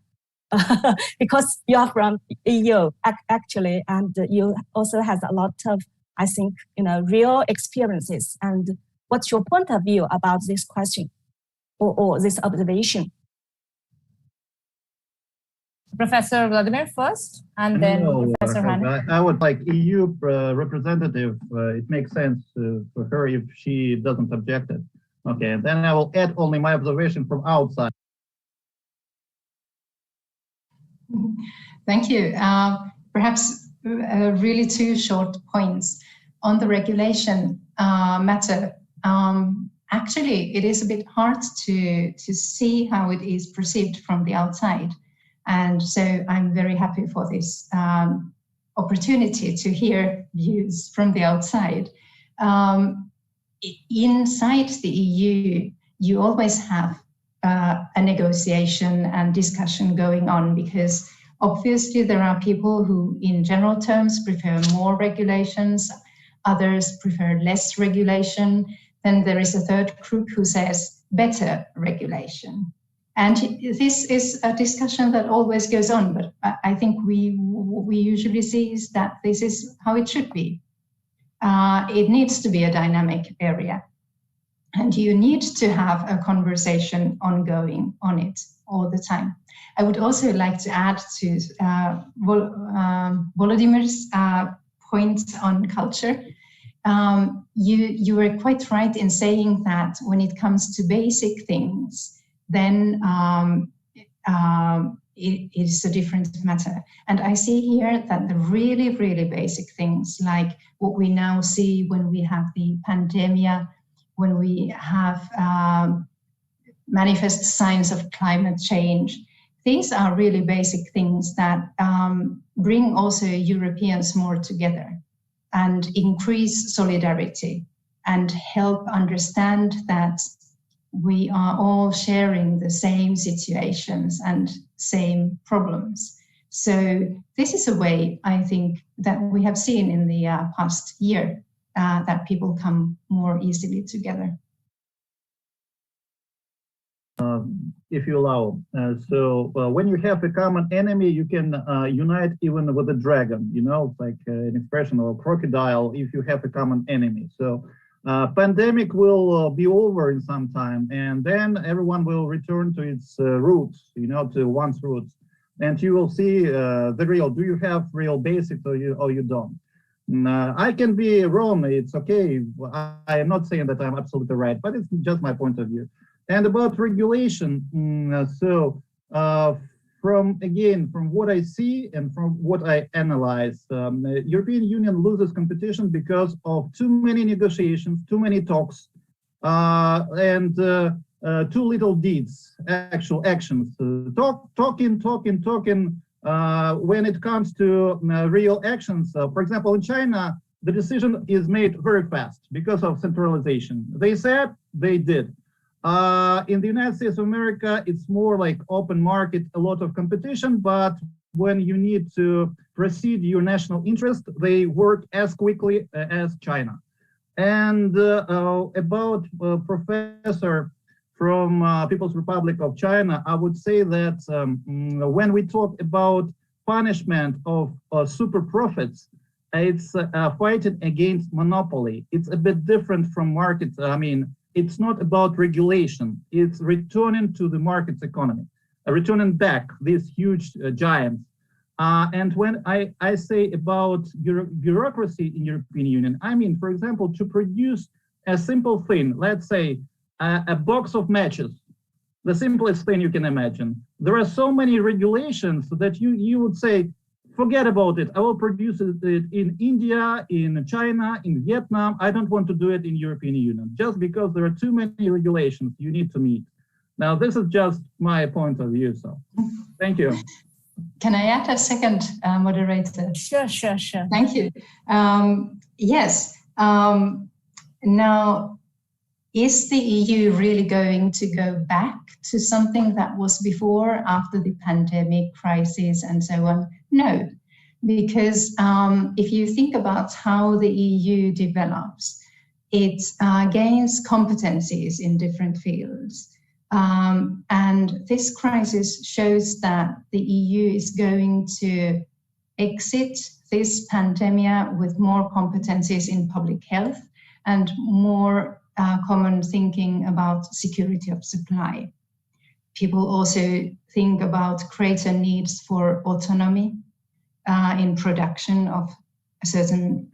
E: because you are from EU actually, and you also has a lot of, I think, real experiences. And what's your point of view about this question or this observation?
S: Professor Vladimir first, and then Professor Hannah.
T: I would like EU representative. It makes sense for her if she doesn't object it. Okay, and then I will add only my observation from outside.
U: Thank you. Perhaps really two short points on the regulation matter. Actually, it is a bit hard to see how it is perceived from the outside. And so I'm very happy for this opportunity to hear views from the outside. Inside the EU, you always have a negotiation and discussion going on, because obviously there are people who in general terms prefer more regulations, others prefer less regulation. Then there is a third group who says better regulation. And this is a discussion that always goes on, but I think we usually see is that this is how it should be. It needs to be a dynamic area. And you need to have a conversation ongoing on it all the time. I would also like to add to Volodymyr's point on culture. You were quite right in saying that when it comes to basic things, then it is a different matter. And I see here that the really, really basic things, like what we now see when we have the pandemic, when we have manifest signs of climate change, these are really basic things that bring also Europeans more together and increase solidarity and help understand that we are all sharing the same situations and same problems. So this is a way, I think, that we have seen in the past year that people come more easily together.
T: If you allow. So when you have a common enemy, you can unite even with a dragon, it's like an expression of a crocodile if you have a common enemy. So pandemic will be over in some time, and then everyone will return to its roots, to one's roots. And you will see the real, do you have real basics or you don't? I can be wrong, it's okay. I am not saying that I'm absolutely right, but it's just my point of view. And about regulation, from what I see and from what I analyze, the European Union loses competition because of too many negotiations, too many talks, and too little deeds, actual actions. Talking. When it comes to real actions, for example, in China, the decision is made very fast because of centralization. They said, they did. In the United States of America, it's more like open market, a lot of competition, but when you need to proceed your national interest, they work as quickly as China. And about Professor from People's Republic of China, I would say that when we talk about punishment of super profits, it's fighting against monopoly. It's a bit different from market. It's not about regulation. It's returning to the market's economy, returning back these huge giants. And when I say about bureaucracy in European Union, for example, to produce a simple thing, let's say a box of matches, the simplest thing you can imagine. There are so many regulations that you would say, forget about it. I will produce it in India, in China, in Vietnam. I don't want to do it in European Union, just because there are too many regulations you need to meet. Now, this is just my point of view, so thank you.
U: Can I add a second, moderator?
S: Sure.
U: Thank you. Yes. Now, is the EU really going to go back to something that was before, after the pandemic crisis and so on? No, because if you think about how the EU develops, it gains competencies in different fields. And this crisis shows that the EU is going to exit this pandemic with more competencies in public health and more common thinking about security of supply. People also think about greater needs for autonomy in production of a certain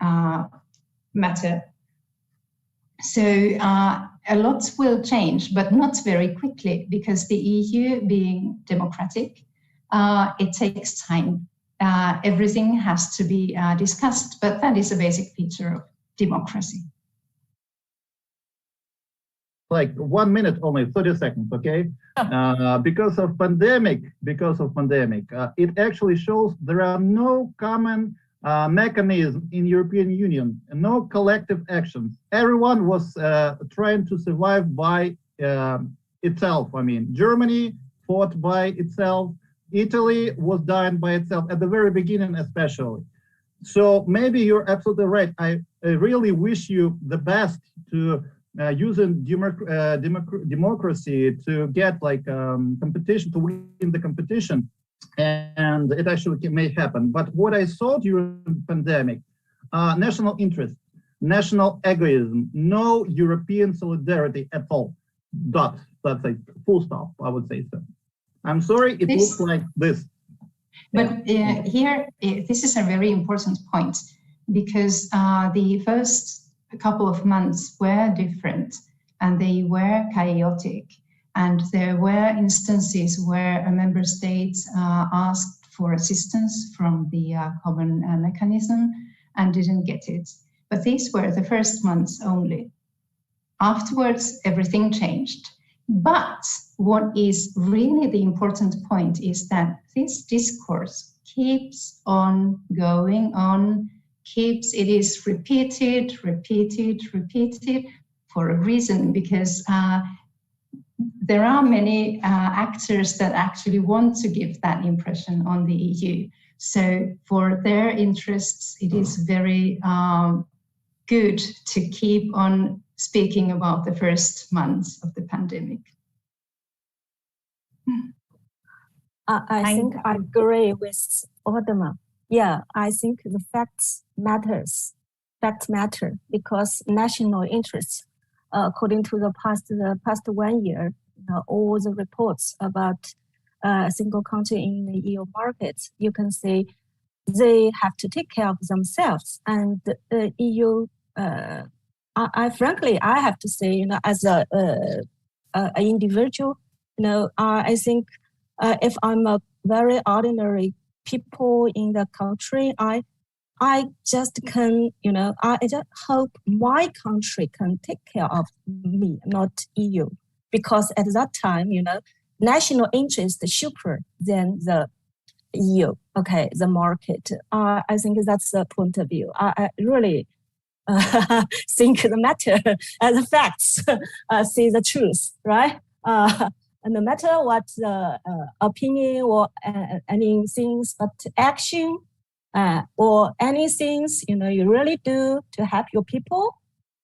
U: matter. So a lot will change, but not very quickly, because the EU, being democratic, it takes time. Everything has to be discussed, but that is a basic feature of democracy.
T: Like 1 minute, only 30 seconds, okay? Because of pandemic, it actually shows there are no common mechanism in European Union, no collective actions. Everyone was trying to survive by itself. I mean, Germany fought by itself. Italy was dying by itself at the very beginning, especially. So maybe you're absolutely right. I really wish you the best to using democracy to get like competition, to win the competition, and it actually may happen. But what I saw during the pandemic, national interest, national egoism, no European solidarity at all. Dot. That's a full stop, I would say so. I'm sorry, it looks like this.
U: But here, this is a very important point, because the first couple of months were different and they were chaotic. And there were instances where a member state asked for assistance from the common mechanism and didn't get it. But these were the first months only. Afterwards, everything changed. But what is really the important point is that this discourse keeps on going on, it is repeated for a reason, because there are many actors that actually want to give that impression on the EU. So for their interests, it is very good to keep on speaking about the first months of the pandemic.
E: I think I agree with Audemars. Yeah, I think the facts matters. Facts matter because national interests, according to the past 1 year, all the reports about a single country in the EU market, you can say they have to take care of themselves. And the EU, I frankly, I have to say, as an individual, I think if I'm a very ordinary people in the country, I just can, I just hope my country can take care of me, not EU, because at that time, national interest is super than the EU, okay, the market. I think that's the point of view. I really think the matter as the facts say the truth, right? And no matter what the opinion or any things, but action or any things, you really do to help your people,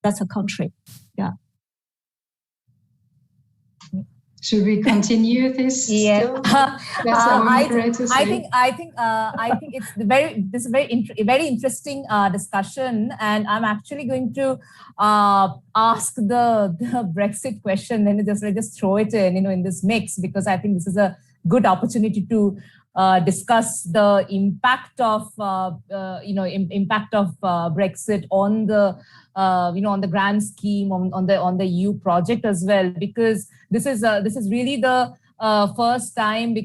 E: that's a country. Yeah.
U: Should we continue this?
S: Yeah.
U: I
S: think it's this is a very interesting discussion, and I'm actually going to ask the Brexit question and just throw it in this mix, because I think this is a good opportunity to discuss the impact of Brexit on the on the grand scheme on the EU project as well, because this is really the first time,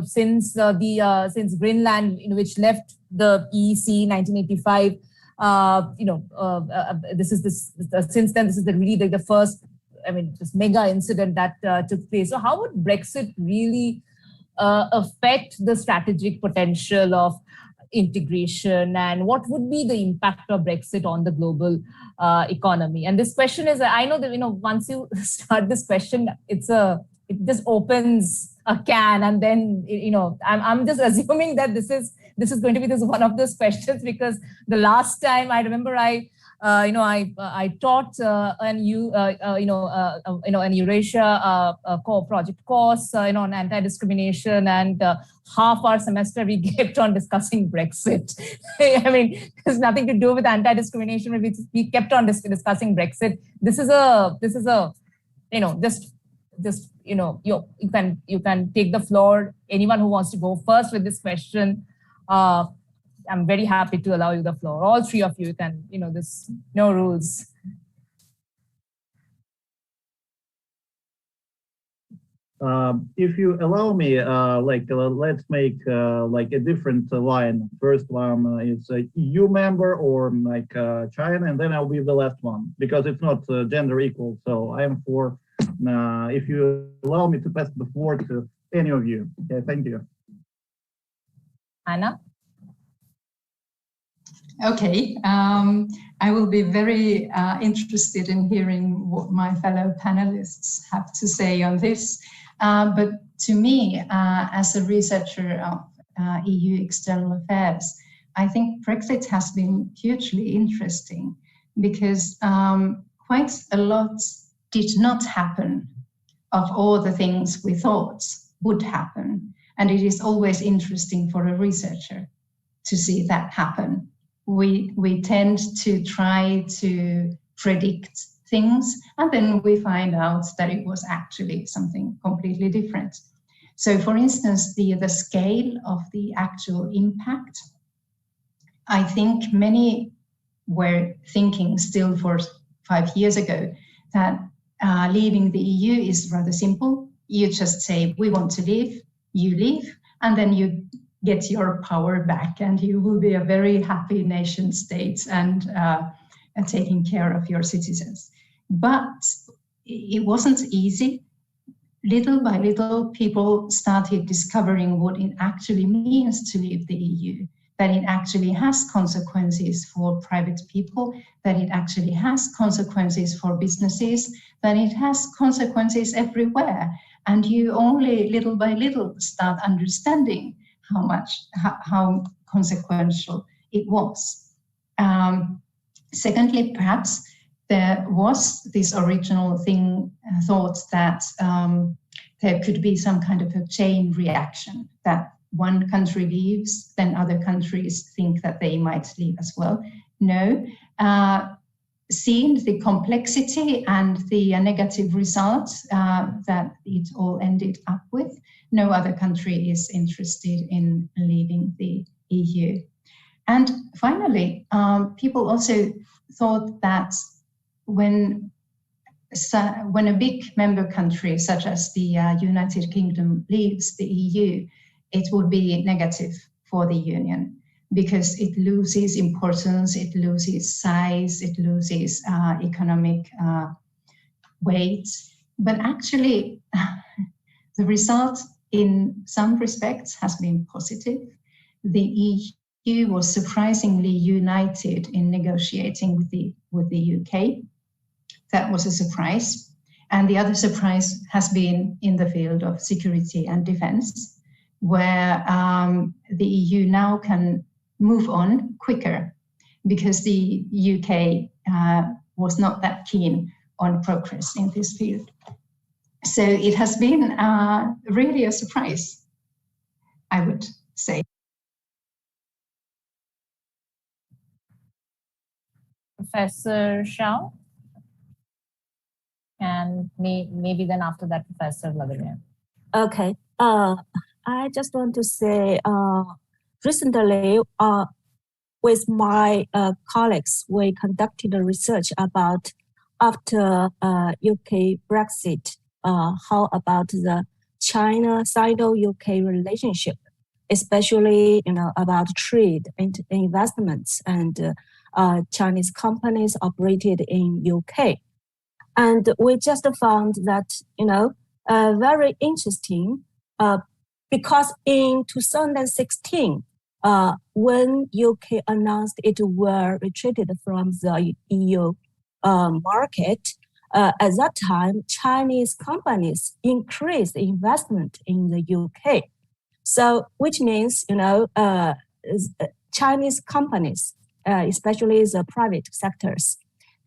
S: since since Greenland, which left the EEC 1985. Since then, this is really the first, this mega incident that took place. So how would Brexit really affect the strategic potential of integration, and what would be the impact of Brexit on the global economy? And this question is, I know that once you start this question, it just opens a can, and then I'm just assuming that this is going to be one of those questions, because the last time I remember I taught an EURASIA project course on anti-discrimination, and half our semester we kept on discussing Brexit. There's nothing to do with anti-discrimination. We kept on discussing Brexit. This is a you can take the floor. Anyone who wants to go first with this question, I'm very happy to allow you the floor. All three of you can, there's no rules.
T: If you allow me, let's make a different line. First one is a EU member or China, and then I'll be the last one, because it's not gender equal. So I am for, if you allow me to pass the floor to any of you. Okay, thank you.
S: Anna?
U: Okay, I will be very interested in hearing what my fellow panelists have to say on this. But to me, as a researcher of EU external affairs, I think Brexit has been hugely interesting, because quite a lot did not happen of all the things we thought would happen. And it is always interesting for a researcher to see that happen. We tend to try to predict things, and then we find out that it was actually something completely different. So for instance, the scale of the actual impact, I think many were thinking still for 5 years ago that leaving the EU is rather simple. You just say, we want to leave, you leave, and then you get your power back, and you will be a very happy nation state and taking care of your citizens. But it wasn't easy. Little by little, people started discovering what it actually means to leave the EU, that it actually has consequences for private people, that it actually has consequences for businesses, that it has consequences everywhere. And you only little by little start understanding how consequential it was. Secondly, perhaps there was this original thought that there could be some kind of a chain reaction, that one country leaves, then other countries think that they might leave as well. No, seeing the complexity and the negative results that it all ended up with, no other country is interested in leaving the EU. And finally, people also thought that when a big member country such as the United Kingdom leaves the EU, it would be negative for the Union, because it loses importance, it loses size, it loses economic weight. But actually, the result in some respects has been positive. The EU was surprisingly united in negotiating with the UK. That was a surprise. And the other surprise has been in the field of security and defense, where the EU now can move on quicker, because the UK was not that keen on progress in this field. So it has been really a surprise, I would say.
S: Professor Shao? And maybe then after that, Professor Vladimir.
E: Okay. I just want to say, recently, with my colleagues, we conducted a research about after UK Brexit, how about the China-Sino-UK relationship, especially about trade and investments and Chinese companies operated in UK. And we just found that very interesting because in 2016, when UK announced it were retreated from the EU market, at that time, Chinese companies increased investment in the UK. So, which means, Chinese companies, especially the private sectors,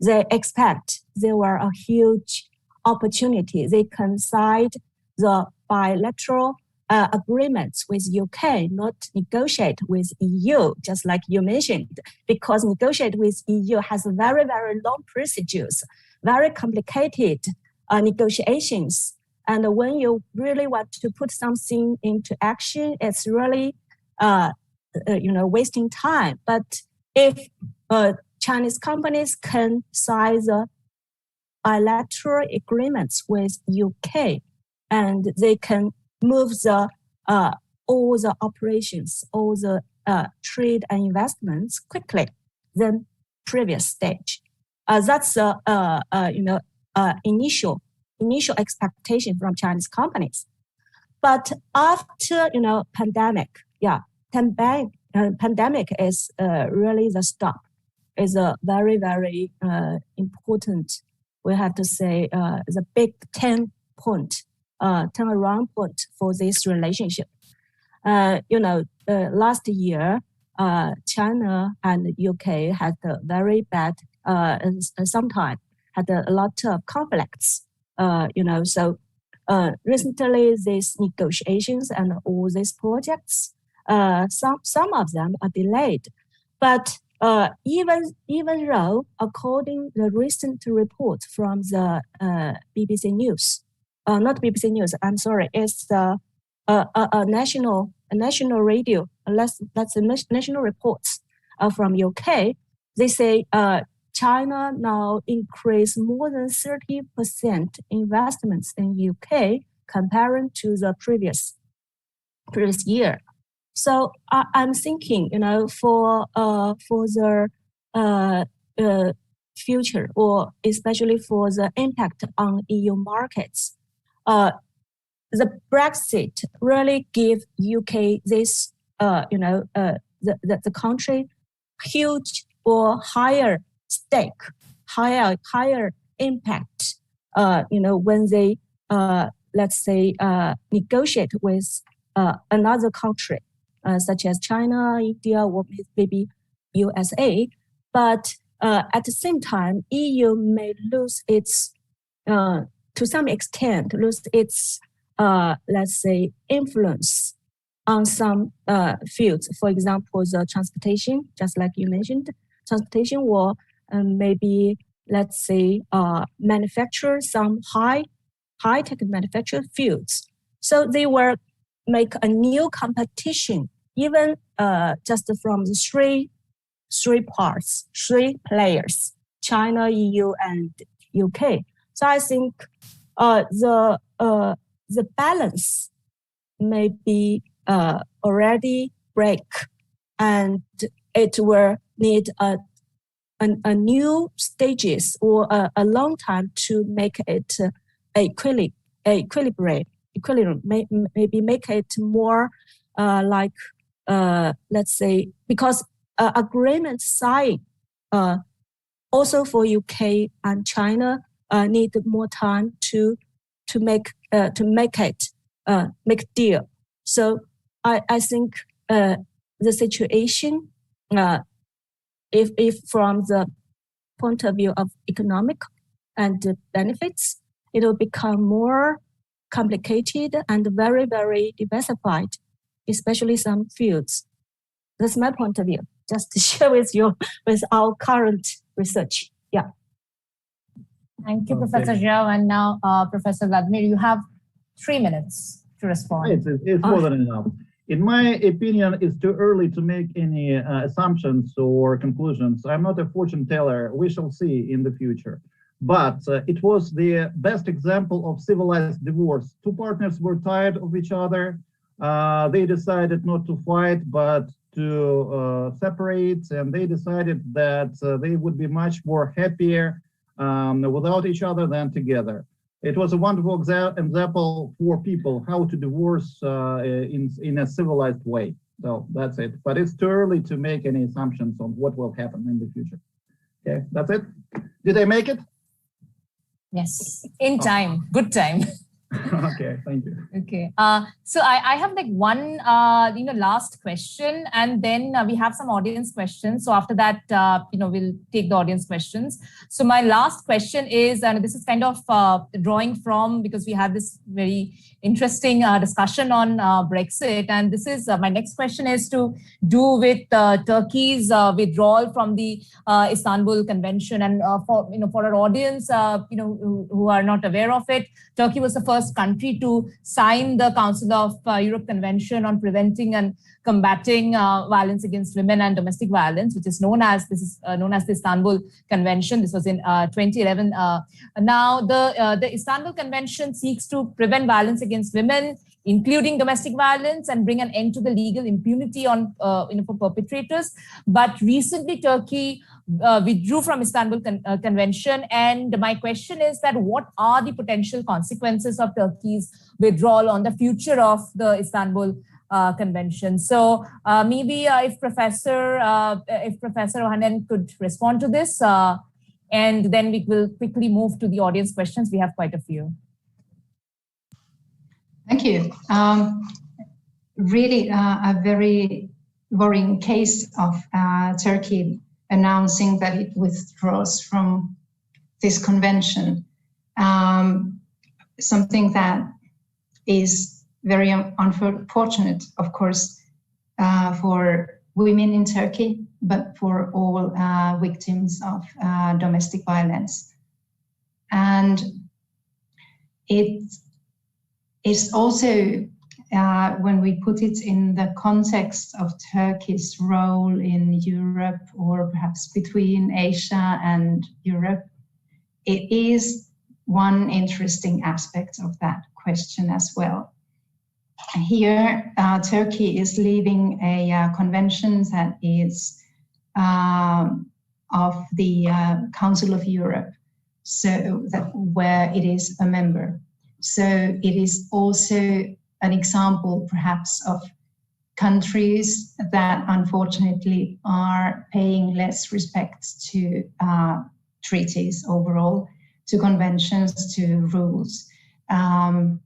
E: they expect there were a huge opportunity. They can sign the bilateral agreements with UK, not negotiate with EU, just like you mentioned, because negotiate with EU has very, very long procedures, very complicated negotiations. And when you really want to put something into action, it's really, wasting time. But if Chinese companies can sign the bilateral agreements with UK, and they can move the all the operations, all the trade and investments quickly than previous stage. That's initial expectation from Chinese companies. But after pandemic, pandemic is really the stop. Is a very, very important, we have to say, the big turnaround point for this relationship. Last year, China and UK had a very bad, sometimes had a lot of conflicts. So recently these negotiations and all these projects, some of them are delayed, but even though, according to the recent report from the BBC News, not BBC News, I'm sorry, it's a national radio. That's the national reports from UK. They say China now increased more than 30% investments in UK comparing to the previous year. So I'm thinking, for the future, or especially for the impact on EU markets, the Brexit really give UK this, the country huge or higher stake, higher impact, when they, let's say, negotiate with another country, such as China, India, or maybe USA. But at the same time, EU may lose its, to some extent, let's say, influence on some fields. For example, the transportation, just like you mentioned, transportation, or maybe, let's say, manufacture some high-tech manufacturing fields. So they will make a new competition, even just from the three players, China, EU, and UK. So I think the balance may be already break, and it will need a new stages or a long time to make it equilibrium, maybe make it more like, let's say, because agreement signed also for UK and China need more time to make deal. So I think the situation, if from the point of view of economic and benefits, it will become more complicated and very, very diversified, especially some fields. That's my point of view, just to share with you with our current research. Yeah.
S: Thank you, Professor Zhao. And now, Professor Vladimir, you have 3 minutes to respond.
T: It's more than enough. In my opinion, it's too early to make any assumptions or conclusions. I'm not a fortune teller. We shall see in the future. but it was the best example of civilized divorce. Two partners were tired of each other. They decided not to fight, but to separate, and they decided that they would be much more happier without each other than together. It was a wonderful example for people how to divorce in a civilized way. So that's it. But it's too early to make any assumptions on what will happen in the future. Okay, that's it. Did I make it?
S: Yes, in time, good time.
T: Okay, thank you.
S: Okay, so I have like one last question, and then we have some audience questions. So after that, we'll take the audience questions. So my last question is, and this is kind of drawing from, because we had this very interesting discussion on Brexit, and this is my next question is to do with Turkey's withdrawal from the Istanbul Convention. And for our audience, who are not aware of it, Turkey was the first country to sign the Council of Europe Convention on Preventing and Combating Violence Against Women and Domestic Violence, which is known as the Istanbul Convention. This was in 2011. Now, the Istanbul Convention seeks to prevent violence against women, including domestic violence, and bring an end to the legal impunity on for perpetrators. But recently, Turkey withdrew from Istanbul Convention, and my question is that what are the potential consequences of Turkey's withdrawal on the future of the Istanbul Convention? So maybe if Professor Ohanen could respond to this, and then we will quickly move to the audience questions. We have quite a few.
U: Thank you. Really a very worrying case of Turkey announcing that it withdraws from this convention. Something that is very unfortunate, of course, for women in Turkey, but for all victims of domestic violence. And it is also, when we put it in the context of Turkey's role in Europe, or perhaps between Asia and Europe, it is one interesting aspect of that question as well. Here, Turkey is leaving a convention that is of the Council of Europe, so that where it is a member. So it is also an example, perhaps, of countries that unfortunately are paying less respect to treaties overall, to conventions, to rules. And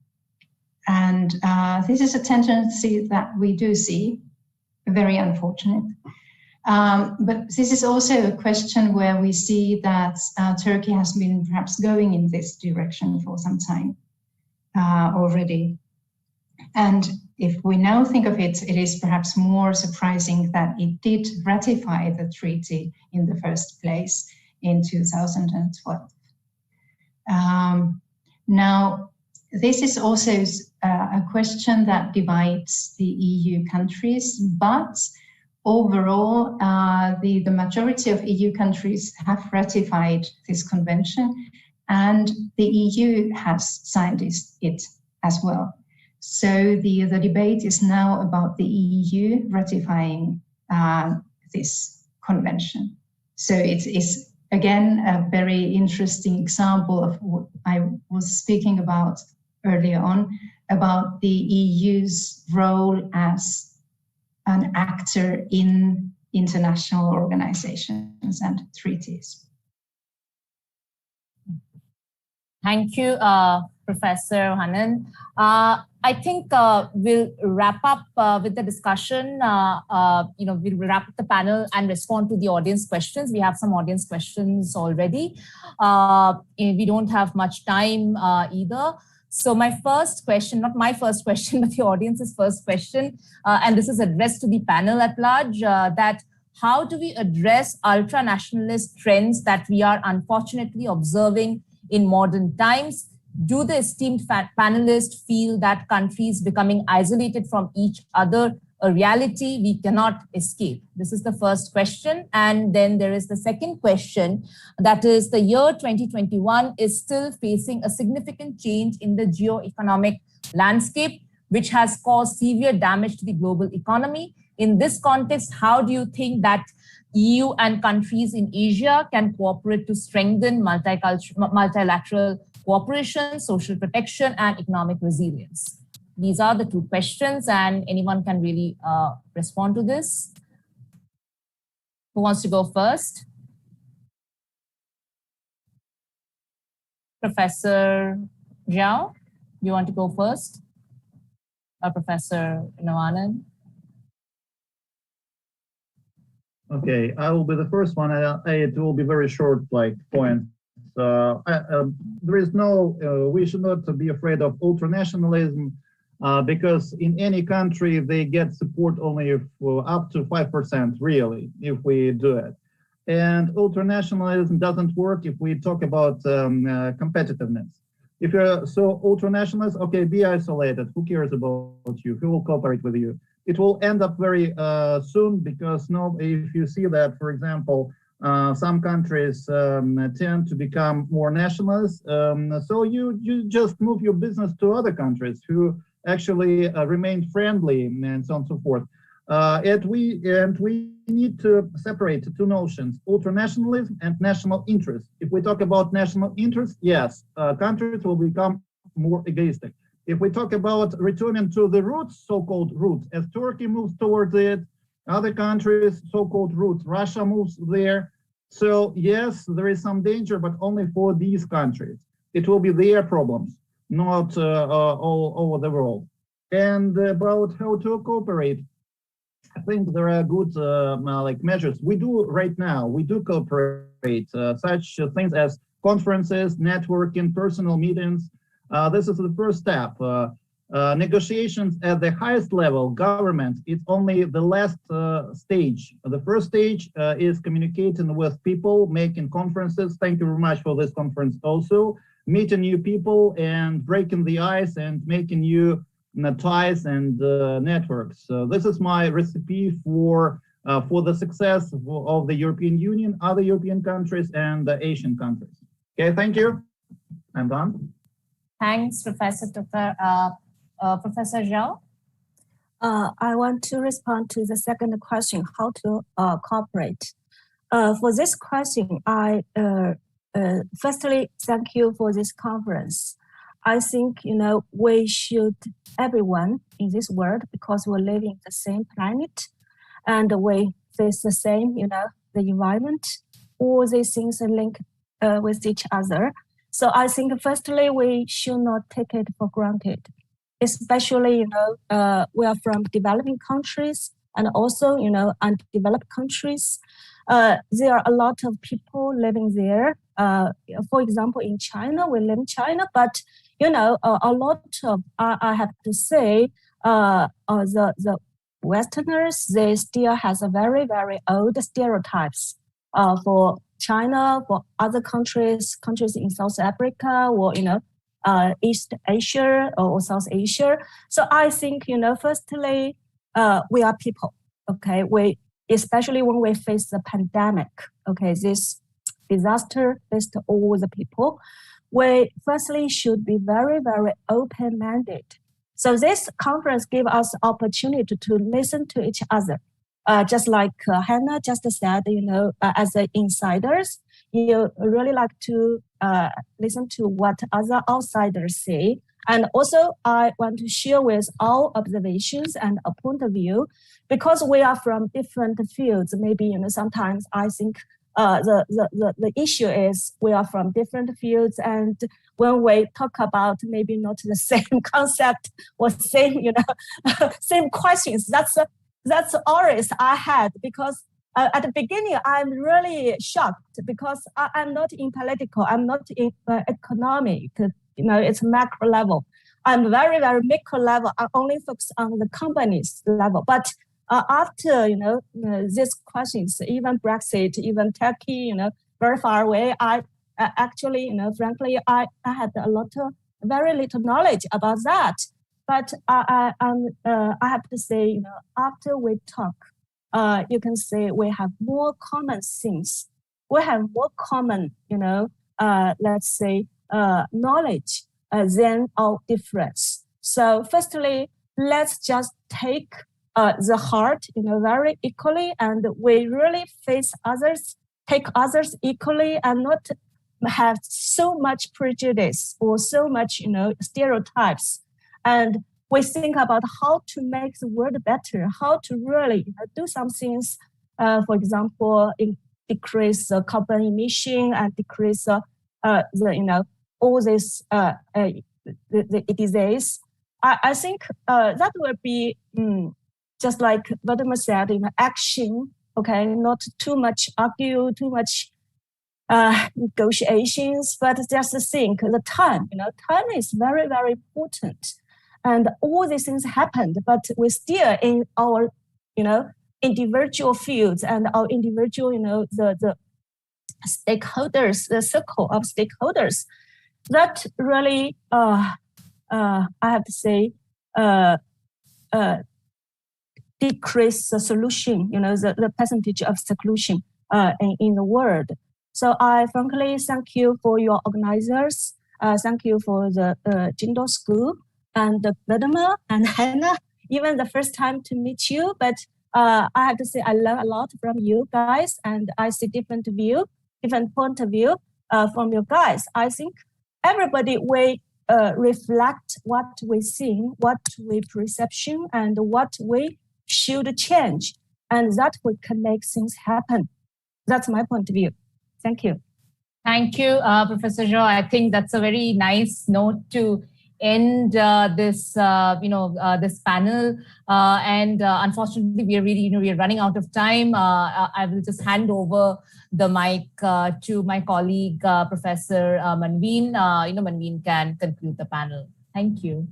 U: this is a tendency that we do see, very unfortunate. But this is also a question where we see that Turkey has been perhaps going in this direction for some time already. And if we now think of it, it is perhaps more surprising that it did ratify the treaty in the first place in 2012. Now, this is also a question that divides the EU countries, but overall, the majority of EU countries have ratified this convention, and the EU has signed it as well. So the debate is now about the EU ratifying this convention. So it is, again, a very interesting example of what I was speaking about earlier on, about the EU's role as an actor in international organizations and treaties.
S: Thank you, Professor Ohanen. I think we'll wrap up with the discussion. We'll wrap up the panel and respond to the audience questions. We have some audience questions already. We don't have much time either. So my first question, not my first question, but the audience's first question, and this is addressed to the panel at large, that how do we address ultra-nationalist trends that we are unfortunately observing in modern times? Do the esteemed panelists feel that countries becoming isolated from each other a reality we cannot escape? This is the first question. And then there is the second question, that is the year 2021 is still facing a significant change in the geo-economic landscape, which has caused severe damage to the global economy. In this context, how do you think that EU and countries in Asia can cooperate to strengthen multilateral cooperation, social protection, and economic resilience? These are the two questions, and anyone can really respond to this. Who wants to go first? Professor Zhao, you want to go first? Or Professor Nawanan?
T: Okay, I will be the first one. It will be very short, like points. There is no, we should not be afraid of ultranationalism. Because in any country, they get support only for up to 5%, really, if we do it. And ultranationalism doesn't work if we talk about competitiveness. If you're so ultranationalist, okay, be isolated. Who cares about you? Who will cooperate with you? It will end up very soon, because if you see that, for example, some countries tend to become more nationalist. So you just move your business to other countries who actually remain friendly and so on and so forth. And we need to separate two notions, ultranationalism and national interest. If we talk about national interest, yes, countries will become more egoistic. If we talk about returning to the roots, so-called roots, as Turkey moves towards it, other countries, so-called roots, Russia moves there. So yes, there is some danger, but only for these countries. It will be their problems, not all over the world. And about how to cooperate, I think there are good like measures. We do right now, we do cooperate, such things as conferences, networking, personal meetings. This is the first step. Negotiations at the highest level, government, it's only the last stage. The first stage is communicating with people, making conferences. Thank you very much for this conference also. Meeting new people and breaking the ice and making new ties and networks. So this is my recipe for the success of the European Union, other European countries, and the Asian countries. Okay, thank you. I'm done.
S: Thanks, Professor Tucker. Professor Zhao?
E: I want to respond to the second question, how to cooperate. For this question, I firstly, thank you for this conference. I think, we should, everyone in this world, because we're living the same planet and we face the same, the environment, all these things are linked with each other. So I think, firstly, we should not take it for granted, especially, we are from developing countries and also, undeveloped countries. There are a lot of people living there. For example, in China, we live in China, but, a lot of, I have to say, the Westerners, they still has a very, very old stereotypes for China, for other countries in South Africa, or, East Asia or South Asia. So I think, firstly, we are people, okay? Especially when we face the pandemic, okay, this disaster faced all the people, we firstly should be very, very open-minded. So this conference gives us opportunity to listen to each other. Just like Hannah just said, as insiders, you really like to listen to what other outsiders say. And also, I want to share with all observations and a point of view, because we are from different fields. Maybe, sometimes I think the issue is we are from different fields, and when we talk about maybe not the same concept or same, same questions, that's always I had, because at the beginning, I'm really shocked because I'm not in political, I'm not in economic, it's macro level. I'm very, very micro level. I only focus on the company's level. But after, these questions, even Brexit, even Turkey, very far away, I actually, frankly, I had a lot of very little knowledge about that. But I have to say, you know, after we talk, you can say we have more common things. We have more common, you know, let's say, knowledge than our difference. So firstly, let's just take the heart, you know, very equally, and we really face others, take others equally, and not have so much prejudice or so much, you know, stereotypes. And we think about how to make the world better, how to really do some things, for example, decrease the carbon emission and decrease the you know, all this the disease. I think that will be just like Vladimir said, you know, action. Okay, not too much argue, too much negotiations, but just think the time. You know, time is very, very important, and all these things happened, but we're still in our, you know, individual fields and our individual, you know, the stakeholders, the circle of stakeholders. That really, I have to say, decrease the solution, you know, the percentage of solution in the world. So I frankly thank you for your organizers. Thank you for the Jindal School and Vladimir and Hannah. Even the first time to meet you, but I have to say I learn a lot from you guys, and I see different point of view from you guys. I think everybody will reflect what we see, what we perception, and what we should change, and that we can make things happen. That's my point of view. Thank you.
S: Thank you, Professor Zhou. I think that's a very nice note to end this, this panel. And unfortunately, we are really, we are running out of time. I will just hand over the mic to my colleague, Professor Manveen. Manveen can conclude the panel. Thank you.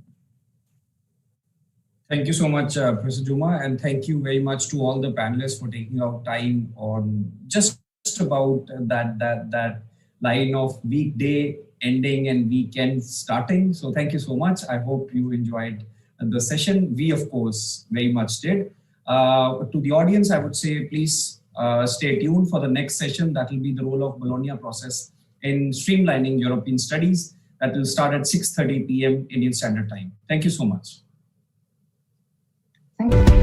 F: Thank you so much, Professor Juma, and thank you very much to all the panelists for taking out time on just about that line of weekday ending and weekend starting. So thank you so much. I hope you enjoyed the session. We, of course, very much did. To the audience, I would say, please stay tuned for the next session. That will be the role of Bologna process in streamlining European studies. That will start at 6:30 p.m. Indian Standard Time. Thank you so much.
U: Thank you.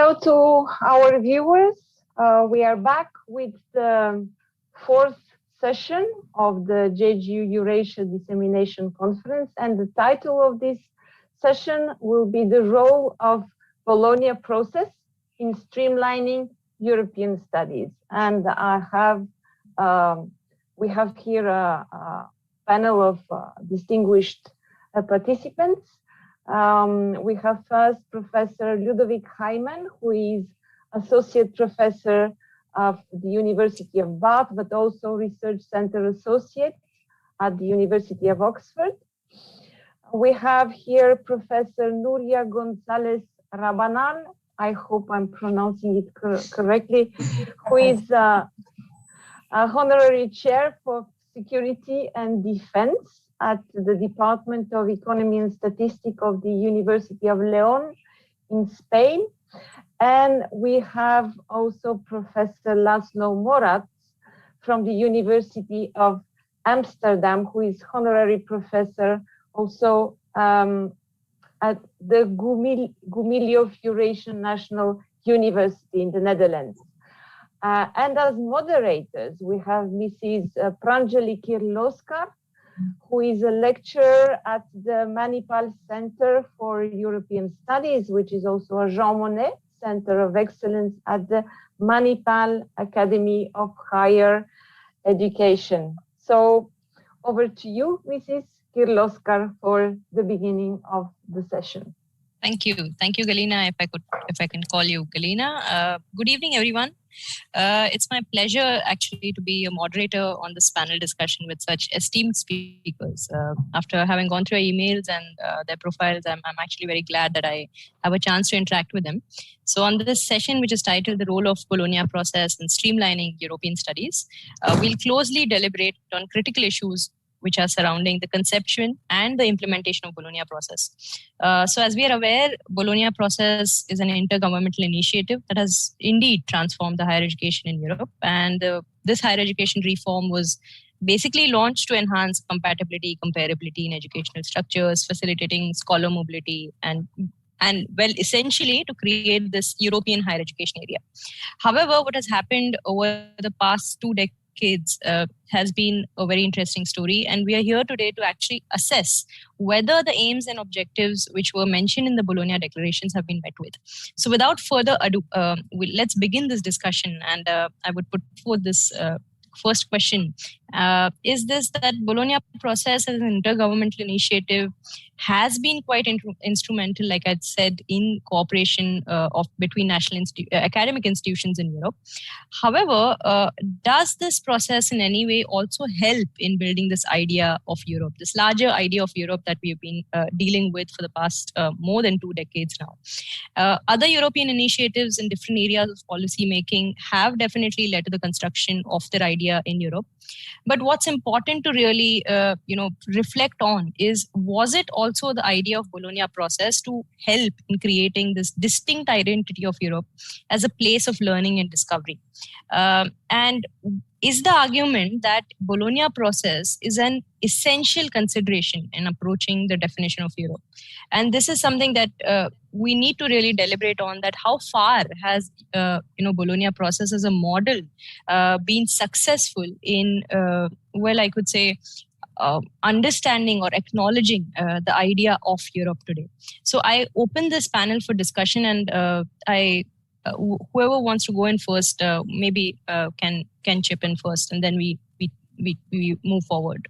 A: Hello to our viewers. We are back with the fourth session of the JGU Eurasia Dissemination Conference, and the title of this session will be the role of Bologna process in streamlining European studies. And we have here a panel of distinguished participants. We have first Professor Ludovic Heimann, who is Associate Professor of the University of Bath, but also Research Center Associate at the University of Oxford. We have here Professor Nuria Gonzalez Rabanal, I hope I'm pronouncing it correctly, who is a Honorary Chair for Security and Defense at the Department of Economy and Statistics of the University of León in Spain. And we have also Professor Laszlo Moratz from the University of Amsterdam, who is Honorary Professor also at the Gumilio Eurasian National University in the Netherlands. And as moderators, we have Mrs. Pranjali Kirloskar, who is a lecturer at the Manipal Center for European Studies, which is also a Jean Monnet Center of Excellence at the Manipal Academy of Higher Education. So over to you, Mrs. Kirloskar, for the beginning of the session.
V: Thank you. Thank you, Galina, if I can call you Galina. Good evening, everyone. It's my pleasure actually to be a moderator on this panel discussion with such esteemed speakers. After having gone through our emails and their profiles, I'm actually very glad that I have a chance to interact with them. So on this session, which is titled The Role of Bologna Process in Streamlining European Studies, we'll closely deliberate on critical issues which are surrounding the conception and the implementation of Bologna process. So as we are aware, Bologna process is an intergovernmental initiative that has indeed transformed the higher education in Europe. And this higher education reform was basically launched to enhance compatibility, comparability in educational structures, facilitating scholar mobility, and well, essentially to create this European higher education area. However, what has happened over the past 2 decades has been a very interesting story, and we are here today to actually assess whether the aims and objectives which were mentioned in the Bologna declarations have been met with. So without further ado, let's begin this discussion, and I would put forth this first question. Is this that Bologna process as an intergovernmental initiative has been quite instrumental, like I'd said, in cooperation between national academic institutions in Europe. However, does this process in any way also help in building this idea of Europe, this larger idea of Europe that we've been dealing with for the past more than 2 decades now? Other European initiatives in different areas of policy making have definitely led to the construction of their idea in Europe. But what's important to really, reflect on is, was it also the idea of Bologna process to help in creating this distinct identity of Europe as a place of learning and discovery? And is the argument that Bologna process is an essential consideration in approaching the definition of Europe? And this is something that we need to really deliberate on, that how far has Bologna process as a model been successful in, I could say, understanding or acknowledging the idea of Europe today. So I open this panel for discussion, and whoever wants to go in first, maybe can chip in first, and then we move forward.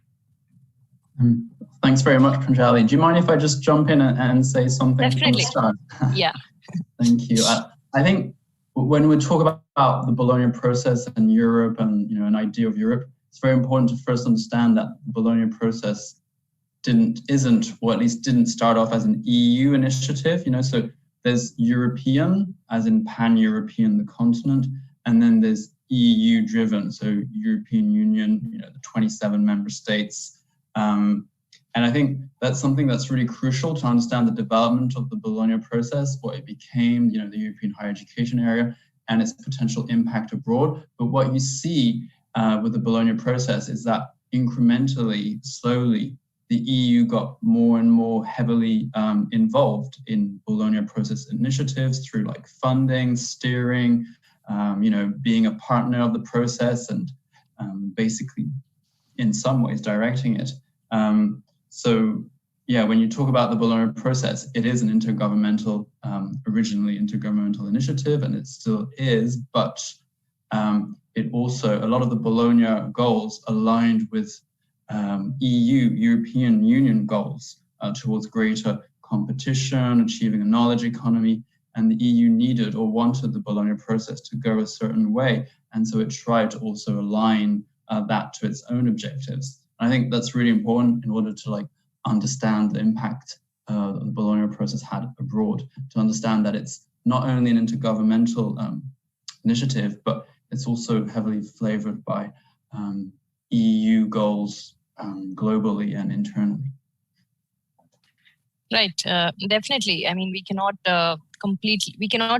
H: Thanks very much, Pranjali. Do you mind if I just jump in and say something?
V: Definitely.
H: From the start?
V: Yeah.
H: Thank you. I think when we talk about the Bologna process and Europe and an idea of Europe, it's very important to first understand that the Bologna process isn't, or at least didn't start off as an EU initiative. So there's European, as in pan-European, the continent, and then there's EU-driven, so European Union, the 27 member states. And I think that's something that's really crucial to understand the development of the Bologna process, what it became, the European higher education area, and its potential impact abroad. But what you see with the Bologna process is that incrementally, slowly, the
D: the EU got more and more heavily involved in Bologna process initiatives through like funding, steering, being a partner of the process and basically in some ways directing it. When you talk about the Bologna process, it is an intergovernmental, originally intergovernmental initiative, and it still is, but it also, a lot of the Bologna goals aligned with European Union goals towards greater competition, achieving a knowledge economy, and the EU needed or wanted the Bologna process to go a certain way, and so it tried to also align that to its own objectives. I think that's really important in order to understand the impact the Bologna process had abroad, to understand that it's not only an intergovernmental initiative, but it's also heavily flavored by EU goals globally and internally.
V: Right, definitely. I mean, we cannot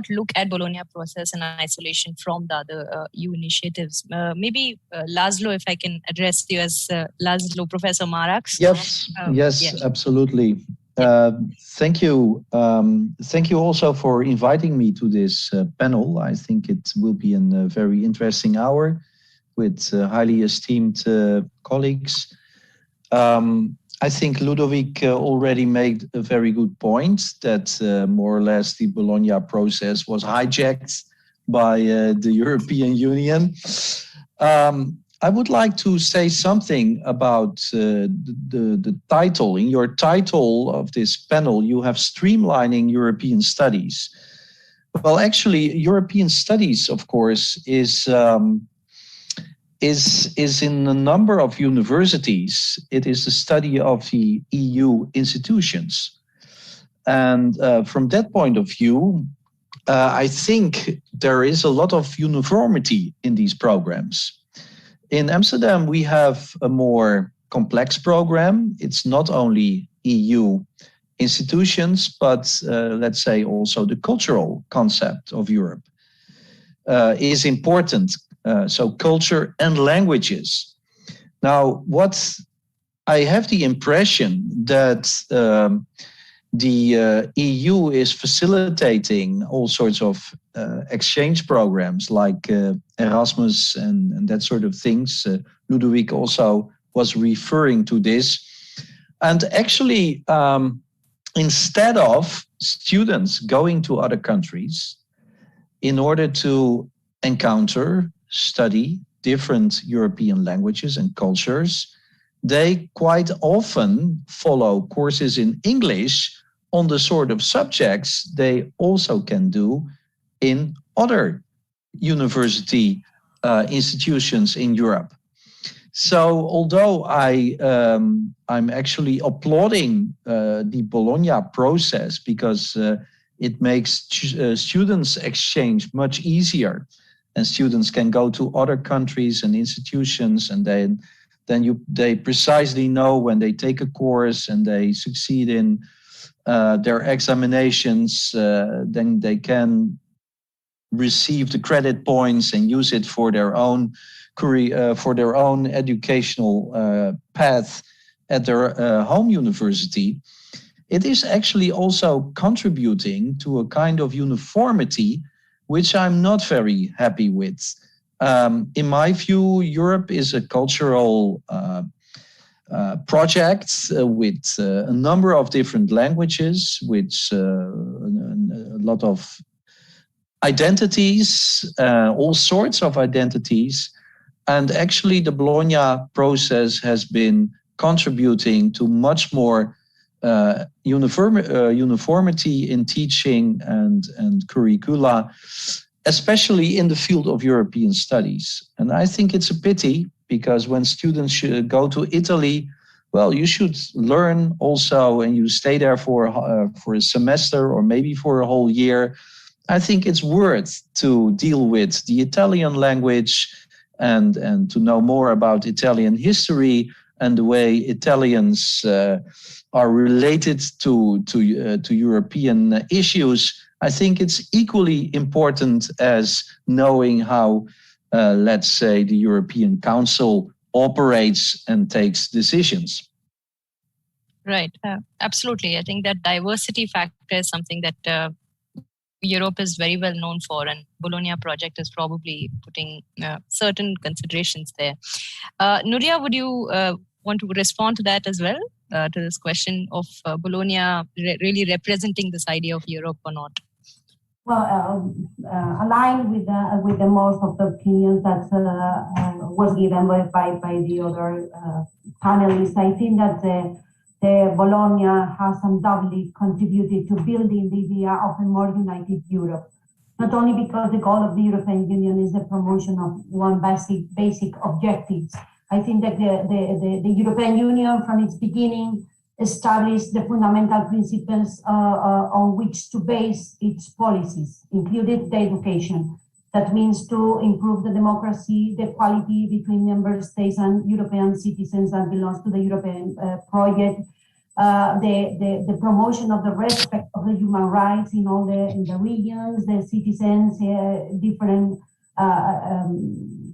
V: look at Bologna process in isolation from the other EU initiatives. Maybe Laszlo, if I can address you as Laszlo, Professor Maraks.
I: Yes, absolutely. Thank you. Thank you also for inviting me to this panel. I think it will be a very interesting hour with highly esteemed colleagues. I think Ludovic already made a very good point that more or less the Bologna process was hijacked by the European Union. I would like to say something about the title. In your title of this panel, you have streamlining European studies. Well, actually, European studies, of course, is in a number of universities. It is the study of the EU institutions. And from that point of view, I think there is a lot of uniformity in these programs. In Amsterdam, we have a more complex program. It's not only EU institutions, but let's say also the cultural concept of Europe is important. So culture and languages. Now, what I have the impression that the EU is facilitating all sorts of exchange programs like Erasmus and that sort of things. Ludovic also was referring to this. And actually, instead of students going to other countries in order to encounter, study different European languages and cultures, they quite often follow courses in English on the sort of subjects they also can do in other university institutions in Europe. So although I'm actually applauding the Bologna process because it makes students exchange much easier, and students can go to other countries and institutions, and then they precisely know when they take a course and they succeed in their examinations, then they can receive the credit points and use it for their own career, for their own educational path at their home university. It is actually also contributing to a kind of uniformity which I'm not very happy with. In my view, Europe is a cultural project with a number of different languages, with a lot of identities, all sorts of identities. And actually, the Bologna process has been contributing to much more uniformity in teaching and curricula, especially in the field of European studies. And I think it's a pity because when students should go to Italy, well, you should learn also, and you stay there for a semester or maybe for a whole year. I think it's worth to deal with the Italian language and to know more about Italian history and the way Italians are related to European issues. I think it's equally important as knowing how, let's say, the European Council operates and takes decisions.
V: Right. Absolutely. I think that diversity factor is something that Europe is very well known for, and Bologna project is probably putting certain considerations there. Nuria, would you want to respond to that as well, to this question of Bologna really representing this idea of Europe or not?
G: Well, aligned with the most of the opinions that was given by the other panelists, I think that the Bologna has undoubtedly contributed to building the idea of a more united Europe. Not only because the goal of the European Union is the promotion of one basic objectives. I think that the European Union from its beginning established the fundamental principles on which to base its policies, including the education. That means to improve the democracy, the equality between member states and European citizens that belongs to the European project, the promotion of the respect of the human rights in all in the regions, the citizens, different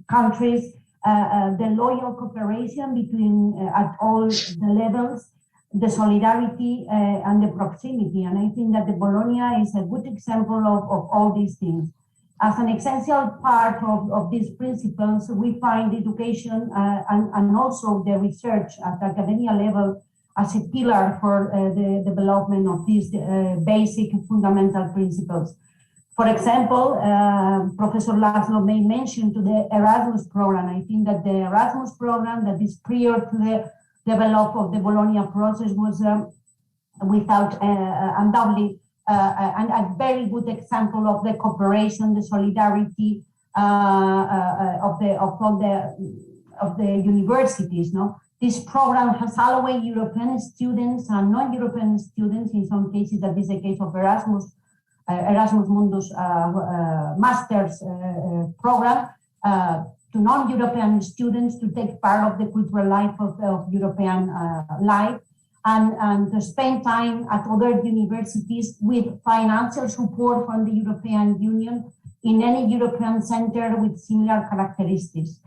G: countries, the loyal cooperation between at all the levels, the solidarity and the proximity. And I think that the Bologna is a good example of all these things. As an essential part of these principles, we find education and also the research at the academia level as a pillar for the development of these basic fundamental principles. For example, Professor Laszlo made mention to the Erasmus program. I think that the Erasmus program that is prior to the development of the Bologna process was without undoubtedly and a very good example of the cooperation, the solidarity of the universities. No, this program has allowed European students and non-European students, in some cases, that is the case of Erasmus Mundus Masters program, to non-European students to take part of the cultural life of European life. And to spend time at other universities with financial support from the European Union in any European center with similar characteristics.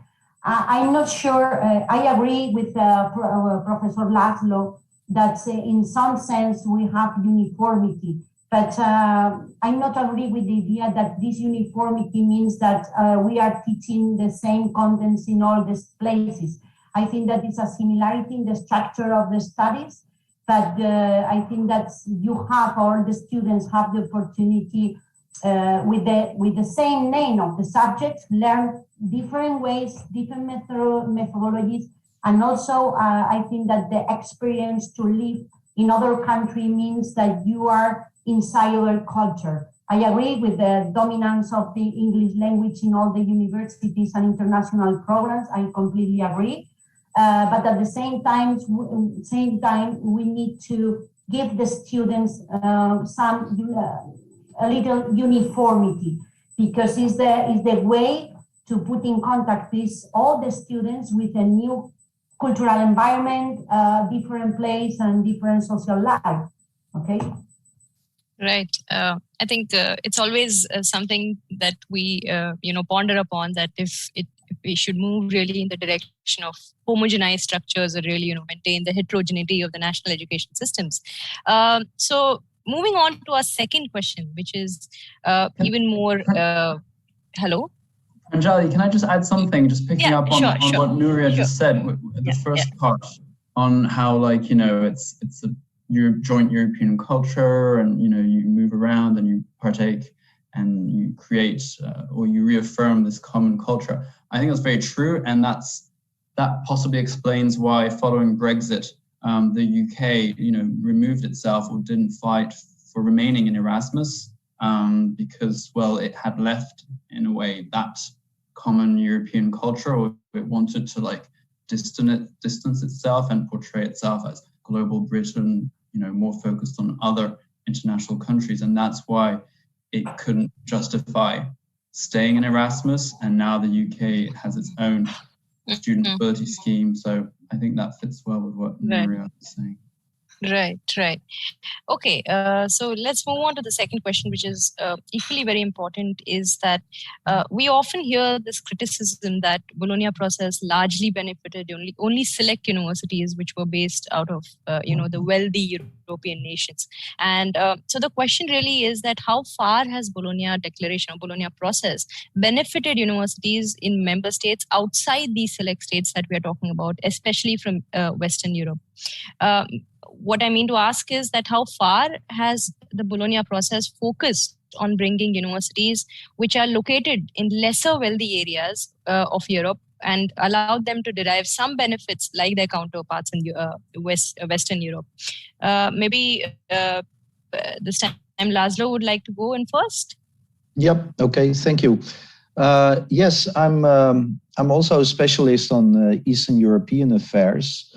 G: I'm not sure, I agree with Professor Laszlo that in some sense we have uniformity, but I'm not agree with the idea that this uniformity means that we are teaching the same contents in all these places. I think that it's a similarity in the structure of the studies, but I think that you have, all the students have the opportunity with the same name of the subjects, learn different ways, different methodologies, and also I think that the experience to live in other country means that you are inside other culture. I agree with the dominance of the English language in all the universities and international programs. I completely agree. But at the same time, we need to give the students a little uniformity, because it's the way to put in contact all the students with a new cultural environment, different place, and different social life. Okay.
V: Right. I think it's always something that we ponder upon, that if we should move really in the direction of homogenized structures, or really maintain the heterogeneity of the national education systems. So moving on to our second question, which is even more. Hello.
D: Anjali, can I just add something? Just picking up on what Nuria just said, the first part on how it's a joint European culture, and you move around and you partake and you create or you reaffirm this common culture. I think that's very true, and that possibly explains why, following Brexit, the UK removed itself or didn't fight for remaining in Erasmus, because it had left in a way that common European culture, or it wanted to distance itself and portray itself as global Britain, more focused on other international countries. And that's why it couldn't justify staying in Erasmus. And now the UK has its own student mobility scheme. So I think that fits well with what Nuria was saying.
V: Right, right. Okay, so let's move on to the second question, which is equally very important, is that we often hear this criticism that Bologna process largely benefited only select universities which were based out of, the wealthy European nations. And so the question really is that how far has Bologna Declaration or Bologna process benefited universities in member states outside these select states that we are talking about, especially from Western Europe? What I mean to ask is that how far has the Bologna process focused on bringing universities which are located in lesser wealthy areas of Europe and allowed them to derive some benefits like their counterparts in Western Europe? Maybe this time Laszlo would like to go in first.
I: Yep. Okay. Thank you. Yes, I'm also a specialist on Eastern European affairs.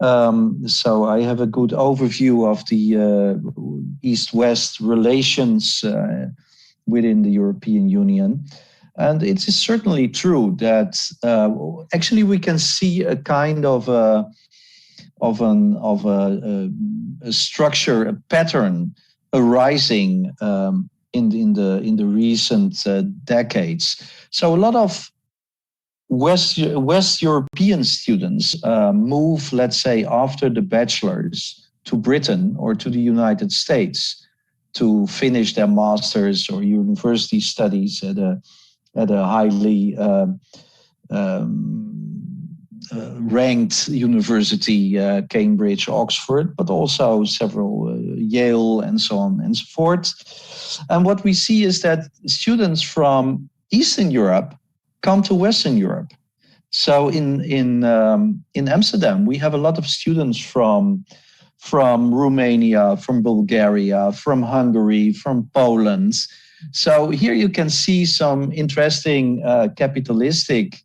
I: So I have a good overview of the East-West relations within the European Union. And it is certainly true that actually we can see a kind of a structure, a pattern arising in the recent decades. So a lot of West European students move, let's say, after the bachelor's to Britain or to the United States to finish their master's or university studies at a highly ranked university, Cambridge, Oxford, but also several Yale and so on and so forth. And what we see is that students from Eastern Europe come to Western Europe. So in Amsterdam, we have a lot of students from Romania, from Bulgaria, from Hungary, from Poland. So here you can see some interesting capitalistic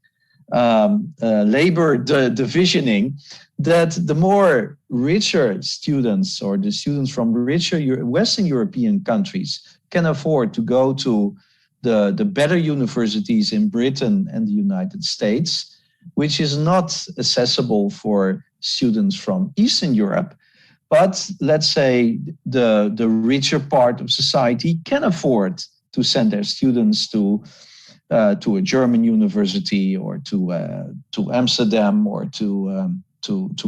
I: labor divisioning, that the more richer students or the students from richer Western European countries can afford to go to the better universities in Britain and the United States, which is not accessible for students from Eastern Europe. But let's say the richer part of society can afford to send their students to a German university or to Amsterdam or to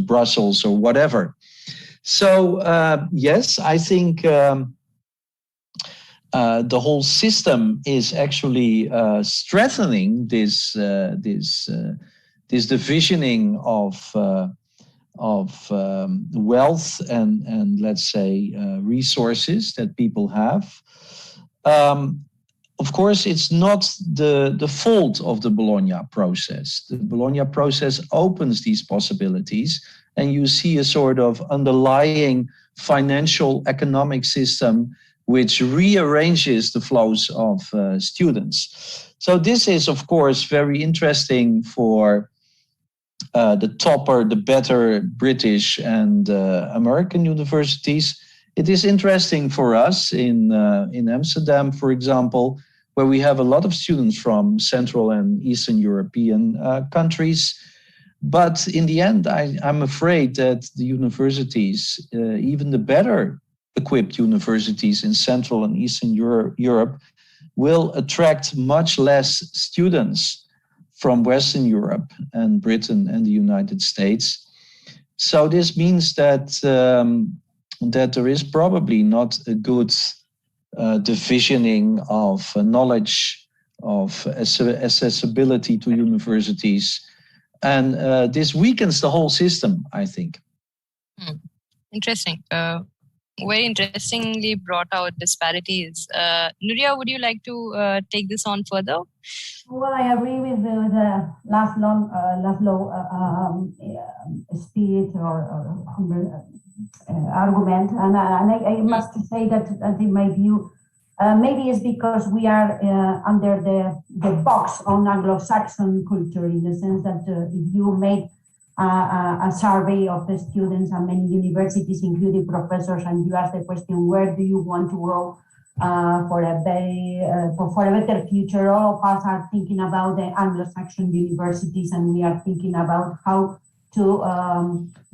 I: Brussels or whatever. So yes, I think the whole system is actually strengthening this divisioning of wealth and let's say resources that people have. Of course, it's not the fault of the Bologna process. The Bologna process opens these possibilities, and you see a sort of underlying financial economic system which rearranges the flows of students. So this is, of course, very interesting for the better British and American universities. It is interesting for us in Amsterdam, for example, where we have a lot of students from Central and Eastern European countries. But in the end, I'm afraid that the universities, even the better equipped universities in Central and Eastern Europe, will attract much less students from Western Europe and Britain and the United States. So this means that that there is probably not a good divisioning of knowledge, of accessibility to universities. And this weakens the whole system, I think.
V: Interesting. Very interestingly brought out disparities. Nuria, would you like to take this on further?
G: Well, I agree with the Laszlo speech or argument, and I must say that in my view, maybe it's because we are under the box on Anglo-Saxon culture, in the sense that if you made a survey of the students and many universities, including professors, and you ask the question, where do you want to go for a better future? All of us are thinking about the Anglo-Saxon universities, and we are thinking about how to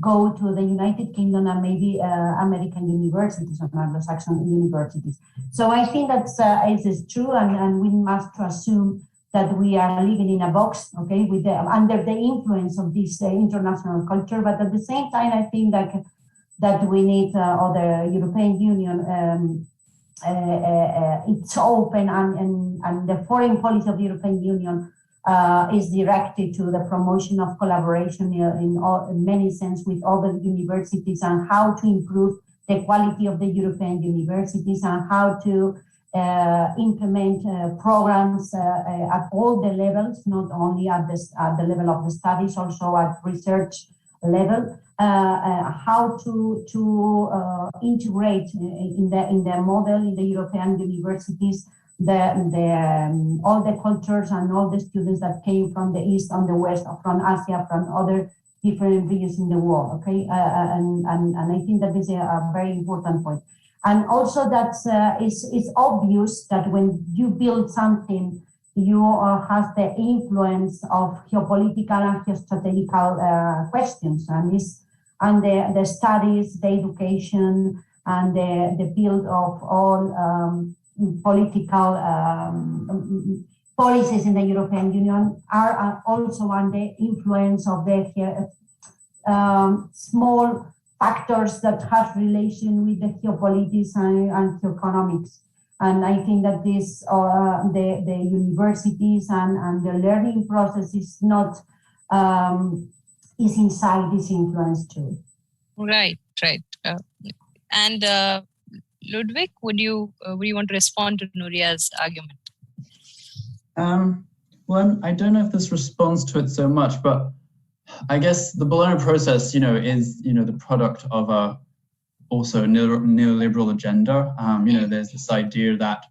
G: go to the United Kingdom and maybe American universities or Anglo-Saxon universities. So I think that it is true, and we must assume that we are living in a box, okay, with under the influence of this international culture. But at the same time, I think that we need other European Union. It's open, and the foreign policy of the European Union is directed to the promotion of collaboration in many sense with other universities, and how to improve the quality of the European universities, and how to implement programs at all the levels, not only at the level of the studies, also at research level. How to integrate in the model in the European universities all the cultures and all the students that came from the East and the West, or from Asia, from other different regions in the world. Okay, and I think that is a very important point. And also that it's obvious that when you build something, you have the influence of geopolitical and geostrategical questions, and the studies, the education, and the build of all political policies in the European Union are also under influence of the small factors that have relation with the geopolitics and geoeconomics. And I think that this, the universities and the learning process is not, is inside this influence too.
V: Right. And Ludwig, would you want to respond to Nuria's argument?
D: Well, I don't know if this responds to it so much, but I guess the Bologna process, is, the product of also a neoliberal agenda. There's this idea that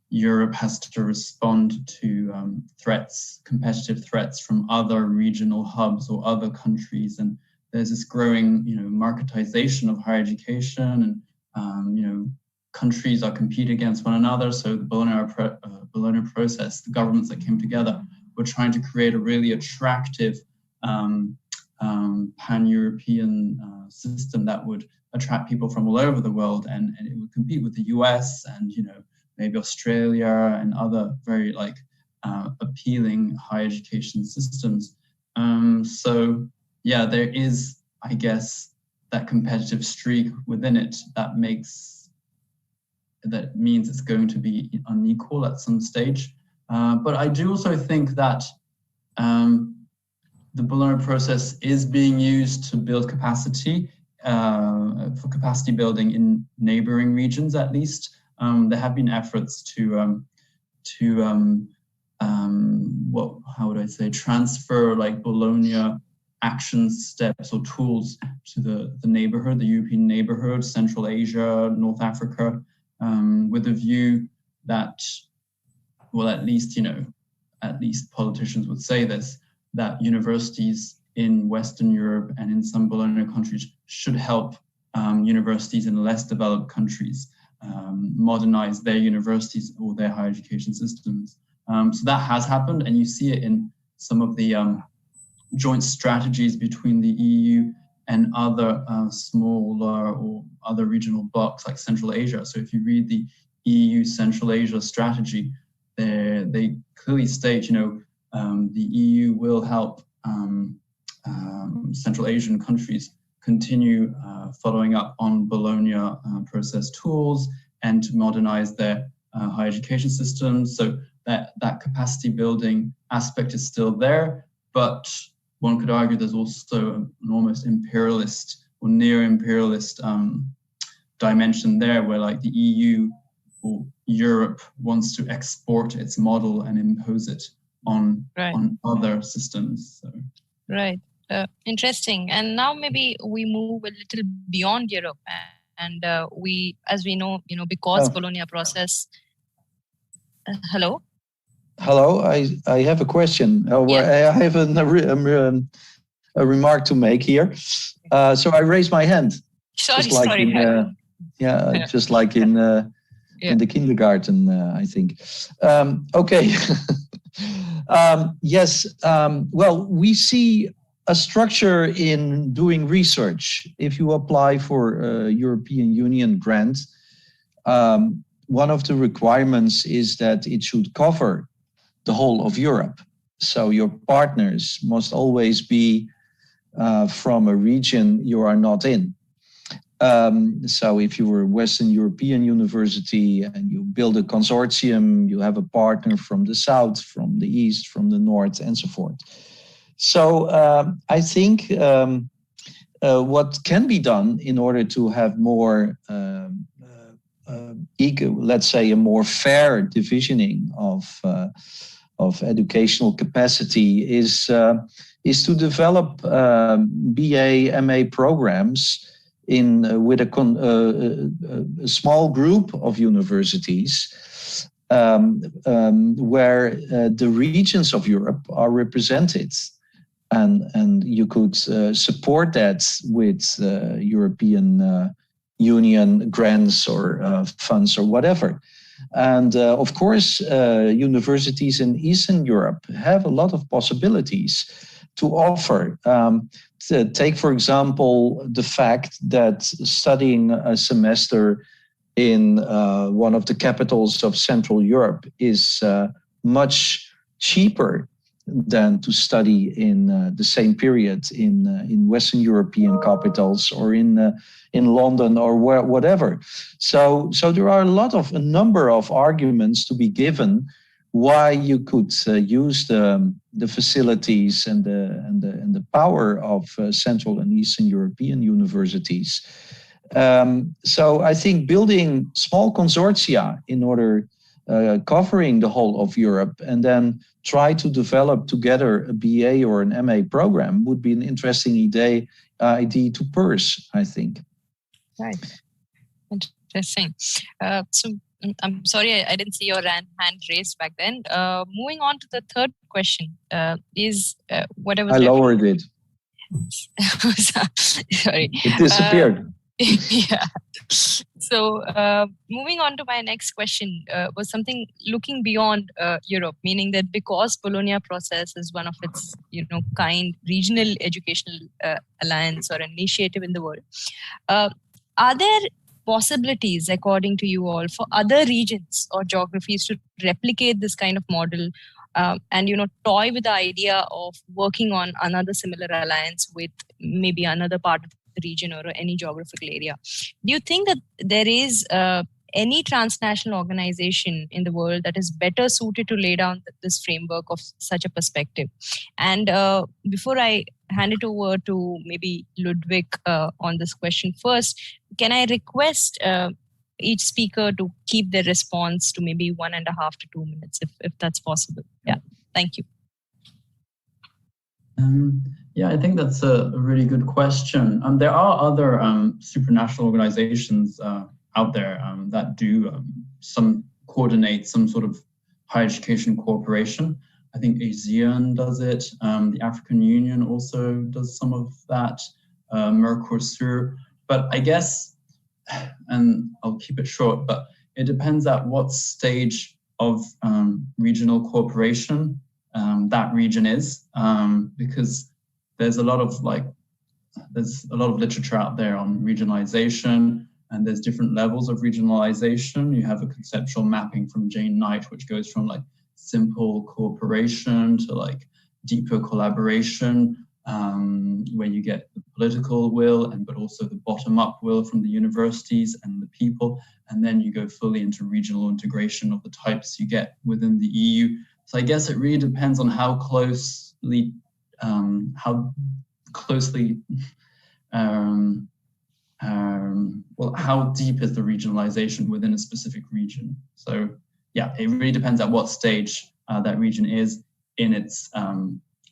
D: Europe has to respond to competitive threats from other regional hubs or other countries, and there's this growing, marketization of higher education, and countries are competing against one another. So the Bologna process, the governments that came together, were trying to create a really attractive pan-European system that would attract people from all over the world, and it would compete with the US and maybe Australia and other very appealing higher education systems. So yeah, there is, I guess, that competitive streak within it that means it's going to be unequal at some stage. But I do also think that the Bologna process is being used to build capacity, for capacity building in neighboring regions at least. There have been efforts to transfer Bologna action steps or tools to the neighborhood, the European neighborhood, Central Asia, North Africa, with a view that, well, at least politicians would say this, that universities in Western Europe and in some Bologna countries should help universities in less developed countries modernize their universities or their higher education systems. So that has happened, and you see it in some of the joint strategies between the EU and other smaller or other regional blocs like Central Asia. So if you read the EU Central Asia strategy, they clearly state, the EU will help Central Asian countries continue following up on Bologna process tools and to modernize their higher education systems. So that capacity building aspect is still there, but one could argue there's also an almost imperialist or near-imperialist dimension there, where the EU or Europe wants to export its model and impose it on other systems. So.
V: Right. Interesting. And now maybe we move a little beyond Europe, and we, as we know, because Bologna process. Hello.
I: Hello, I have a question. I have a remark to make here. So I raise my hand.
V: Sorry.
I: Just like in the kindergarten, I think. Okay. Yes. Well, we see a structure in doing research. If you apply for a European Union grant, one of the requirements is that it should cover the whole of Europe. So your partners must always be from a region you are not in. So if you were a Western European university and you build a consortium, you have a partner from the south, from the east, from the north, and so forth. So I think what can be done in order to have more, let's say, a more fair divisioning of educational capacity is to develop BA, MA programs with a small group of universities where the regions of Europe are represented. And you could support that with European Union grants or funds or whatever. And of course, universities in Eastern Europe have a lot of possibilities to offer. Take, for example, the fact that studying a semester in one of the capitals of Central Europe is much cheaper than to study in the same period in Western European capitals or in London or whatever. So there are a number of arguments to be given why you could use the facilities and the power of Central and Eastern European universities. So I think building small consortia in order covering the whole of Europe and then try to develop together a BA or an MA program would be an interesting idea to pursue, I think.
V: Right. Interesting. So I'm sorry, I didn't see your hand raised back then. Moving on to the third question is whatever.
I: I lowered it.
V: Sorry.
I: It disappeared.
V: Yeah. So moving on to my next question was something looking beyond Europe, meaning that because Bologna process is one of its kind regional educational alliance or initiative in the world, are there possibilities, according to you all, for other regions or geographies to replicate this kind of model and toy with the idea of working on another similar alliance with maybe another part of the region or any geographical area? Do you think that there is any transnational organization in the world that is better suited to lay down this framework of such a perspective? And before I hand it over to maybe Ludwig on this question first, can I request each speaker to keep their response to maybe 1.5 to 2 minutes, if that's possible? Yeah, thank you.
D: Yeah, I think that's a really good question. There are other supranational organizations out there that do coordinate some sort of higher education cooperation. I think ASEAN does it. The African Union also does some of that. Mercosur. But I guess, and I'll keep it short, but it depends at what stage of regional cooperation that region is, because there's a lot of literature out there on regionalization, and there's different levels of regionalization. You have a conceptual mapping from Jane Knight, which goes from simple cooperation to deeper collaboration, where you get the political will but also the bottom-up will from the universities and the people, and then you go fully into regional integration of the types you get within the EU. So I guess it really depends on how closely how deep is the regionalization within a specific region. So yeah, it really depends at what stage that region is in its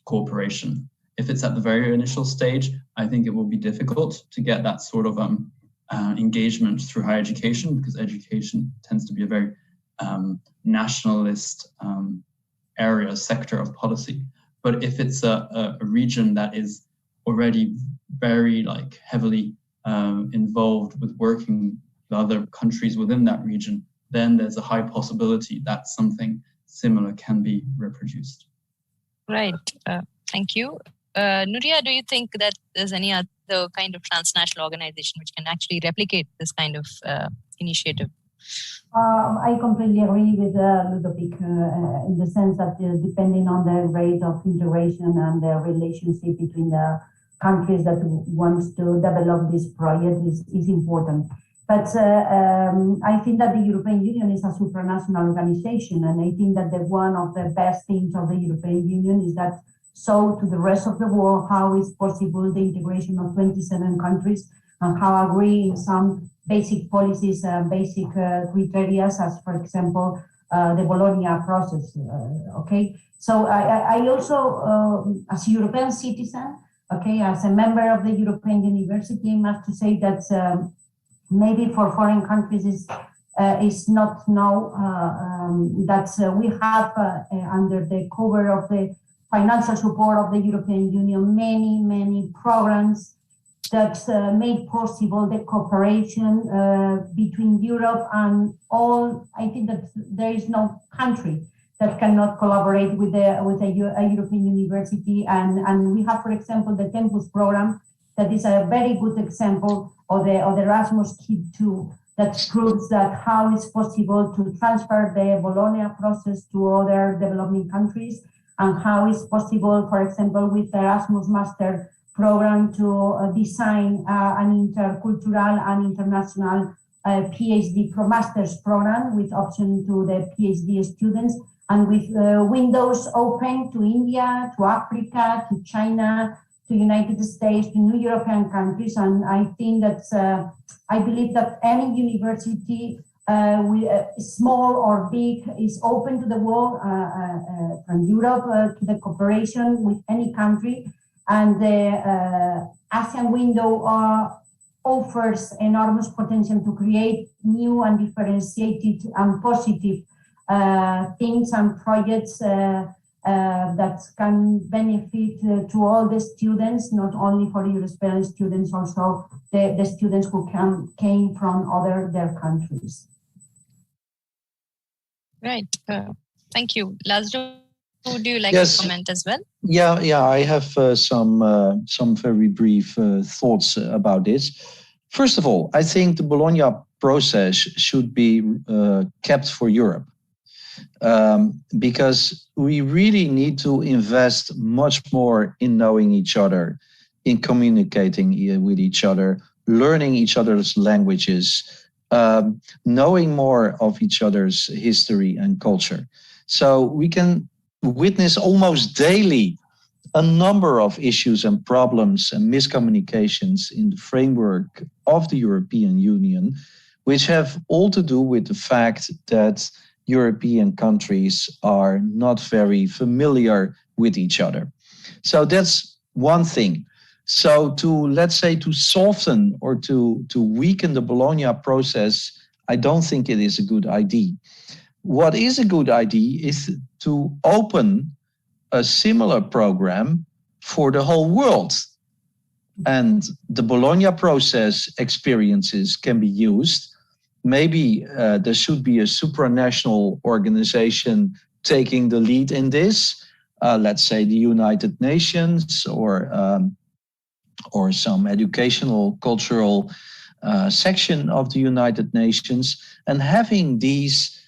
D: cooperation. If it's at the very initial stage, I think it will be difficult to get that sort of engagement through higher education, because education tends to be a very nationalist sector of policy. But if it's a region that is already very heavily involved with working with other countries within that region, then there's a high possibility that something similar can be reproduced.
V: Right. Thank you. Nuria, do you think that there's any other kind of transnational organization which can actually replicate this kind of initiative?
G: I completely agree with Ludovic in the sense that depending on the rate of integration and the relationship between the countries that wants to develop this project is important. But I think that the European Union is a supranational organization, and I think that one of the best things of the European Union is that show to the rest of the world how is possible the integration of 27 countries and how agree in some basic policies, basic criteria, as for example, the Bologna process, okay? So I also, as a European citizen, okay, as a member of the European University, I must to say that maybe for foreign countries is not now that we have under the cover of the financial support of the European Union many programs that made possible the cooperation between Europe and all. I think that there is no country that cannot collaborate with a European university, and we have, for example, the Tempus program that is a very good example of the Erasmus Kid 2 that proves that how it's possible to transfer the Bologna process to other developing countries, and how it's possible, for example, with the Erasmus Master program to design an intercultural and international PhD master's program with option to the PhD students, and with windows open to India, to Africa, to China, to United States, to new European countries. And I think that I believe that any university, small or big, is open to the world, from Europe to the cooperation with any country. And the ASEAN window offers enormous potential to create new and differentiated and positive things and projects that can benefit to all the students, not only for European students, also the students who came from their countries.
V: Right. Thank you. Laszlo, would you like
I: Yes.
V: to comment as well?
I: Yeah. I have some very brief thoughts about this. First of all, I think the Bologna process should be kept for Europe, because we really need to invest much more in knowing each other, in communicating with each other, learning each other's languages, knowing more of each other's history and culture. So we can witness almost daily a number of issues and problems and miscommunications in the framework of the European Union, which have all to do with the fact that European countries are not very familiar with each other. So that's one thing. So let's say to soften or to weaken the Bologna process, I don't think it is a good idea. What is a good idea is to open a similar program for the whole world. And the Bologna process experiences can be used. Maybe there should be a supranational organization taking the lead in this, let's say the United Nations or some educational, cultural section of the United Nations, and having these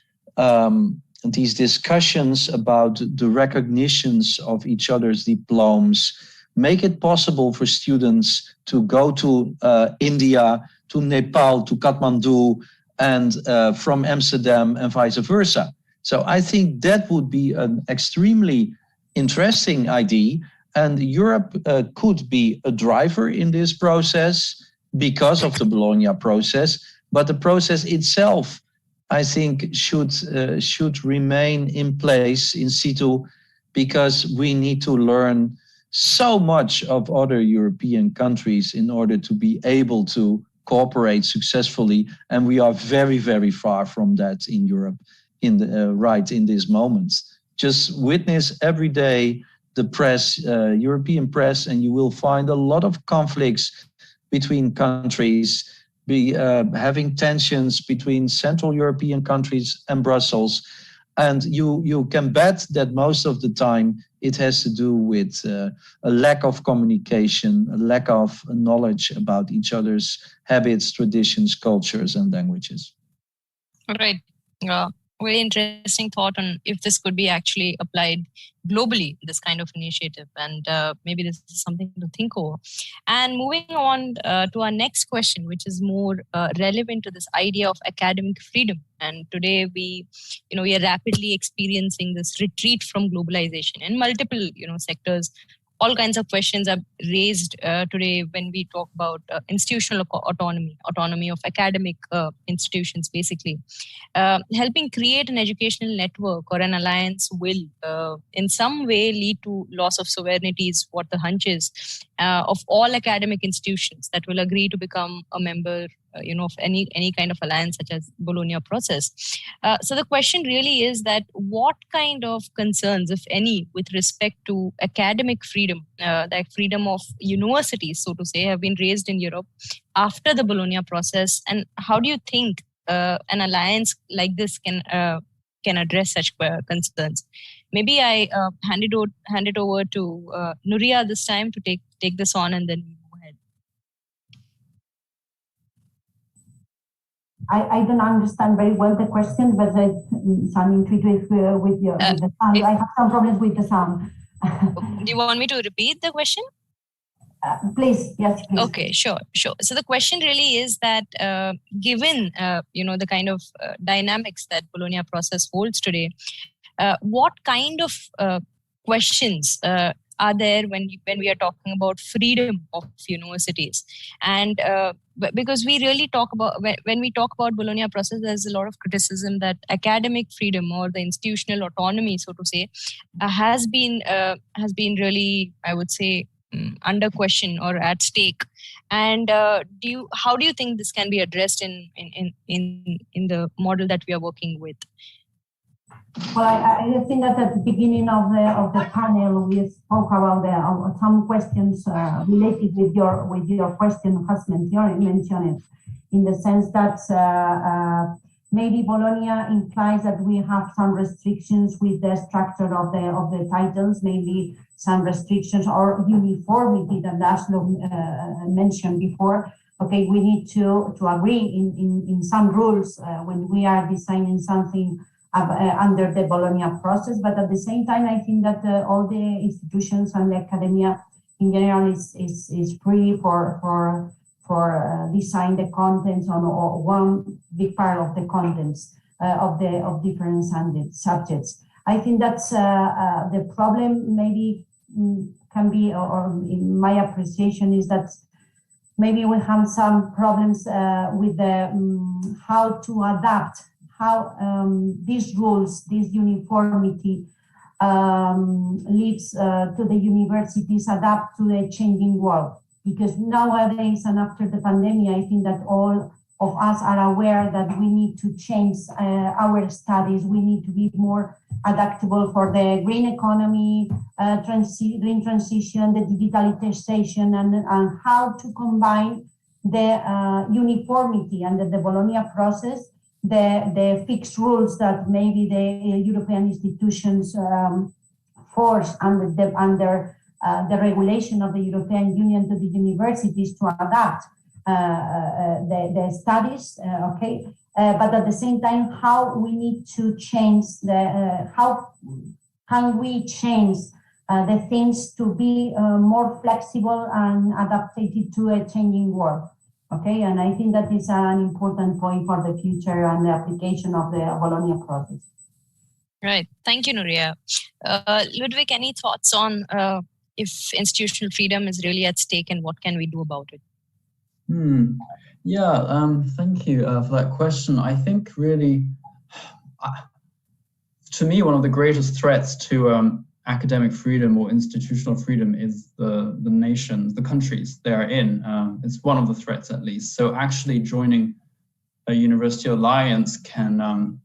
I: discussions about the recognitions of each other's diplomas, make it possible for students to go to India, to Nepal, to Kathmandu, and from Amsterdam and vice versa. So I think that would be an extremely interesting idea, and Europe could be a driver in this process because of the Bologna process, but the process itself, I think, should remain in place in situ, because we need to learn so much of other European countries in order to be able to cooperate successfully, and we are very, very far from that in Europe right in this moment. Just witness every day the press, European press, and you will find a lot of conflicts between countries, having tensions between Central European countries and Brussels. And you can bet that most of the time it has to do with a lack of communication, a lack of knowledge about each other's habits, traditions, cultures, and languages.
V: All right. Very interesting thought on if this could be actually applied globally, this kind of initiative, and maybe this is something to think over. And moving on to our next question, which is more relevant to this idea of academic freedom. And today we are rapidly experiencing this retreat from globalization in multiple sectors. All kinds of questions are raised today when we talk about institutional autonomy of academic institutions, basically. Helping create an educational network or an alliance will in some way lead to loss of sovereignty is what the hunch is of all academic institutions that will agree to become a member of any kind of alliance such as Bologna process. So the question really is that what kind of concerns, if any, with respect to academic freedom, the freedom of universities, so to say, have been raised in Europe after the Bologna process, and how do you think an alliance like this can address such concerns? Maybe I hand it over to Nuria this time to take this on, and then move ahead.
G: I don't understand very well the question, but some intuitive with the sound. I have some problems with the sound.
V: Do you want me to repeat the question?
G: Please, yes, please.
V: Okay, sure. So the question really is that given the kind of dynamics that Bologna process holds today, what kind of questions are there when we are talking about freedom of universities? And because we really talk about, when we talk about Bologna process, there's a lot of criticism that academic freedom or the institutional autonomy, so to say, has been really, I would say, under question or at stake. And how do you think this can be addressed in the model that we are working with?
G: Well, I think that at the beginning of the panel we spoke about some questions related with your question has mentioned it, in the sense that maybe Bologna implies that we have some restrictions with the structure of the titles, maybe some restrictions or uniformity that Laszlo mentioned before. Okay, we need to agree in some rules when we are designing something under the Bologna process, but at the same time, I think that all the institutions and the academia in general is free for design the contents on one big part of the contents of different subjects. I think that's the problem. Maybe can be, or in my appreciation, is that maybe we have some problems with the how to adapt. How these rules, this uniformity leads to the universities adapt to the changing world. Because nowadays and after the pandemic, I think that all of us are aware that we need to change our studies. We need to be more adaptable for the green economy, green transition, the digitalization, and how to combine the uniformity under the Bologna process, the fixed rules that maybe the European institutions force under the regulation of the European Union to the universities to adapt the studies, okay? But at the same time, how we need to change how can we change the things to be more flexible and adapted to a changing world? Okay, and I think that is an important point for the future and the application of the Bologna process.
V: Right. Thank you, Nuria. Ludwig, any thoughts on if institutional freedom is really at stake and what can we do about it?
D: Yeah, thank you for that question. I think really, to me, one of the greatest threats to academic freedom or institutional freedom is the nations, the countries they are in. It's one of the threats, at least. So actually joining a university alliance can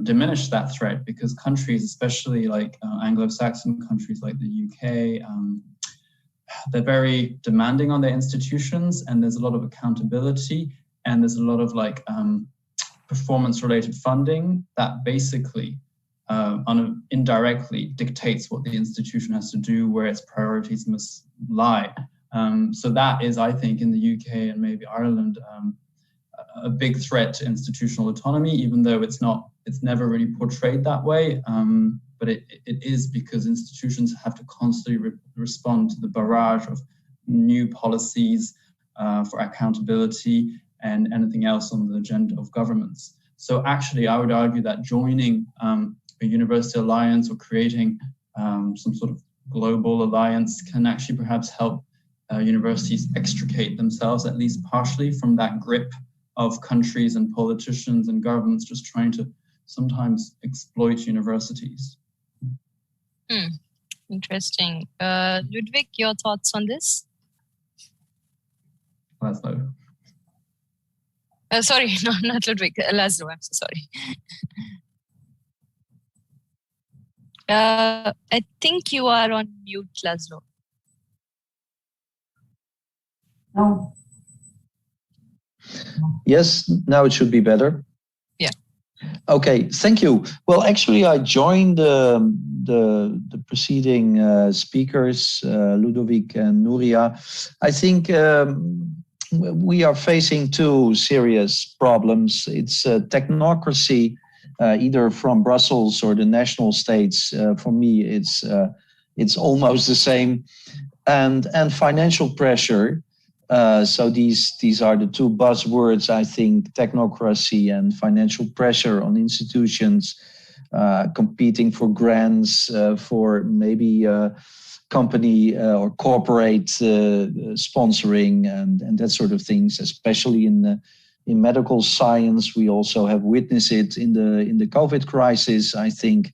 D: diminish that threat, because countries, especially like Anglo-Saxon countries like the UK, they're very demanding on their institutions, and there's a lot of accountability, and there's a lot of performance-related funding that basically indirectly dictates what the institution has to do, where its priorities must lie. So that is, I think, in the UK and maybe Ireland, a big threat to institutional autonomy, even though it's never really portrayed that way. But it is, because institutions have to constantly respond to the barrage of new policies for accountability and anything else on the agenda of governments. So actually, I would argue that joining a university alliance or creating some sort of global alliance can actually perhaps help universities extricate themselves, at least partially, from that grip of countries and politicians and governments just trying to sometimes exploit universities.
V: Interesting. Ludwig, your thoughts on this?
D: Laszlo.
V: Sorry, no, not Ludwig. Laszlo, I'm so sorry. I think you are on mute, Laszlo.
G: No.
I: Yes, now it should be better.
V: Yeah.
I: Okay, thank you. Well, actually, I joined the preceding speakers, Ludovic and Nuria. I think we are facing two serious problems. It's technocracy, either from Brussels or the national states. For me, it's almost the same, and financial pressure. So these are the two buzzwords, I think: technocracy and financial pressure on institutions, competing for grants, for maybe company or corporate sponsoring and that sort of things, especially in medical science. We also have witnessed it in the COVID crisis, I think.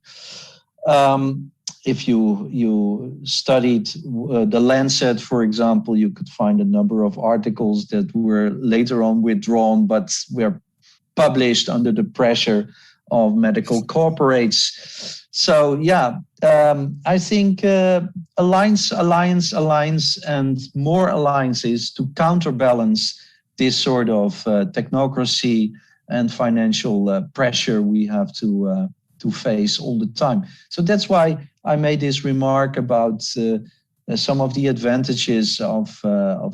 I: If you studied the Lancet, for example, you could find a number of articles that were later on withdrawn, but were published under the pressure of medical corporates. So yeah, I think alliance, and more alliances to counterbalance this sort of technocracy and financial pressure we have to face all the time. So that's why I made this remark about some of the advantages of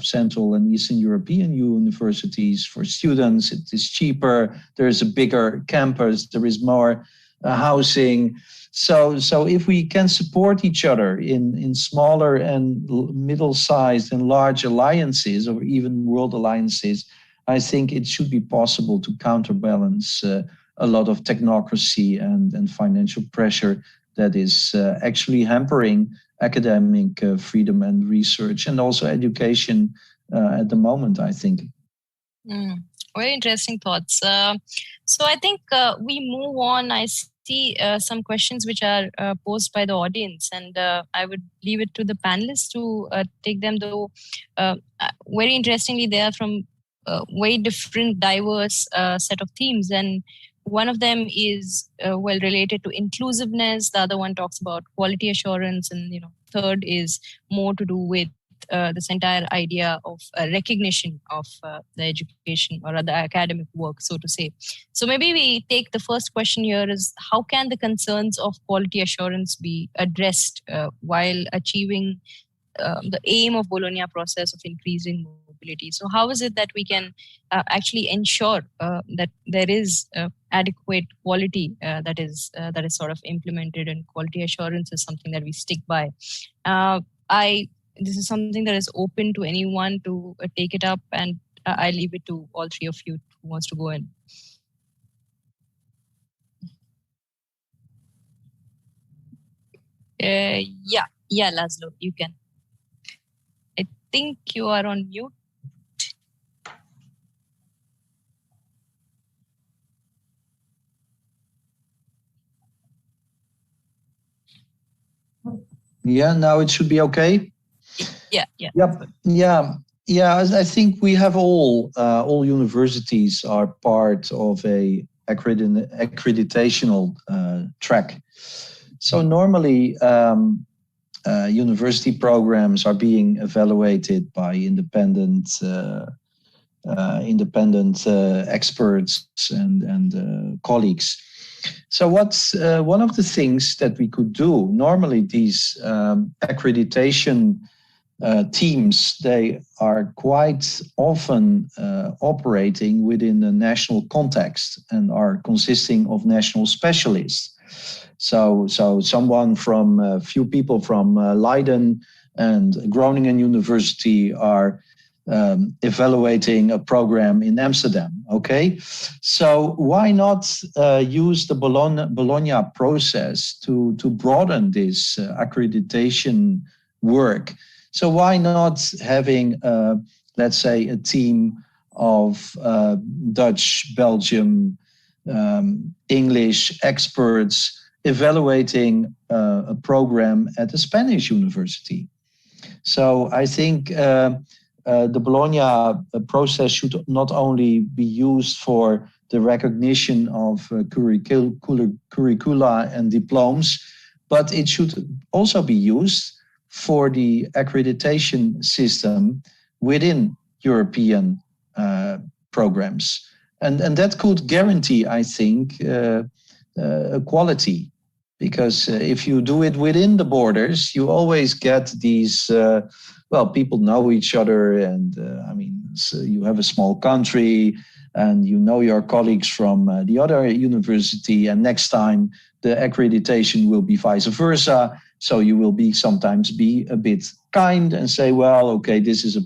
I: Central and Eastern European universities for students. It is cheaper, there is a bigger campus, there is more housing. So if we can support each other in smaller and middle-sized and large alliances, or even world alliances, I think it should be possible to counterbalance a lot of technocracy and financial pressure that is actually hampering academic freedom and research, and also education at the moment, I think.
V: Very interesting thoughts. So I think we move on. I see some questions which are posed by the audience, and I would leave it to the panelists to take them, though very interestingly, they are from very different, diverse set of themes. And one of them is well related to inclusiveness. The other one talks about quality assurance, and third is more to do with this entire idea of recognition of the education or other academic work, so to say. So maybe we take the first question here is, how can the concerns of quality assurance be addressed while achieving the aim of Bologna process of increasing mobility? So how is it that we can actually ensure that there is adequate quality that is sort of implemented, and quality assurance is something that we stick by? This is something that is open to anyone to take it up, and I leave it to all three of you who wants to go in. Yeah, Laszlo, you can. I think you are on mute.
I: Yeah, now it should be okay.
V: Yeah.
I: Yep. Yeah. I think we have all universities are part of a accreditational track. So normally, university programs are being evaluated by independent independent experts and colleagues. So what's one of the things that we could do? Normally these accreditation teams, they are quite often operating within a national context and are consisting of national specialists. So someone from a few people from Leiden and Groningen University are evaluating a program in Amsterdam, okay? So why not use the Bologna process to broaden this accreditation work? So why not having, let's say, a team of Dutch, Belgium, English experts evaluating a program at a Spanish university? So I think the Bologna process should not only be used for the recognition of curricula and diplomas, but it should also be used for the accreditation system within European programs. And that could guarantee, I think, quality. Because if you do it within the borders, you always get these, well, people know each other, and I mean, so you have a small country and you know your colleagues from the other university, and next time the accreditation will be vice versa. So you will be sometimes be a bit kind and say, well, okay, this is a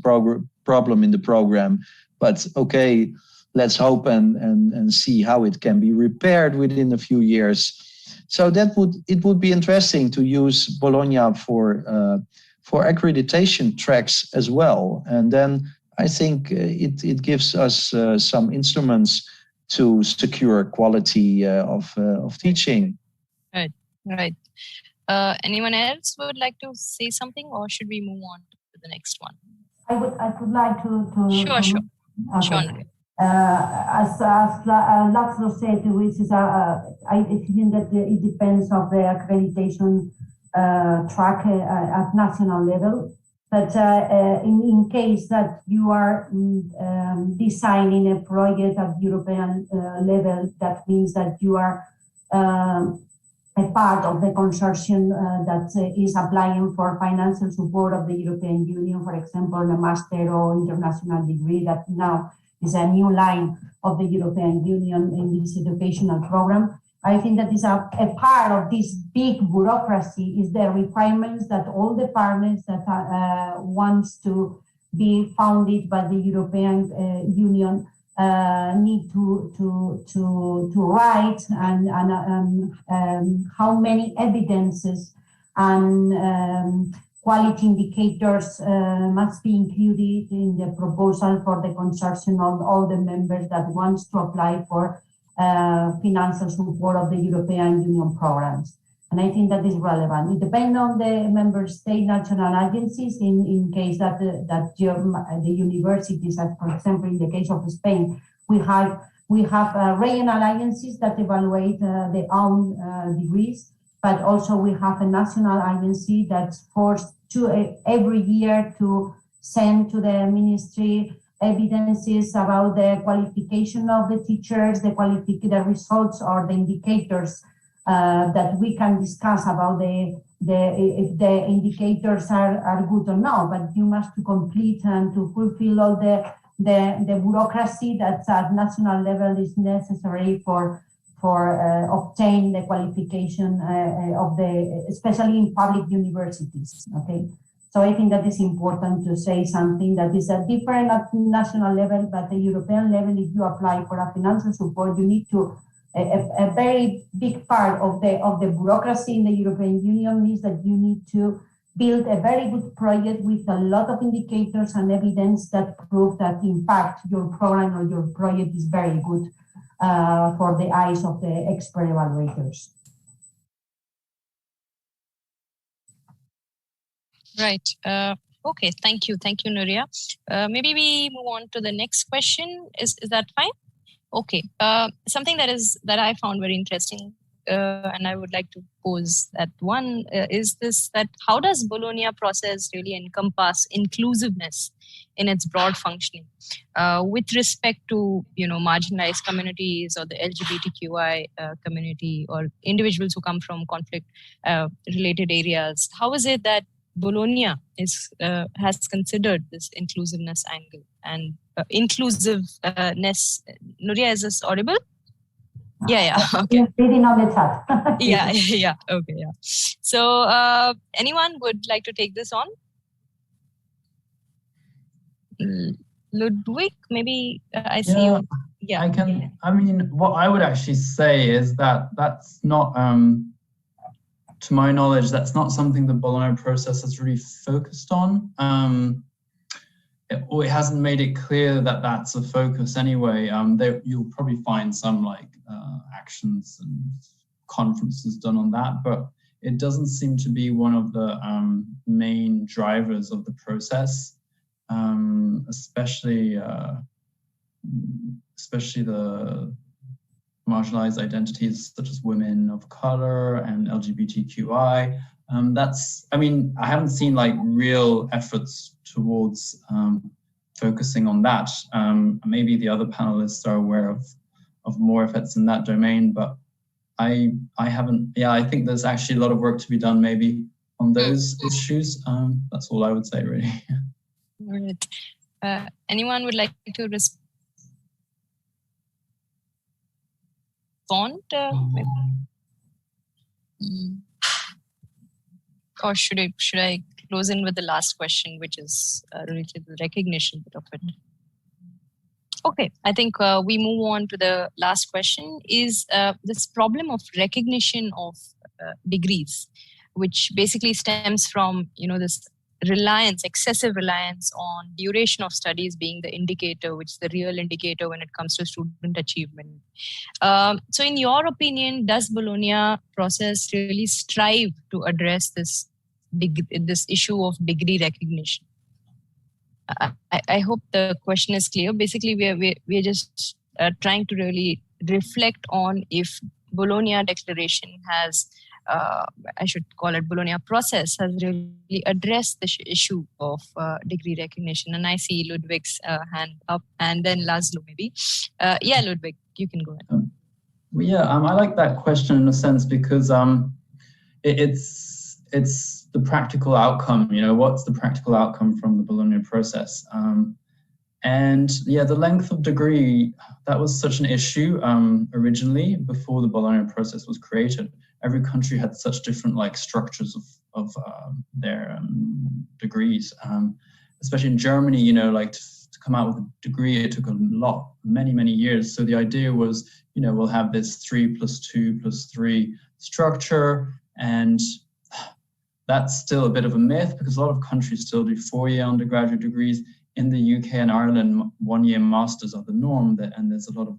I: problem in the program, but okay, let's hope and see how it can be repaired within a few years. So it would be interesting to use Bologna for accreditation tracks as well. And then I think it gives us some instruments to secure quality of teaching.
V: Right. Anyone else would like to say something, or should we move on to the next one?
G: I would like to
V: Sure.
G: Okay.
V: Sure.
G: As Laszlo said, which is I think that it depends on the accreditation track at national level. But in case that you are designing a project at European level, that means that you are a part of the consortium that is applying for financial support of the European Union, for example, a master or international degree that now is a new line of the European Union in this educational program. I think that is a part of this big bureaucracy is the requirements that all the partners that wants to be founded by the European Union need to write, and how many evidences and quality indicators must be included in the proposal for the consortium of all the members that wants to apply for financial support of the European Union programs. And I think that is relevant. It depends on the member state national agencies in case that the universities, as for example, in the case of Spain, we have regional agencies that evaluate their own degrees, but also we have a national agency that's forced to every year to send to the ministry evidences about the qualification of the teachers, the results or the indicators that we can discuss about if the indicators are good or not, but you must complete and to fulfill all the bureaucracy that at national level is necessary for obtain the qualification of especially in public universities. Okay, so I think that is important to say something that is different at national level, but the European level, if you apply for a financial support, you need to. A very big part of the bureaucracy in the European Union means that you need to build a very good project with a lot of indicators and evidence that prove that in fact your program or your project is very good for the eyes of the expert evaluators.
V: Right. Okay. Thank you, Nuria. Maybe we move on to the next question. Is that fine? Okay. Something that I found very interesting and I would like to pose that one, is this, that how does Bologna process really encompass inclusiveness in its broad functioning with respect to, marginalized communities or the LGBTQI community or individuals who come from conflict related areas? How is it that Bologna has considered this inclusiveness angle and inclusiveness? Nuria, is this audible? Yeah. Okay.
G: Reading on the chat.
V: Yeah. Okay, yeah. So, anyone would like to take this on? Ludwig, maybe I see you. Yeah.
D: I can. I mean, what I would actually say is that that's not, to my knowledge, that's not something the Bologna process has really focused on. It hasn't made it clear that that's a focus anyway. You'll probably find some actions and conferences done on that, but it doesn't seem to be one of the main drivers of the process, especially the marginalized identities such as women of color and LGBTQI. I haven't seen real efforts towards focusing on that. Maybe the other panelists are aware of more efforts in that domain, but I haven't. Yeah, I think there's actually a lot of work to be done maybe on those issues. That's all I would say, really.
V: All right. Anyone would like to respond? Or should I close in with the last question, which is related to the recognition bit of it? Okay, I think we move on to the last question, is this problem of recognition of degrees, which basically stems from, this excessive reliance on duration of studies being the indicator, which is the real indicator when it comes to student achievement. So in your opinion, does Bologna process really strive to address this issue of degree recognition? I hope the question is clear. Basically, we're just trying to really reflect on if Bologna Declaration has, I should call it Bologna process, has really addressed the issue of degree recognition. And I see Ludwig's hand up, and then Laszlo maybe. Yeah, Ludwig, you can go ahead.
D: Well, yeah, I like that question in a sense because it's the practical outcome. What's the practical outcome from the Bologna process? And yeah, the length of degree, that was such an issue originally before the Bologna process was created. Every country had such different structures of their degrees, especially in Germany, to come out with a degree, it took many years. So the idea was, we'll have this 3+2+3 structure, and that's still a bit of a myth because a lot of countries still do 4-year undergraduate degrees. In the UK and Ireland, 1-year masters are the norm, and there's a lot of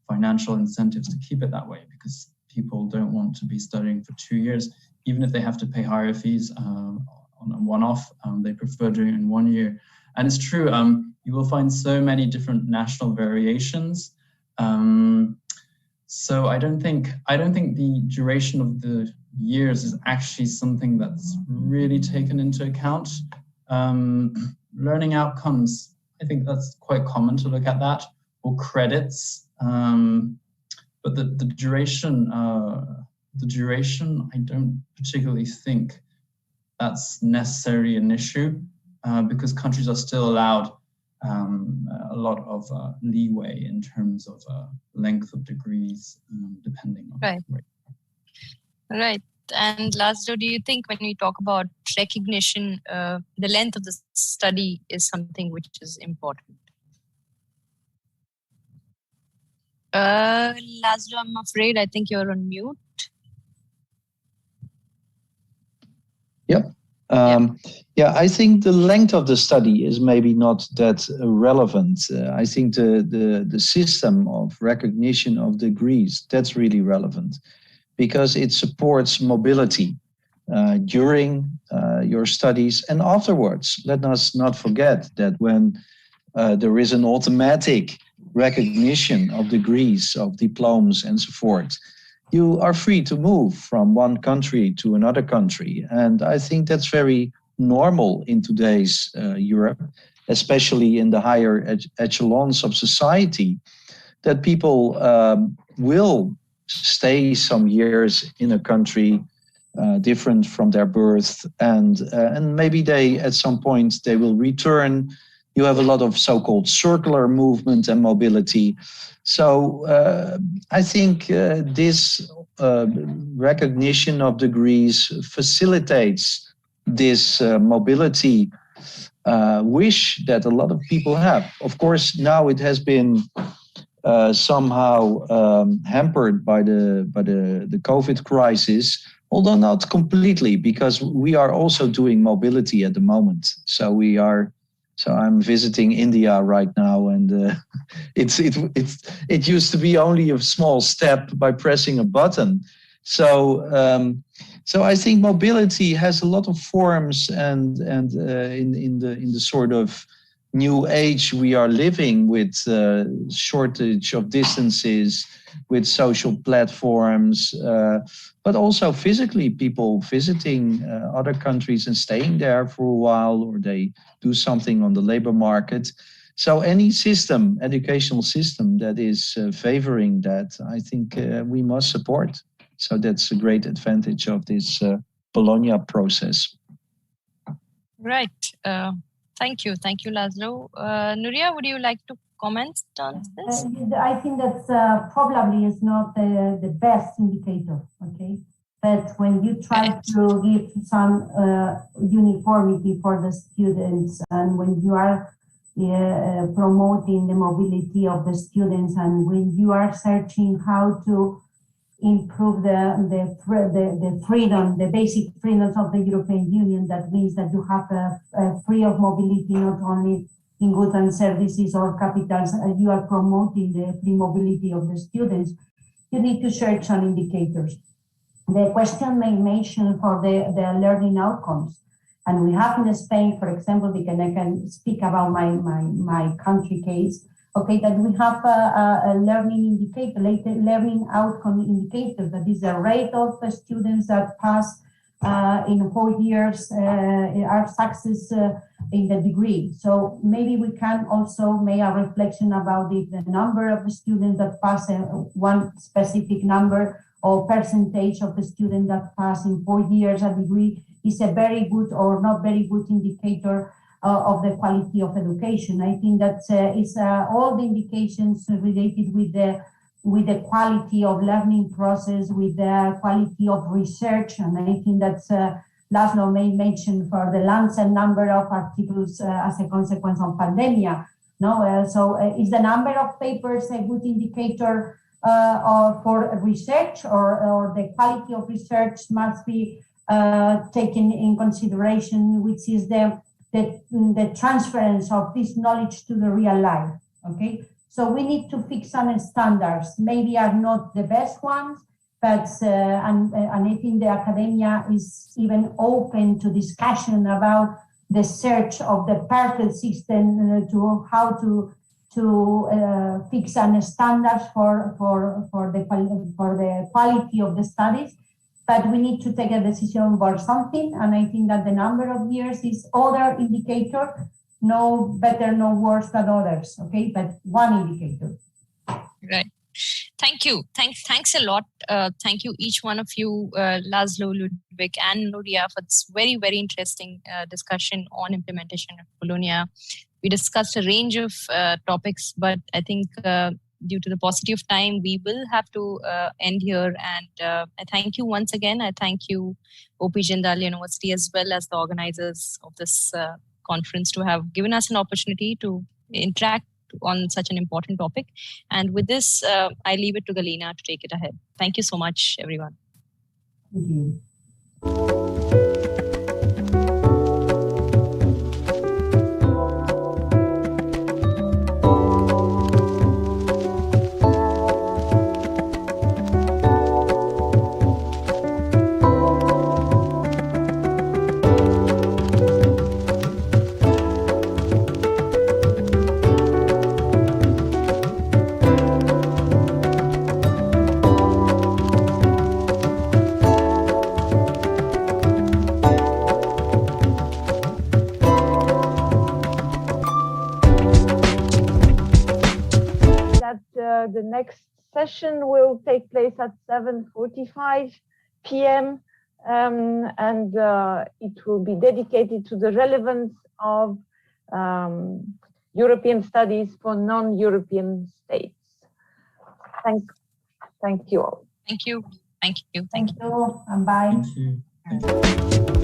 D: financial incentives to keep it that way because people don't want to be studying for 2 years, even if they have to pay higher fees on a one-off. They prefer doing it in 1 year. And it's true, you will find so many different national variations. So I don't think the duration of the years is actually something that's really taken into account. Learning outcomes, I think that's quite common to look at that, or credits. But the duration, I don't particularly think that's necessarily an issue because countries are still allowed a lot of leeway in terms of length of degrees, depending on.
V: Right. And Laszlo, do you think when we talk about recognition, the length of the study is something which is important? Laszlo, I'm afraid I think you're on mute.
I: Yep. I think the length of the study is maybe not that relevant. I think the system of recognition of degrees, that's really relevant because it supports mobility during your studies and afterwards. Let us not forget that when there is an automatic recognition of degrees, of diplomas and so forth, you are free to move from one country to another country. And I think that's very normal in today's Europe, especially in the higher echelons of society, that people will stay some years in a country different from their birth, and maybe they at some point they will return. You have a lot of so-called circular movement and mobility. So I think this recognition of degrees facilitates this mobility wish that a lot of people have. Of course, now it has been somehow hampered by the COVID crisis, although not completely, because we are also doing mobility at the moment. So I'm visiting India right now, and it used to be only a small step by pressing a button. So I think mobility has a lot of forms, and in the sort of new age we are living with, shortage of distances, with social platforms, but also physically, people visiting other countries and staying there for a while, or they do something on the labor market. So any system, educational system that is favoring that, I think we must support. So that's a great advantage of this Bologna process.
V: Right. Thank you, Laszlo. Nuria, would you like to comment on this?
G: I think that probably is not the best indicator, okay? But when you try to give some uniformity for the students, and when you are promoting the mobility of the students, and when you are searching how to improve the freedom, the basic freedoms of the European Union, that means that you have a free of mobility, not only in goods and services or capitals, you are promoting the free mobility of the students, you need to search on indicators. The question may mention for the learning outcomes. And we have in Spain, for example, because I can speak about my country case, okay, that we have a learning indicator, learning outcome indicator, that is the rate of the students that pass in 4 years are success in the degree. So maybe we can also make a reflection about if the number of the students that pass one specific number or percentage of the students that pass in 4 years a degree is a very good or not very good indicator of the quality of education. I think that is all the indications related with the quality of learning process, with the quality of research, and I think that's Laszlo may mention for the Lancet number of articles as a consequence of pandemic. No, so is the number of papers a good indicator for research, or the quality of research must be taken in consideration, which is the transference of this knowledge to the real life, okay? So we need to fix some standards, maybe are not the best ones, but, and I think the academia is even open to discussion about the search of the perfect system to how to fix some standards for the quality of the studies. But we need to take a decision for something, and I think that the number of years is other indicator, no better, no worse than others, okay? But one indicator.
V: Right. Thank you. Thanks a lot. Thank you, each one of you, Laszlo, Ludwig, and Nuria, for this very, very interesting discussion on implementation of Bologna. We discussed a range of topics, but I think due to the paucity of time, we will have to end here. And I thank you once again. I thank you, OP Jindal University, as well as the organizers of this conference, to have given us an opportunity to interact on such an important topic. And with this, I leave it to Galina to take it ahead. Thank you so much, everyone.
G: Thank you.
A: the next session will take place at 7:45 p.m. And it will be dedicated to the relevance of European studies for non-European states. Thank you all.
V: Thank you. Thank you.
G: Thank you, and bye.
D: Thank you.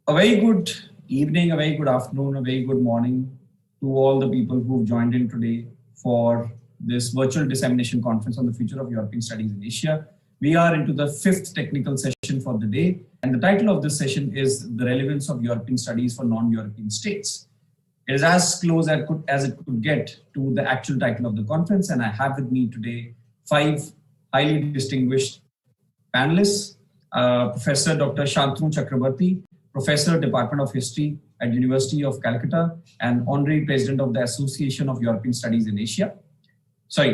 F: A very good evening, a very good afternoon, a very good morning to all the people who've joined in today for this virtual dissemination conference on the future of European studies in Asia. We are into the 5th technical session for the day, and the title of this session is The Relevance of European Studies for Non-European States. It is as close as it could get to the actual title of the conference, and I have with me today 5 highly distinguished panelists. Professor Dr. Shantanu Chakrabarti, Professor, Department of History at University of Calcutta and Honorary President of the Association of European Studies in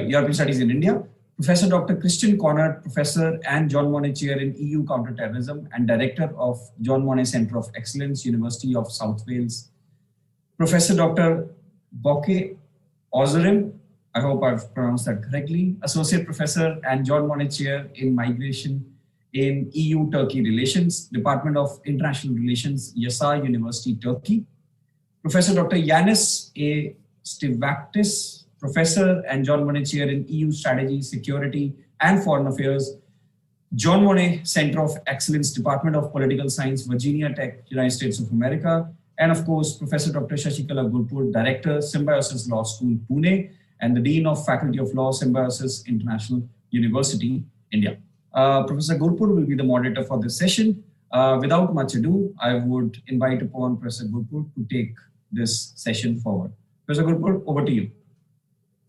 F: European Studies in India. Professor Dr. Christian Conrad, Professor and John Monnet Chair in EU Counterterrorism and Director of John Monnet Centre of Excellence, University of South Wales. Professor Dr. Boke Ozerim, I hope I've pronounced that correctly, Associate Professor and John Monnet Chair in Migration in EU-Turkey Relations, Department of International Relations, Yasar University, Turkey. Professor Dr. Yanis A. Stivaktis, Professor and John Monnet Chair in EU Strategy, Security and Foreign Affairs, John Monnet Center of Excellence, Department of Political Science, Virginia Tech, United States of America. And of course, Professor Dr. Shashikala Gurpur, Director, Symbiosis Law School, Pune, and the Dean of Faculty of Law, Symbiosis International University, India. Professor Gurpur will be the moderator for this session. Without much ado, I would invite upon Professor Gurpur to take this session forward. Professor Gurpur, over to you.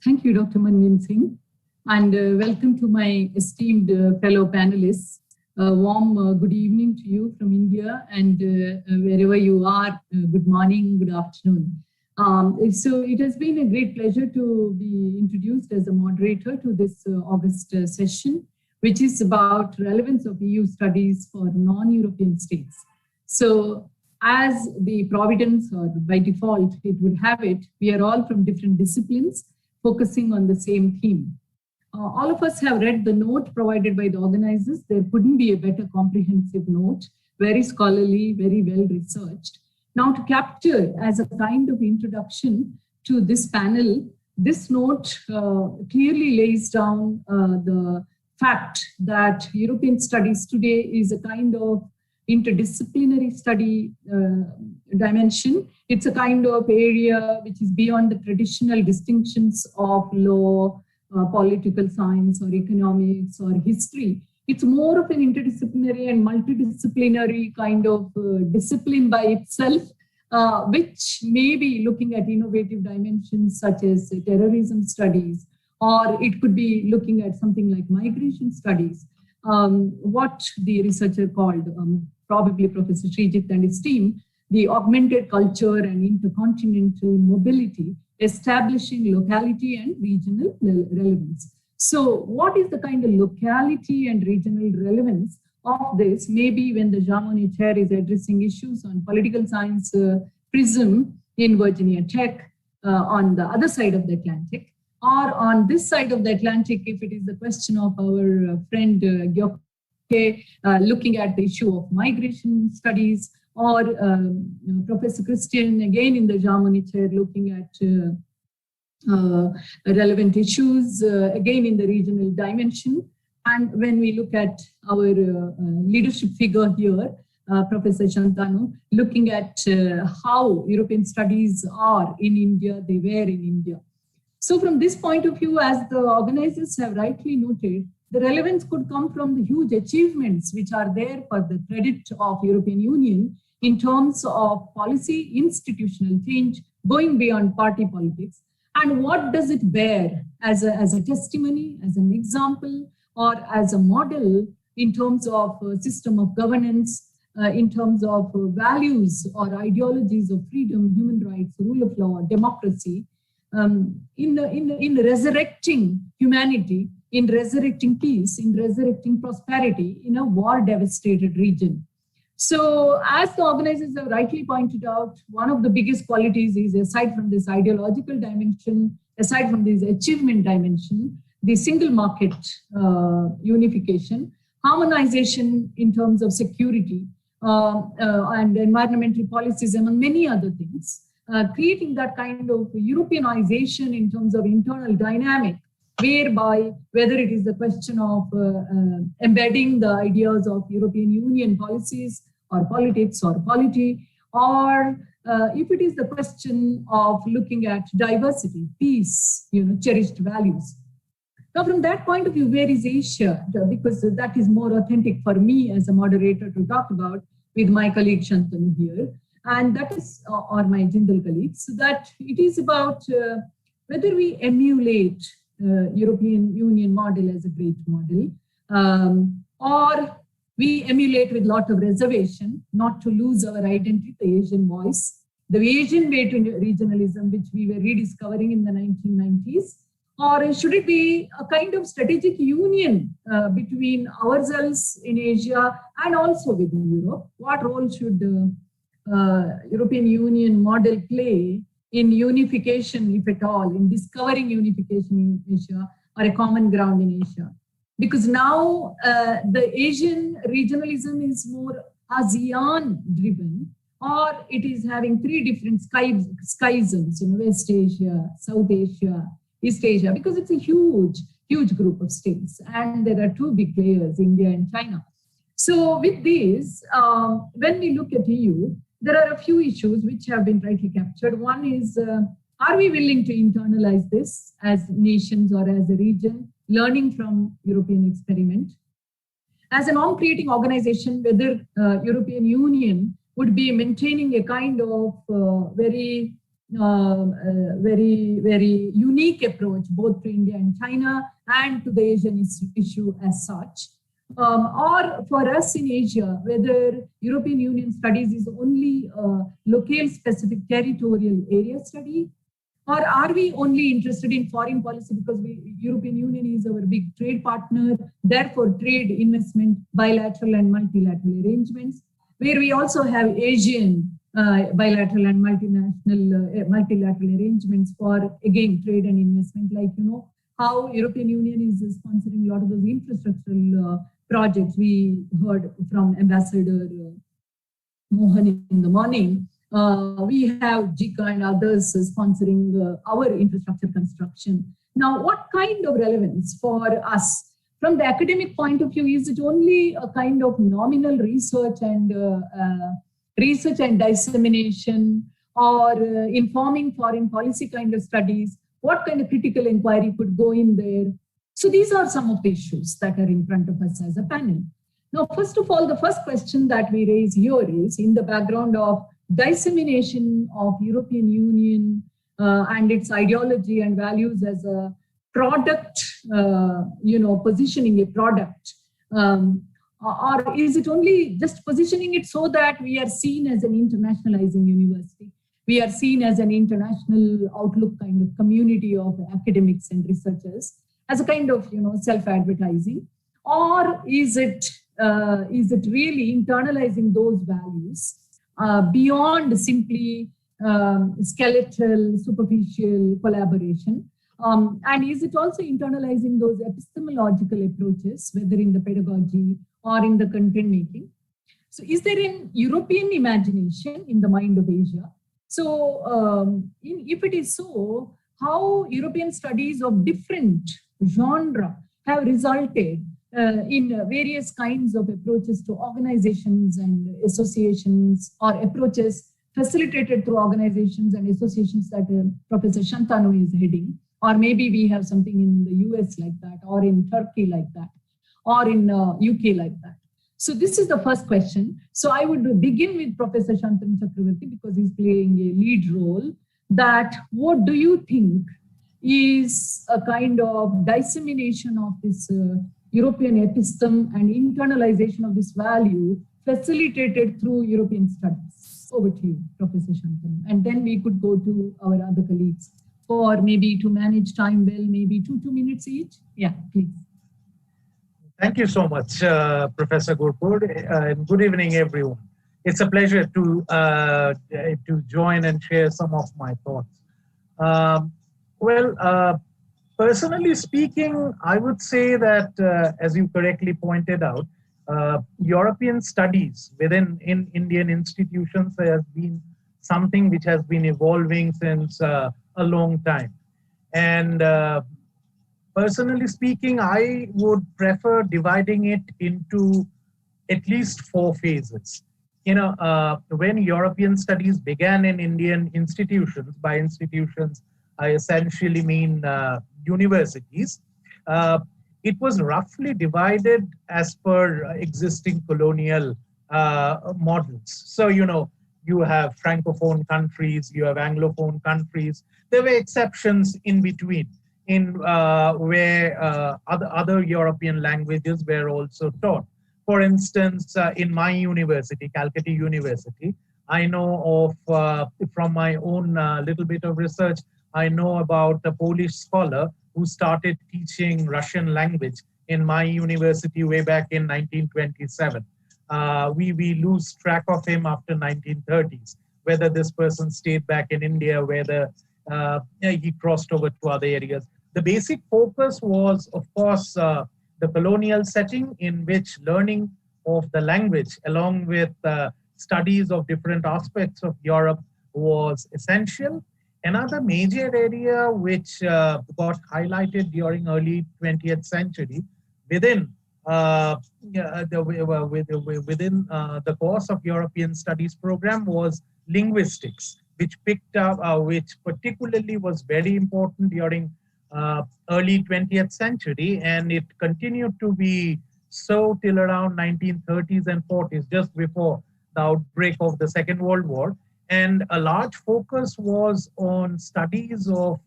J: Thank you, Dr. Manveen Singh, and welcome to my esteemed fellow panelists. A warm good evening to you from India, and wherever you are, good morning, good afternoon. So it has been a great pleasure to be introduced as a moderator to this August session, which is about relevance of EU studies for non-European states. So as the providence or by default it would have it, we are all from different disciplines focusing on the same theme. All of us have read the note provided by the organizers. There couldn't be a better comprehensive note, very scholarly, very well researched. Now, to capture as a kind of introduction to this panel, this note clearly lays down the fact that European studies today is a kind of interdisciplinary study dimension. It's a kind of area which is beyond the traditional distinctions of law, political science or economics or history. It's more of an interdisciplinary and multidisciplinary kind of discipline by itself, which may be looking at innovative dimensions such as terrorism studies, or it could be looking at something like migration studies. What the researcher called, probably Professor Srijit and his team, the augmented culture and intercontinental mobility, establishing locality and regional relevance. So what is the kind of locality and regional relevance of this? Maybe when the John Monnet Chair is addressing issues on political science prism in Virginia Tech on the other side of the Atlantic, or on this side of the Atlantic, if it is the question of our friend Gyoke looking at the issue of migration studies, or Professor Christian, again in the John Monnet Chair, looking at relevant issues, again in the regional dimension. And when we look at our leadership figure here, Professor Shantanu, looking at how European studies are in India, they were in India. So from this point of view, as the organizers have rightly noted, the relevance could come from the huge achievements which are there for the credit of European Union in terms of policy, institutional change, going beyond party politics. And what does it bear as a testimony, as an example, or as a model in terms of system of governance, in terms of values or ideologies of freedom, human rights, rule of law, democracy, in resurrecting humanity, in resurrecting peace, in resurrecting prosperity in a war-devastated region. So as the organizers have rightly pointed out, one of the biggest qualities is, aside from this ideological dimension, aside from this achievement dimension, the single market unification, harmonization in terms of security and environmental policies, among many other things, creating that kind of Europeanization in terms of internal dynamic, whereby whether it is the question of embedding the ideas of European Union policies or politics or polity, or if it is the question of looking at diversity, peace, cherished values. Now, from that point of view, where is Asia? Because that is more authentic for me as a moderator to talk about with my colleague Shantanu here. And that is, or my Jindal colleagues, that it is about whether we emulate European Union model as a great model, or we emulate with a lot of reservation, not to lose our identity, the Asian voice, the Asian way to regionalism, which we were rediscovering in the 1990s, or should it be a kind of strategic union between ourselves in Asia and also with Europe? What role should the European Union model play in unification, if at all, in discovering unification in Asia or a common ground in Asia? Because now the Asian regionalism is more ASEAN driven, or it is having three different schisms, West Asia, South Asia, East Asia, because it's a huge group of states. And there are two big players, India and China. So with this, when we look at EU, there are a few issues which have been rightly captured. One is, are we willing to internalize this as nations or as a region, learning from European experiment? As a norm-creating organization, whether European Union would be maintaining a kind of very unique approach, both to India and China and to the Asian issue as such. Or for us in Asia, whether European Union studies is only a local specific territorial area study, or are we only interested in foreign policy because European Union is our big trade partner, therefore trade, investment, bilateral and multilateral arrangements, where we also have Asian bilateral and multilateral arrangements for, again, trade and investment, like, how European Union is sponsoring a lot of those infrastructural projects. We heard from Ambassador Mohan in the morning. We have JICA and others sponsoring our infrastructure construction. Now, what kind of relevance for us? From the academic point of view, is it only a kind of nominal research and dissemination, or informing foreign policy kind of studies? What kind of critical inquiry could go in there? So these are some of the issues that are in front of us as a panel. Now, first of all, the first question that we raise here is in the background of dissemination of European Union and its ideology and values as a product, positioning a product, or is it only just positioning it so that we are seen as an internationalizing university? We are seen as an international outlook kind of community of academics and researchers as a kind of, self-advertising, or is it really internalizing those values beyond simply skeletal, superficial collaboration? And is it also internalizing those epistemological approaches, whether in the pedagogy or in the content making? So is there an European imagination in the mind of Asia? So if it is so, how European studies of different genre have resulted in various kinds of approaches to organizations and associations, or approaches facilitated through organizations and associations that Professor Shantanu is heading, or maybe we have something in the US like that, or in Turkey like that, or in UK like that. So this is the first question. So I would begin with Professor Shantanu Chakravarti, because he's playing a lead role, that what do you think is a kind of dissemination of this European episteme and internalization of this value facilitated through European studies? Over to you, Professor Shantanu. And then we could go to our other colleagues for maybe, to manage time well, maybe two minutes each. Yeah, please.
L: Thank you so much, Professor Gurpur, and good evening, everyone. It's a pleasure to join and share some of my thoughts. Personally speaking, I would say that, as you correctly pointed out, European studies within Indian institutions has been something which has been evolving since a long time. And personally speaking, I would prefer dividing it into at least 4 phases. when European studies began in Indian institutions, by institutions, I essentially mean universities, it was roughly divided as per existing colonial models. So, you have Francophone countries, you have Anglophone countries. There were exceptions in between, where other European languages were also taught. For instance, in my university, Calcutta University, I know of, from my own little bit of research, I know about a Polish scholar who started teaching Russian language in my university way back in 1927. We lose track of him after 1930s, whether this person stayed back in India, whether he crossed over to other areas. The basic focus was, of course, the colonial setting in which learning of the language along with studies of different aspects of Europe was essential. Another major area which got highlighted during early 20th century within the course of European Studies program was linguistics, which picked up, which particularly was very important during early 20th century, and it continued to be so till around 1930s and 40s, just before the outbreak of the Second World War. And a large focus was on studies of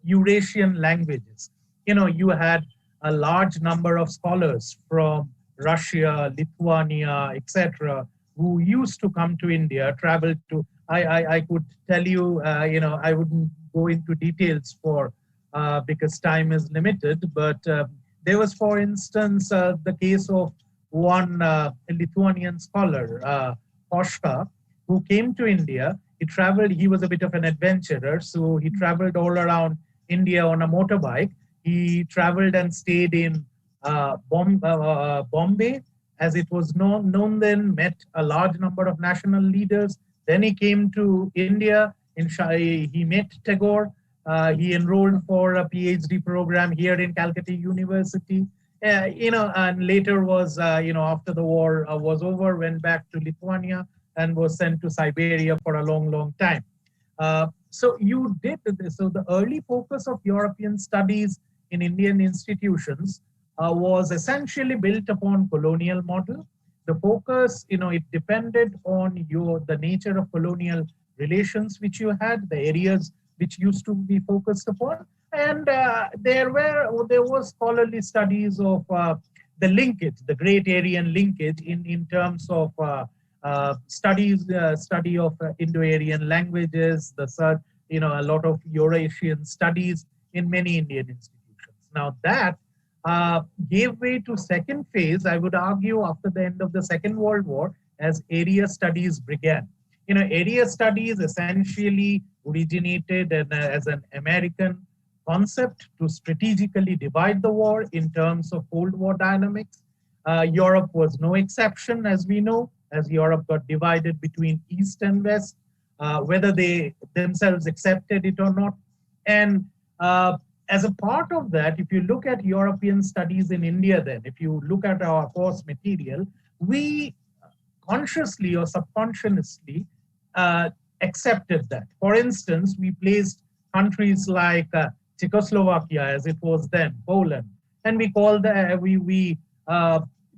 L: Eurasian languages. You had a large number of scholars from Russia, Lithuania, etc., who used to come to India, travel to, I could tell you, I wouldn't go into details because time is limited, but there was, for instance, the case of one Lithuanian scholar, Poshka, who came to India. He traveled, he was a bit of an adventurer, so he traveled all around India on a motorbike. He traveled and stayed in Bombay, as it was known then, met a large number of national leaders. Then he came to India, he met Tagore. He enrolled for a PhD program here in Calcutta University, and later was, after the war was over, went back to Lithuania and was sent to Siberia for a long, long time. So you did this. So the early focus of European studies in Indian institutions was essentially built upon colonial model. The focus, it depended on the nature of colonial relations which you had, the areas which used to be focused upon. And there was scholarly studies of the linkage, the great Aryan linkage in terms of study of Indo-Aryan languages, a lot of Eurasian studies in many Indian institutions. Now that gave way to second phase, I would argue, after the end of the Second World War, as area studies began. Area studies essentially originated as an American concept to strategically divide the war in terms of Cold War dynamics. Europe was no exception, as we know, as Europe got divided between East and West, whether they themselves accepted it or not. And as a part of that, if you look at European studies in India, then if you look at our course material, we consciously or subconsciously accepted that. For instance, we placed countries like Czechoslovakia, as it was then, Poland, and we called we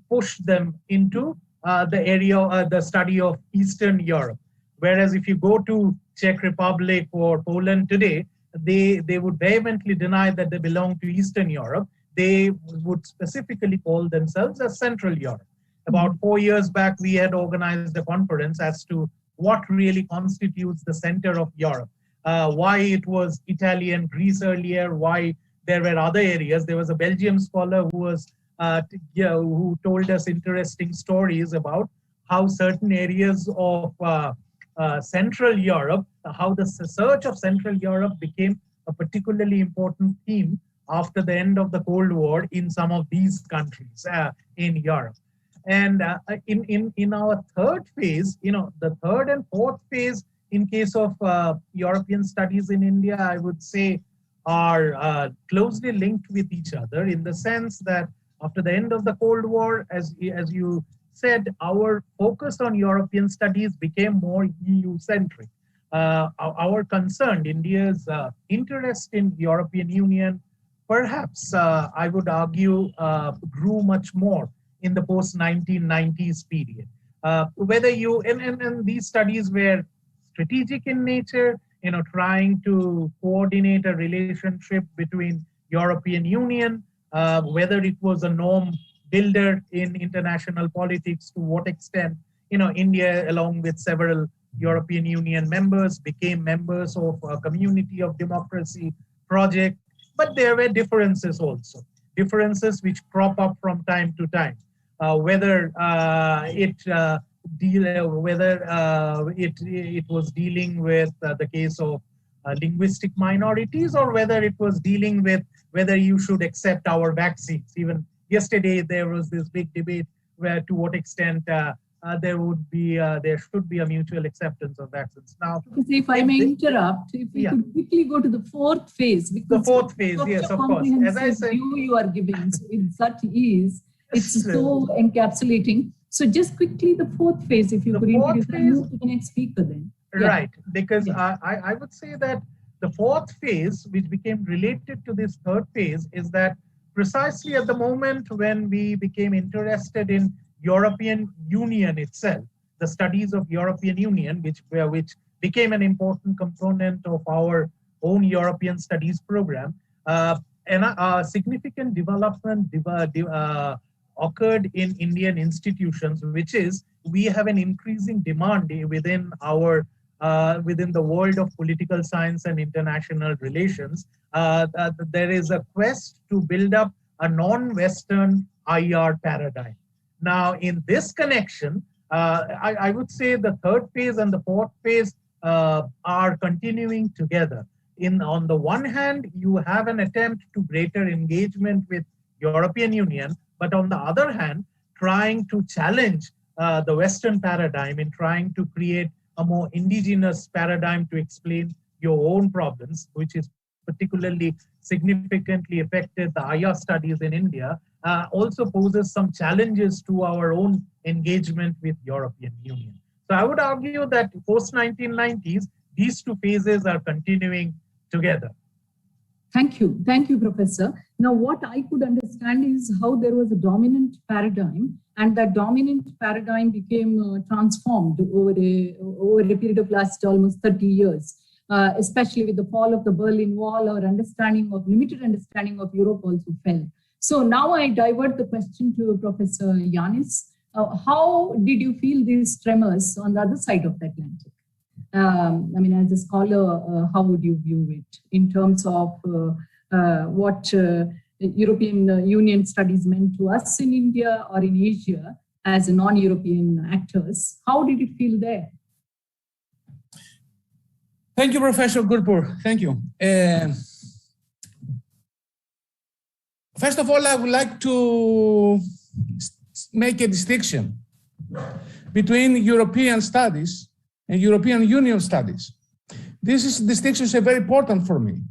L: pushed them into the area, the study of Eastern Europe. Whereas if you go to Czech Republic or Poland today, they would vehemently deny that they belong to Eastern Europe. They would specifically call themselves as Central Europe. About 4 years back, we had organized a conference as to what really constitutes the center of Europe, why it was Italy and Greece earlier, why there were other areas. There was a Belgian scholar who told us interesting stories about how certain areas of Central Europe, how the search of Central Europe became a particularly important theme after the end of the Cold War in some of these countries in Europe. And in our third phase, the third and fourth phase in case of European studies in India, I would say are closely linked with each other in the sense that after the end of the Cold War, as you said, our focus on European studies became more EU-centric. Our concern, India's interest in European Union, perhaps I would argue, grew much more in the post-1990s period. Whether you, and these studies were strategic in nature, trying to coordinate a relationship between European Union, whether it was a norm builder in international politics, to what extent, India, along with several European Union members, became members of a community of democracy project. But there were differences also, differences which crop up from time to time, whether it was dealing with the case of linguistic minorities, or whether it was dealing with whether you should accept our vaccines. Even yesterday, there was this big debate where to what extent there should be a mutual acceptance of vaccines. Now,
J: if I may interrupt, if we could quickly go to the fourth phase.
L: The fourth phase, yes, of course. As I said,
J: you are giving, so with such ease, it's so encapsulating. So just quickly, the fourth phase, if you could introduce and move to the next speaker then.
L: Right, because I would say that the fourth phase, which became related to this third phase, is that precisely at the moment when we became interested in European Union itself, the studies of European Union, which became an important component of our own European studies program, and a significant development occurred in Indian institutions, which is we have an increasing demand within our within the world of political science and international relations. There is a quest to build up a non-Western IR paradigm. Now, in this connection, I would say the third phase and the fourth phase are continuing together. On the one hand, you have an attempt to greater engagement with European Union, but on the other hand, trying to challenge the Western paradigm in trying to create a more indigenous paradigm to explain your own problems, which is particularly significantly affected the IR studies in India, also poses some challenges to our own engagement with European Union. So I would argue that post-1990s, these two phases are continuing together.
J: Thank you, Professor. Now, what I could understand is how there was a dominant paradigm, and that dominant paradigm became transformed over a period of last almost 30 years, especially with the fall of the Berlin Wall. Our limited understanding of Europe also fell. So now I divert the question to Professor Yanis. How did you feel these tremors on the other side of the Atlantic? As a scholar, how would you view it in terms of what European Union studies meant to us in India or in Asia as non-European actors? How did it feel there?
M: Thank you, Professor Gurpur. Thank you. First of all, I would like to make a distinction between European studies and European Union studies. This distinction is very important for me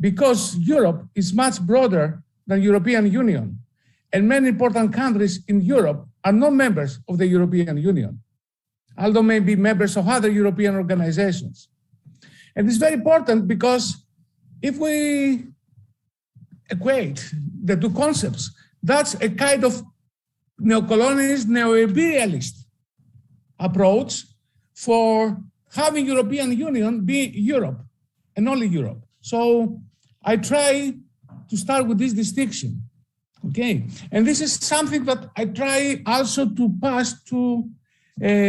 M: because Europe is much broader than European Union, and many important countries in Europe are not members of the European Union, although may be members of other European organizations. And it's very important because if we equate the two concepts, that's a kind of neo-colonialist, neo-imperialist approach for having European Union be Europe and only Europe. So I try to start with this distinction, okay? And this is something that I try also to pass to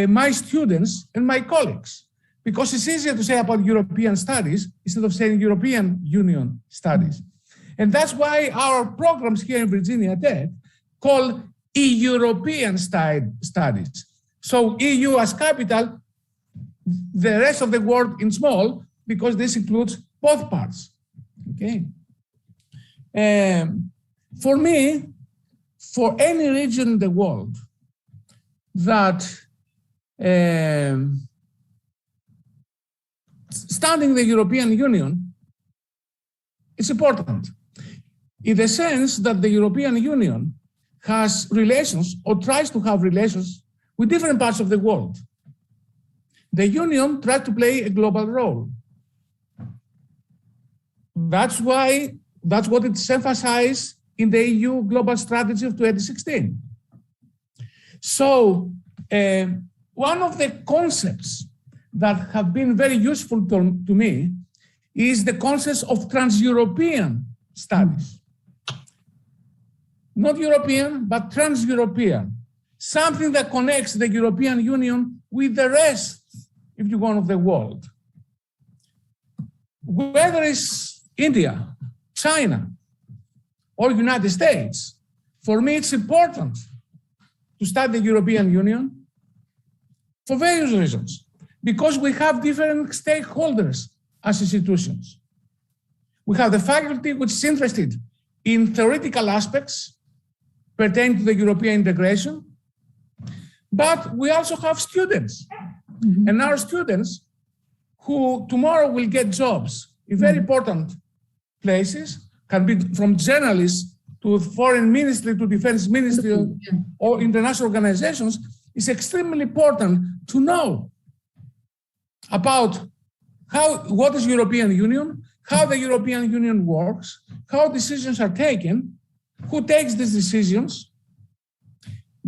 M: my students and my colleagues, because it's easier to say about European studies instead of saying European Union studies. And that's why our programs here in Virginia Tech call E-European studies. So EU as capital, the rest of the world in small, because this includes both parts, okay? For me, for any region in the world that standing the European Union is important in the sense that the European Union has relations or tries to have relations with different parts of the world. The Union tried to play a global role. That's what it's emphasized in the EU Global Strategy of 2016. So one of the concepts that have been very useful to me is the concept of trans-European studies. Not European, but trans-European. Something that connects the European Union with the rest, if you want, of the world. Whether it's India, China, or United States, for me it's important to study the European Union for various reasons. Because we have different stakeholders as institutions. We have the faculty which is interested in theoretical aspects pertaining to the European integration, but we also have students. And our students who tomorrow will get jobs in very important places, can be from journalists to foreign ministry to defense ministry or international organizations, is extremely important to know about what is European Union, how the European Union works, how decisions are taken, who takes these decisions,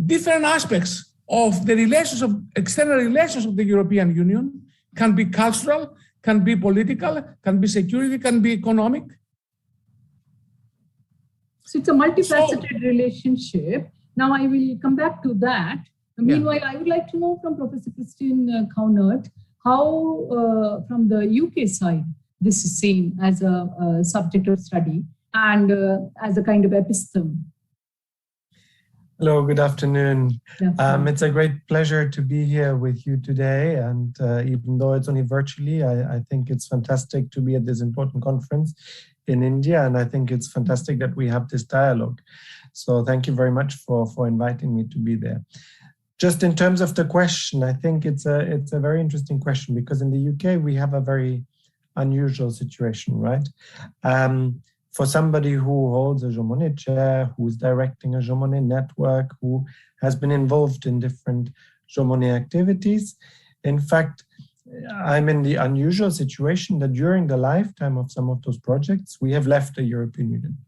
M: different aspects of the relations of external relations of the European Union, can be cultural, can be political, can be security, can be economic.
J: So it's a multifaceted relationship. Now I will come back to that. Meanwhile, I would like to know from Professor Christine Kaunert, how from the UK side, this is seen as a subject of study and as a kind of episteme.
K: Hello, good afternoon. It's a great pleasure to be here with you today. And even though it's only virtually, I think it's fantastic to be at this important conference in India. And I think it's fantastic that we have this dialogue. So thank you very much for inviting me to be there. Just in terms of the question, I think it's a very interesting question because in the UK, we have a very unusual situation, right? For somebody who holds a Jean Monnet chair, who's directing a Jean Monnet network, who has been involved in different Jean Monnet activities. In fact, I'm in the unusual situation that during the lifetime of some of those projects, we have left the European Union,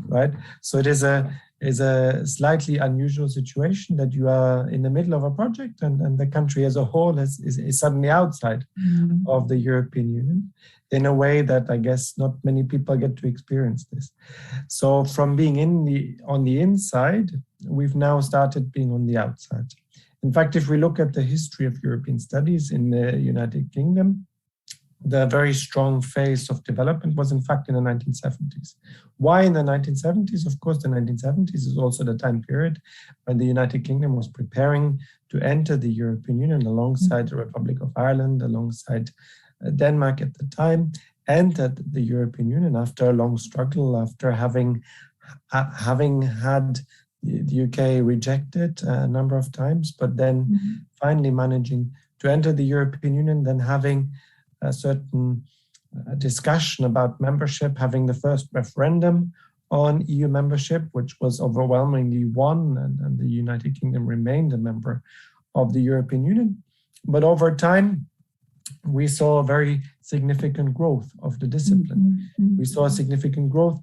K: right? So it is a slightly unusual situation that you are in the middle of a project and the country as a whole is suddenly outside of the European Union in a way that I guess not many people get to experience this. So from being on the inside, we've now started being on the outside. In fact, if we look at the history of European studies in the United Kingdom, the very strong phase of development was in fact in the 1970s. Why in the 1970s? Of course, the 1970s is also the time period when the United Kingdom was preparing to enter the European Union alongside the Republic of Ireland, alongside Denmark at the time, entered the European Union after a long struggle, after having had the UK rejected a number of times, but then finally managing to enter the European Union, then having a certain discussion about membership, having the first referendum on EU membership, which was overwhelmingly won, and the United Kingdom remained a member of the European Union. But over time, we saw a very significant growth of the discipline. We saw a significant growth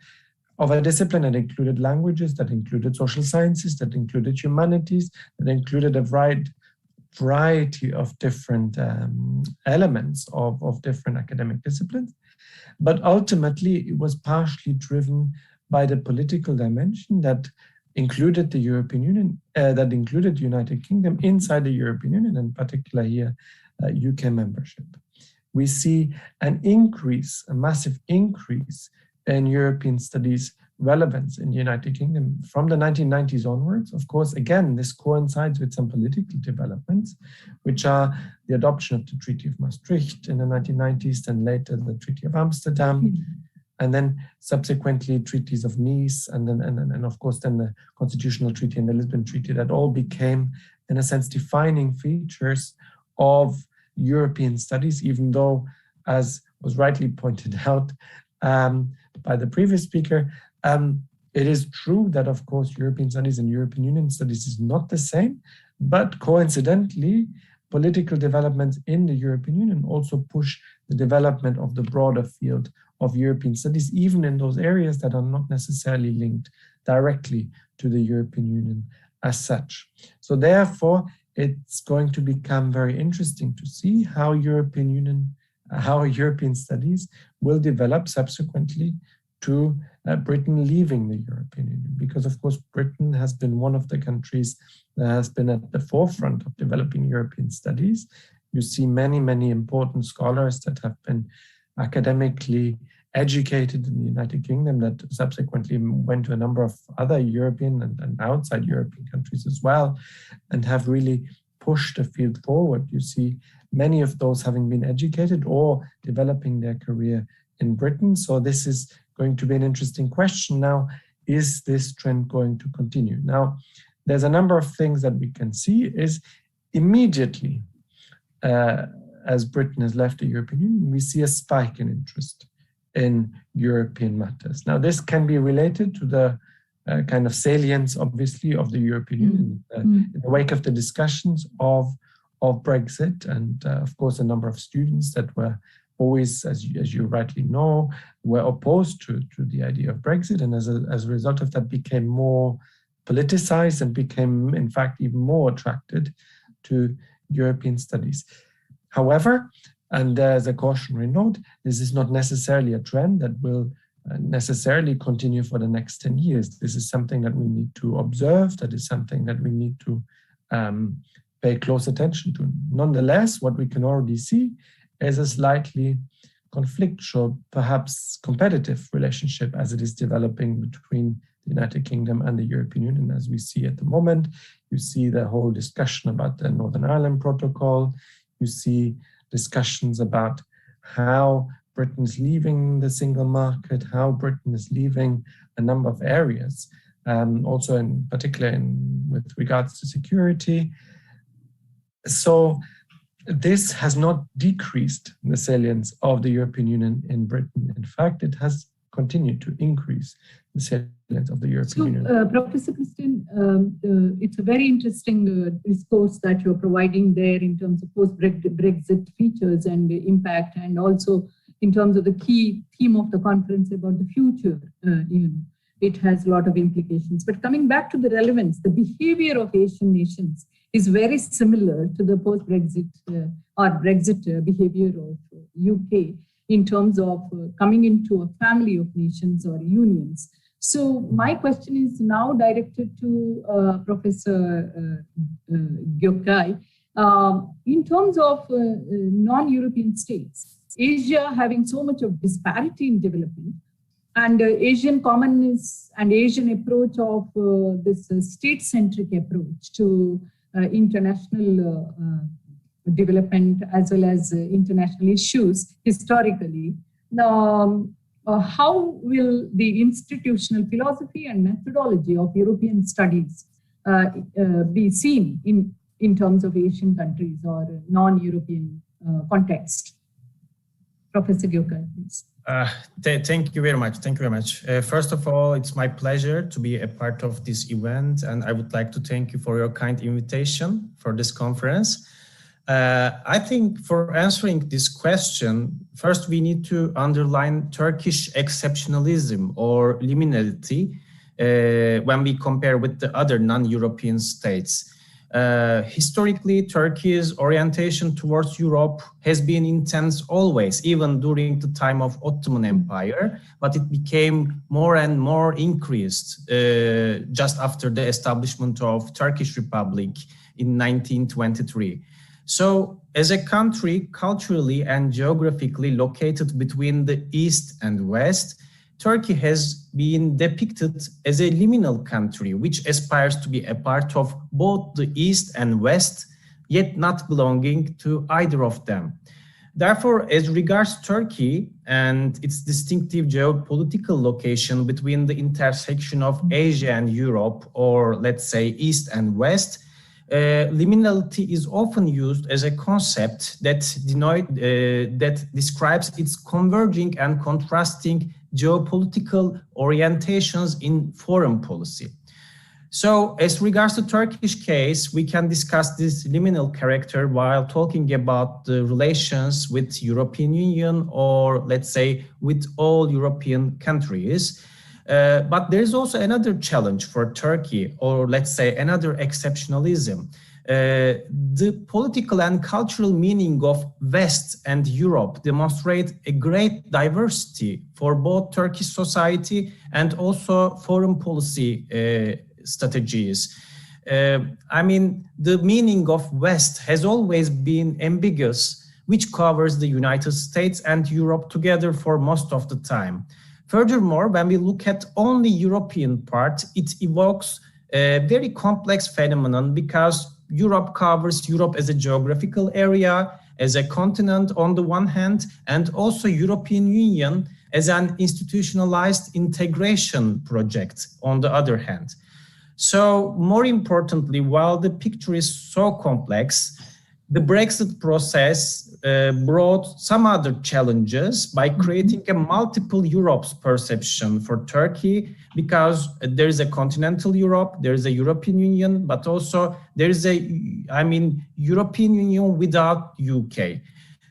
K: of a discipline that included languages, that included social sciences, that included humanities, that included a variety of different elements of different academic disciplines. But ultimately, it was partially driven by the political dimension that included the European Union, that included the United Kingdom inside the European Union, in particular here, UK membership. We see an increase, a massive increase in European studies relevance in the United Kingdom from the 1990s onwards. Of course, again, this coincides with some political developments, which are the adoption of the Treaty of Maastricht in the 1990s, and later the Treaty of Amsterdam, and then subsequently treaties of Nice, and of course then the Constitutional Treaty and the Lisbon Treaty, that all became, in a sense, defining features of European studies, even though, as was rightly pointed out by the previous speaker, It is true that, of course, European studies and European Union studies is not the same, but coincidentally, political developments in the European Union also push the development of the broader field of European studies, even in those areas that are not necessarily linked directly to the European Union as such. So therefore, it's going to become very interesting to see how European studies will develop subsequently to Britain leaving the European Union, because of course Britain has been one of the countries that has been at the forefront of developing European studies. You see many important scholars that have been academically educated in the United Kingdom that subsequently went to a number of other European and outside European countries as well, and have really pushed the field forward. You see many of those having been educated or developing their career in Britain. So this is going to be an interesting question now. Is this trend going to continue? Now, there's a number of things that we can see is immediately as Britain has left the European Union, we see a spike in interest in European matters. Now, this can be related to the kind of salience, obviously, of the European Union in the wake of the discussions of Brexit, and of course, a number of students that were always, as you rightly know, were opposed to the idea of Brexit, and as a result of that became more politicized and became, in fact, even more attracted to European studies. However, and as a cautionary note, this is not necessarily a trend that will necessarily continue for the next 10 years. This is something that we need to observe, that is something that we need to pay close attention to. Nonetheless, what we can already see is a slightly conflictual, perhaps competitive relationship as it is developing between the United Kingdom and the European Union, as we see at the moment. You see the whole discussion about the Northern Ireland Protocol. You see discussions about how Britain is leaving the single market, how Britain is leaving a number of areas, also in particular with regards to security. So this has not decreased the salience of the European Union in Britain. In fact, it has continued to increase the salience of the European Union.
J: Professor Christian, it's a very interesting discourse that you're providing there in terms of post-Brexit features and impact, and also in terms of the key theme of the conference about the future. It has a lot of implications. But coming back to the relevance, the behavior of Asian nations is very similar to the post-Brexit or Brexit behavior of UK in terms of coming into a family of nations or unions. So my question is now directed to Professor Gyokai. In terms of non-European states, Asia having so much of disparity in development, and Asian commonness and Asian approach of this state-centric approach to international development as well as international issues historically. How will the institutional philosophy and methodology of European studies be seen in terms of Asian countries or non-European context? Professor Gyokai, please.
N: Thank you very much. Thank you very much. First of all, it's my pleasure to be a part of this event, and I would like to thank you for your kind invitation for this conference. I think for answering this question, first we need to underline Turkish exceptionalism or liminality when we compare with the other non-European states. Historically, Turkey's orientation towards Europe has been intense always, even during the time of Ottoman Empire, but it became more and more increased just after the establishment of Turkish Republic in 1923. So, as a country culturally and geographically located between the East and West, Turkey has been depicted as a liminal country which aspires to be a part of both the East and West, yet not belonging to either of them. Therefore, as regards Turkey and its distinctive geopolitical location between the intersection of Asia and Europe, or let's say East and West, liminality is often used as a concept that describes its converging and contrasting geopolitical orientations in foreign policy. So as regards to Turkish case, we can discuss this liminal character while talking about the relations with European Union, or let's say with all European countries. But there is also another challenge for Turkey, or let's say another exceptionalism. The political and cultural meaning of West and Europe demonstrate a great diversity for both Turkish society and also foreign policy strategies. I mean, the meaning of West has always been ambiguous, which covers the United States and Europe together for most of the time. Furthermore, when we look at only European part, it evokes a very complex phenomenon, because Europe covers Europe as a geographical area, as a continent on the one hand, and also European Union as an institutionalized integration project on the other hand. So more importantly, while the picture is so complex, the Brexit process brought some other challenges by creating a multiple Europe's perception for Turkey, because there is a continental Europe, there is a European Union, but also there is European Union without UK.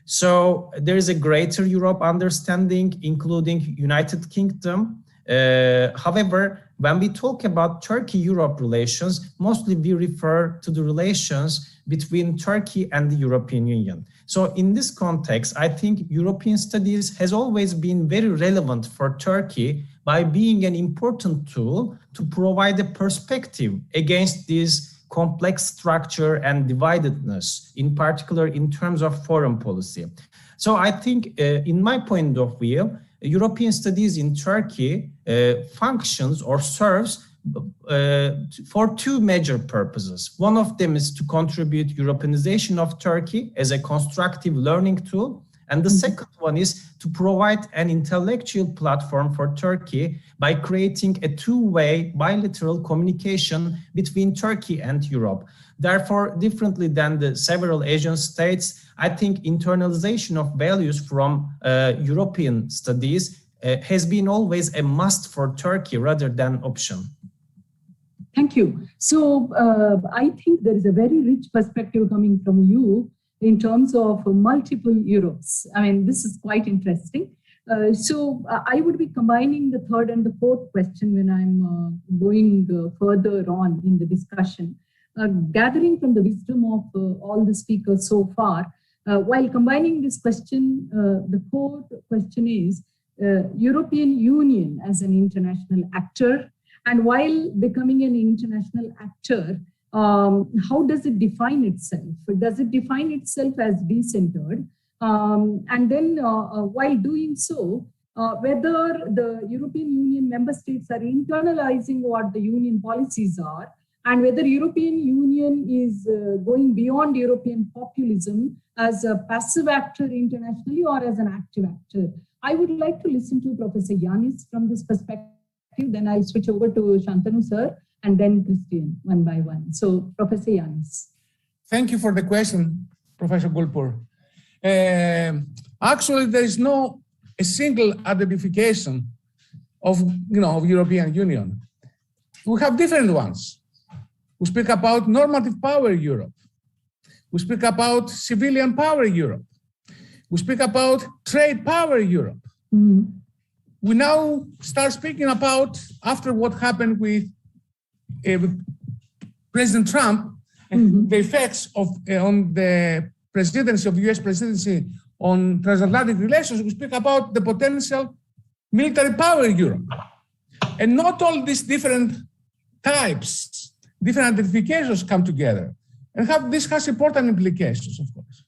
N: So there is a greater Europe understanding, including United Kingdom. However, when we talk about Turkey-Europe relations, mostly we refer to the relations between Turkey and the European Union. So in this context, I think European studies has always been very relevant for Turkey by being an important tool to provide a perspective against this complex structure and dividedness, in particular in terms of foreign policy. So I think in my point of view, European studies in Turkey functions or serves for two major purposes. One of them is to contribute Europeanization of Turkey as a constructive learning tool. And the second one is to provide an intellectual platform for Turkey by creating a two-way bilateral communication between Turkey and Europe. Therefore, differently than the several Asian states, I think internalization of values from European studies has been always a must for Turkey rather than option.
J: Thank you. So I think there is a very rich perspective coming from you in terms of multiple Europes. I mean, this is quite interesting. So I would be combining the third and the fourth question when I'm going further on in the discussion. Gathering from the wisdom of all the speakers so far, while combining this question, the fourth question is European Union as an international actor. And while becoming an international actor, how does it define itself? Does it define itself as decentered? And then while doing so, whether the European Union member states are internalizing what the union policies are, and whether European Union is going beyond European populism as a passive actor internationally or as an active actor. I would like to listen to Professor Yanis from this perspective. Then I'll switch over to Shantanu sir and then Christian one by one. So Professor Yanis.
M: Thank you for the question, Professor Gulpur. Actually, there is no a single identification of European Union. We have different ones. We speak about normative power Europe. We speak about civilian power Europe. We speak about trade power Europe. Mm-hmm. We now start speaking about, after what happened with President Trump and the effects of on the presidency of US presidency on transatlantic relations, we speak about the potential military power in Europe. And not all these different types, different identifications come together. And this has important implications, of course.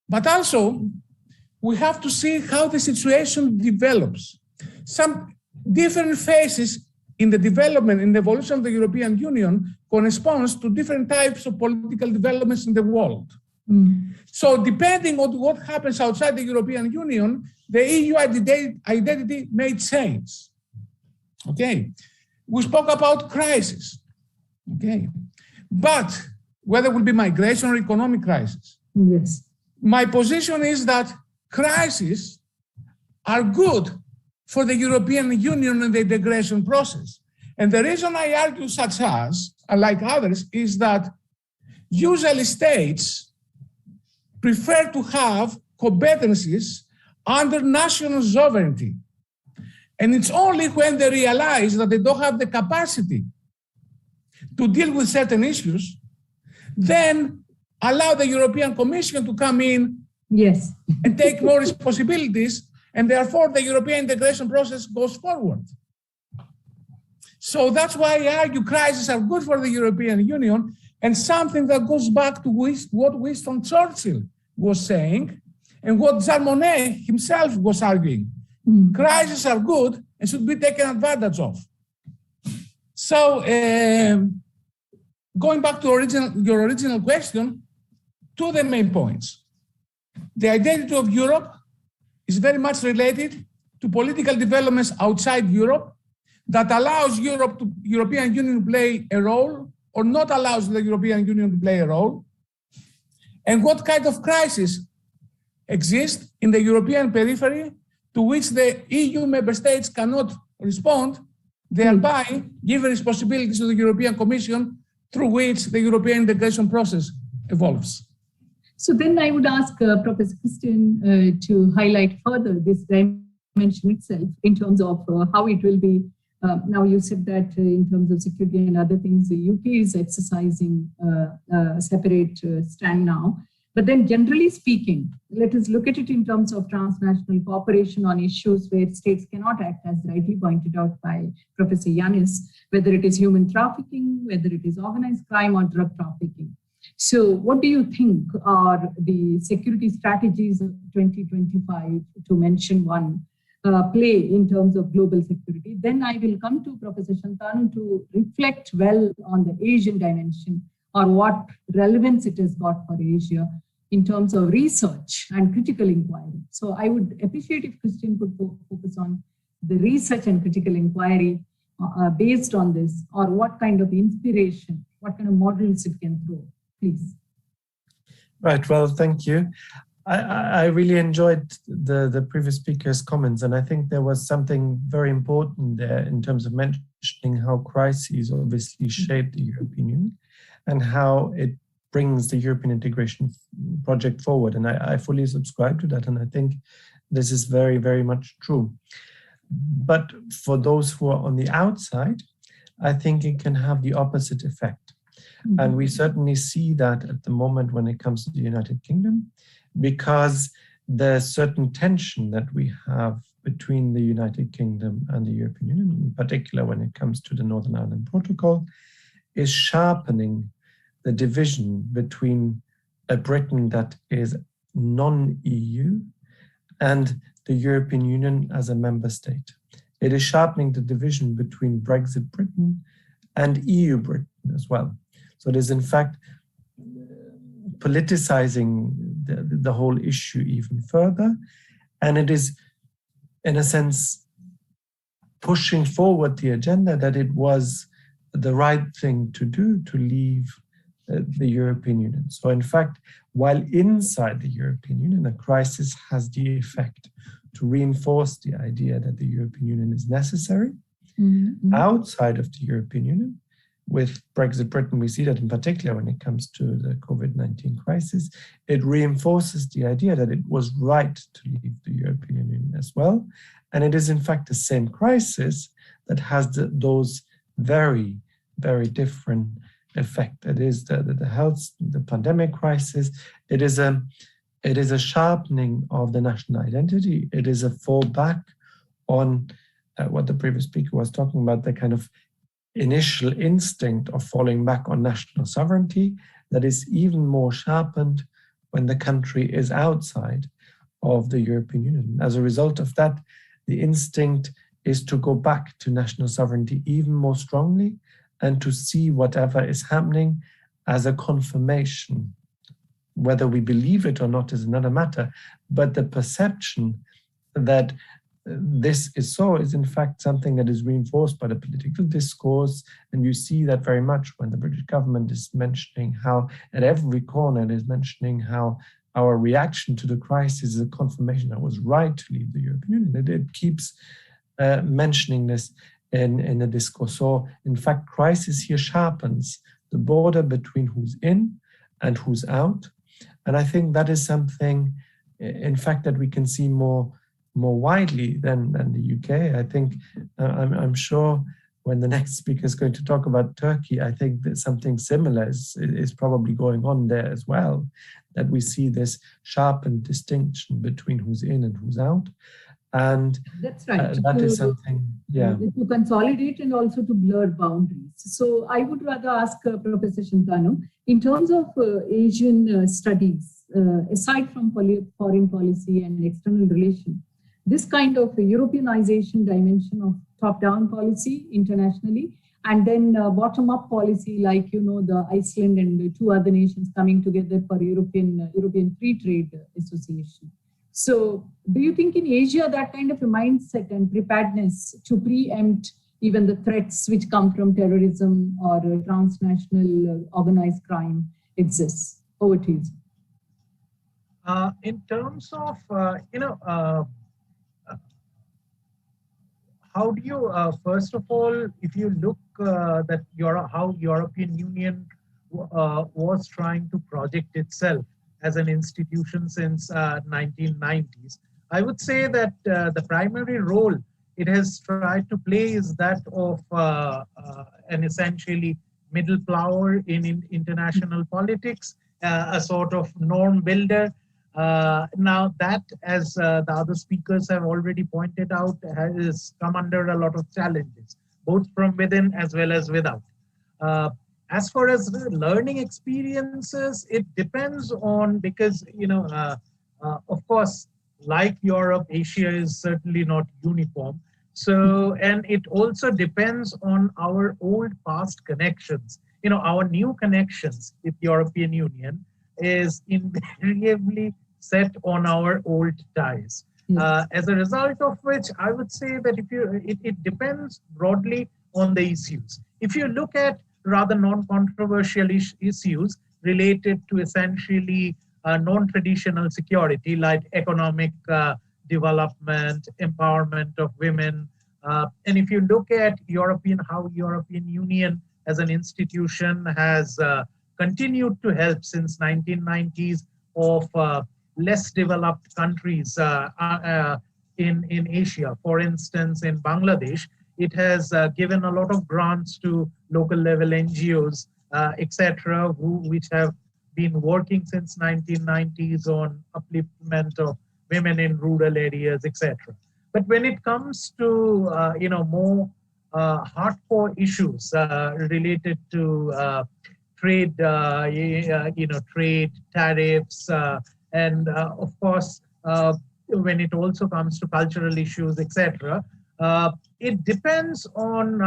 M: But also, we have to see how the situation develops. Some different phases in the development, in the evolution of the European Union corresponds to different types of political developments in the world. Mm. So depending on what happens outside the European Union, the EU identity may change. Okay, we spoke about crisis. Okay, but whether it will be migration or economic crisis.
J: Yes.
M: My position is that crisis are good for the European Union and the integration process. And the reason I argue such as, like others, is that usually states prefer to have competencies under national sovereignty. And it's only when they realize that they don't have the capacity to deal with certain issues, then allow the European Commission to come in and take more responsibilities, and therefore the European integration process goes forward. So that's why I argue crises are good for the European Union, and something that goes back to what Winston Churchill was saying and what Jean Monnet himself was arguing. Crises are good and should be taken advantage of. So going back to your original question, to the main points. The identity of Europe is very much related to political developments outside Europe that allows European Union to play a role or not allows the European Union to play a role, and what kind of crisis exists in the European periphery to which the EU member states cannot respond, thereby giving responsibilities to the European Commission through which the European integration process evolves.
J: So then I would ask Professor Christian to highlight further this dimension itself in terms of how it will be. Now you said that in terms of security and other things, the UK is exercising a separate stand now. But then generally speaking, let us look at it in terms of transnational cooperation on issues where states cannot act, as rightly pointed out by Professor Yanis, whether it is human trafficking, whether it is organized crime or drug trafficking. So what do you think are the security strategies of 2025, to mention one, play in terms of global security? Then I will come to Professor Shantanu to reflect well on the Asian dimension, or what relevance it has got for Asia in terms of research and critical inquiry. So I would appreciate if Christian could focus on the research and critical inquiry based on this, or what kind of inspiration, what kind of models it can throw, please.
K: Right, well, thank you. I really enjoyed the previous speaker's comments, and I think there was something very important there in terms of mentioning how crises obviously shape the European Union and how it brings the European integration project forward. And I fully subscribe to that, and I think this is very, very much true. But for those who are on the outside, I think it can have the opposite effect. And we certainly see that at the moment when it comes to the United Kingdom, because there's certain tension that we have between the United Kingdom and the European Union, in particular when it comes to the Northern Ireland Protocol, is sharpening the division between a Britain that is non-EU and the European Union as a member state. It is sharpening the division between Brexit Britain and EU Britain as well. So it is in fact politicizing the whole issue even further. And it is, in a sense, pushing forward the agenda that it was the right thing to do to leave the European Union. So in fact, while inside the European Union, a crisis has the effect to reinforce the idea that the European Union is necessary. Outside of the European Union, with Brexit Britain, we see that in particular when it comes to the COVID-19 crisis, it reinforces the idea that it was right to leave the European Union as well. And it is in fact the same crisis that has those very, very different effect. It is the health, the pandemic crisis. It is a sharpening of the national identity. It is a fallback on what the previous speaker was talking about, the kind of initial instinct of falling back on national sovereignty that is even more sharpened when the country is outside of the European Union. As a result of that, the instinct is to go back to national sovereignty even more strongly and to see whatever is happening as a confirmation. Whether we believe it or not is another matter, but the perception that this is so is in fact something that is reinforced by the political discourse. And you see that very much when the British government is mentioning how at every corner it is mentioning how our reaction to the crisis is a confirmation that was right to leave the European Union. It keeps mentioning this in the discourse. So in fact, crisis here sharpens the border between who's in and who's out. And I think that is something, in fact, that we can see more widely than the UK. I think, I'm sure when the next speaker is going to talk about Turkey, I think that something similar is probably going on there as well, that we see this sharpened distinction between who's in and who's out. And
J: that's right.
K: That is something, yeah.
J: To consolidate and also to blur boundaries. So I would rather ask Professor Shintanu, in terms of Asian studies, aside from foreign policy and external relations, this kind of Europeanization dimension of top-down policy internationally, and then bottom-up policy like, the Iceland and the 2 other nations coming together for European Free Trade Association. So do you think in Asia that kind of a mindset and preparedness to preempt even the threats which come from terrorism or transnational organized crime exists? Over to you.
L: In terms of, how do you, first of all, if you look that how European Union was trying to project itself as an institution since 1990s, I would say that the primary role it has tried to play is that of an essentially middle power in international politics, a sort of norm builder. Now that, as the other speakers have already pointed out, has come under a lot of challenges, both from within as well as without. As far as the learning experiences, it depends on, because, of course, like Europe, Asia is certainly not uniform. So, and it also depends on our old past connections. Our new connections with European Union is invariably set on our old ties. As a result of which, I would say that it depends broadly on the issues. If you look at rather non-controversial issues related to essentially non-traditional security, like economic development, empowerment of women. And if you look at how European Union as an institution has continued to help since 1990s of less developed countries in Asia. For instance, in Bangladesh, it has given a lot of grants to local level NGOs, etc., which have been working since 1990s on upliftment of women in rural areas, etc. But when it comes to more hardcore issues related to trade, trade tariffs, and of course, when it also comes to cultural issues, etc., it depends on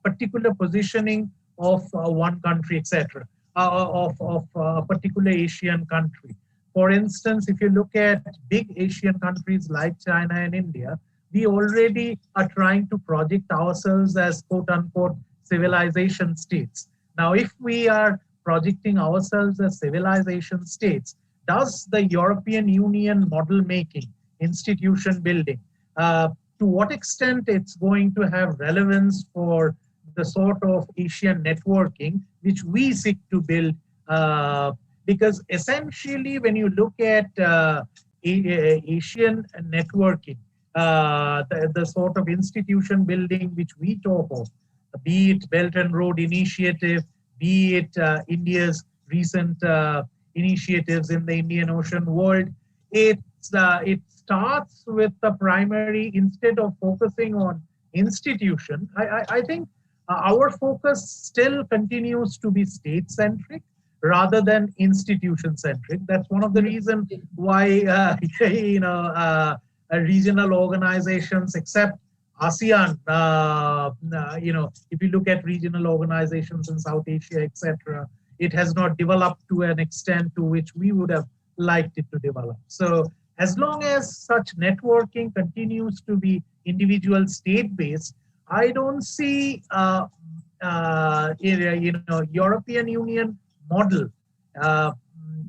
L: particular positioning of one country, etc., of a particular Asian country. For instance, if you look at big Asian countries like China and India, we already are trying to project ourselves as quote-unquote civilization states. Now, if we are projecting ourselves as civilization states, does the European Union model making, institution building, to what extent it's going to have relevance for the sort of Asian networking which we seek to build? Because essentially, when you look at Asian networking, the sort of institution building which we talk of, be it Belt and Road Initiative, be it India's recent initiatives in the Indian Ocean world, it starts with the primary, instead of focusing on institution. I think our focus still continues to be state-centric rather than institution-centric. That's one of the reasons why regional organizations, except ASEAN, if you look at regional organizations in South Asia, etc., it has not developed to an extent to which we would have liked it to develop. So as long as such networking continues to be individual state-based, I don't see European Union model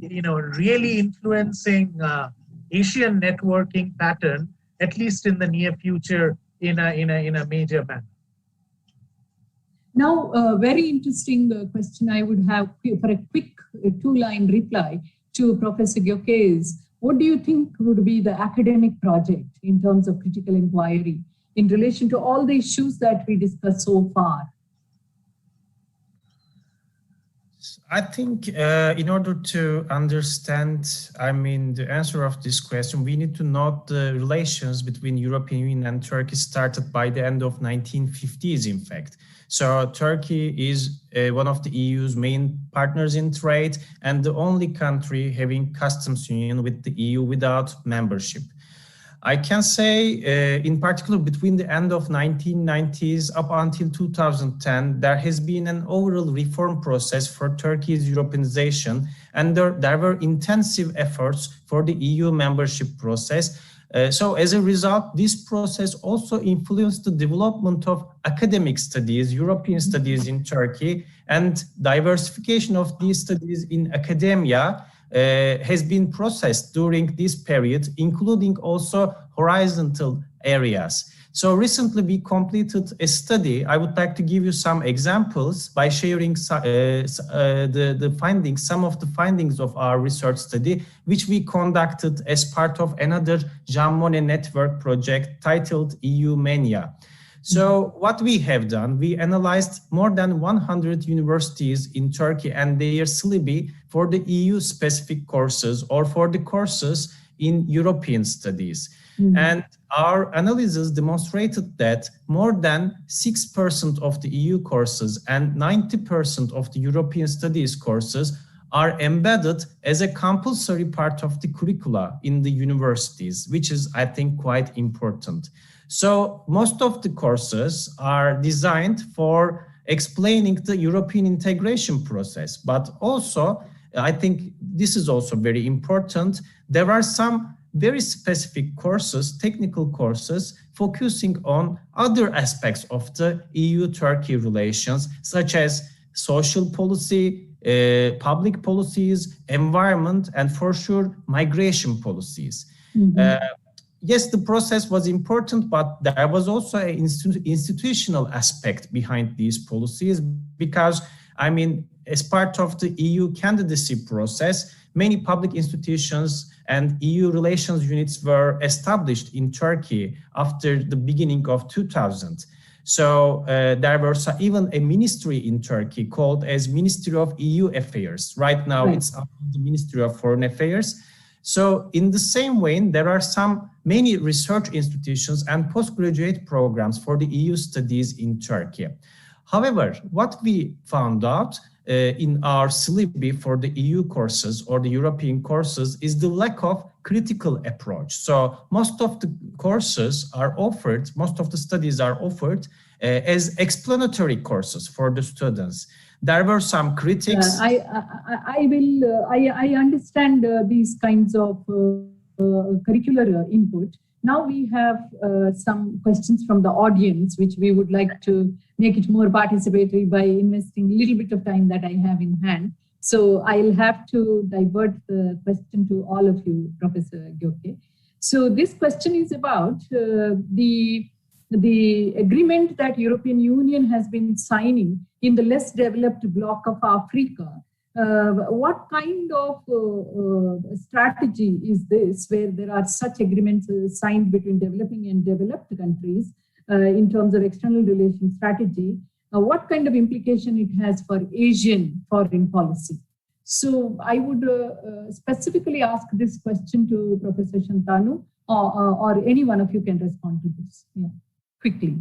L: really influencing Asian networking pattern, at least in the near future, in a major manner.
J: Now, a very interesting question I would have for a quick two-line reply to Professor Gyoke is, what do you think would be the academic project in terms of critical inquiry in relation to all the issues that we discussed so far?
N: I think in order to understand, the answer of this question, we need to note the relations between European Union and Turkey started by the end of 1950s, in fact. So Turkey is one of the EU's main partners in trade and the only country having customs union with the EU without membership. I can say, in particular, between the end of 1990s up until 2010, there has been an overall reform process for Turkey's Europeanization, and there were intensive efforts for the EU membership process. So as a result, this process also influenced the development of academic studies, European studies in Turkey, and diversification of these studies in academia has been processed during this period, including also horizontal areas. So recently we completed a study. I would like to give you some examples by sharing the findings, some of the findings of our research study, which we conducted as part of another Jean Monnet network project titled EU Mania. So what we have done, we analyzed more than 100 universities in Turkey and their syllabi for the EU specific courses or for the courses in European studies. And our analysis demonstrated that more than 6% of the EU courses and 90% of the European studies courses are embedded as a compulsory part of the curricula in the universities, which is, I think, quite important. So most of the courses are designed for explaining the European integration process, but also, I think this is also very important, there are some very specific courses, technical courses, focusing on other aspects of the EU-Turkey relations, such as social policy, public policies, environment, and for sure, migration policies. Yes, the process was important, but there was also an institutional aspect behind these policies because, as part of the EU candidacy process, many public institutions and EU relations units were established in Turkey after the beginning of 2000. So there was even a ministry in Turkey called as Ministry of EU Affairs. Right now it's the Ministry of Foreign Affairs. So in the same way, there are many research institutions and postgraduate programs for the EU studies in Turkey. However, what we found out in our syllabi for the EU courses or the European courses is the lack of critical approach. So most of the courses are offered, most of the studies are offered as explanatory courses for the students. There were some critics.
J: I understand these kinds of curricular input. Now we have some questions from the audience, which we would like to make it more participatory by investing a little bit of time that I have in hand. So I'll have to divert the question to all of you, Professor Gyoke. So this question is about the agreement that European Union has been signing in the less developed bloc of Africa. What kind of strategy is this, where there are such agreements signed between developing and developed countries in terms of external relations strategy? What kind of implication it has for Asian foreign policy? So I would specifically ask this question to Professor Shantanu, or any one of you can respond to this quickly.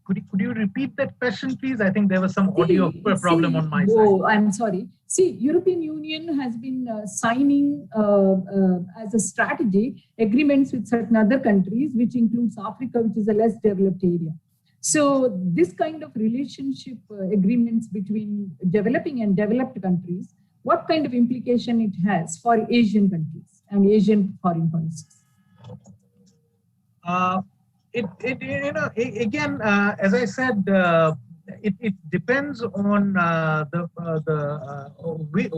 L: Could you repeat that question, please? I think there was some audio problem on my side.
J: Oh, I'm sorry. See, European Union has been signing as a strategy agreements with certain other countries, which includes Africa, which is a less developed area. So this kind of relationship agreements between developing and developed countries, what kind of implication it has for Asian countries and Asian foreign policies?
L: Again, as I said, it depends on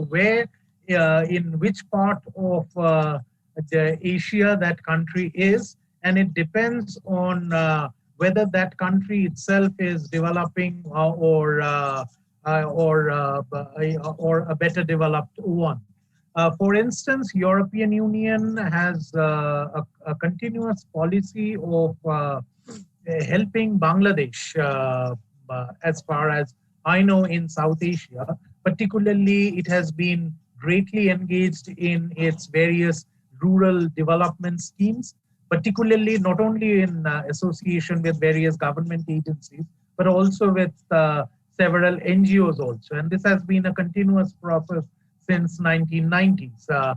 L: where in which part of the Asia that country is, and it depends on whether that country itself is developing or a better developed one. For instance, European Union has a continuous policy of helping Bangladesh, as far as I know, in South Asia. Particularly, it has been greatly engaged in its various rural development schemes, particularly not only in association with various government agencies, but also with several NGOs also. And this has been a continuous process since 1990s. So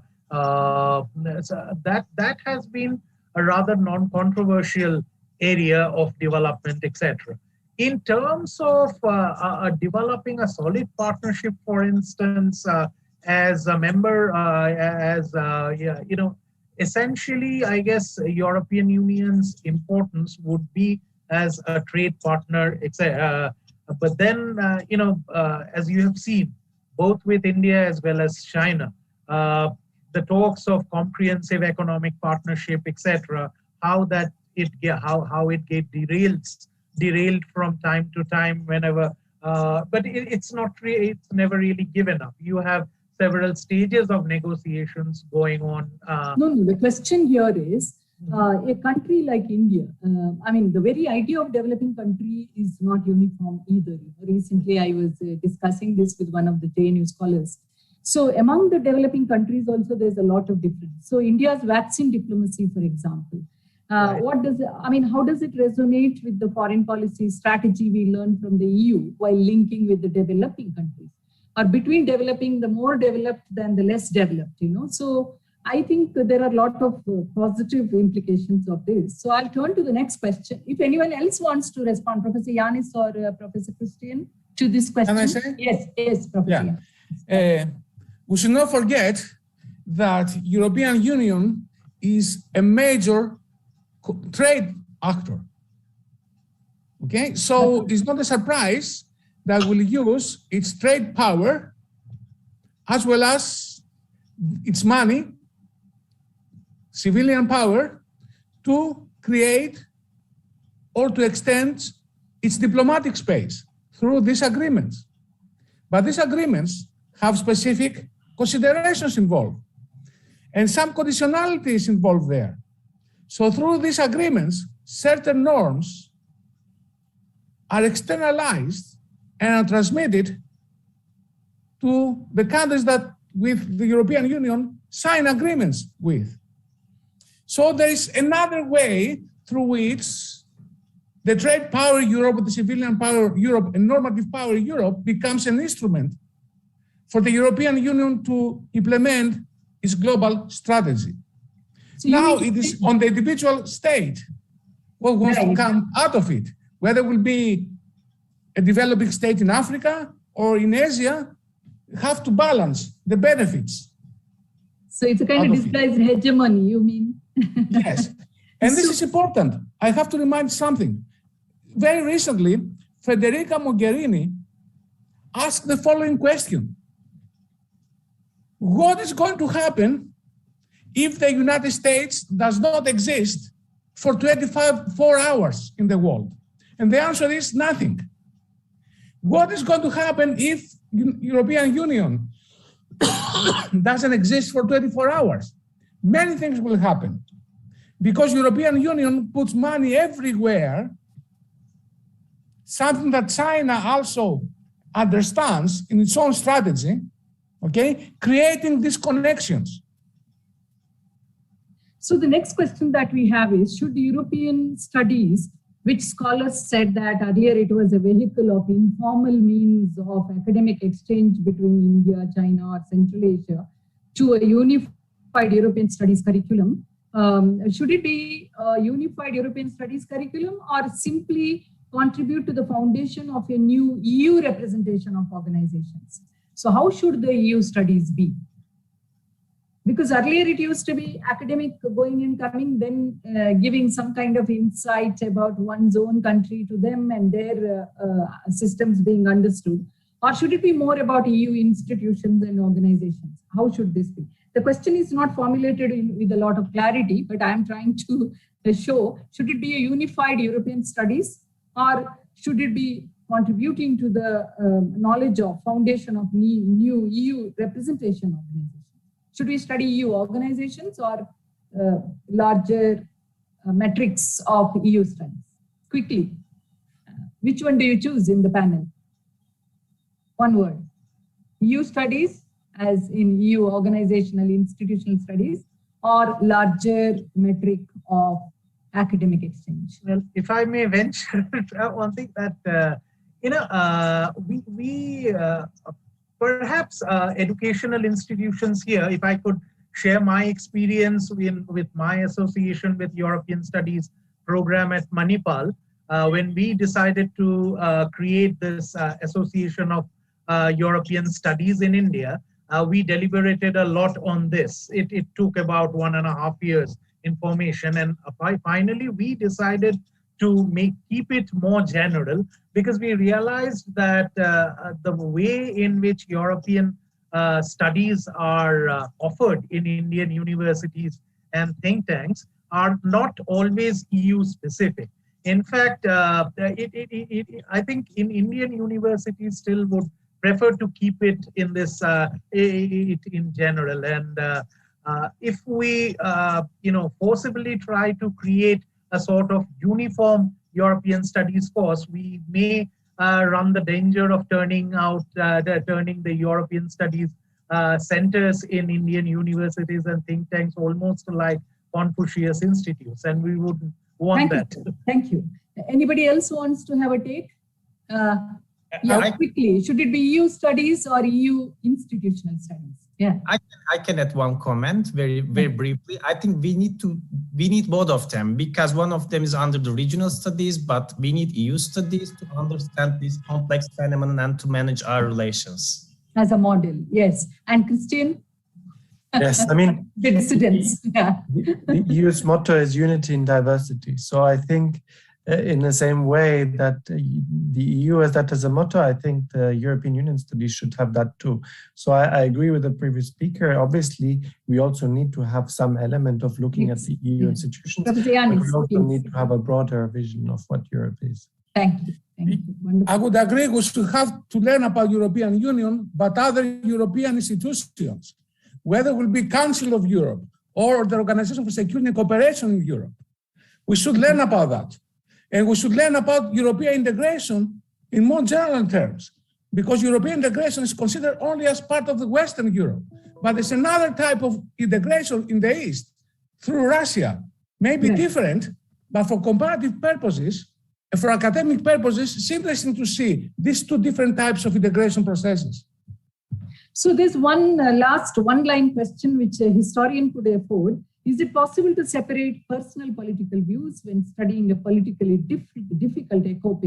L: that has been a rather non-controversial area of development, etc. In terms of developing a solid partnership, for instance, as a member, essentially, I guess European Union's importance would be as a trade partner, etc. But then, as you have seen, both with India as well as China, the talks of comprehensive economic partnership, etc., how it get derailed from time to time whenever, but it's never really given up. You have several stages of negotiations going on.
J: No, the question here is, a country like India, the very idea of developing country is not uniform either. Recently, I was discussing this with one of the JNU scholars. So among the developing countries also, there's a lot of difference. So India's vaccine diplomacy, for example, how does it resonate with the foreign policy strategy we learned from the EU while linking with the developing countries, or between developing, the more developed than the less developed, So I think there are a lot of positive implications of this. So I'll turn to the next question. If anyone else wants to respond, Professor Yanis or Professor Christian, to this question.
M: Can I say?
J: Yes, Professor.
M: Yeah. We should not forget that European Union is a major trade actor. Okay, so it's not a surprise that will use its trade power as well as its money, civilian power, to create or to extend its diplomatic space through these agreements. But these agreements have specific considerations involved and some conditionalities involved there. So through these agreements, certain norms are externalized and are transmitted to the countries that with the European Union sign agreements with. So there is another way through which the trade power Europe, the civilian power Europe, and normative power Europe becomes an instrument for the European Union to implement its global strategy. So now it is on the individual state what wants to come out of it, whether it will be a developing state in Africa or in Asia, have to balance the benefits.
J: So it's a kind of disguised hegemony, you mean?
M: Yes. And this is important. I have to remind something. Very recently, Federica Mogherini asked the following question. What is going to happen if the United States does not exist for 4 hours in the world? And the answer is nothing. What is going to happen if European Union doesn't exist for 24 hours? Many things will happen because European Union puts money everywhere, something that China also understands in its own strategy, okay, creating these connections.
J: So the next question that we have is, should European studies, which scholars said that earlier it was a vehicle of informal means of academic exchange between India, China, or Central Asia, to a unified European studies curriculum, should it be a unified European studies curriculum or simply contribute to the foundation of a new EU representation of organizations? So how should the EU studies be? Because earlier it used to be academic going and coming, then giving some kind of insight about one's own country to them and their systems being understood. Or should it be more about EU institutions and organizations? How should this be? The question is not formulated with a lot of clarity, but I am trying to show, should it be a unified European studies, or should it be contributing to the knowledge of foundation of new EU representation organizations? Should we study EU organizations or larger metrics of EU studies? Quickly, which one do you choose in the panel? One word. EU studies, as in EU organizational institutional studies, or larger metric of academic exchange?
L: Well, if I may venture one thing that, we perhaps educational institutions here, if I could share my experience with my association with European Studies program at Manipal, when we decided to create this association of European Studies in India, we deliberated a lot on this. It took about 1.5 years in formation, and finally we decided to keep it more general, because we realized that the way in which European studies are offered in Indian universities and think tanks are not always EU specific. In fact, I think in Indian universities still would prefer to keep it in this in general. And if we forcibly try to create a sort of uniform European studies course, we may run the danger of turning the European studies centers in Indian universities and think tanks almost like Confucius institutes, and we wouldn't want that.
J: Thank you. Anybody else wants to have a take? Quickly, should it be EU studies or EU institutional studies? Yeah,
N: I can add one comment very briefly. I think we need both of them, because one of them is under the regional studies, but we need EU studies to understand this complex phenomenon and to manage our relations.
J: As a model, yes. And Christian?
K: Yes, I mean,
J: the dissidents. Yeah.
K: The EU's motto is unity in diversity. So I think in the same way that the EU has that as a motto, I think the European Union studies should have that too. So I agree with the previous speaker. Obviously, we also need to have some element of looking at the EU institutions, but we also need to have a broader vision of what Europe is.
J: Thank you. Thank you.
M: I would agree we should have to learn about European Union, but other European institutions, whether it will be Council of Europe or the Organization for Security and Cooperation in Europe. We should learn about that. And we should learn about European integration in more general terms, because European integration is considered only as part of the Western Europe. But there's another type of integration in the East through Russia, maybe different, but for comparative purposes, and for academic purposes, it's interesting to see these two different types of integration processes.
J: So there's one last one-line question which a historian could afford. Is it possible to separate personal political views when studying a politically difficult epoch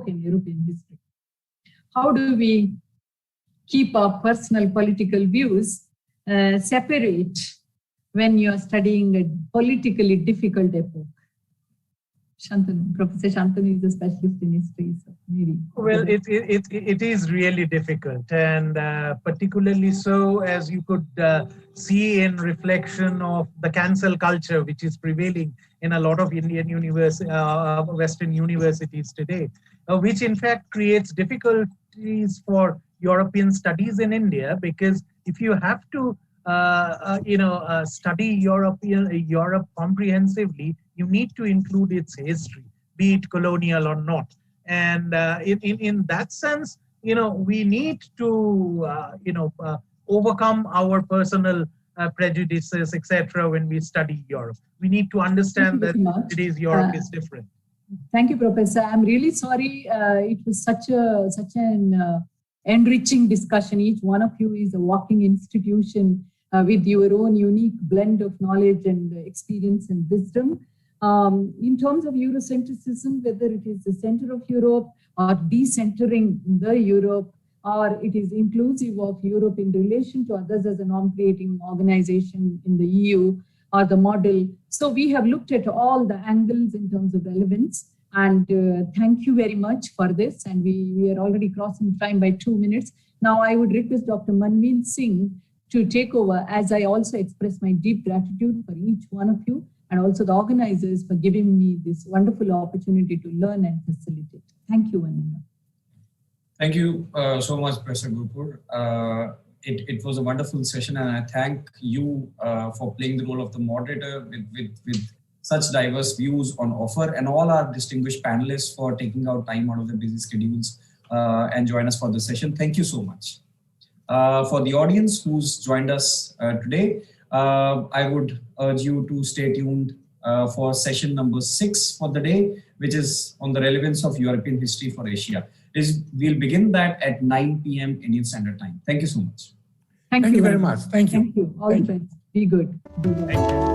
J: in European history? How do we keep our personal political views separate when you're studying a politically difficult epoch? Shantanu, Professor Shantanu is a specialist in history, so maybe.
L: Well, it is really difficult, and particularly so as you could see in reflection of the cancel culture which is prevailing in a lot of Indian Western universities today, which in fact creates difficulties for European studies in India, because if you have to study Europe comprehensively, you need to include its history, be it colonial or not. And in that sense, we need to, overcome our personal prejudices, etc. when we study Europe. We need to understand that today's Europe is different.
J: Thank you, Professor. I'm really sorry. It was such an enriching discussion. Each one of you is a walking institution with your own unique blend of knowledge and experience and wisdom. In terms of Eurocentrism, whether it is the center of Europe or decentering the Europe, or it is inclusive of Europe in relation to others as a norm-creating organization in the EU or the model. So we have looked at all the angles in terms of relevance. And thank you very much for this. And we are already crossing time by 2 minutes. Now I would request Dr. Manveen Singh to take over, as I also express my deep gratitude for each one of you and also the organizers for giving me this wonderful opportunity to learn and facilitate. Thank you, Ananda.
F: Thank you so much, Professor Gurpur. It was a wonderful session, and I thank you for playing the role of the moderator with such diverse views on offer, and all our distinguished panelists for taking out time out of their busy schedules and join us for the session. Thank you so much. For the audience who's joined us today, I would urge you to stay tuned for session number 6 for the day, which is on the relevance of European history for Asia. We'll begin that at 9 p.m. Indian Standard Time. Thank you so much.
J: Thank
M: you very much. Thank you.
J: Thank you. All the best. Be good. Be well.
F: Thank you.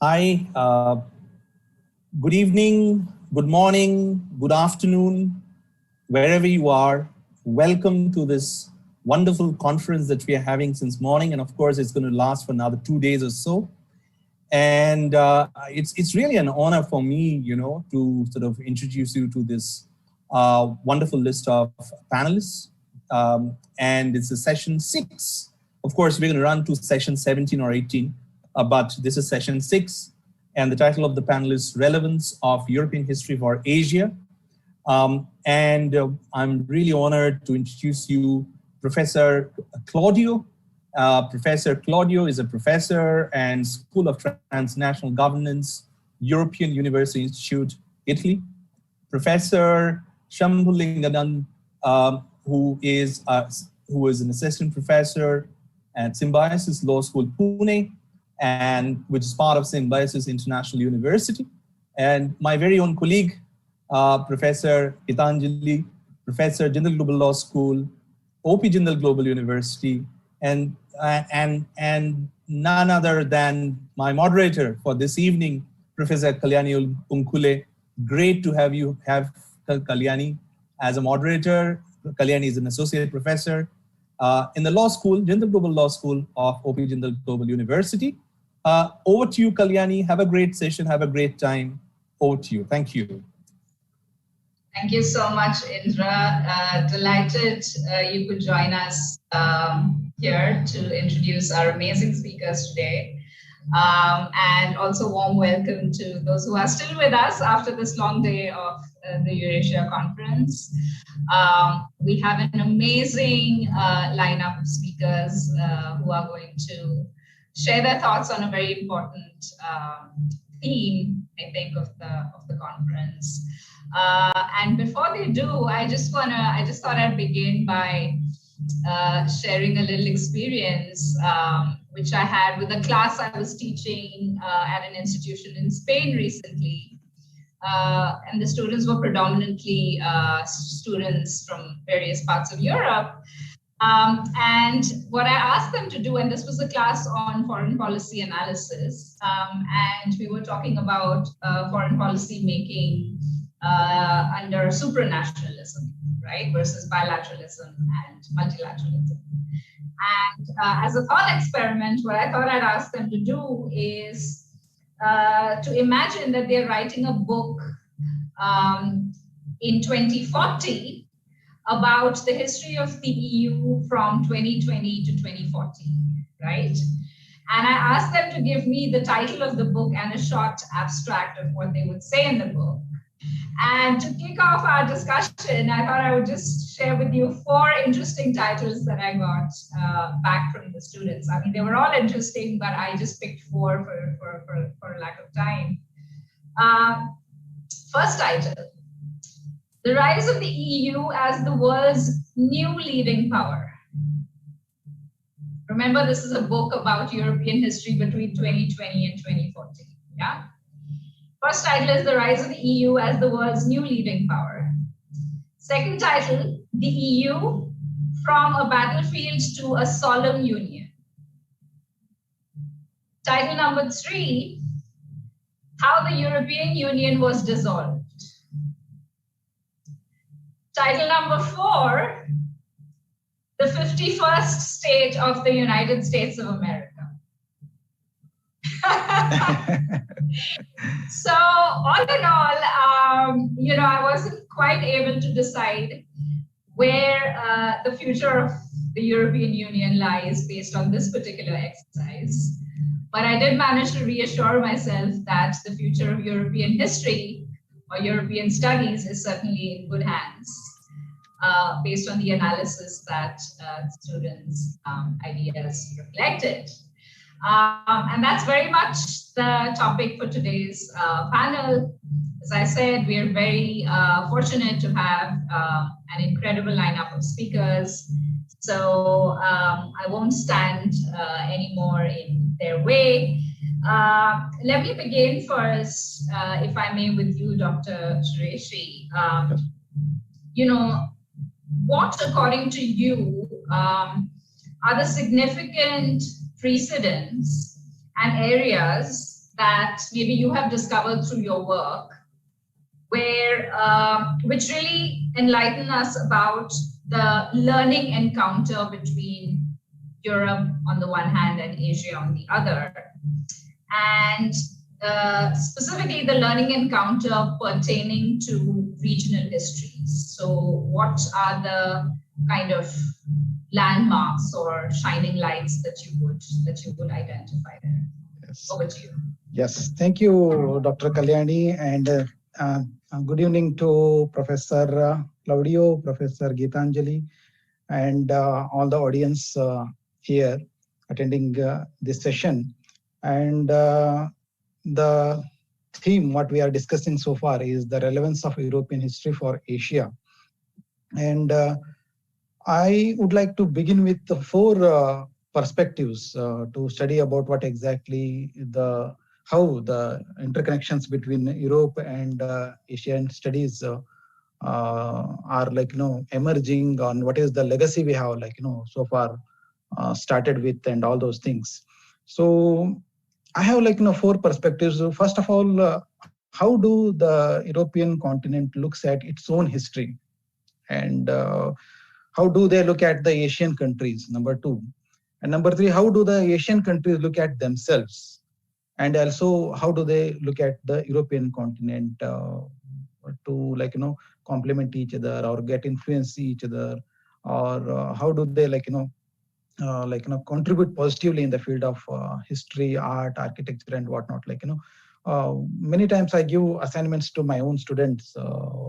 P: Hi, good evening, good morning, good afternoon, wherever you are. Welcome to this wonderful conference that we are having since morning. And of course, it's going to last for another 2 days or so. And it's really an honor for me, to sort of introduce you to this wonderful list of panelists. And it's a session 6. Of course, we're going to run to session 17 or 18, but this is session 6. And the title of the panel is Relevance of European History for Asia. I'm really honored to introduce you Professor Claudio. Professor Claudio is a professor and School of Transnational Governance, European University Institute, Italy. Professor Shambhulingadan, who is an assistant professor at Symbiosis Law School, Pune, and which is part of Symbiosis International University. And my very own colleague, Professor Gitanjali, Professor Jindal Global Law School, OP Jindal Global University, and none other than my moderator for this evening, Professor Kalyani Unkule. Great to have Kalyani as a moderator. Kalyani is an associate professor in the law school, Jindal Global Law School of OP Jindal Global University. Over to you, Kalyani. Have a great session. Have a great time. Over to you. Thank you.
R: Thank you so much, Indra. Delighted you could join us here to introduce our amazing speakers today. And also warm welcome to those who are still with us after this long day of the EURASIA Conference. We have an amazing lineup of speakers who are going to share their thoughts on a very important theme, I think, of the conference. And before they do, I just thought I'd begin by sharing a little experience which I had with a class I was teaching at an institution in Spain recently. And the students were predominantly students from various parts of Europe. And what I asked them to do, and this was a class on foreign policy analysis, and we were talking about foreign policy making under supranationalism, right, versus bilateralism and multilateralism. And as a thought experiment, what I thought I'd ask them to do is to imagine that they're writing a book in 2040 about the history of the EU from 2020 to 2040, right? And I asked them to give me the title of the book and a short abstract of what they would say in the book. And to kick off our discussion, I thought I would just share with you 4 interesting titles that I got back from the students. I mean, they were all interesting, but I just picked 4 for lack of time. First title, The Rise of the EU as the World's New Leading Power. Remember, this is a book about European history between 2020 and 2040, yeah? First title is The Rise of the EU as the World's New Leading Power. Second title, The EU from a Battlefield to a Solemn Union. Title number 3, How the European Union was Dissolved. Title number 4, The 51st State of the United States of America. So all in all, I wasn't quite able to decide where the future of the European Union lies based on this particular exercise. But I did manage to reassure myself that the future of European history or European studies is certainly in good hands based on the analysis that students' ideas reflected. And that's very much the topic for today's panel. As I said, we are very fortunate to have an incredible lineup of speakers. So I won't stand anymore in their way. Let me begin first, if I may, with you, Dr. Sureshi. What, according to you, are the significant precedents and areas that maybe you have discovered through your work, which really enlighten us about the learning encounter between Europe on the one hand and Asia on the other, and specifically the learning encounter pertaining to regional histories. So what are the kind of landmarks or shining lights that you would identify there?
O: Yes.
R: Over to you.
O: Yes, thank you, Dr. Kalyani, and good evening to Professor Claudio, Professor Geetanjali, and all the audience here attending this session. And the theme, what we are discussing so far, is the relevance of European history for Asia. And I would like to begin with the four perspectives to study about what exactly how the interconnections between Europe and Asian studies are emerging, on what is the legacy we have so far started with, and all those things. So I have four perspectives. First of all, how do the European continent looks at its own history, and how do they look at the Asian countries, number two. And number three, how do the Asian countries look at themselves? And also, how do they look at the European continent to complement each other or get influence each other, or how do they contribute positively in the field of history, art, architecture, and whatnot. Many times I give assignments to my own students,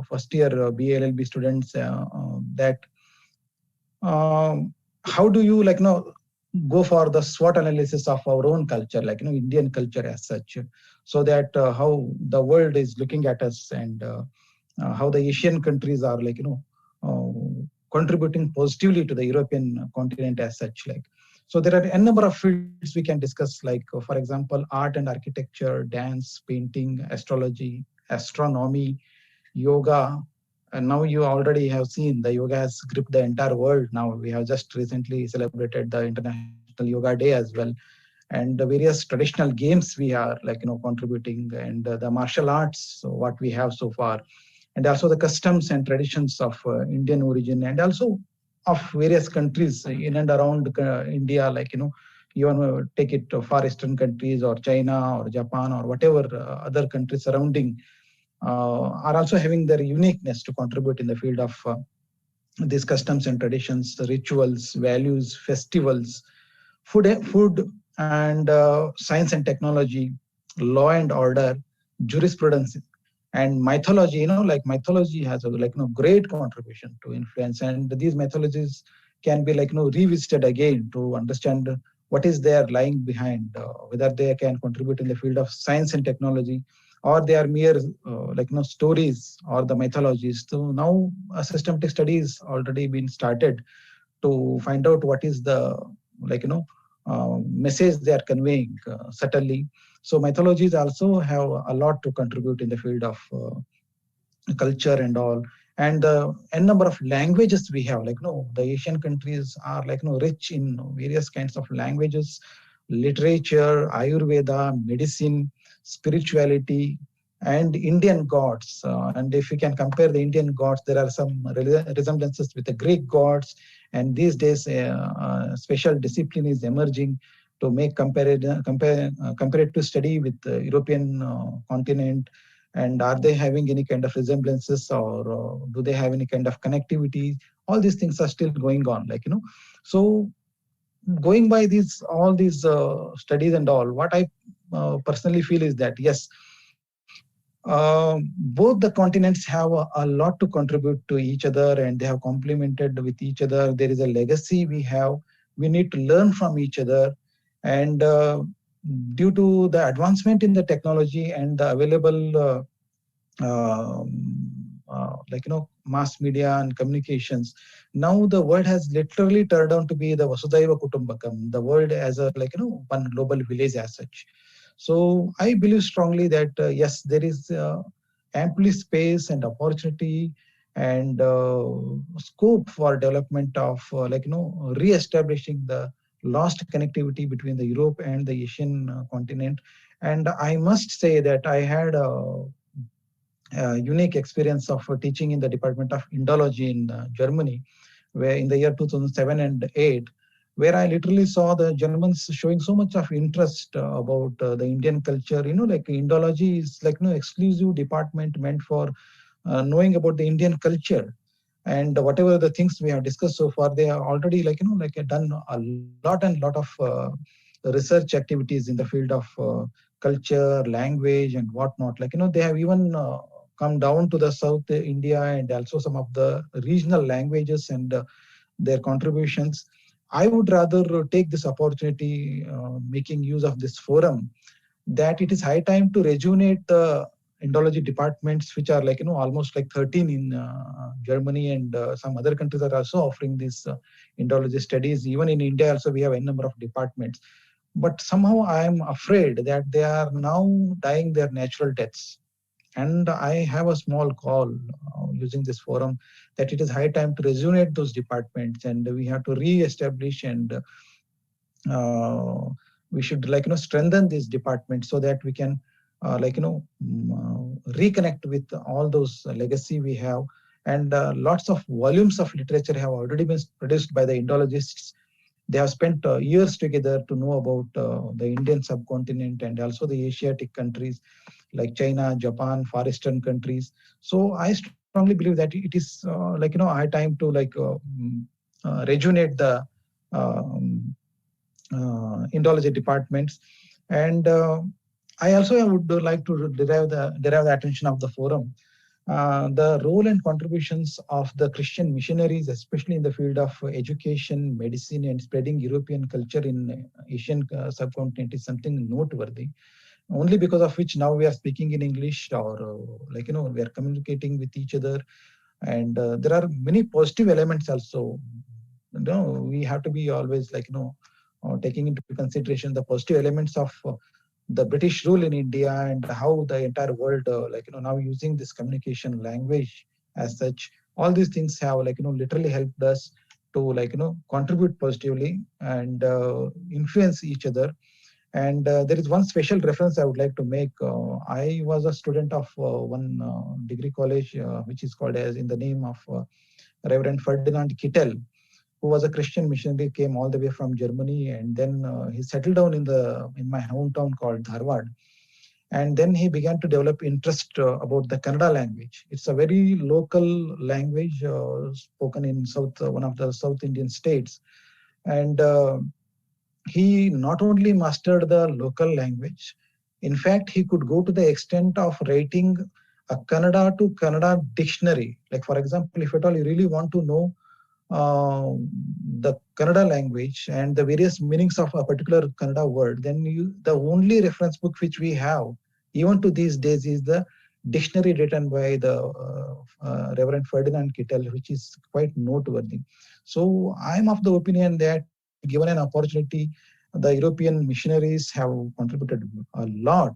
O: first year BA LLB students, that how do you go for the SWOT analysis of our own culture, Indian culture as such, so that how the world is looking at us, and how the Asian countries are contributing positively to the European continent as such. So there are a number of fields we can discuss, for example, art and architecture, dance, painting, astrology, astronomy, yoga. And now you already have seen the yoga has gripped the entire world. Now we have just recently celebrated the International Yoga Day as well. And the various traditional games we are contributing, and the martial arts, what we have so far, and also the customs and traditions of Indian origin, and also of various countries in and around India, you want to take it to far eastern countries, or China, or Japan, or whatever other countries surrounding, are also having their uniqueness to contribute in the field of these customs and traditions, rituals, values, festivals, food and science and technology, law and order, jurisprudence, and mythology. Mythology has a great contribution to influence, and these mythologies can be revisited again to understand what is there lying behind, whether they can contribute in the field of science and technology, or they are mere stories or the mythologies. So now a systematic study is already been started to find out what is the message they are conveying subtly. So mythologies also have a lot to contribute in the field of culture and all. And n number of languages we have, the Asian countries are rich in various kinds of languages, literature, Ayurveda, medicine, spirituality, and Indian gods. And if you can compare the Indian gods, there are some resemblances with the Greek gods. And these days, special discipline is emerging to make comparative study with the European continent. And are they having any kind of resemblances, or do they have any kind of connectivity? All these things are still going on, So going by all these studies and all, what I personally feel is that, yes, both the continents have a lot to contribute to each other, and they have complemented with each other. There is a legacy we have. We need to learn from each other. And due to the advancement in the technology and the available mass media and communications, now the world has literally turned out to be the Vasudhaiva Kutumbakam, the world as a one global village as such. So I believe strongly that yes, there is ample space and opportunity and scope for development of re-establishing the lost connectivity between the Europe and the Asian continent. And I must say that I had a unique experience of teaching in the Department of Indology in Germany, where in the year 2007 and 8, where I literally saw the Germans showing so much of interest about the Indian culture. Like Indology is like exclusive department meant for knowing about the Indian culture. And whatever the things we have discussed so far, they are already done a lot of research activities in the field of culture, language, and whatnot. They have even come down to the South India and also some of the regional languages and their contributions. I would rather take this opportunity, making use of this forum, that it is high time to rejuvenate the Indology departments, which are almost 13 in Germany, and some other countries are also offering these Indology studies. Even in India also we have a number of departments. But somehow I am afraid that they are now dying their natural deaths. And I have a small call using this forum that it is high time to rejuvenate those departments, and we have to re-establish and we should strengthen these departments so that we can reconnect with all those legacy we have. And lots of volumes of literature have already been produced by the Indologists. They have spent years together to know about the Indian subcontinent and also the Asiatic countries like China, Japan, Far Eastern countries. So I strongly believe that it is high time to rejuvenate the Indology departments. And I also would like to derive the attention of the forum. The role and contributions of the Christian missionaries, especially in the field of education, medicine, and spreading European culture in Asian subcontinent, is something noteworthy. Only because of which now we are speaking in English, or we are communicating with each other. And there are many positive elements also. We have to be always taking into consideration the positive elements of the British rule in India and how the entire world now using this communication language as such. All these things have literally helped us to contribute positively and influence each other. And there is one special reference I would like to make. I was a student of one degree college which is called as in the name of Reverend Ferdinand Kittel, who was a Christian missionary, came all the way from Germany, and then he settled down in my hometown called Dharwad. And then he began to develop interest about the Kannada language. It's a very local language spoken in one of the South Indian states. And he not only mastered the local language, in fact, he could go to the extent of writing a Kannada to Kannada dictionary. Like, for example, if at all you really want to know the Kannada language and the various meanings of a particular Kannada word, then the only reference book which we have, even to these days, is the dictionary written by the Reverend Ferdinand Kittel, which is quite noteworthy. So I'm of the opinion that given an opportunity, the European missionaries have contributed a lot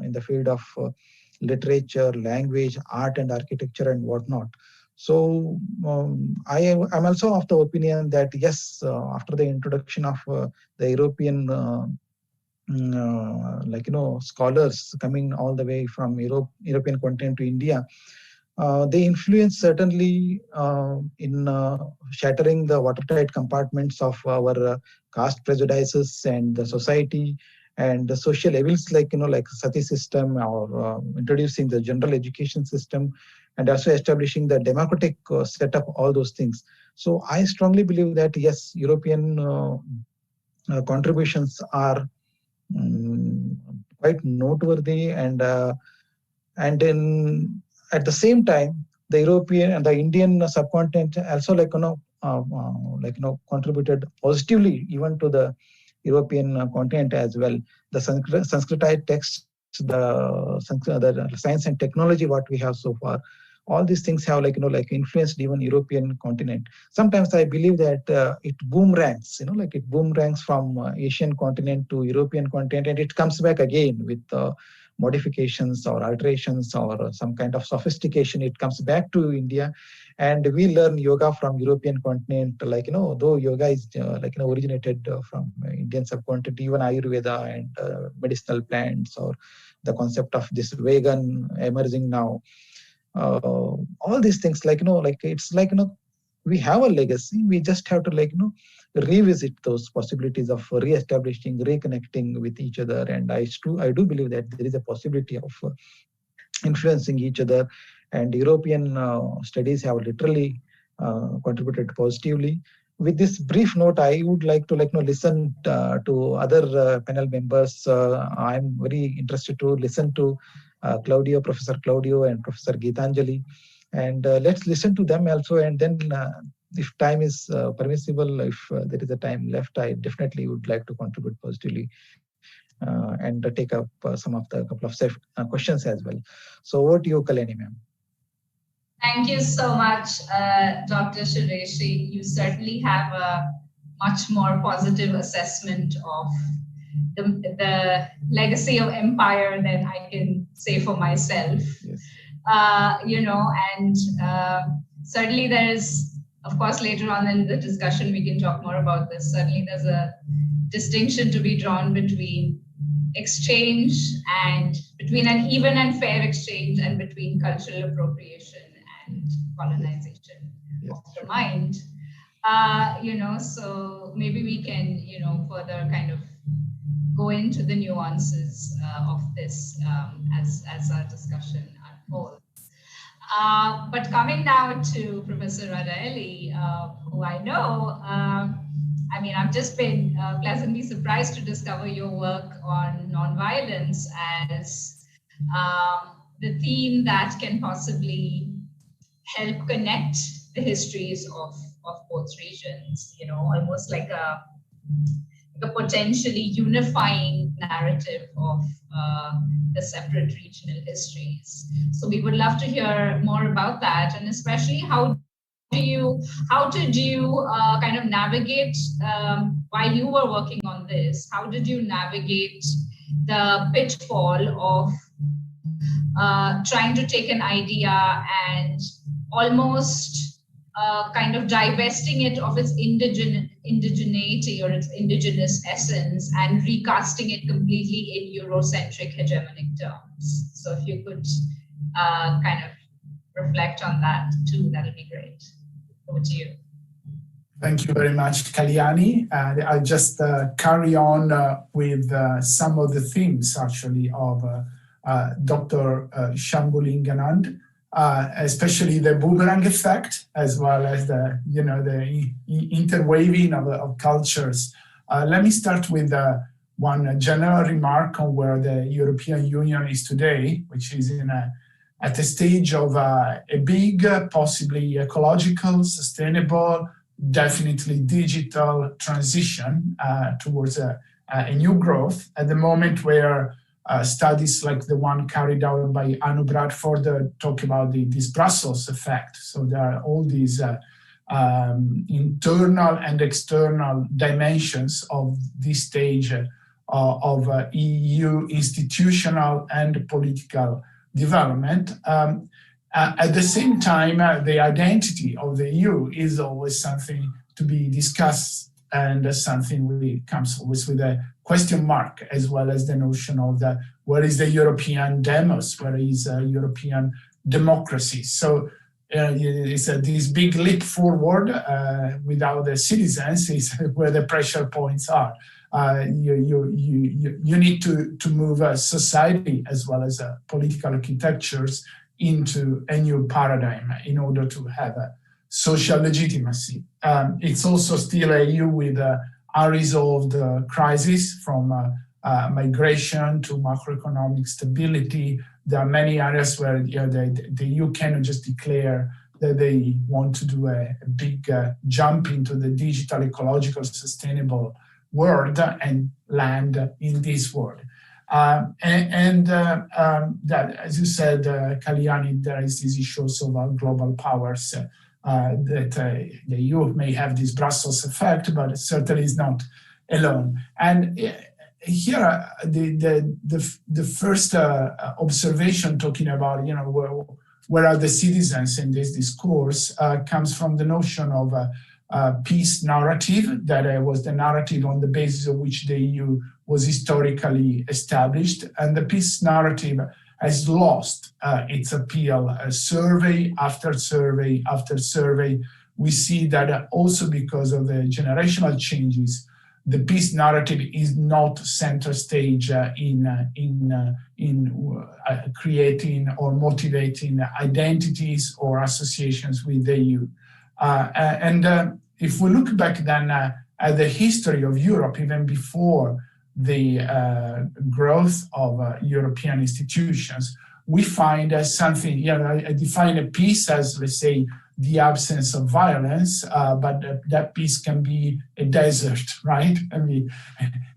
O: in the field of literature, language, art and architecture and whatnot. So I'm also of the opinion that yes, after the introduction of the European scholars coming all the way from European continent to India, they influence certainly in shattering the watertight compartments of our caste prejudices and the society and the social evils like sati system, or introducing the general education system, and also establishing the democratic setup, all those things. So I strongly believe that yes, European contributions are quite noteworthy, and in at the same time, the European and the Indian subcontinent also contributed positively even to the European continent as well. The Sanskritite texts, the science and technology what we have so far, all these things have influenced even European continent. Sometimes I believe that it boomerangs, it boomerangs from Asian continent to European continent, and it comes back again with modifications or alterations or some kind of sophistication, it comes back to India. And we learn yoga from European continent, like, though yoga is originated from Indian subcontinent, even Ayurveda and medicinal plants, or the concept of this vegan emerging now. All these things, it's we have a legacy. We just have to revisit those possibilities of re-establishing, reconnecting with each other. And I do believe that there is a possibility of influencing each other. And European studies have literally contributed positively. With this brief note, I would like to listen to other panel members. I'm very interested to listen to Claudio, Professor Claudio, and Professor Geetanjali. And let's listen to them also. And then if time is permissible, if there is a time left, I definitely would like to contribute positively and take up some of the couple of questions as well. So over to you, Kalani ma'am.
R: Thank you so much, Dr. Sureshi. You certainly have a much more positive assessment of the legacy of empire than I can say for myself. Yes. And certainly there is, of course, later on in the discussion, we can talk more about this. Certainly there's a distinction to be drawn between exchange and between an even and fair exchange and between cultural appropriation and colonization of the mind. So maybe we can, further kind of go into the nuances of this as our discussion unfolds. But coming now to Professor Radaeli, who I know, I've just been pleasantly surprised to discover your work on nonviolence as the theme that can possibly help connect the histories of both regions, almost like a potentially unifying narrative of the separate regional histories. So we would love to hear more about that, and especially how did you kind of navigate while you were working on this? How did you navigate the pitfall of trying to take an idea and almost kind of divesting it of its indigeneity or its indigenous essence and recasting it completely in Eurocentric hegemonic terms? So if you could kind of reflect on that too, that would be great. Over to you.
B: Thank you very much, Kalyani. I'll just carry on with some of the themes actually of Dr. Shambhulinganand. Especially the boomerang effect, as well as the interweaving of cultures. Let me start with one general remark on where the European Union is today, which is at a stage of a big, possibly ecological, sustainable, definitely digital transition towards a new growth at the moment where studies like the one carried out by Anu Bradford talk about this Brussels effect. So there are all these internal and external dimensions of this stage of EU institutional and political development. At the same time, the identity of the EU is always something to be discussed, and something really comes always with a question mark, as well as the notion of where is the European demos, where is European democracy. So it's this big leap forward without the citizens is where the pressure points are. You need to move a society as well as political architectures into a new paradigm in order to have a social legitimacy. It's also still a EU with unresolved crisis from migration to macroeconomic stability. There are many areas where the EU cannot just declare that they want to do a big jump into the digital, ecological, sustainable world and land in this world. That, as you said, Kalyani, there is this issue of global powers that the EU may have this Brussels effect, but it certainly is not alone. And here, the first observation talking about, where are the citizens in this discourse comes from the notion of peace narrative, that was the narrative on the basis of which the EU was historically established. And the peace narrative has lost its appeal. Survey after survey after survey, we see that also because of the generational changes, the peace narrative is not center stage in creating or motivating identities or associations with the EU. If we look back then at the history of Europe, even before the growth of European institutions, we find something, I define a peace as, let's say, the absence of violence, but that peace can be a desert, right? I mean,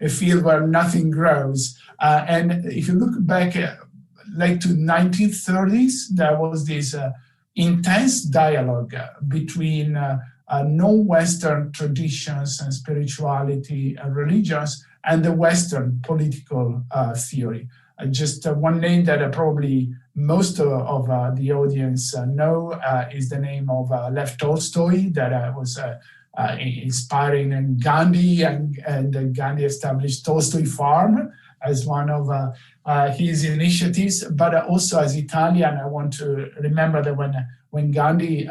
B: a field where nothing grows. And if you look back like to 1930s, there was this intense dialogue between non-Western traditions and spirituality and religions and the Western political theory. Just one name that probably most of the audience know is the name of Lev Tolstoy, that was inspiring Gandhi, and Gandhi established Tolstoy Farm as one of his initiatives. But also as Italian, I want to remember that when Gandhi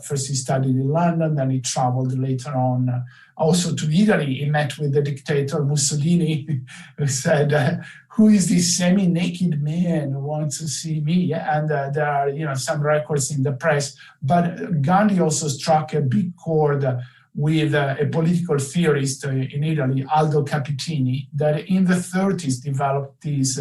B: first he studied in London, then he traveled later on also to Italy. He met with the dictator Mussolini, who said, "Who is this semi-naked man who wants to see me?" And there are some records in the press. But Gandhi also struck a big chord with a political theorist in Italy, Aldo Capitini, that in the 30s developed this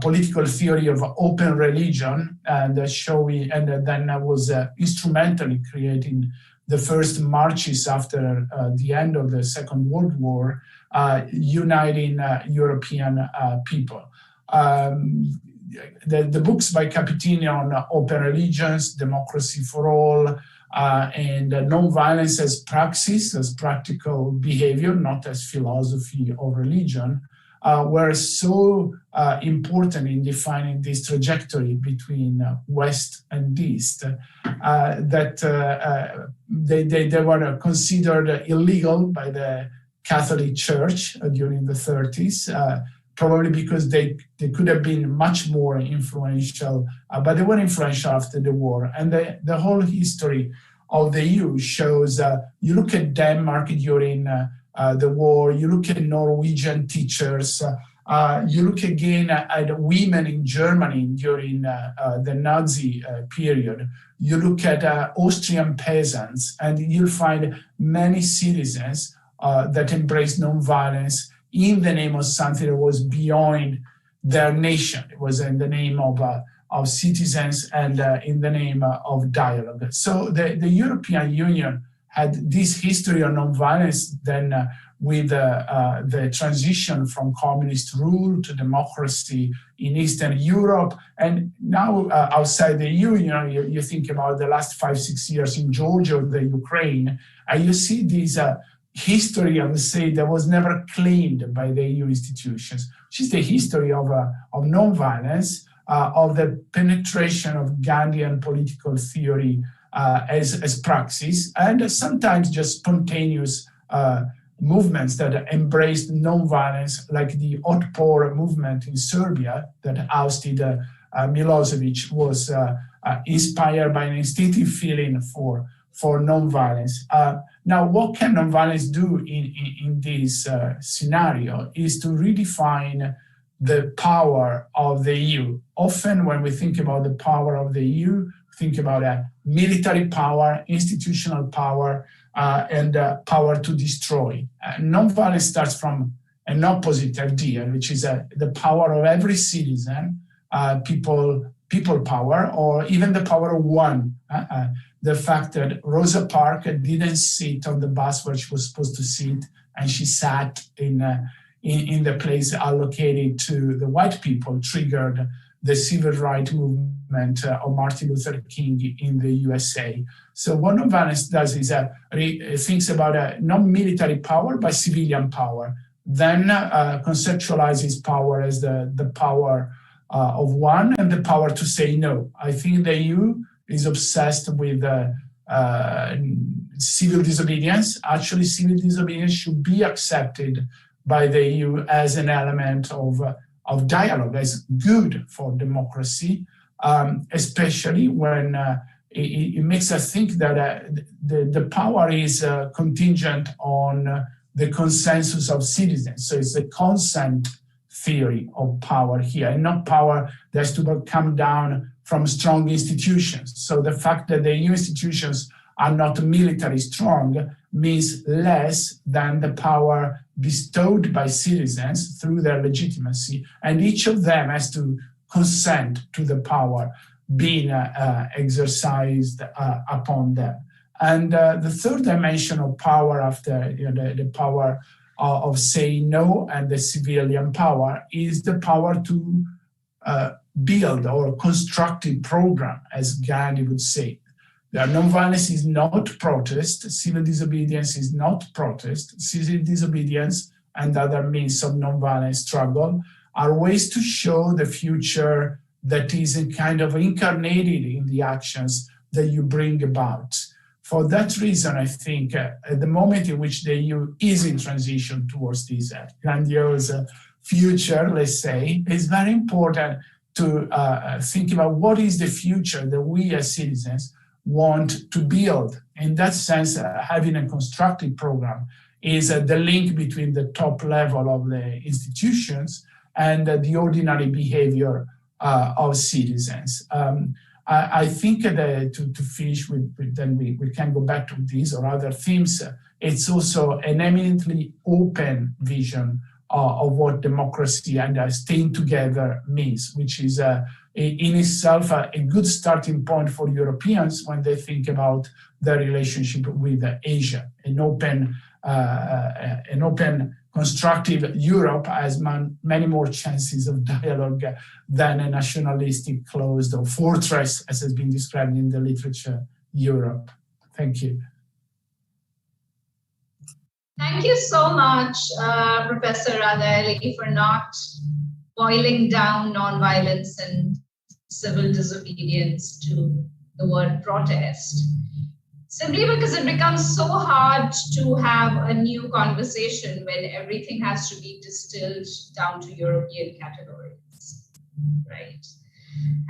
B: political theory of open religion, and then was instrumentally creating the first marches after the end of the Second World War, uniting European people. The books by Capitini on open religions, democracy for all, and non-violence as praxis, as practical behavior, not as philosophy of religion, were so important in defining this trajectory between West and East that they were considered illegal by the Catholic Church during the 30s, probably because they could have been much more influential, but they were influential after the war. And the whole history of the EU shows, you look at Denmark during the war, you look at Norwegian teachers, you look again at women in Germany during the Nazi period, you look at Austrian peasants, and you'll find many citizens that embraced nonviolence in the name of something that was beyond their nation. It was in the name of citizens and in the name of dialogue. So the European Union had this history of nonviolence then with the transition from communist rule to democracy in Eastern Europe. And now outside the EU, you think about the last 5-6 years in Georgia or the Ukraine, and you see this history, I would say, that was never claimed by the EU institutions, which is the history of nonviolence, of the penetration of Gandhian political theory as praxis, and sometimes just spontaneous movements that embraced nonviolence, like the Otpor movement in Serbia that ousted Milosevic, was inspired by an instinctive feeling for nonviolence. Now, what can nonviolence do in this scenario is to redefine the power of the EU. Often when we think about the power of the EU, think about military power, institutional power, and power to destroy. Nonviolence starts from an opposite idea, which is the power of every citizen, people power, or even the power of one. The fact that Rosa Parks didn't sit on the bus where she was supposed to sit, and she sat in the place allocated to the white people, triggered the civil rights movement of Martin Luther King in the USA. So what nonviolence does is it thinks about not military power, but civilian power. then conceptualizes power as the power of one and the power to say no. I think the EU is obsessed with civil disobedience. Actually, civil disobedience should be accepted by the EU as an element of dialogue, as good for democracy, especially when it makes us think that the power is contingent on the consensus of citizens. So it's a consent theory of power here, and not power that has to come down from strong institutions. So the fact that the EU institutions are not military strong means less than the power bestowed by citizens through their legitimacy, and each of them has to consent to the power being exercised upon them. And the third dimension of power, after the power of saying no and the civilian power, is the power to build or constructive program, as Gandhi would say. Nonviolence is not protest, civil disobedience is not protest. Civil disobedience and other means of nonviolent struggle are ways to show the future that is kind of incarnated in the actions that you bring about. For that reason, I think at the moment in which the EU is in transition towards this grandiose future, let's say, it's very important to think about what is the future that we as citizens want to build. In that sense, having a constructive program is the link between the top level of the institutions and the ordinary behavior of citizens. I think that to finish with, then we can go back to these or other themes. It's also an eminently open vision of what democracy and staying together means, which is in itself a good starting point for Europeans when they think about their relationship with Asia. An open, constructive Europe has many more chances of dialogue than a nationalistic, closed, or fortress, as has been described in the literature, Europe. Thank you.
R: Thank you so much, Professor Radaeli, for not boiling down nonviolence and civil disobedience to the word protest. Simply because it becomes so hard to have a new conversation when everything has to be distilled down to European categories, right?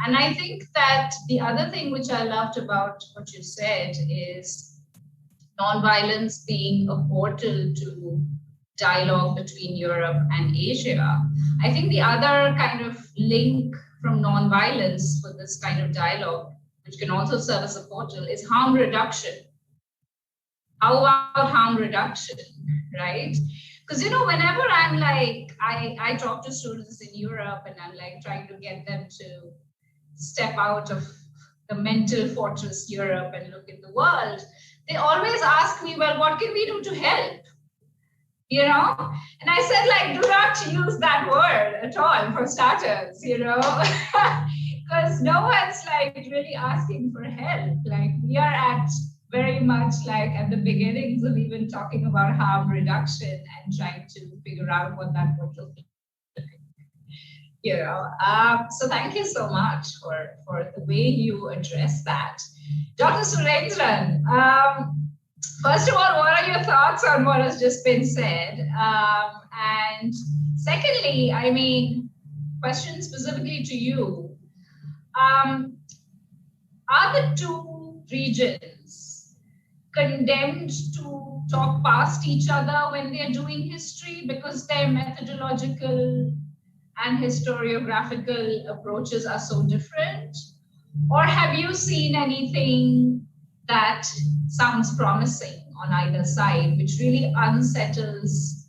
R: And I think that the other thing which I loved about what you said is nonviolence being a portal to dialogue between Europe and Asia. I think the other kind of link from nonviolence for this kind of dialogue, which can also serve as a portal, is harm reduction. How about harm reduction, right? Because, you know, whenever I'm like, I talk to students in Europe and I'm like trying to get them to step out of the mental fortress Europe and look at the world, they always ask me, well, what can we do to help? You know? And I said, like, do not use that word at all for starters, you know? Because no one's like really asking for help. Like, we are at very much like at the beginnings of even talking about harm reduction and trying to figure out what that would look like. You know, so thank you so much for the way you address that. Dr. Surendran, first of all, what are your thoughts on what has just been said? And secondly, I mean, question specifically to you. Are the two regions condemned to talk past each other when they're doing history because their methodological and historiographical approaches are so different? Or have you seen anything that sounds promising on either side, which really unsettles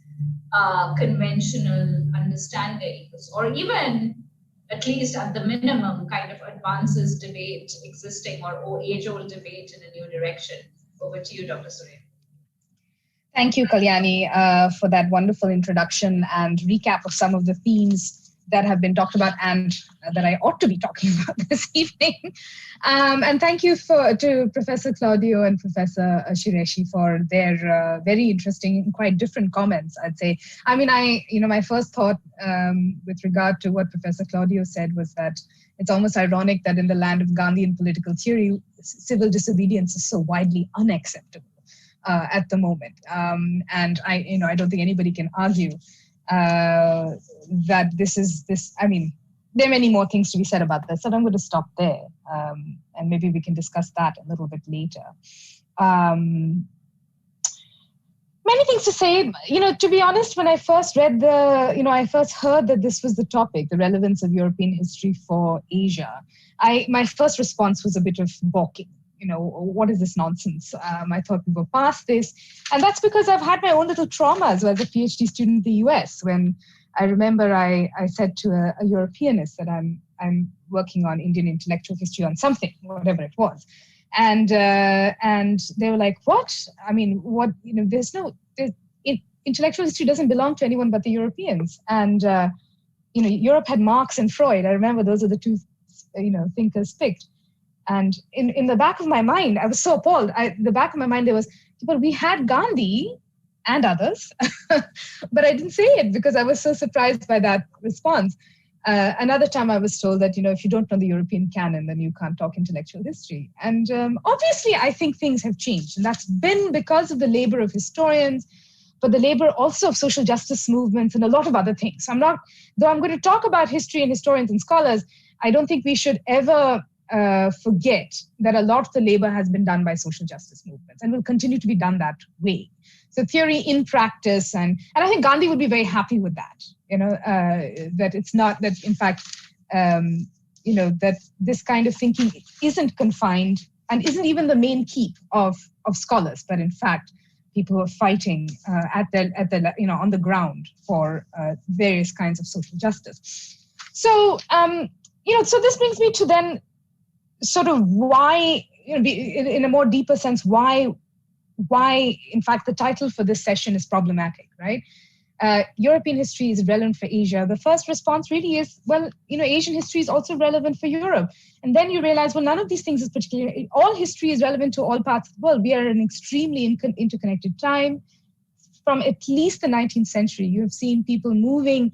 R: conventional understandings, or even, at least at the minimum, kind of advances debate existing or age-old debate in a new direction? Over to you, Dr. Surendran.
C: Thank you, Kalyani, for that wonderful introduction and recap of some of the themes that have been talked about and that I ought to be talking about this evening. And thank you to Professor Claudio and Professor Shireshi for their very interesting and quite different comments, I'd say. I mean, my first thought with regard to what Professor Claudio said was that it's almost ironic that in the land of Gandhian political theory, civil disobedience is so widely unacceptable at the moment. And I don't think anybody can argue that I mean, there are many more things to be said about this, so I'm going to stop there. And maybe we can discuss that a little bit later. Many things to say. To be honest, when I first read I first heard that this was the topic, the relevance of European history for Asia, my first response was a bit of balking. What is this nonsense? I thought we were past this. And that's because I've had my own little trauma as well as a PhD student in the US, when I remember I said to a Europeanist that I'm working on Indian intellectual history on something, whatever it was. And they were like, what? I mean, what, intellectual history doesn't belong to anyone but the Europeans. And, Europe had Marx and Freud. I remember those are the two, thinkers picked. And in the back of my mind, I was so appalled. The back of my mind, there was, but we had Gandhi and others, but I didn't say it because I was so surprised by that response. Another time I was told that, if you don't know the European canon, then you can't talk intellectual history. And obviously, I think things have changed. And that's been because of the labor of historians, but the labor also of social justice movements and a lot of other things. Though I'm going to talk about history and historians and scholars, I don't think we should ever forget that a lot of the labor has been done by social justice movements and will continue to be done that way. So theory in practice, and I think Gandhi would be very happy with that, that it's not, that in fact, that this kind of thinking isn't confined and isn't even the main keep of scholars, but in fact, people who are fighting on the ground for various kinds of social justice. So, so this brings me to then sort of why, in a more deeper sense, why, in fact, the title for this session is problematic, right? European history is relevant for Asia. The first response really is, well, Asian history is also relevant for Europe. And then you realize, well, none of these things is particularly, all history is relevant to all parts of the world. We are in an extremely interconnected time. From at least the 19th century, you have seen people moving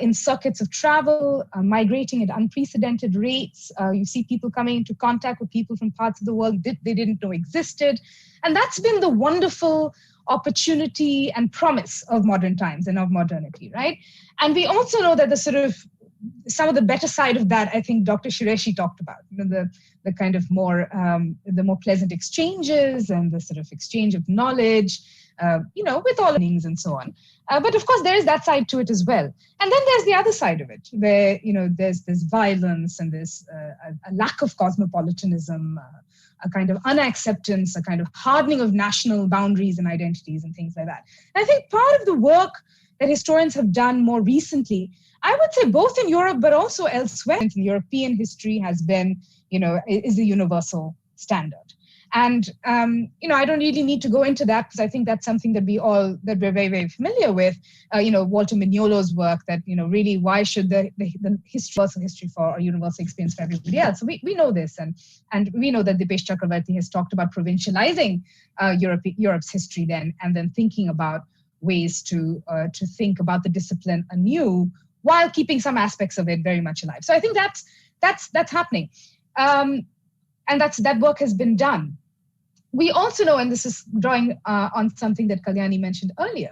C: in circuits of travel, migrating at unprecedented rates. You see people coming into contact with people from parts of the world they didn't know existed. And that's been the wonderful opportunity and promise of modern times and of modernity, right? And we also know that some of the better side of that, I think Dr. Shireshi talked about, the kind of more, the more pleasant exchanges and the sort of exchange of knowledge, with all things and so on. But of course, there is that side to it as well. And then there's the other side of it, where, there's violence and there's a lack of cosmopolitanism, a kind of unacceptance, a kind of hardening of national boundaries and identities and things like that. And I think part of the work that historians have done more recently, I would say both in Europe, but also elsewhere, in European history has been, is the universal standard. And, I don't really need to go into that because I think that's something that we're very, very familiar with. Walter Mignolo's work that, really, why should the universal history for a universal experience for everybody else? So we know this. And we know that Dipesh Chakravarti has talked about provincializing Europe's history then, and then thinking about ways to think about the discipline anew while keeping some aspects of it very much alive. So I think that's happening. And that work has been done. We also know, and this is drawing on something that Kalyani mentioned earlier,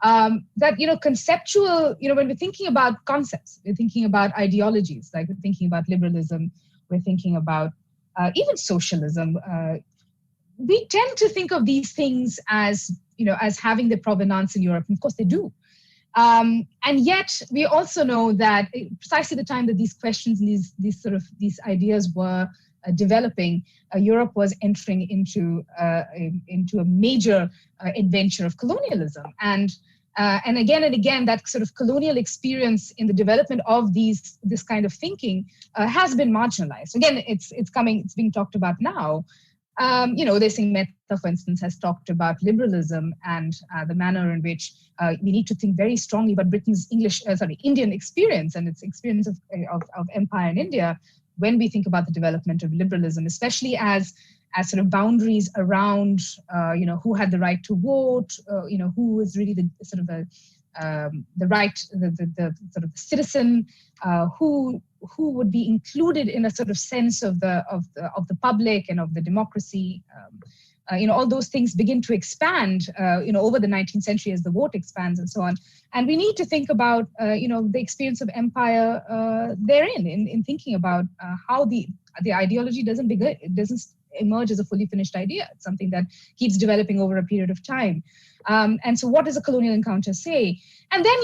C: that, conceptual, when we're thinking about concepts, we're thinking about ideologies, like we're thinking about liberalism, we're thinking about even socialism. We tend to think of these things as having the provenance in Europe, and of course they do. And yet we also know that precisely the time that these questions and these ideas were developing, Europe was entering into a major adventure of colonialism, and again that sort of colonial experience in the development of this kind of thinking has been marginalized. Again, it's being talked about now, Uday Singh Mehta, for instance, has talked about liberalism and the manner in which we need to think very strongly about Britain's Indian experience and its experience of empire in India when we think about the development of liberalism, especially as sort of boundaries around, who had the right to vote, who was really the sort of the right, the sort of citizen, who would be included in a sort of sense of the public and of the democracy. All those things begin to expand, over the 19th century as the vote expands and so on. And we need to think about, the experience of empire therein, in thinking about how the ideology doesn't emerge as a fully finished idea. It's something that keeps developing over a period of time. And so what does a colonial encounter say? And then,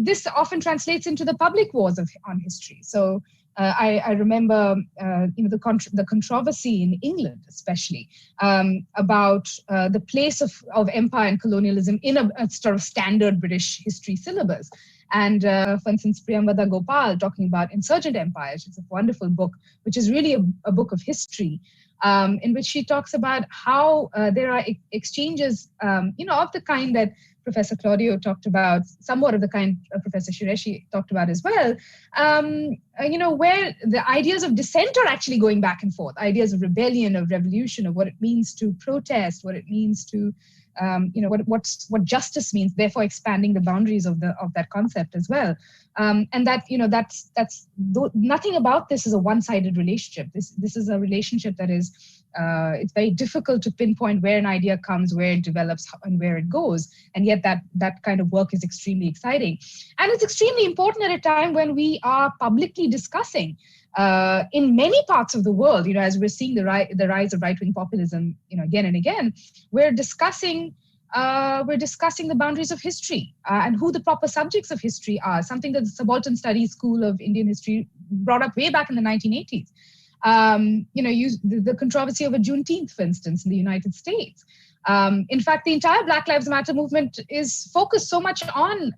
C: this often translates into the public wars on history. So I remember, the controversy in England, especially, about the place of empire and colonialism in a sort of standard British history syllabus. And for instance, Priyamvada Gopal talking about Insurgent Empires, it's a wonderful book, which is really a book of history, in which she talks about how there are exchanges, of the kind that Professor Claudio talked about, somewhat of the kind Professor Qureshi talked about as well, where the ideas of dissent are actually going back and forth, ideas of rebellion, of revolution, of what it means to protest, what it means to, what justice means, therefore expanding the boundaries of that concept as well. And that, nothing about this is a one-sided relationship. This is a relationship that is, it's very difficult to pinpoint where an idea comes, where it develops, and where it goes. And yet that kind of work is extremely exciting. And it's extremely important at a time when we are publicly discussing in many parts of the world, as we're seeing the rise of right-wing populism, again and again, we're discussing the boundaries of history and who the proper subjects of history are, something that the Subaltern Studies School of Indian History brought up way back in the 1980s. The controversy over Juneteenth, for instance, in the United States. In fact, the entire Black Lives Matter movement is focused so much on,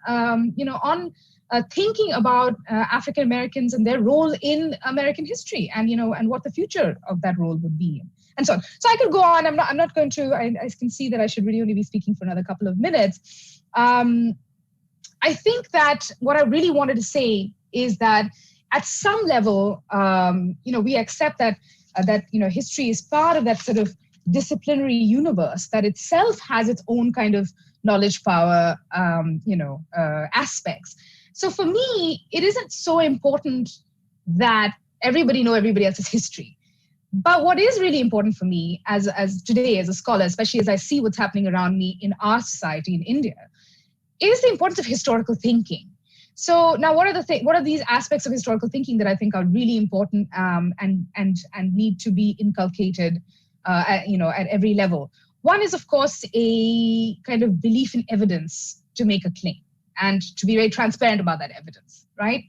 C: thinking about African Americans and their role in American history, and what the future of that role would be, and so on. So I could go on. I'm not going to. I can see that I should really only be speaking for another couple of minutes. I think that what I really wanted to say is that at some level, we accept that history is part of that sort of disciplinary universe that itself has its own kind of knowledge power, aspects. So for me, it isn't so important that everybody know everybody else's history. But what is really important for me as today, as a scholar, especially as I see what's happening around me in our society in India, is the importance of historical thinking. So now, what are these aspects of historical thinking that I think are really important and need to be inculcated, at every level? One is, of course, a kind of belief in evidence to make a claim and to be very transparent about that evidence, right?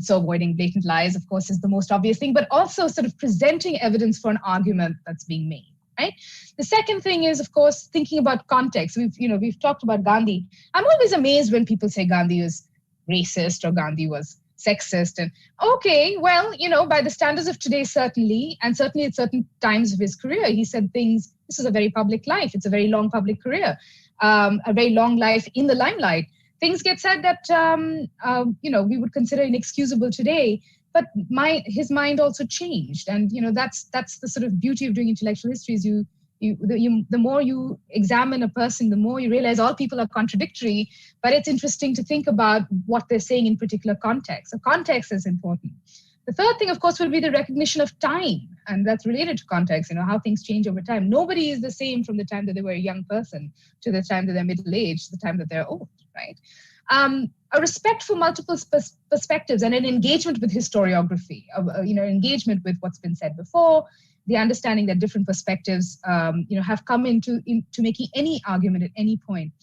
C: So avoiding blatant lies, of course, is the most obvious thing, but also sort of presenting evidence for an argument that's being made, right? The second thing is, of course, thinking about context. We've talked about Gandhi. I'm always amazed when people say Gandhi was racist or Gandhi was sexist. And okay, well, by the standards of today, certainly, and certainly at certain times of his career, he said things. This is a very public life. It's a very long public career, a very long life in the limelight. Things get said that, we would consider inexcusable today, but his mind also changed. And, that's the sort of beauty of doing intellectual history is the more you examine a person, the more you realize all people are contradictory, but it's interesting to think about what they're saying in particular context. So context is important. The third thing, of course, will be the recognition of time, and that's related to context, how things change over time. Nobody is the same from the time that they were a young person to the time that they're middle-aged, the time that they're old, right? A respect for multiple perspectives and an engagement with historiography, engagement with what's been said before, the understanding that different perspectives, have come into making any argument at any point.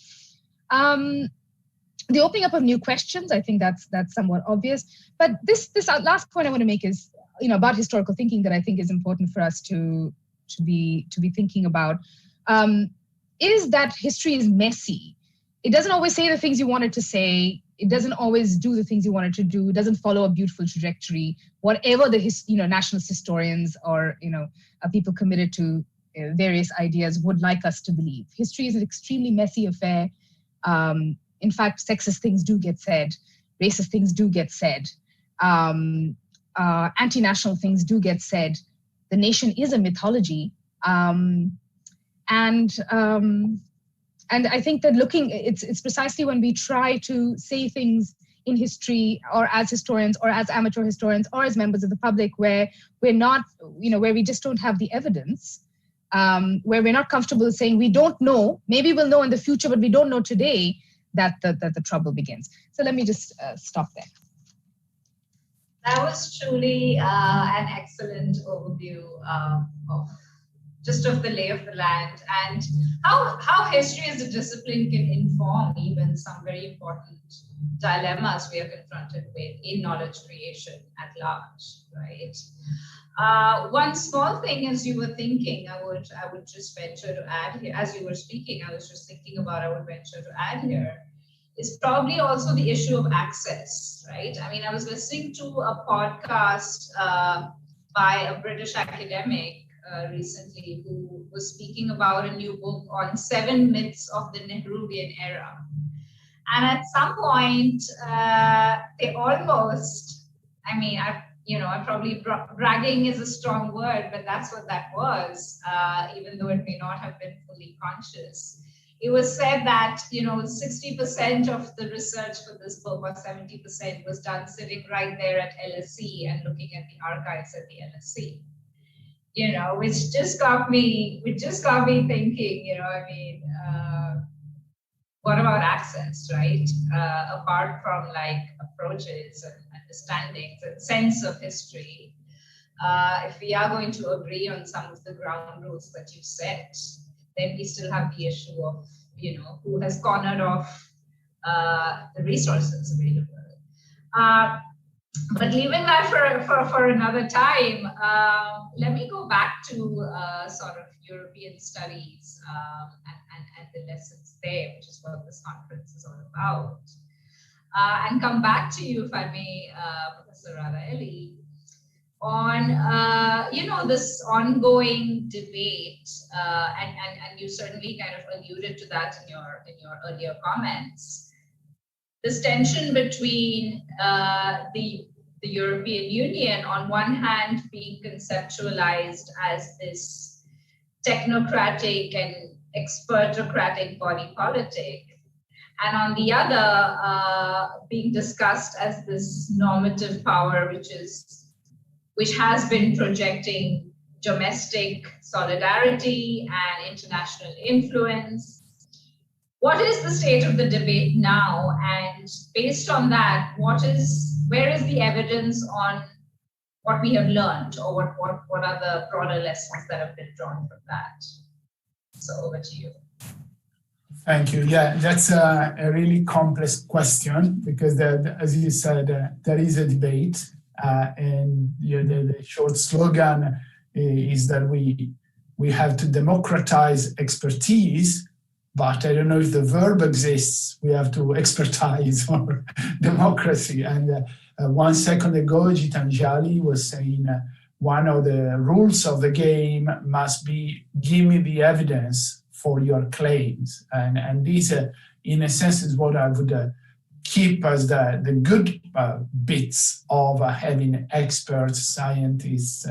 C: The opening up of new questions, I think that's somewhat obvious. But this last point I want to make is, about historical thinking that I think is important for us to be thinking about, is that history is messy. It doesn't always say the things you want it to say. it doesn't always do the things you want it to do. It doesn't follow a beautiful trajectory, whatever the nationalist historians or people committed to various ideas would like us to believe. History is an extremely messy affair. In fact, sexist things do get said, racist things do get said, anti-national things do get said. The nation is a mythology, and I think that it's precisely when we try to say things in history or as historians or as amateur historians or as members of the public where we're not, where we just don't have the evidence, where we're not comfortable saying we don't know, maybe we'll know in the future, but we don't know today, that the trouble begins. So let me just stop there.
R: That was truly an excellent overview of the lay of the land and how history as a discipline can inform even some very important dilemmas we are confronted with in knowledge creation at large, right? One small thing as you were thinking, I would just venture to add here, as you were speaking, I was just thinking about I would venture to add here, is probably also the issue of access, right? I mean, I was listening to a podcast by a British academic recently who was speaking about a new book on 7 myths of the Nehruvian era. And at some point, they almost, I mean, I probably bragging is a strong word, but that's what that was, even though it may not have been fully conscious. It was said that, 60% of the research for this book, or 70%, was done sitting right there at LSE and looking at the archives at the LSE. Which just got me thinking, what about access, right? Apart from like approaches and understandings and sense of history, if we are going to agree on some of the ground rules that you set, then we still have the issue of, who has cornered off the resources available. But leaving that for another time, let me go back to sort of European studies and the lessons there, which is what this conference is all about. And come back to you, if I may, Professor Radaeli, on this ongoing debate, and you certainly kind of alluded to that in your earlier comments. This tension between the European Union, on one hand, being conceptualized as this technocratic and expertocratic body politic, and on the other, being discussed as this normative power, which has been projecting domestic solidarity and international influence. What is the state of the debate now? And based on that, where is the evidence on what we have learned, or what are the broader lessons that have been drawn from that? So over to you.
B: Thank you. Yeah, that's a really complex question because, as you said, there is a debate, and the short slogan is that we have to democratize expertise. But I don't know if the verb exists. We have to expertise or democracy. And 1 second ago, Gitanjali was saying one of the rules of the game must be give me the evidence for your claims. And this, in a sense, is what I would keep as the good bits of having experts, scientists,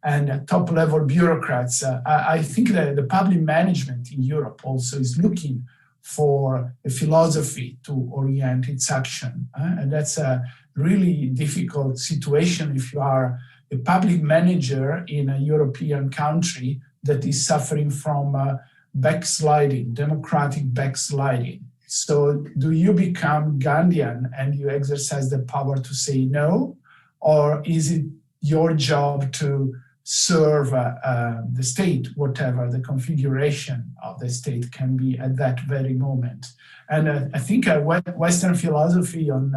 B: and top-level bureaucrats. I think that the public management in Europe also is looking for a philosophy to orient its action. And that's a really difficult situation if you are a public manager in a European country that is suffering from backsliding, democratic backsliding. So do you become Gandhian and you exercise the power to say no? Or is it your job to serve the state, whatever the configuration of the state can be at that very moment? And I think Western philosophy on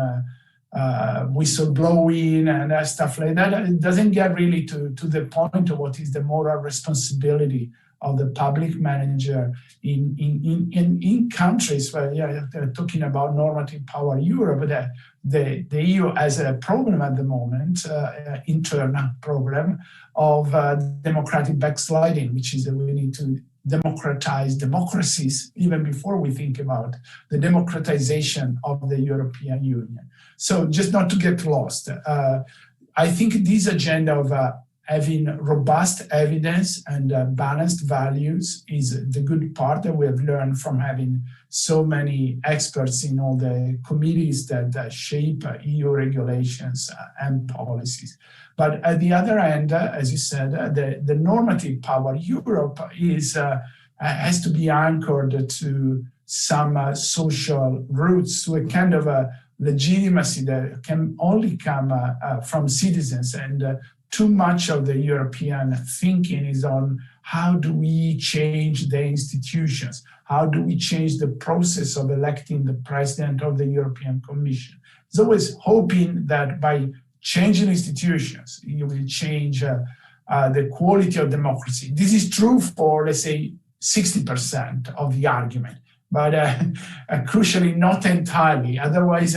B: whistleblowing and stuff like that, it doesn't get really to the point of what is the moral responsibility of the public manager in countries where they're talking about normative power Europe, that the EU has a problem at the moment, internal problem of democratic backsliding, which is that we need to democratize democracies even before we think about the democratization of the European Union. So just not to get lost, I think this agenda of having robust evidence and balanced values is the good part that we have learned from having so many experts in all the committees that shape EU regulations and policies. But at the other end, as you said, the normative power Europe has to be anchored to some social roots, to a kind of a legitimacy that can only come from citizens. And too much of the European thinking is on how do we change the institutions? How do we change the process of electing the president of the European Commission? It's always hoping that by changing institutions, you will change the quality of democracy. This is true for, let's say, 60% of the argument, but crucially not entirely. Otherwise,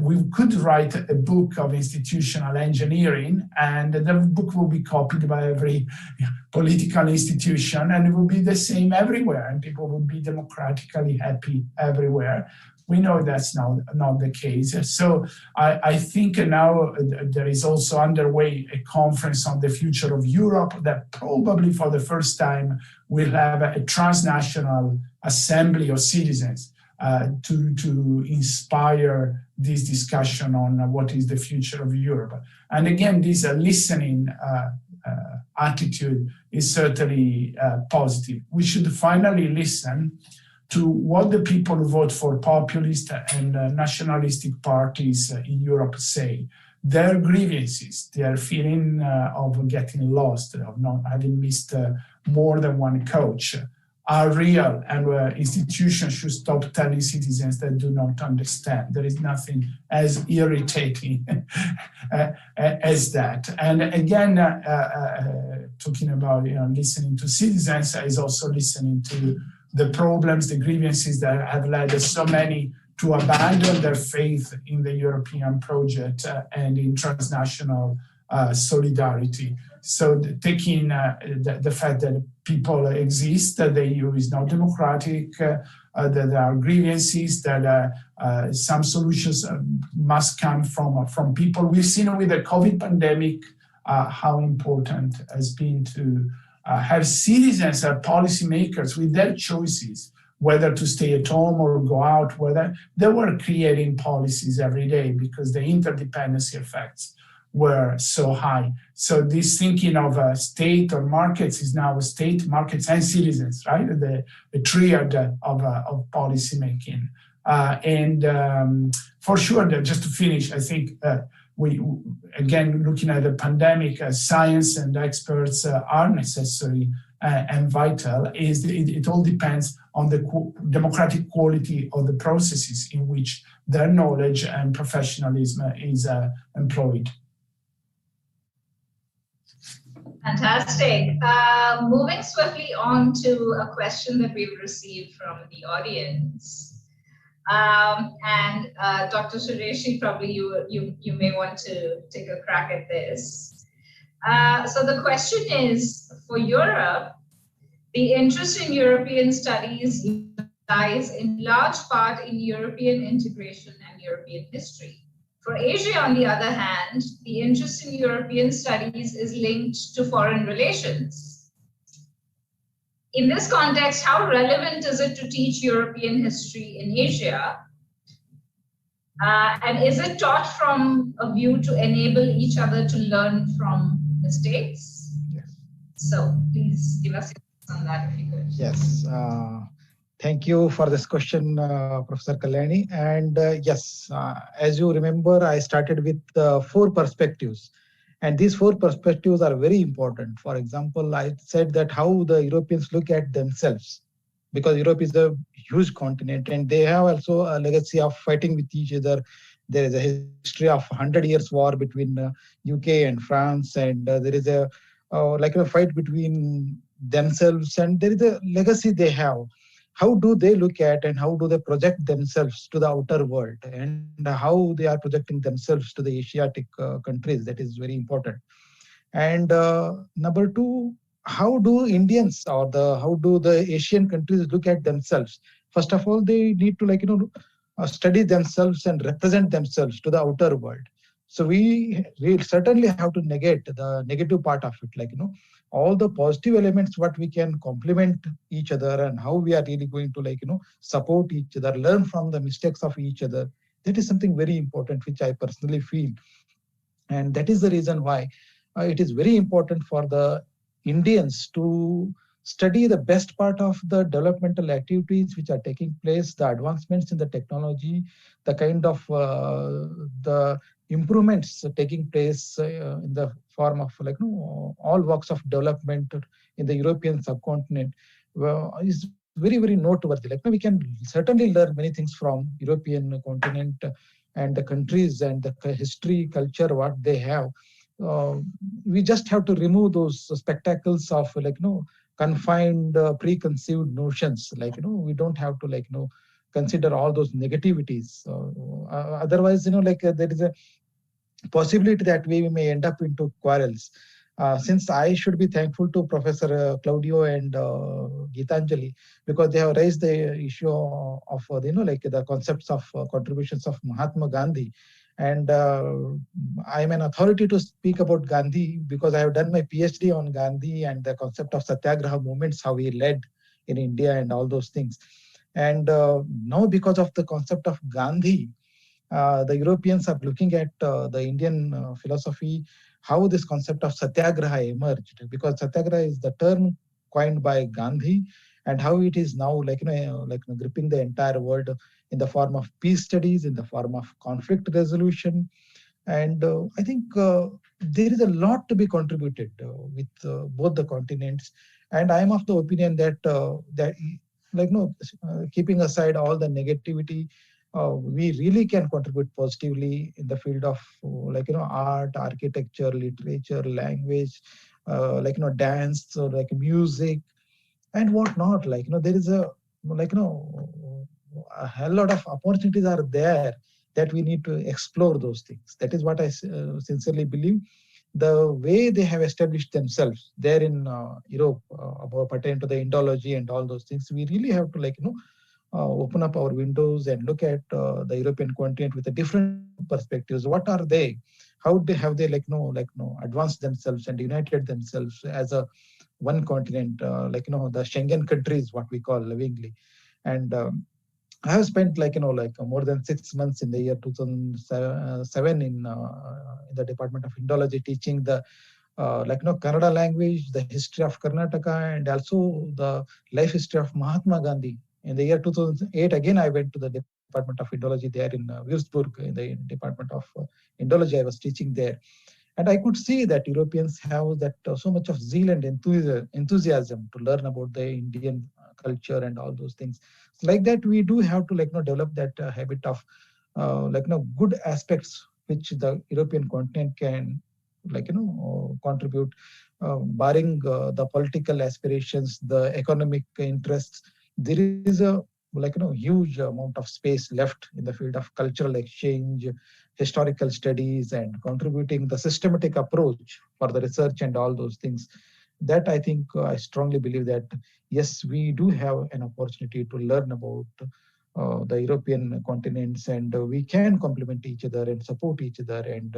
B: we could write a book of institutional engineering, and the book will be copied by every political institution, and it will be the same everywhere, and people will be democratically happy everywhere. We know that's not the case. So I think now there is also underway a conference on the future of Europe that probably for the first time will have a transnational assembly of citizens to inspire this discussion on what is the future of Europe. And again, this listening attitude is certainly positive. We should finally listen to what the people who vote for populist and nationalistic parties in Europe say. Their grievances, their feeling of getting lost, of not having missed more than one coach, are real, and institutions should stop telling citizens that do not understand. There is nothing as irritating as that. And again, talking about listening to citizens is also listening to the problems, the grievances that have led so many to abandon their faith in the European project and in transnational solidarity. So taking the fact that people exist, that the EU is not democratic, that there are grievances, that some solutions must come from people. We've seen with the COVID pandemic how important it has been to have citizens and policymakers with their choices, whether to stay at home or go out, whether they were creating policies every day because the interdependency effects were so high. So this thinking of state or markets is now state, markets, and citizens, right? The triad of policy making. And for sure, just to finish, I think we, again, looking at the pandemic, science and experts are necessary and vital. It all depends on the democratic quality of the processes in which their knowledge and professionalism is employed.
R: Fantastic. Moving swiftly on to a question that we've received from the audience. And Dr. Sureshi, probably you may want to take a crack at this. So the question is, for Europe, the interest in European studies lies in large part in European integration and European history. For Asia, on the other hand, the interest in European studies is linked to foreign relations. In this context, how relevant is it to teach European history in Asia? And is it taught from a view to enable each other to learn from mistakes?
O: Yes.
R: So please give us your thoughts on that if you could.
O: Yes. Thank you for this question, Professor Kalyani. And yes, as you remember, I started with 4 perspectives. And these 4 perspectives are very important. For example, I said that how the Europeans look at themselves, because Europe is a huge continent and they have also a legacy of fighting with each other. There is a history of 100 years war between UK and France, and there is a fight between themselves, and there is a legacy they have. How do they look at and how do they project themselves to the outer world, and how they are projecting themselves to the Asiatic countries? That is very important. And number two, how do Indians or how do the Asian countries look at themselves? First of all, they need to study themselves and represent themselves to the outer world. So we certainly have to negate the negative part of it, all the positive elements, what we can complement each other and how we are really going to support each other, learn from the mistakes of each other. That is something very important, which I personally feel. And that is the reason why it is very important for the Indians to study the best part of the developmental activities which are taking place, the advancements in the technology, the kind of the improvements taking place in the form of all walks of development in the European subcontinent is very, very noteworthy. We can certainly learn many things from European continent and the countries and the history, culture, what they have. We just have to remove those spectacles of confined preconceived notions. We don't have to consider all those negativities. Otherwise, there is a possibility that we may end up into quarrels. Since I should be thankful to Professor Claudio and Gitanjali, because they have raised the issue of the concepts of contributions of Mahatma Gandhi. And I am an authority to speak about Gandhi because I have done my PhD on Gandhi and the concept of Satyagraha movements, how he led in India and all those things. And now because of the concept of Gandhi, the Europeans are looking at the Indian philosophy, how this concept of Satyagraha emerged, because Satyagraha is the term coined by Gandhi, and how it is now gripping the entire world in the form of peace studies, in the form of conflict resolution. And I think there is a lot to be contributed with both the continents. And I am of the opinion that keeping aside all the negativity, we really can contribute positively in the field of art, architecture, literature, language, dance, music, and whatnot. There is a hell lot of opportunities are there that we need to explore those things. That is what I sincerely believe. The way they have established themselves there in Europe, pertaining to the Indology and all those things, we really have to open up our windows and look at the European continent with a different perspectives. What are they? How have they advanced themselves and united themselves as a one continent? The Schengen countries, what we call lovingly. And I have spent more than 6 months in the year 2007 in the Department of Indology, teaching the Kannada language, the history of Karnataka, and also the life history of Mahatma Gandhi. In the year 2008, again, I went to the Department of Indology there in Würzburg, in the Department of Indology. I was teaching there. And I could see that Europeans have that so much of zeal and enthusiasm to learn about the Indian culture and all those things. So like that, we do have to develop that habit of good aspects which the European continent can contribute, barring the political aspirations, the economic interests. There is a huge amount of space left in the field of cultural exchange, historical studies, and contributing the systematic approach for the research and all those things. That I think I strongly believe that yes, we do have an opportunity to learn about the European continents, and we can complement each other and support each other. And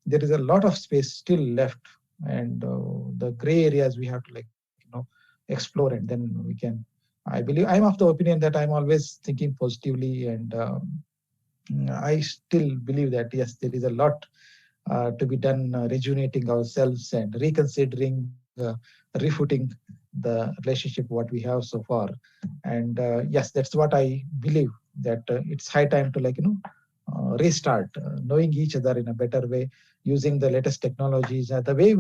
O: there is a lot of space still left, and the gray areas we have to explore, and then we can. I believe I'm of the opinion that I'm always thinking positively, and I still believe that yes, there is a lot to be done, rejuvenating ourselves and reconsidering, refooting the relationship what we have so far. And yes, that's what I believe, that it's high time to restart, knowing each other in a better way, using the latest technologies. The way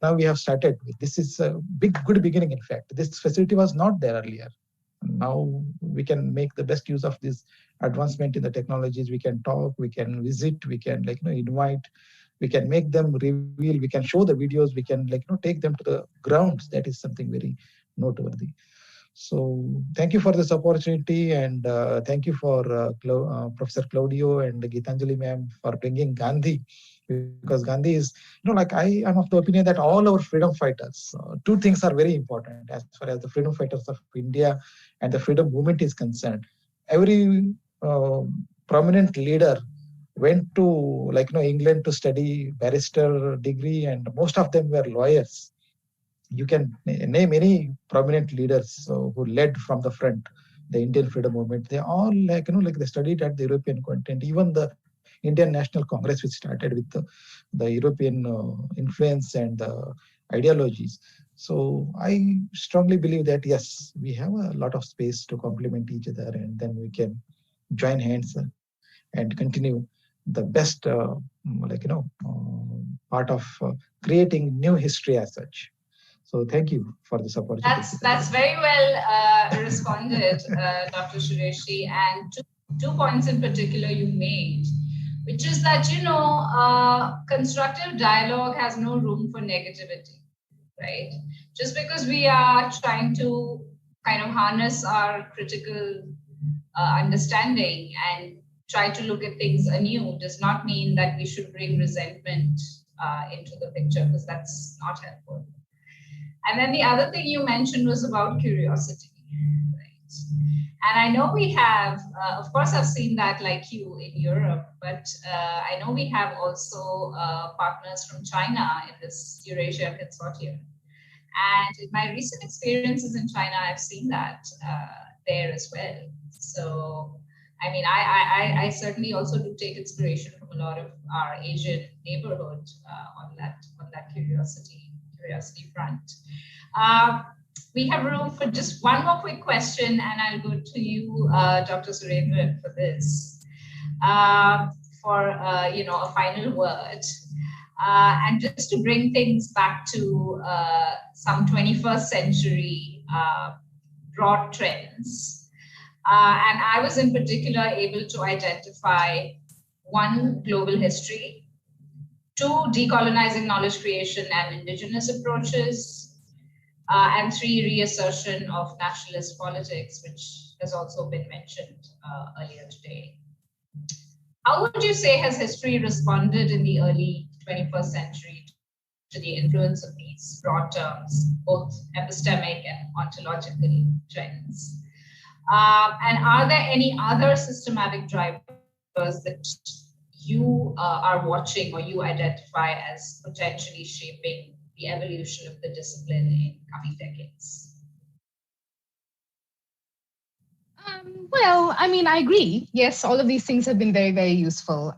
O: now we have started, this is a good beginning. In fact, this facility was not there earlier. Now we can make the best use of this advancement in the technologies. We can talk, we can visit, we can invite, we can make them reveal, we can show the videos, we can take them to the grounds. That is something very noteworthy. So thank you for this opportunity, and thank you for Professor Claudio and Geetanjali ma'am for bringing Gandhi, because Gandhi is, I am of the opinion that all our freedom fighters, two things are very important as far as the freedom fighters of India and the freedom movement is concerned. Every prominent leader went to England to study barrister degree, and most of them were lawyers. You can name any prominent leaders who led from the front the Indian freedom movement. They all they studied at the European continent. Even the Indian National Congress, which started with the European influence and ideologies. So I strongly believe that yes, we have a lot of space to complement each other, and then we can join hands and continue the best part of creating new history as such. So thank you for this opportunity.
R: That's very well responded, Dr. Sureshi, and two points in particular you made, which is that, constructive dialogue has no room for negativity, right? Just because we are trying to kind of harness our critical understanding and try to look at things anew does not mean that we should bring resentment into the picture, because that's not helpful. And then the other thing you mentioned was about curiosity, right? And I know we have, of course, I've seen that like you in Europe, but I know we have also partners from China in this EURASIA Consortium. And in my recent experiences in China, I've seen that there as well. So, I mean, I certainly also do take inspiration from a lot of our Asian neighborhood on that curiosity front. We have room for just one more quick question, and I'll go to you, Dr. Surendran, for this, for a final word, and just to bring things back to some 21st century broad trends. And I was in particular able to identify one, global history, two, decolonizing knowledge creation and indigenous approaches, and three, reassertion of nationalist politics, which has also been mentioned earlier today. How would you say has history responded in the early 21st century to the influence of these broad terms, both epistemic and ontological trends? And are there any other systematic drivers that you are watching or you identify as potentially shaping the evolution of the discipline in coming decades?
C: Well, I mean, I agree. Yes, all of these things have been very, very useful.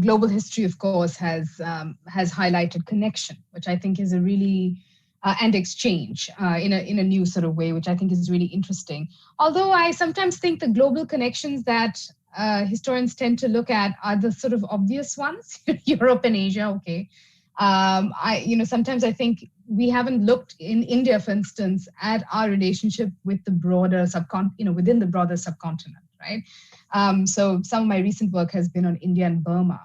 C: Global history, of course, has highlighted connection, which I think is a really and exchange in a new sort of way, which I think is really interesting. Although I sometimes think the global connections that historians tend to look at are the sort of obvious ones, Europe and Asia, okay. Sometimes I think we haven't looked in India, for instance, at our relationship with the broader within the broader subcontinent, right? So some of my recent work has been on India and Burma.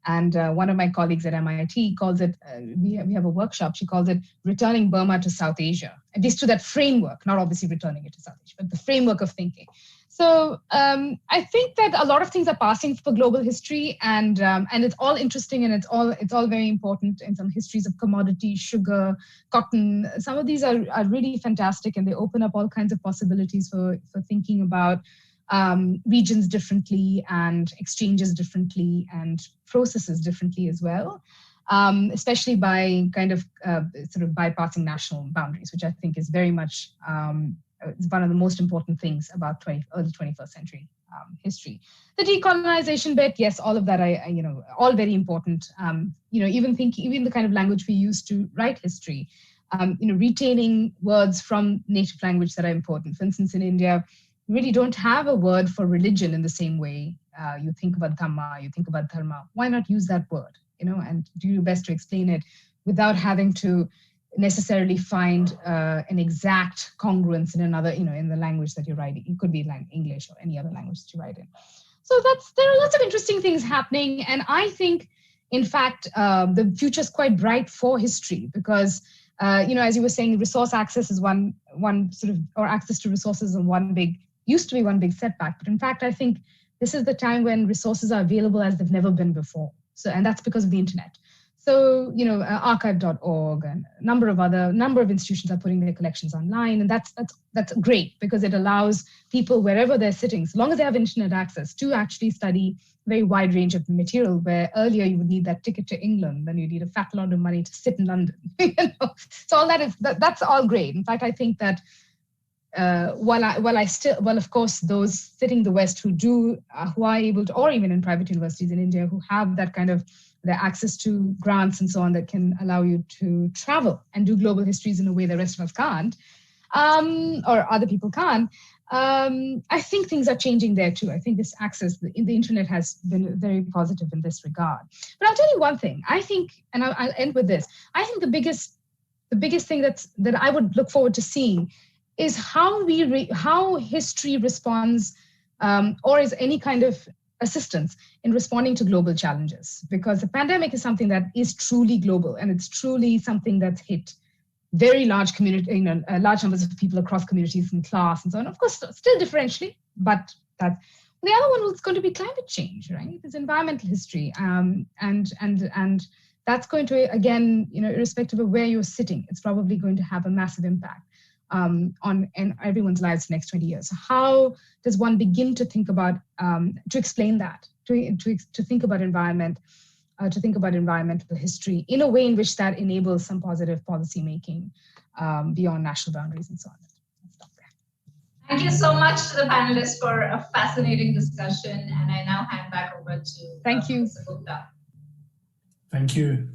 C: And one of my colleagues at MIT calls it, we have a workshop, she calls it returning Burma to South Asia, at least to that framework, not obviously returning it to South Asia, but the framework of thinking. So I think that a lot of things are passing for global history, and it's all interesting, and it's all very important in some histories of commodities, sugar, cotton. Some of these are really fantastic, and they open up all kinds of possibilities for thinking about regions differently and exchanges differently and processes differently as well, especially by kind of sort of bypassing national boundaries, which I think is very much one of the most important things about early 21st century history. The decolonization bit, yes, all of that, all very important. Even the kind of language we use to write history, retaining words from native language that are important. For instance, in India, we really don't have a word for religion in the same way. You think about Dhamma, you think about Dharma. Why not use that word, and do your best to explain it without having to necessarily find an exact congruence in another, in the language that you're writing. It could be English or any other language that you write in. So there are lots of interesting things happening. And I think in fact, the future is quite bright for history because, as you were saying, resource access is one sort of, or access to resources is used to be one big setback. But in fact, I think this is the time when resources are available as they've never been before. So, and that's because of the internet. So, archive.org and a number of institutions are putting their collections online. And that's great because it allows people wherever they're sitting, so long as they have internet access, to actually study a very wide range of material, where earlier you would need that ticket to England, then you need a fat lot of money to sit in London. So all that's all great. In fact, I think that while of course those sitting in the West who are able to, or even in private universities in India, who have that kind of the access to grants and so on that can allow you to travel and do global histories in a way the rest of us can't, or other people can't. I think things are changing there too. I think this access, the internet has been very positive in this regard. But I'll tell you one thing. I think, and I'll end with this. I think the biggest thing that I would look forward to seeing is how history responds, or is any kind of assistance in responding to global challenges, because the pandemic is something that is truly global, and it's truly something that's hit very large community, large numbers of people across communities and class and so on. Of course, still differentially, but that. The other one was going to be climate change, right? It's environmental history, and that's going to, again, irrespective of where you're sitting, it's probably going to have a massive impact on everyone's lives the next 20 years. So how does one begin to think about, to explain that, to think about environment, to think about environmental history in a way in which that enables some positive policy making beyond national boundaries and so on.
R: Thank you so much to the panelists for a fascinating discussion, and I now hand back over to Professor Gupta.
B: Thank you.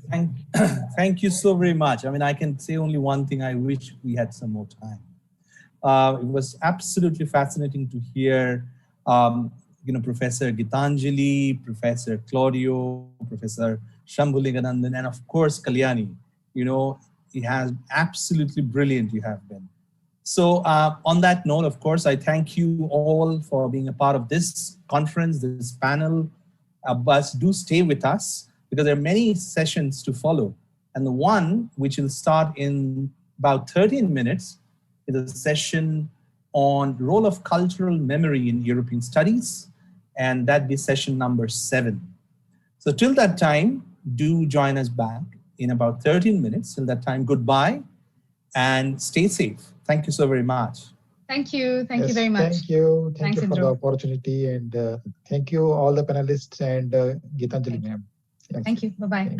P: Thank you so very much. I mean, I can say only one thing. I wish we had some more time. It was absolutely fascinating to hear, Professor Gitanjali, Professor Claudio, Professor Shambhulinganandan, and of course, Kalyani. It has absolutely brilliant you have been. So on that note, of course, I thank you all for being a part of this conference, this panel. But do stay with us, because there are many sessions to follow. And the one which will start in about 13 minutes is a session on role of cultural memory in European studies, and that be session number 7. So till that time, do join us back in about 13 minutes. Till that time, goodbye and stay safe. Thank you so very much.
C: Thank you. Thank you very much.
O: Thank you. Thank
C: Thanks,
O: you for
C: Indra.
O: the opportunity, and thank you all the panelists and Gitanjali ma'am.
C: Thank you. Bye-bye.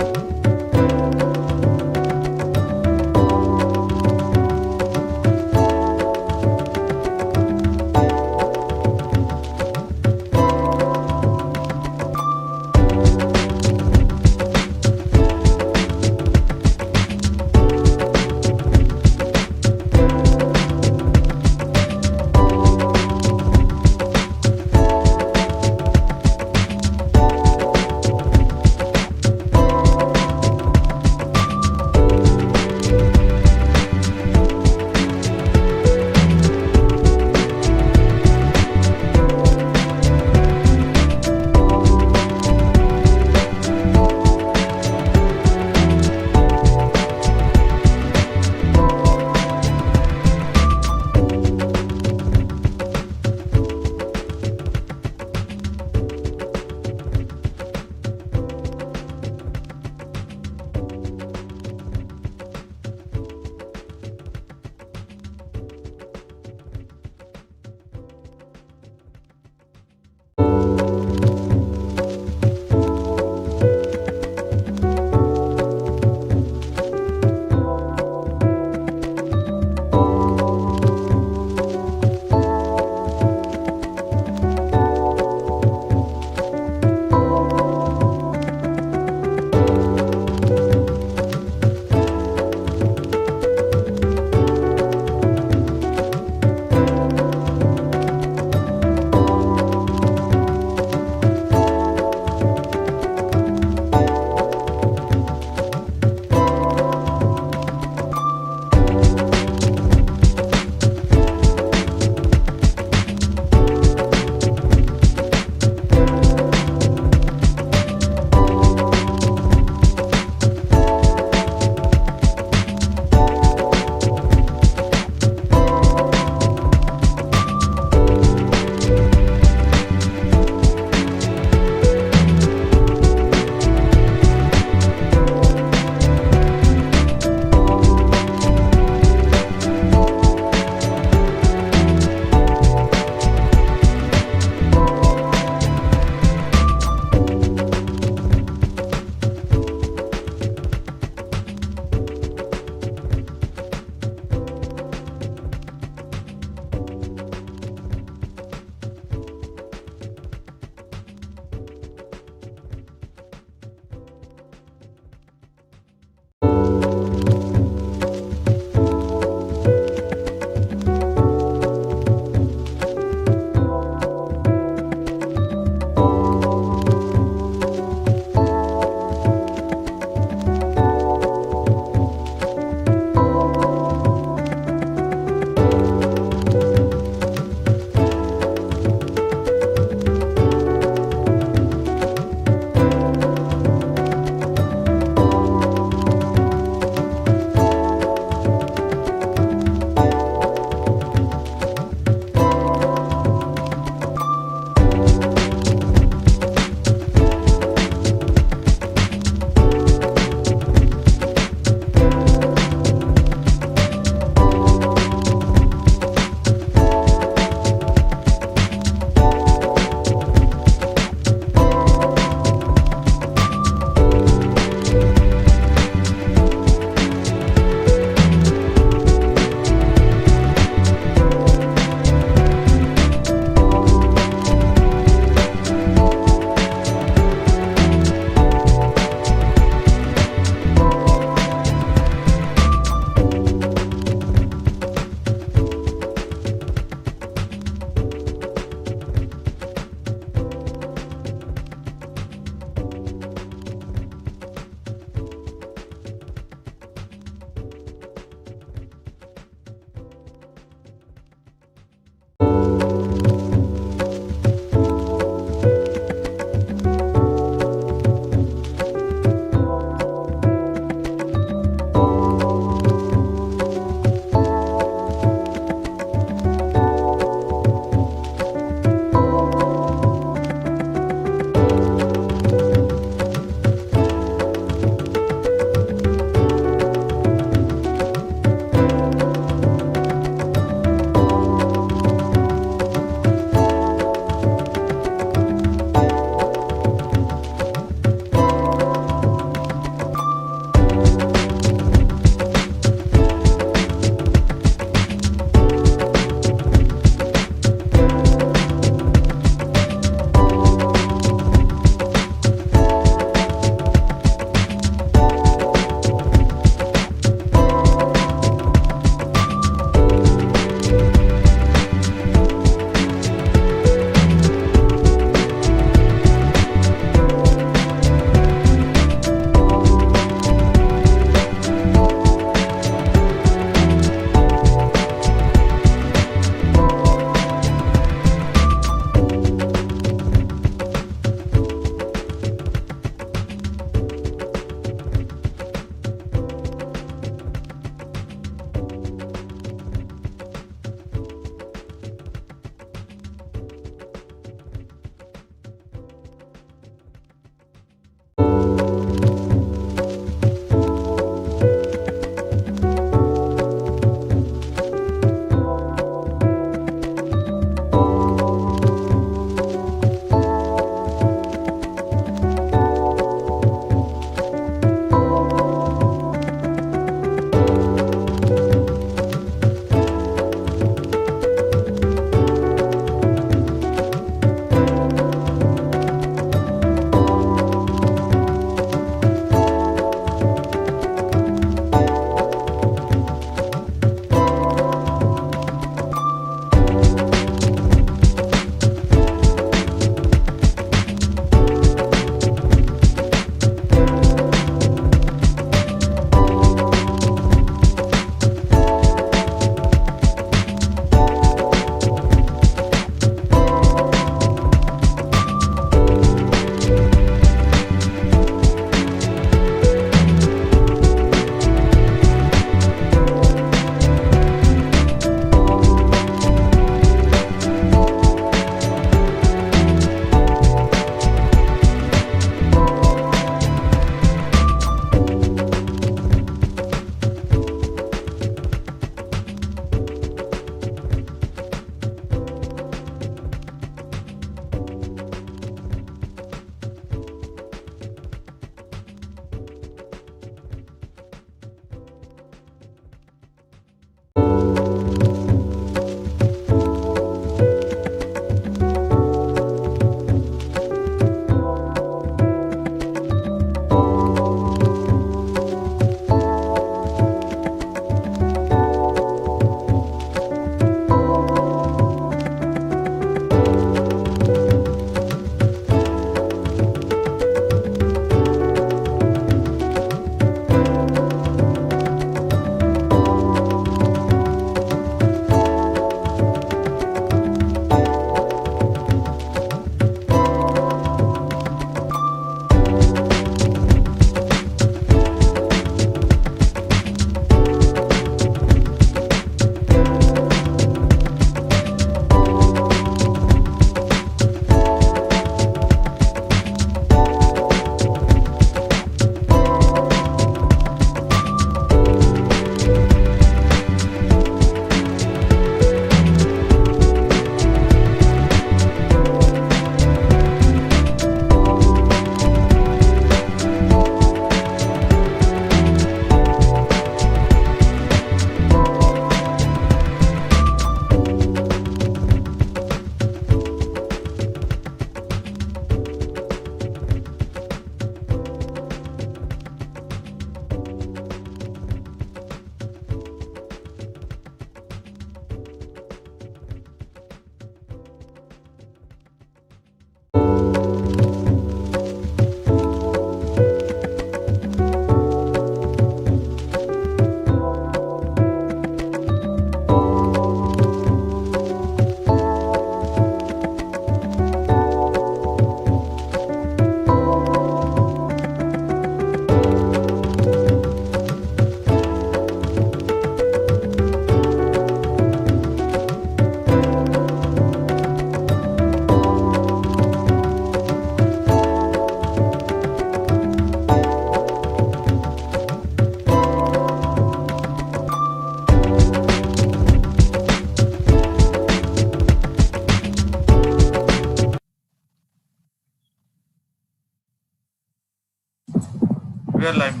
Q: We are live.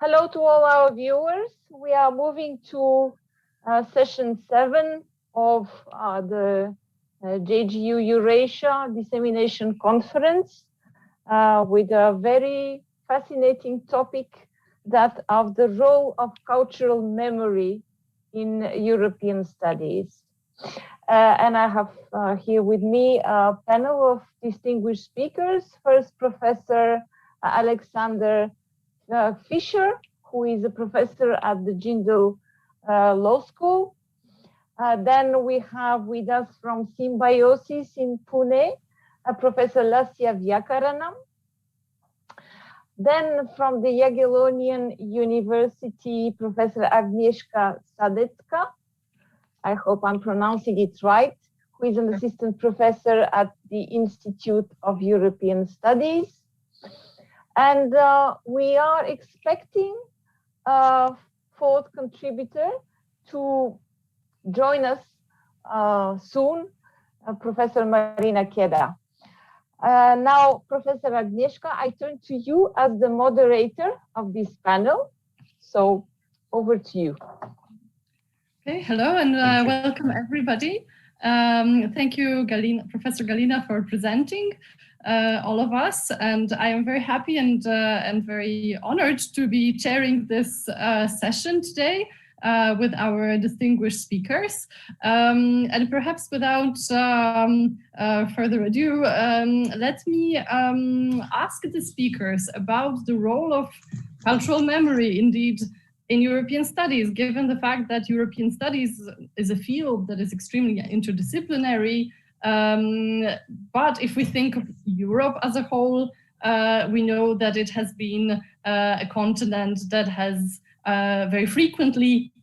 A: Hello to all our viewers. We are moving to session 7 of the JGU Eurasia Dissemination Conference with a very fascinating topic, that of the role of cultural memory in European studies. And I have here with me a panel of distinguished speakers. First, Professor Alexander Fischer, who is a professor at the Jindal Law School. Then we have with us from Symbiosis in Pune, Professor Lasya Vyakaranam. Then from the Jagiellonian University, Professor Agnieszka Sadecka, I hope I'm pronouncing it right, who is an assistant professor at the Institute of European Studies. And we are expecting a fourth contributor to join us soon, Professor Marina Keda. Now, Professor Agnieszka, I turn to you as the moderator of this panel. So over to you.
T: Okay, hello and welcome everybody. Thank you, Professor Galina, for presenting all of us. And I am very happy and very honored to be chairing this session today with our distinguished speakers. And perhaps without further ado, let me ask the speakers about the role of cultural memory, indeed, in European studies, given the fact that European studies is a field that is extremely interdisciplinary. But if we think of Europe as a whole, we know that it has been a continent that has very frequently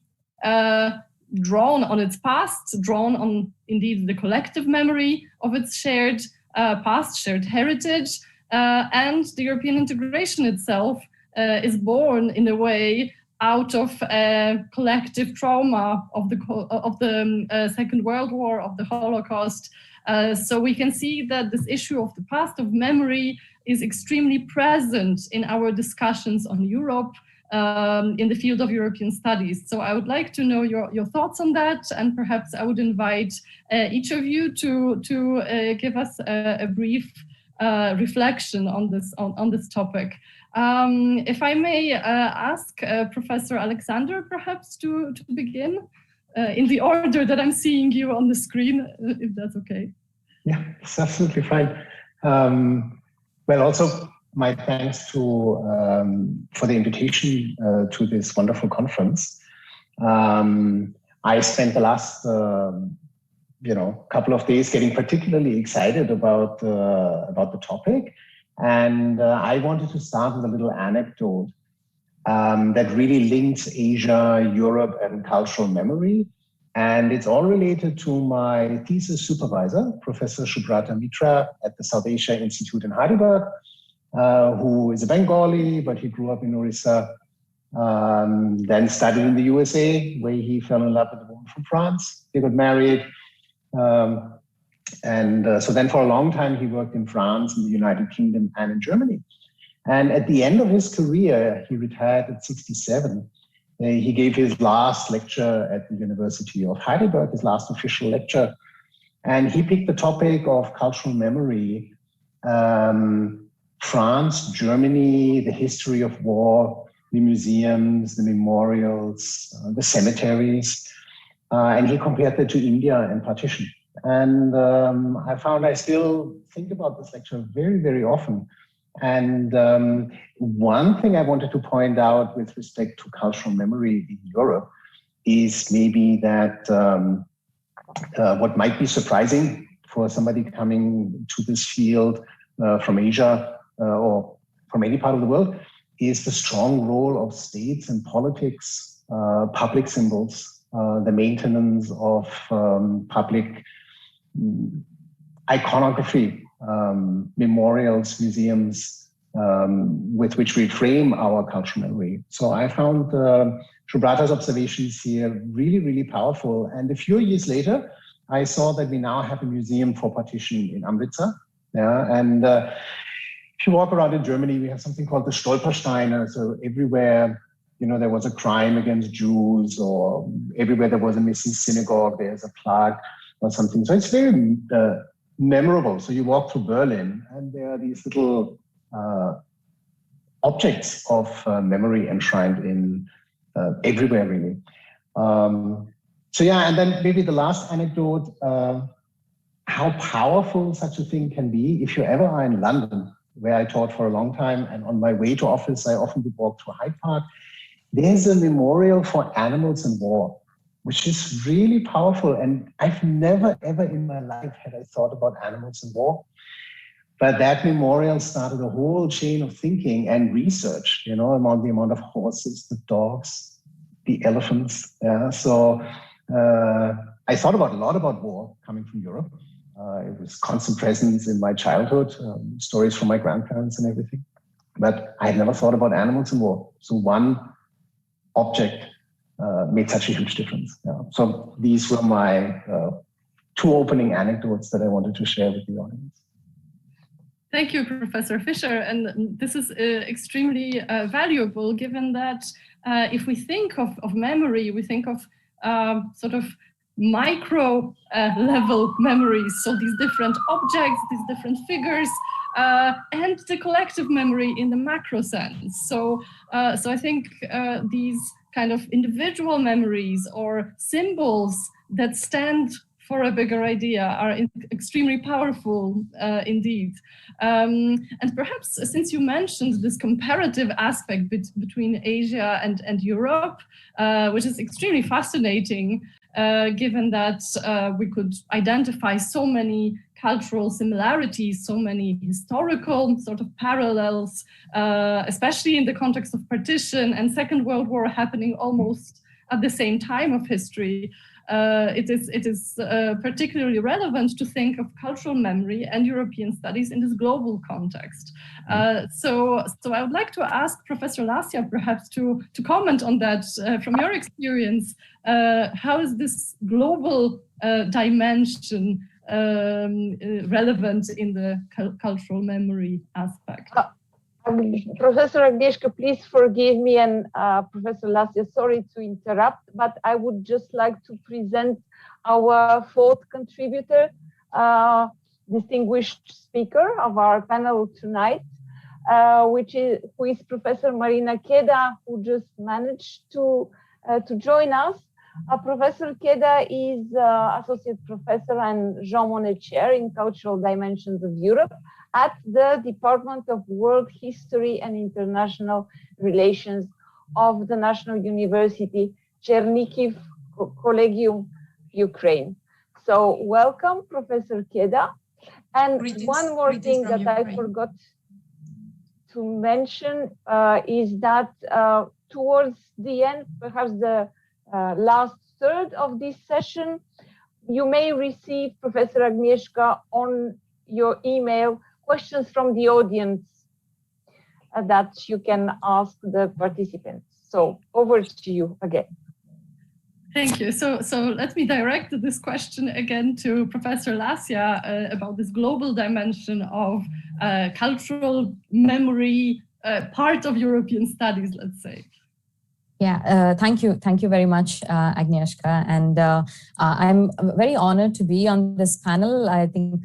T: drawn on its past, drawn on indeed the collective memory of its shared past, shared heritage, and the European integration itself is born in a way out of a collective trauma of the Second World War, of the Holocaust. So we can see that this issue of the past, of memory, is extremely present in our discussions on Europe in the field of European studies. So I would like to know your thoughts on that, and perhaps I would invite each of you to give us a brief reflection on this topic. If I may ask Professor Alexander perhaps to begin in the order that I'm seeing you on the screen, if that's okay.
W: Yeah, it's absolutely fine. Well, also my thanks to for the invitation to this wonderful conference. I spent the last couple of days getting particularly excited about the topic. And I wanted to start with a little anecdote that really links Asia, Europe, and cultural memory. And it's all related to my thesis supervisor, Professor Subrata Mitra at the South Asia Institute in Heidelberg, who is a Bengali, but he grew up in Orissa, then studied in the USA, where he fell in love with a woman from France. They got married. So then for a long time, he worked in France, in the United Kingdom, and in Germany. And at the end of his career, he retired at 67. He gave his last lecture at the University of Heidelberg, his last official lecture. And he picked the topic of cultural memory, France, Germany, the history of war, the museums, the memorials, the cemeteries. And he compared that to India and partition. And I found I still think about this lecture very, very often. And one thing I wanted to point out with respect to cultural memory in Europe is maybe that what might be surprising for somebody coming to this field from Asia or from any part of the world is the strong role of states and politics, public symbols, the maintenance of public iconography, memorials, museums, with which we frame our cultural memory. So I found Subrata's observations here really, really powerful. And a few years later, I saw that we now have a museum for partition in Amritsar, Yeah, and if you walk around in Germany, we have something called the Stolpersteine. So everywhere, there was a crime against Jews, or everywhere there was a missing synagogue, there's a plaque or something. So it's very memorable. So you walk through Berlin, and there are these little objects of memory enshrined in everywhere, really. So yeah, and then maybe the last anecdote, how powerful such a thing can be. If you ever are in London, where I taught for a long time, and on my way to office, I often would walk through Hyde Park, there's a memorial for animals in war, which is really powerful. And I've never, ever in my life had I thought about animals in war. But that memorial started a whole chain of thinking and research, among the amount of horses, the dogs, the elephants. Yeah. So I thought a lot about war coming from Europe. It was constant presence in my childhood, stories from my grandparents and everything. But I had never thought about animals in war. So one object made such a huge difference. Yeah. So these were my two opening anecdotes that I wanted to share with the audience.
T: Thank you, Professor Fischer. And this is extremely valuable, given that if we think of memory, we think of sort of micro level memories. So these different objects, these different figures, and the collective memory in the macro sense. So I think these kind of individual memories or symbols that stand for a bigger idea are extremely powerful indeed. And perhaps since you mentioned this comparative aspect between Asia and Europe, which is extremely fascinating, given that we could identify so many cultural similarities, so many historical sort of parallels, especially in the context of partition and Second World War happening almost at the same time of history. It is particularly relevant to think of cultural memory and European studies in this global context. So I would like to ask Professor Lassia perhaps to comment on that from your experience. How is this global dimension relevant in the cultural memory aspect?
A: Professor Agnieszka, please forgive me, and Professor Lassia, sorry to interrupt, but I would just like to present our fourth contributor, distinguished speaker of our panel tonight, who is Professor Marina Keda, who just managed to join us. Professor Keda is Associate Professor and Jean Monnet Chair in Cultural Dimensions of Europe at the Department of World History and International Relations of the National University Chernihiv Collegium, Ukraine. So welcome, Professor Keda. And one more thing that I forgot to mention is that towards the end, perhaps the last third of this session, you may receive, Professor Agnieszka, on your email questions from the audience that you can ask the participants. So over to you again.
T: Thank you. So let me direct this question again to Professor Lassia about this global dimension of cultural memory, part of European studies, let's say.
E: Yeah, thank you very much, Agnieszka. And I'm very honored to be on this panel. I think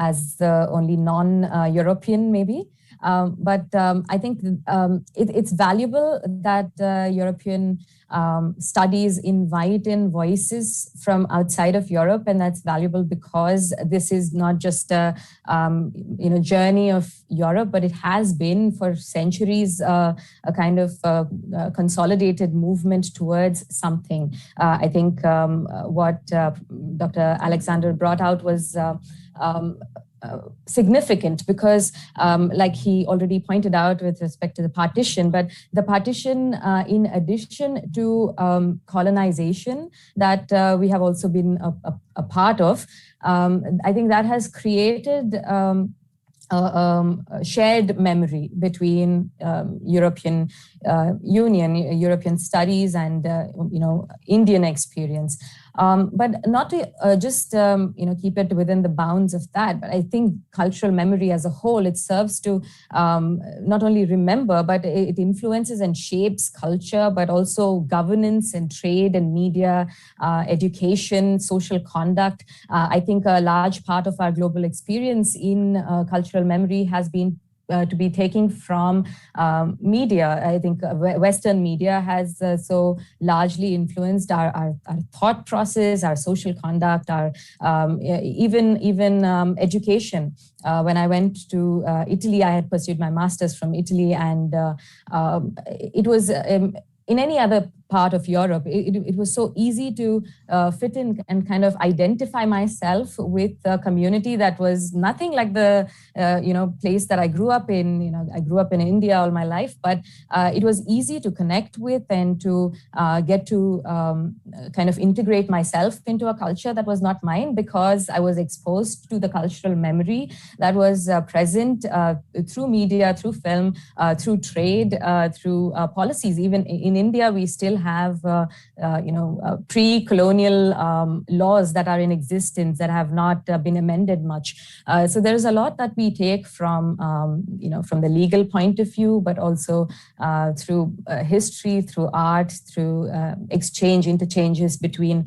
E: as the only non-European maybe. But I think it's valuable that European studies invite in voices from outside of Europe, and that's valuable because this is not just a journey of Europe, but it has been for centuries a kind of consolidated movement towards something. I think what Dr. Alexander brought out was significant because like he already pointed out with respect to the partition, but the partition in addition to colonization that we have also been a part of, I think that has created shared memory between European Union, European studies and Indian experience. But not to just keep it within the bounds of that, but I think cultural memory as a whole, it serves to not only remember, but it influences and shapes culture, but also governance and trade and media, education, social conduct. I think a large part of our global experience in cultural memory has been to be taken from media. I think Western media has so largely influenced our thought process, our social conduct, our even education. When I went to Italy, I had pursued my master's from Italy, and it was in any other part of Europe, it was so easy to fit in and kind of identify myself with a community that was nothing like the place that I grew up in. I grew up in India all my life, but it was easy to connect with and to get to kind of integrate myself into a culture that was not mine, because I was exposed to the cultural memory that was present through media, through film, through trade, through policies. Even in India, we still have pre-colonial laws that are in existence that have not been amended much. So there's a lot that we take from the legal point of view, but also through history, through art, through interchanges between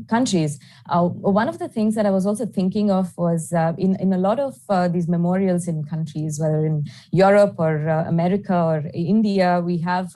E: countries. One of the things that I was also thinking of was in a lot of these memorials in countries, whether in Europe or America or India, we have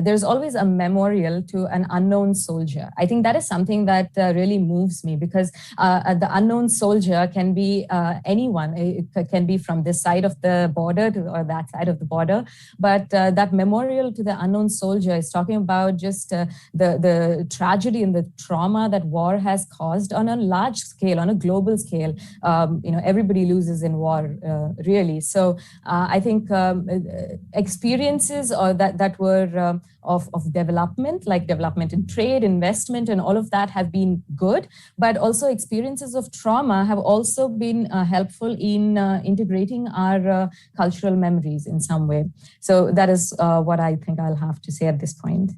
E: there's always a memorial to an unknown soldier. I think that is something that really moves me, because the unknown soldier can be anyone. It can be from this side of the border or that side of the border. But that memorial to the unknown soldier is talking about just the tragedy and the trauma that war has caused on a large scale, on a global scale. Everybody loses in war, really. So I think experiences that were of development, like development in trade, investment, and all of that have been good, but also experiences of trauma have also been helpful in integrating our cultural memories in some way. So that is what I think I'll have to say at this point.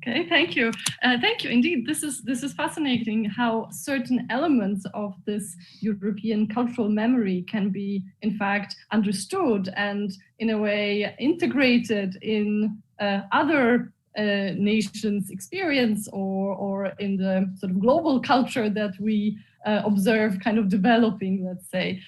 T: Okay, thank you. Thank you. Indeed, this is fascinating how certain elements of this European cultural memory can be, in fact, understood and, in a way, integrated in other nations' experience or in the sort of global culture that we observe kind of developing, let's say.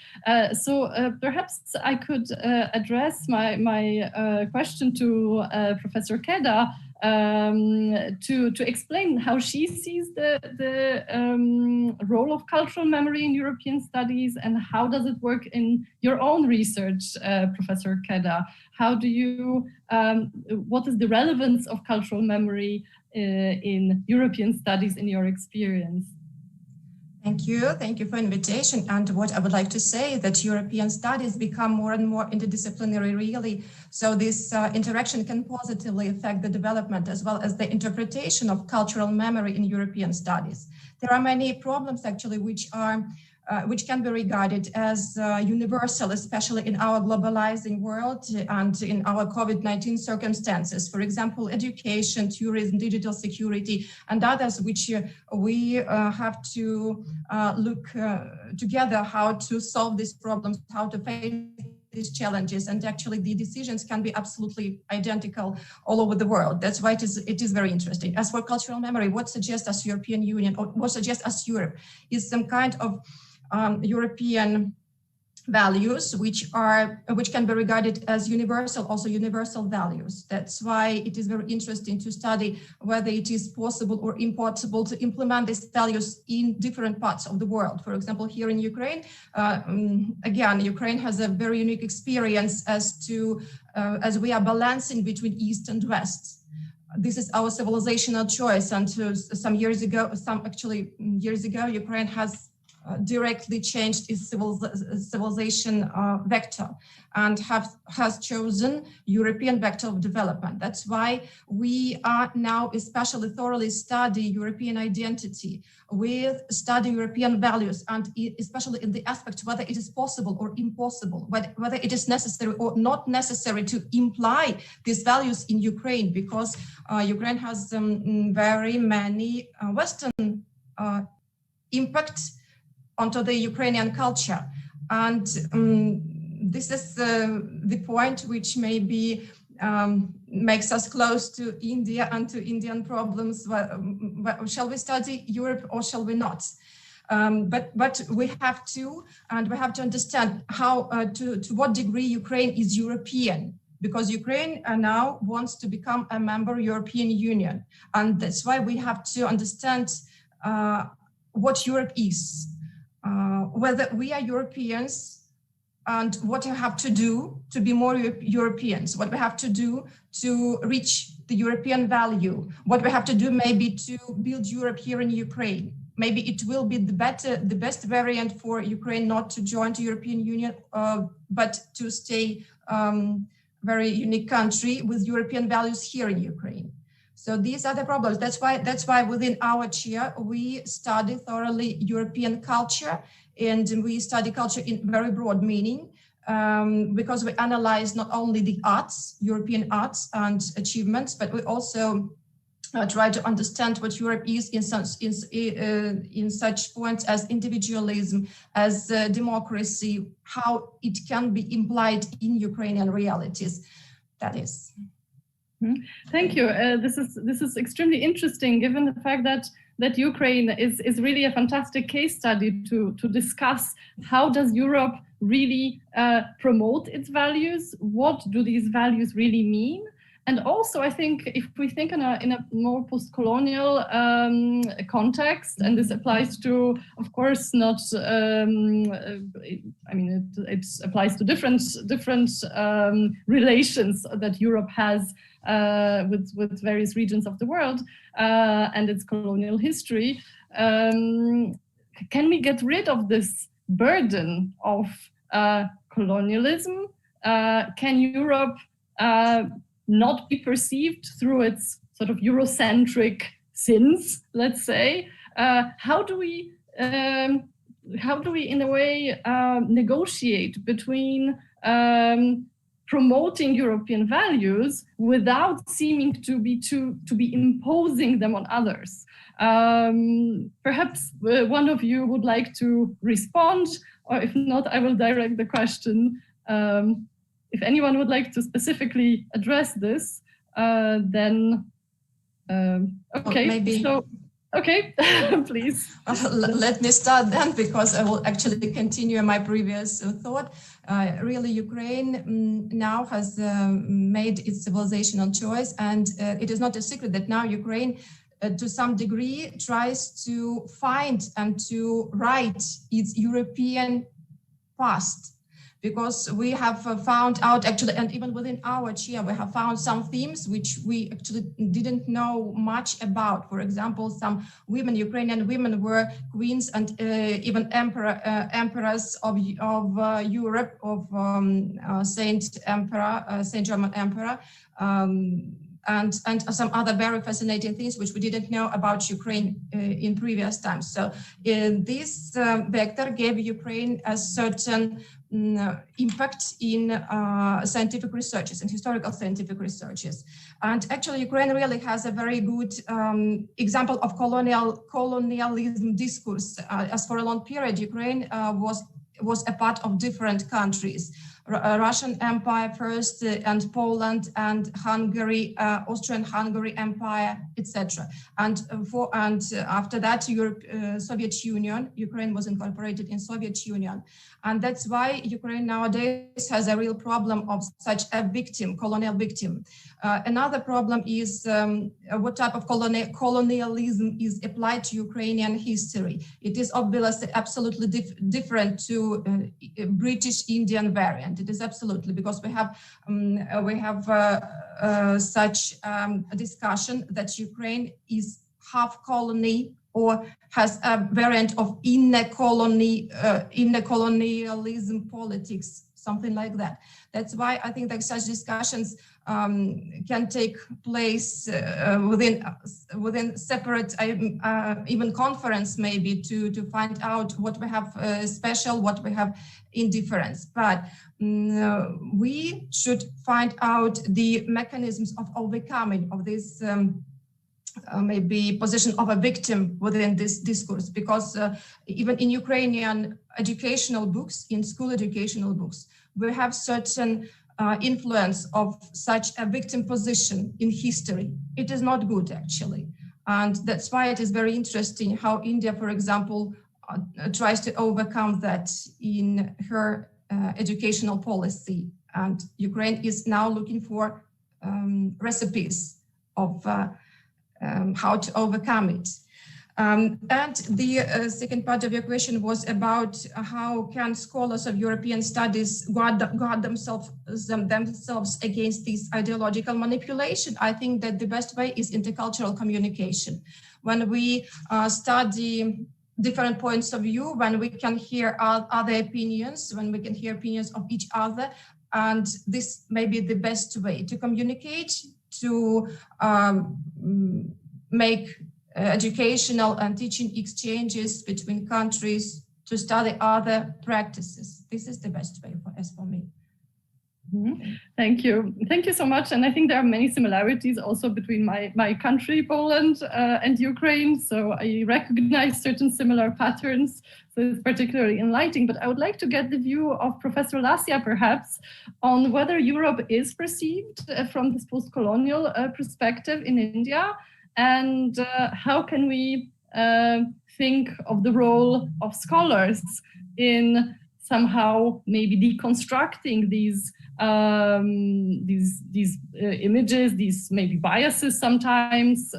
T: So perhaps I could address my question to Professor Keda, to explain how she sees the role of cultural memory in European studies, and how does it work in your own research, Professor Keda? How do you, what is the relevance of cultural memory in European studies in your experience?
Q: Thank you for invitation. And what I would like to say is that European studies become more and more interdisciplinary, really. So this interaction can positively affect the development as well as the interpretation of cultural memory in European studies. There are many problems actually which can be regarded as universal, especially in our globalizing world and in our COVID-19 circumstances. For example, education, tourism, digital security, and others which we have to look together how to solve these problems, how to face these challenges, and actually the decisions can be absolutely identical all over the world. That's why it is very interesting. As for cultural memory, what suggests us European Union, or what suggests us Europe, is some kind of European values which can be regarded as universal, also universal values. That's why it is very interesting to study whether it is possible or impossible to implement these values in different parts of the world. For example, here in Ukraine, again, Ukraine has a very unique experience as we are balancing between East and West. This is our civilizational choice, and some years ago, Ukraine has directly changed its civilization vector and has chosen European vector of development. That's why we are now especially thoroughly study European identity, with study European values, and especially in the aspect whether it is possible or impossible, whether it is necessary or not necessary to imply these values in Ukraine, because Ukraine has very many Western impacts onto the Ukrainian culture. And this is the point which maybe makes us close to India and to Indian problems. Shall we study Europe or shall we not? But we have to, and we have to understand how, to what degree Ukraine is European, because Ukraine now wants to become a member of European Union. And that's why we have to understand what Europe is, whether we are Europeans, and what we have to do to be more Europeans, what we have to do to reach the European value, what we have to do maybe to build Europe here in Ukraine. Maybe it will be the best variant for Ukraine not to join the European Union, but to stay very unique country with European values here in Ukraine. So these are the problems. That's why within our chair, we study thoroughly European culture, and we study culture in very broad meaning, because we analyze not only the arts, European arts and achievements, but we also try to understand what Europe is in such points as individualism, as democracy, how it can be implied in Ukrainian realities. That is.
T: Thank you. This is extremely interesting, given the fact that Ukraine is really a fantastic case study to discuss how does Europe really promote its values, what do these values really mean. And also, I think if we think in a more post-colonial context, and this applies to, of course, not. I mean, it applies to different relations that Europe has with various regions of the world and its colonial history. Can we get rid of this burden of colonialism? Can Europe not be perceived through its sort of Eurocentric sins, let's say? How do we in a way negotiate between promoting European values without seeming to be imposing them on others? Perhaps one of you would like to respond, or if not, I will direct the question. If anyone would like to specifically address this, then okay.
Q: Maybe.
T: So, okay, please.
Q: Let me start then, because I will actually continue my previous thought. Really, Ukraine now has made its civilizational choice, and it is not a secret that now Ukraine, to some degree, tries to find and to write its European past. Because we have found out actually, and even within our chair, we have found some themes which we actually didn't know much about. For example, some women, Ukrainian women, were queens and even emperors of Europe, of Saint German Emperor, and some other very fascinating things which we didn't know about Ukraine in previous times. So this vector gave Ukraine a certain impact in scientific researches and historical scientific researches. And actually Ukraine really has a very good example of colonialism discourse. As for a long period, Ukraine was a part of different countries. Russian Empire first, and Poland and Hungary, Austrian-Hungary Empire, etc. And after that, Soviet Union. Ukraine was incorporated in Soviet Union, and that's why Ukraine nowadays has a real problem of such a victim, colonial victim. Another problem is what type of colonialism is applied to Ukrainian history. It is obviously absolutely different to British Indian variant. It is absolutely, because we have such a discussion that Ukraine is half colony, or has a variant of inner colonialism politics, something like that. That's why I think that such discussions can take place within separate, even conference maybe, to find out what we have special, what we have indifference. But we should find out the mechanisms of overcoming of this maybe position of a victim within this discourse, because even in Ukrainian educational books, in school educational books, we have certain influence of such a victim position in history. It is not good, actually. And that's why it is very interesting how India, for example, tries to overcome that in her educational policy. And Ukraine is now looking for recipes of how to overcome it. And the second part of your question was about how can scholars of European studies guard themselves against this ideological manipulation. I think that the best way is intercultural communication. When we study different points of view, when we can hear other opinions, when we can hear opinions of each other, and this may be the best way to communicate, to make educational and teaching exchanges between countries, to study other practices. This is the best way for me.
T: Mm-hmm. Thank you. Thank you so much. And I think there are many similarities also between my country, Poland, and Ukraine. So I recognize certain similar patterns. So it's particularly enlightening. But I would like to get the view of Professor Lasia, perhaps, on whether Europe is perceived from this post-colonial perspective in India, and how can we think of the role of scholars in somehow maybe deconstructing these images, these maybe biases sometimes.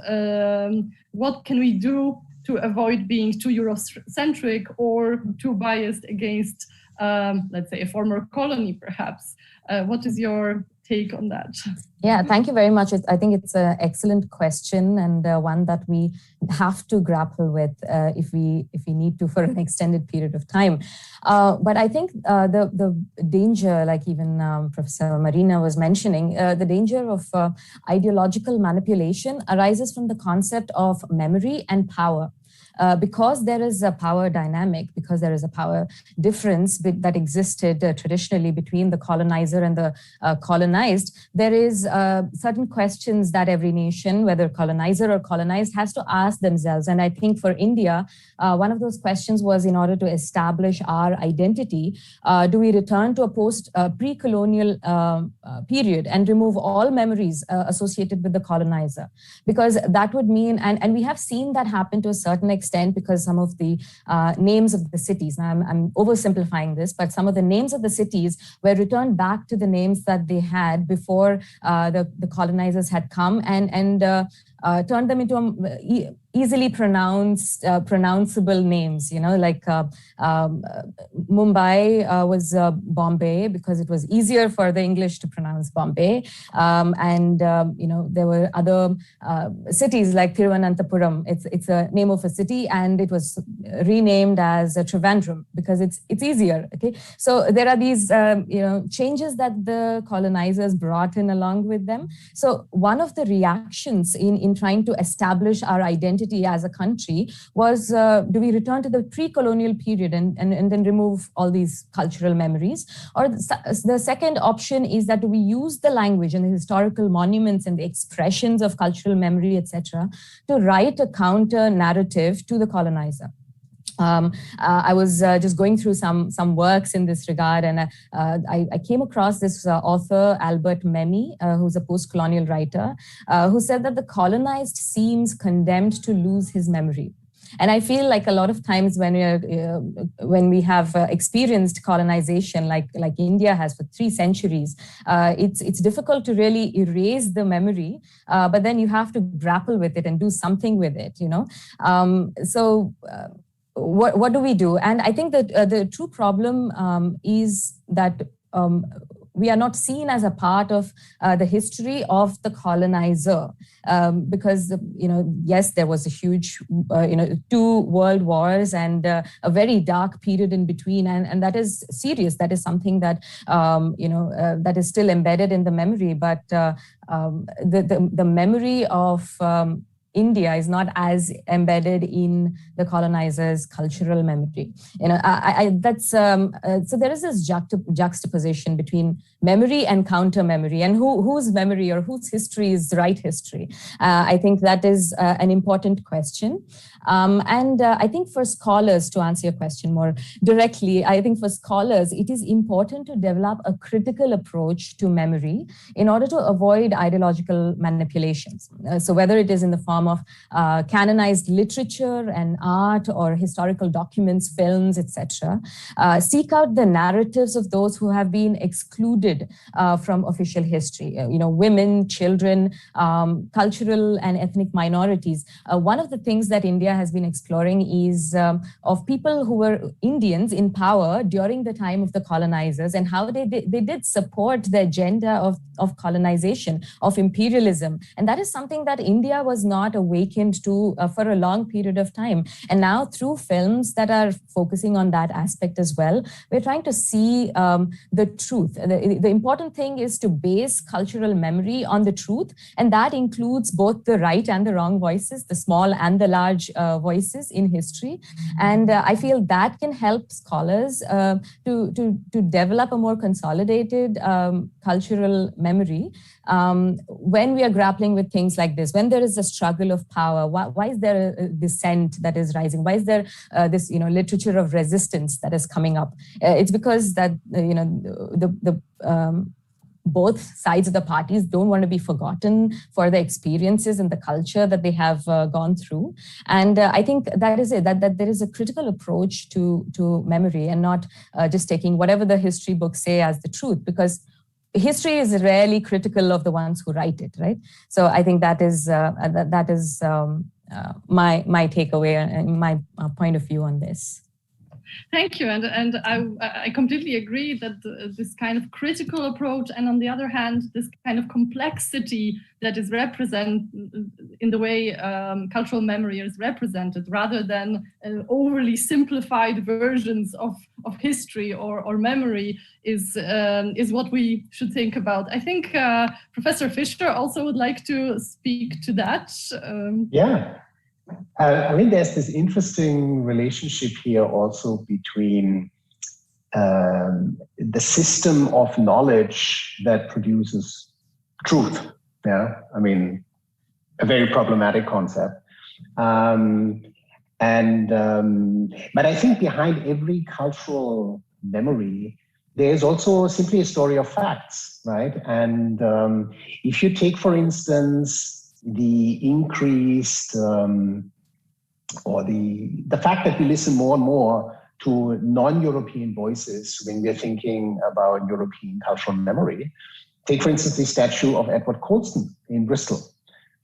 T: What can we do to avoid being too Eurocentric or too biased against, let's say, a former colony, perhaps? What is your take on that?
E: Yeah, thank you very much. I think it's an excellent question, and one that we have to grapple with if we need to for an extended period of time. But I think the danger, like even Professor Marina was mentioning, the danger of ideological manipulation arises from the concept of memory and power. Because there is a power dynamic, because there is a power difference that existed traditionally between the colonizer and the colonized, there is certain questions that every nation, whether colonizer or colonized, has to ask themselves. And I think for India, one of those questions was, in order to establish our identity, do we return to a pre-colonial period and remove all memories associated with the colonizer? Because that would mean, and we have seen that happen to a certain extent, because some of the names of the cities, now I'm oversimplifying this, but some of the names of the cities were returned back to the names that they had before the colonizers had come, and turned them into easily pronounceable names, like Mumbai was Bombay, because it was easier for the English to pronounce Bombay. And there were other cities like Thiruvananthapuram. It's a name of a city, and it was renamed as Trivandrum because it's easier. Okay, so there are these changes that the colonizers brought in along with them. So one of the reactions in trying to establish our identity as a country was, do we return to the pre-colonial period and then remove all these cultural memories? Or the second option is that, do we use the language and the historical monuments and the expressions of cultural memory, etc., to write a counter narrative to the colonizer? I was just going through some works in this regard, and I came across this author, Albert Memmi, who's a post-colonial writer, who said that the colonized seems condemned to lose his memory. And I feel like a lot of times when we have experienced colonization, like India has for 3 centuries, it's difficult to really erase the memory, but then you have to grapple with it and do something with it, What do we do? And I think that the true problem is that we are not seen as a part of the history of the colonizer, because, yes, there was a huge, 2 world wars and a very dark period in between, and that is serious. That is something that, that is still embedded in the memory, but the memory of India is not as embedded in the colonizer's cultural memory. So there is this juxtaposition between memory and counter memory, and whose memory or whose history is the right history. I think that is an important question. And I think for scholars, to answer your question more directly, I think for scholars, it is important to develop a critical approach to memory in order to avoid ideological manipulations. So whether it is in the form of canonized literature and art or historical documents, films, etc., seek out the narratives of those who have been excluded from official history, women, children, cultural and ethnic minorities. One of the things that India has been exploring is of people who were Indians in power during the time of the colonizers, and how they did support the agenda of colonization, of imperialism. And that is something that India was not awakened to for a long period of time. And now through films that are focusing on that aspect as well, we're trying to see the truth. The important thing is to base cultural memory on the truth, and that includes both the right and the wrong voices, the small and the large voices in history. And I feel that can help scholars to develop a more consolidated cultural memory when we are grappling with things like this, when there is a struggle of power. Why is there a dissent that is rising? Why is there this literature of resistance that is coming up? It's because that both sides of the parties don't want to be forgotten for the experiences and the culture that they have gone through. And I think that is it, that there is a critical approach to memory, and not just taking whatever the history books say as the truth, because history is rarely critical of the ones who write it, right? So I think that is my takeaway and my point of view on this.
T: Thank you, and I completely agree that this kind of critical approach, and on the other hand, this kind of complexity that is represented in the way cultural memory is represented, rather than overly simplified versions of history or memory, is what we should think about. I think Professor Fischer also would like to speak to that.
W: Yeah. I mean, there's this interesting relationship here also between the system of knowledge that produces truth. Yeah, I mean, a very problematic concept. But I think behind every cultural memory, there's also simply a story of facts, right? And if you take, for instance, the increased or the fact that we listen more and more to non-European voices when we're thinking about European cultural memory. Take, for instance, the statue of Edward Colston in Bristol,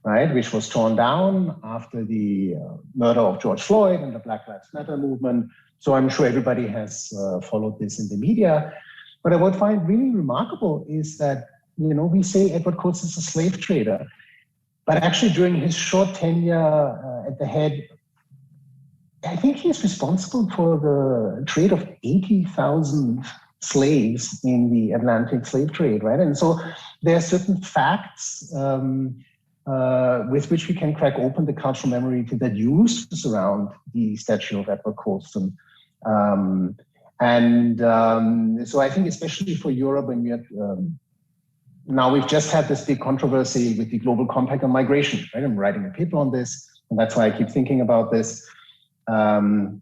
W: right, which was torn down after the murder of George Floyd and the Black Lives Matter movement. So I'm sure everybody has followed this in the media. But I would find really remarkable is that, we say Edward Colston's a slave trader. But actually, during his short tenure at the head, I think he's responsible for the trade of 80,000 slaves in the Atlantic slave trade, right? And so there are certain facts with which we can crack open the cultural memory that used to surround the statue of Edward Colston. So I think especially for Europe, when we had now we've just had this big controversy with the Global Compact on migration, right? I'm writing a paper on this, and that's why I keep thinking about this. So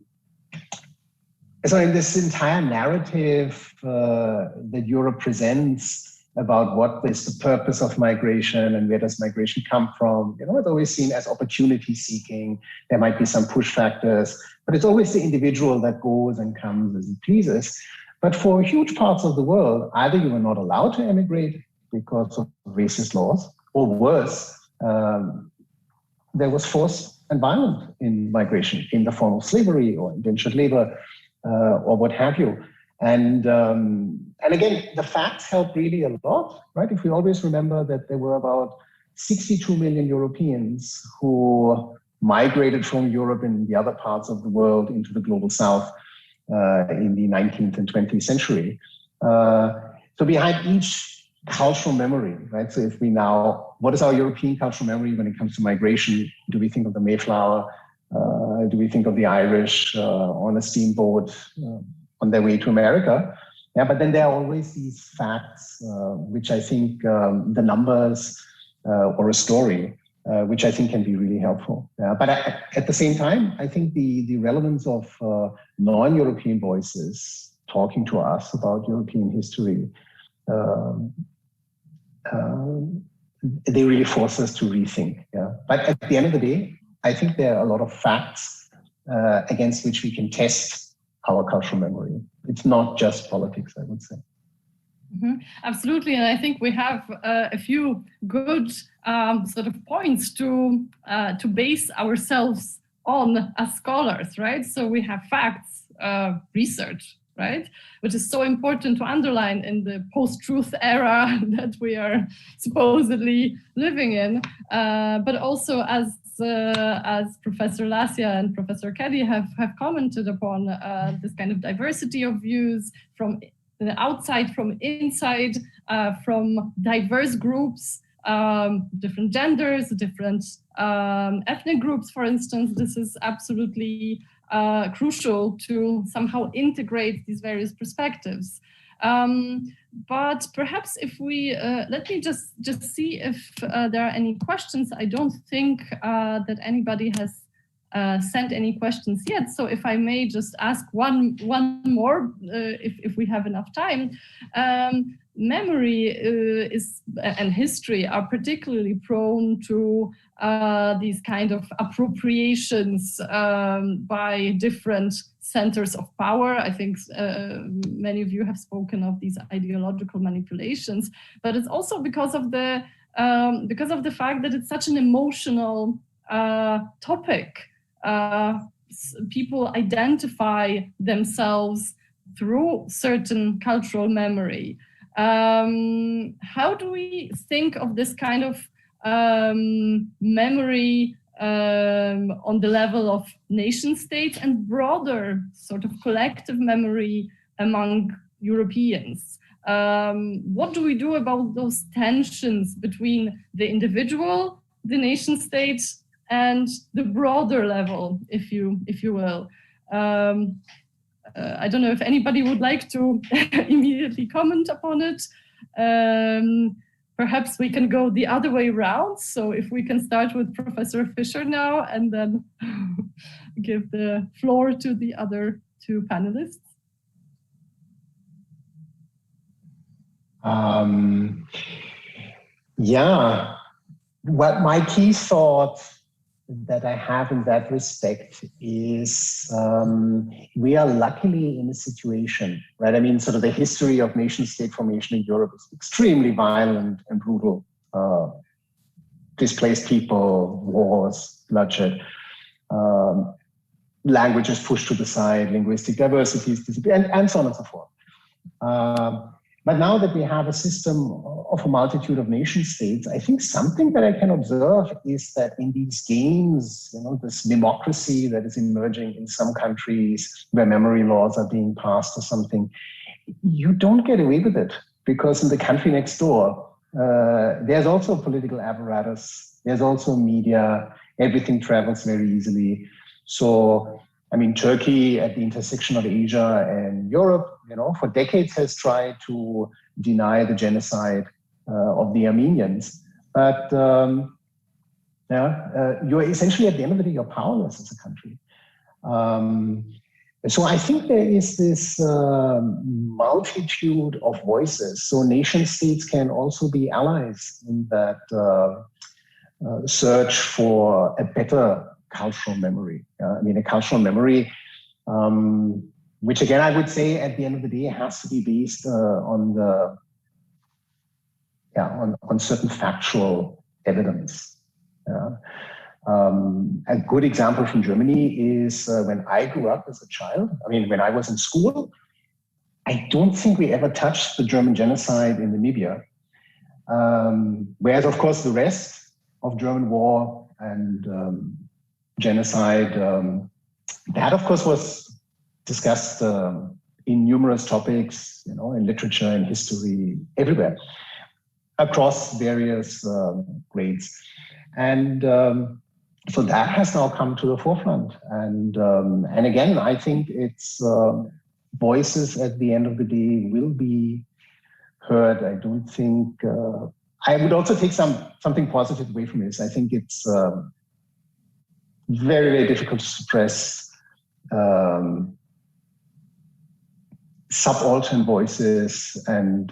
W: in this entire narrative that Europe presents about what is the purpose of migration and where does migration come from, it's always seen as opportunity seeking. There might be some push factors, but it's always the individual that goes and comes as he pleases. But for huge parts of the world, either you were not allowed to emigrate because of racist laws, or worse, there was force and violence in migration in the form of slavery or indentured labor or what have you. And again, the facts help really a lot, right? If we always remember that there were about 62 million Europeans who migrated from Europe and the other parts of the world into the global south in the 19th and 20th century. So behind each cultural memory, right? So if we now, what is our European cultural memory when it comes to migration? Do we think of the Mayflower? Do we think of the Irish on a steamboat on their way to America? Yeah, but then there are always these facts, which I think the numbers or a story, which I think can be really helpful. But at the same time, I think the relevance of non-European voices talking to us about European history, they really force us to rethink. Yeah. But at the end of the day, I think there are a lot of facts against which we can test our cultural memory. It's not just politics, I would say.
T: Mm-hmm. Absolutely, and I think we have a few good sort of points to base ourselves on as scholars, right? So we have facts, research, right, which is so important to underline in the post-truth era that we are supposedly living in, but also as Professor Lasia and Professor Kelly have commented upon, this kind of diversity of views from the outside, from inside, from diverse groups, different genders, different ethnic groups, for instance. This is absolutely crucial to somehow integrate these various perspectives. But perhaps if we, let me just see if there are any questions. I don't think that anybody has sent any questions yet. So if I may just ask one more, if we have enough time. Memory and history are particularly prone to these kind of appropriations by different centers of power. I think many of you have spoken of these ideological manipulations, but it's also because of the fact that it's such an emotional topic. People identify themselves through certain cultural memory. How do we think of this kind of memory on the level of nation states and broader sort of collective memory among Europeans? What do we do about those tensions between the individual, the nation state, and the broader level, if you will? I don't know if anybody would like to immediately comment upon it. Perhaps we can go the other way around. So if we can start with Professor Fischer now and then give the floor to the other two panelists.
W: Yeah, what my key thought that I have in that respect is we are luckily in a situation, right? I mean, sort of the history of nation-state formation in Europe is extremely violent and brutal. Displaced people, wars, bloodshed, languages pushed to the side, linguistic diversities disappear, and so on and so forth. But now that we have a system of a multitude of nation states, I think something that I can observe is that in these games, you know, this democracy that is emerging in some countries where memory laws are being passed or something, you don't get away with it because in the country next door, there's also a political apparatus, there's also media, everything travels very easily. So, I mean, Turkey at the intersection of Asia and Europe, you know, for decades has tried to deny the genocide of the Armenians. But you're essentially, at the end of the day, you're powerless as a country. So I think there is this multitude of voices. So nation states can also be allies in that search for a better cultural memory. I mean, a cultural memory, which again, I would say at the end of the day has to be based on certain factual evidence. A good example from Germany is when I grew up as a child. I mean, when I was in school, I don't think we ever touched the German genocide in Namibia. Whereas, of course, the rest of German war and genocide, that, of course, was discussed in numerous topics, you know, in literature and history, everywhere, across various grades. And so that has now come to the forefront. And again, I think it's voices at the end of the day will be heard. I don't think, I would also take something positive away from this. I think it's very, very difficult to suppress subaltern voices, and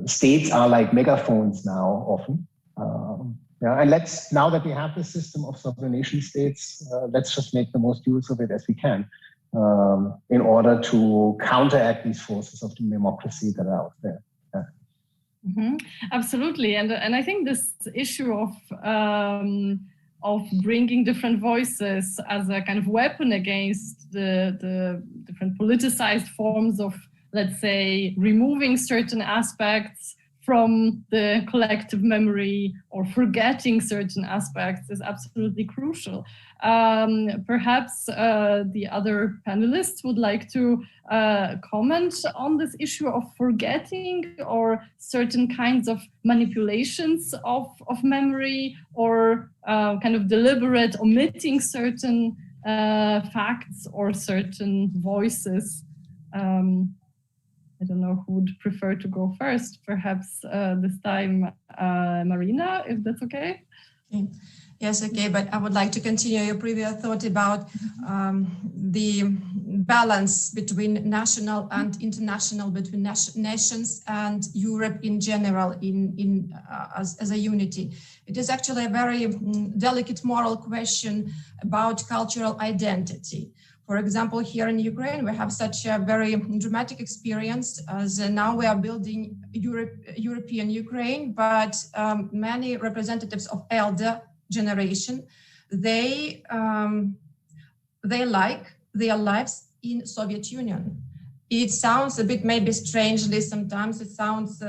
W: states are like megaphones now often. Yeah, and now that we have this system of sovereign nation states, let's just make the most use of it as we can in order to counteract these forces of democracy that are out there. Yeah.
T: Mm-hmm. Absolutely, and I think this issue of bringing different voices as a kind of weapon against the different politicized forms of, let's say, removing certain aspects from the collective memory or forgetting certain aspects is absolutely crucial. Perhaps the other panelists would like to comment on this issue of forgetting or certain kinds of manipulations of memory, or kind of deliberate omitting certain facts or certain voices. I don't know who would prefer to go first. Perhaps this time, Marina, if that's okay.
Q: Okay. Yes, okay, but I would like to continue your previous thought about the balance between national and international, between nations and Europe in general as a unity. It is actually a very delicate moral question about cultural identity. For example, here in Ukraine, we have such a very dramatic experience as now we are building European Ukraine, but many representatives of elder generation, they like their lives in Soviet Union. It sounds a bit maybe strangely, sometimes it sounds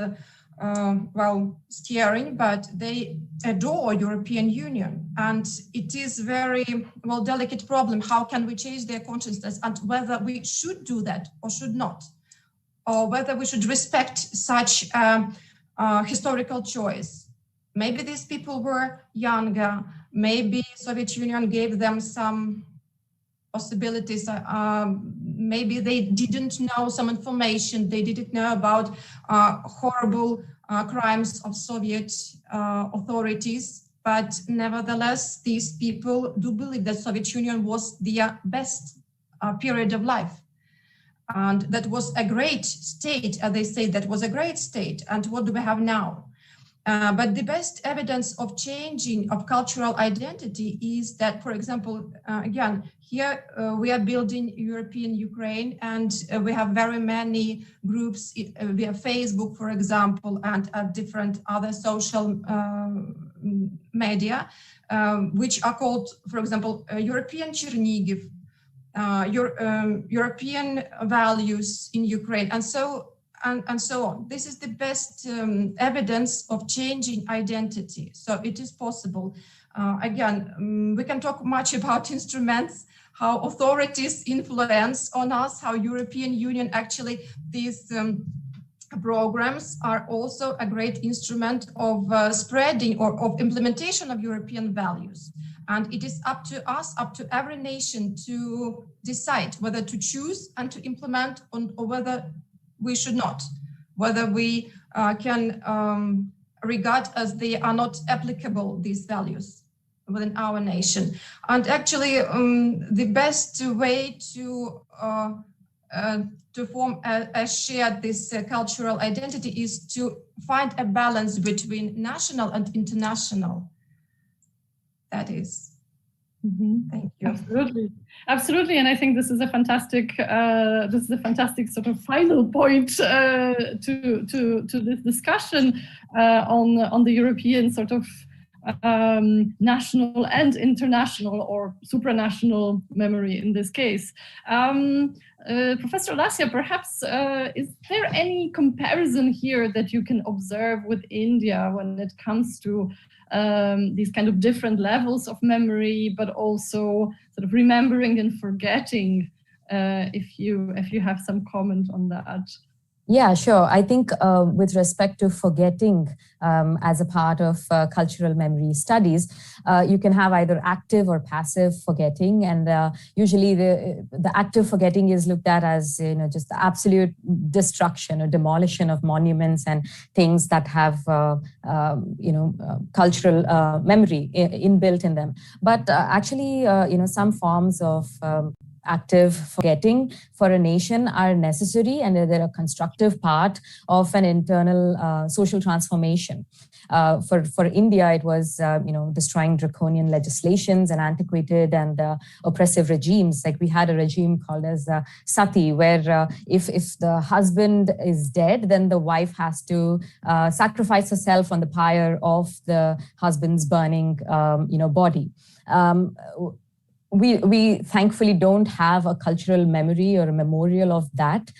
Q: well, scary, but they adore European Union. And it is very, well, delicate problem. How can we change their consciousness, and whether we should do that or should not, or whether we should respect such historical choice. Maybe these people were younger. Maybe Soviet Union gave them some possibilities. Maybe they didn't know some information. They didn't know about horrible crimes of Soviet authorities. But nevertheless, these people do believe that Soviet Union was their best period of life. And that was a great state, as they say, that was a great state. And what do we have now? But the best evidence of changing of cultural identity is that, for example, again, here we are building European Ukraine, and we have very many groups via Facebook, for example, and different other social media, which are called, for example, European Chernigiv, European values in Ukraine, and so on. This is the best evidence of changing identity. So it is possible. Again, we can talk much about instruments, how authorities influence on us, how European Union actually, these programs are also a great instrument of spreading or of implementation of European values. And it is up to us, up to every nation to decide whether to choose and to implement or whether we should not, whether we can regard as they are not applicable, these values within our nation. And actually, the best way to form a shared this cultural identity is to find a balance between national and international. That is.
T: Mm-hmm.
Q: Thank you.
T: Absolutely, and I think this is a fantastic sort of final point to this discussion on the European sort of national and international or supranational memory in this case. Professor Lassia, perhaps is there any comparison here that you can observe with India when it comes to these kind of different levels of memory, but also sort of remembering and forgetting? If you have some comment on that.
E: Yeah, sure. I think with respect to forgetting as a part of cultural memory studies, you can have either active or passive forgetting, and usually the active forgetting is looked at as just the absolute destruction or demolition of monuments and things that have cultural memory inbuilt in them. But actually, some forms of active forgetting for a nation are necessary, and they're a constructive part of an internal social transformation. For India, it was destroying draconian legislations and antiquated and oppressive regimes. Like we had a regime called as sati, where if the husband is dead, then the wife has to sacrifice herself on the pyre of the husband's burning body. We thankfully don't have a cultural memory or a memorial of that.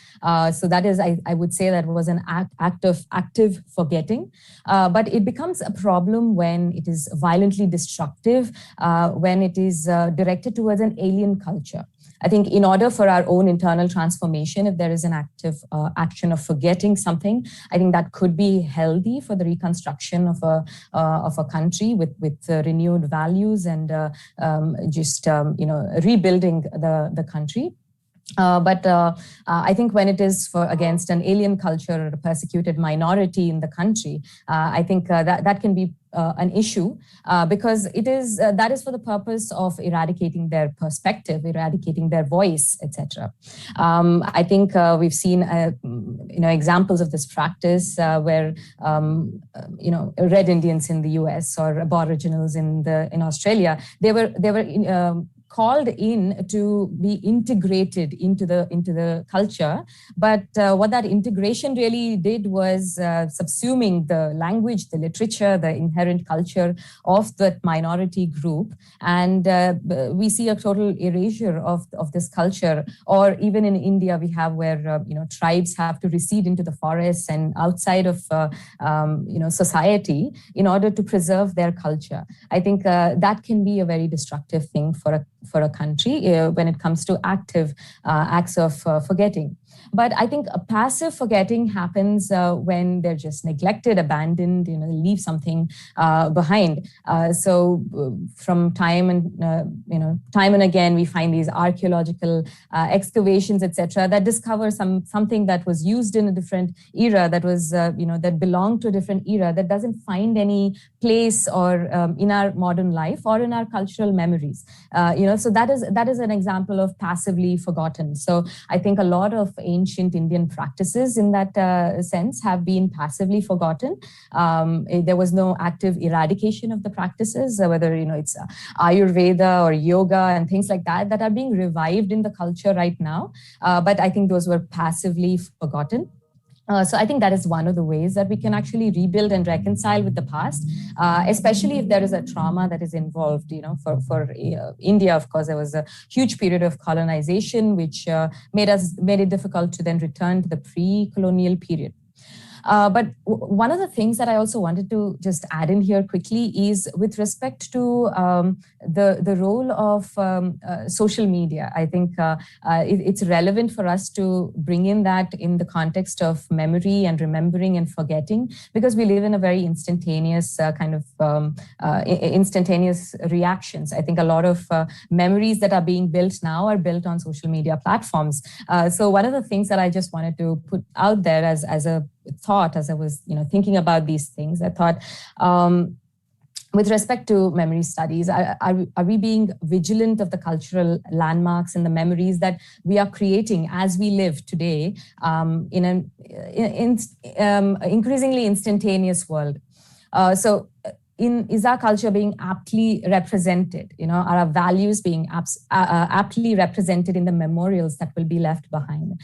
E: So that is, I would say that was an act of active forgetting. But it becomes a problem when it is violently destructive, when it is directed towards an alien culture. I think in order for our own internal transformation, if there is an active action of forgetting something, I think that could be healthy for the reconstruction of a country with renewed values and rebuilding the country. But I think when it is against an alien culture or a persecuted minority in the country, I think that can be an issue because that is for the purpose of eradicating their perspective, eradicating their voice, etc. I think we've seen examples of this practice where Red Indians in the US or Aboriginals in Australia, they were called in to be integrated into the culture, but what that integration really did was subsuming the language, the literature, the inherent culture of that minority group, and we see a total erasure of this culture. Or even in India, we have where tribes have to recede into the forests and outside of society in order to preserve their culture. I think that can be a very destructive thing for a country when it comes to active acts of forgetting. But I think a passive forgetting happens when they're just neglected, abandoned, leave something behind. So from time and again, we find these archaeological excavations, etc., that discover something that was used in a different era, that was that belonged to a different era, that doesn't find any place or in our modern life or in our cultural memories. So that is an example of passively forgotten. So I think a lot of ancient Indian practices in that sense have been passively forgotten. There was no active eradication of the practices, whether it's Ayurveda or yoga and things like that are being revived in the culture right now. But I think those were passively forgotten. So I think that is one of the ways that we can actually rebuild and reconcile with the past, especially if there is a trauma that is involved. For India, of course, there was a huge period of colonization, which made it difficult to then return to the pre-colonial period. But one of the things that I also wanted to just add in here quickly is with respect to the role of social media. I think it's relevant for us to bring in that in the context of memory and remembering and forgetting, because we live in a very instantaneous instantaneous reactions. I think a lot of memories that are being built now are built on social media platforms. So one of the things that I just wanted to put out there as a thought, as I was thinking about these things, I thought with respect to memory studies, are we being vigilant of the cultural landmarks and the memories that we are creating as we live today in an increasingly instantaneous world? So is our culture being aptly represented? Are our values being aptly represented in the memorials that will be left behind?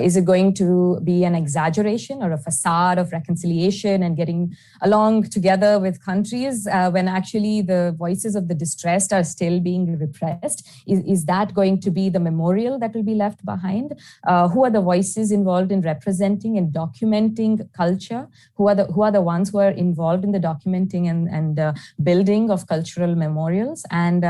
E: Is it going to be an exaggeration or a facade of reconciliation and getting along together with countries when actually the voices of the distressed are still being repressed? Is that going to be the memorial that will be left behind? Who are the voices involved in representing and documenting culture? Who are the ones who are involved in the documenting and building of cultural memorials? And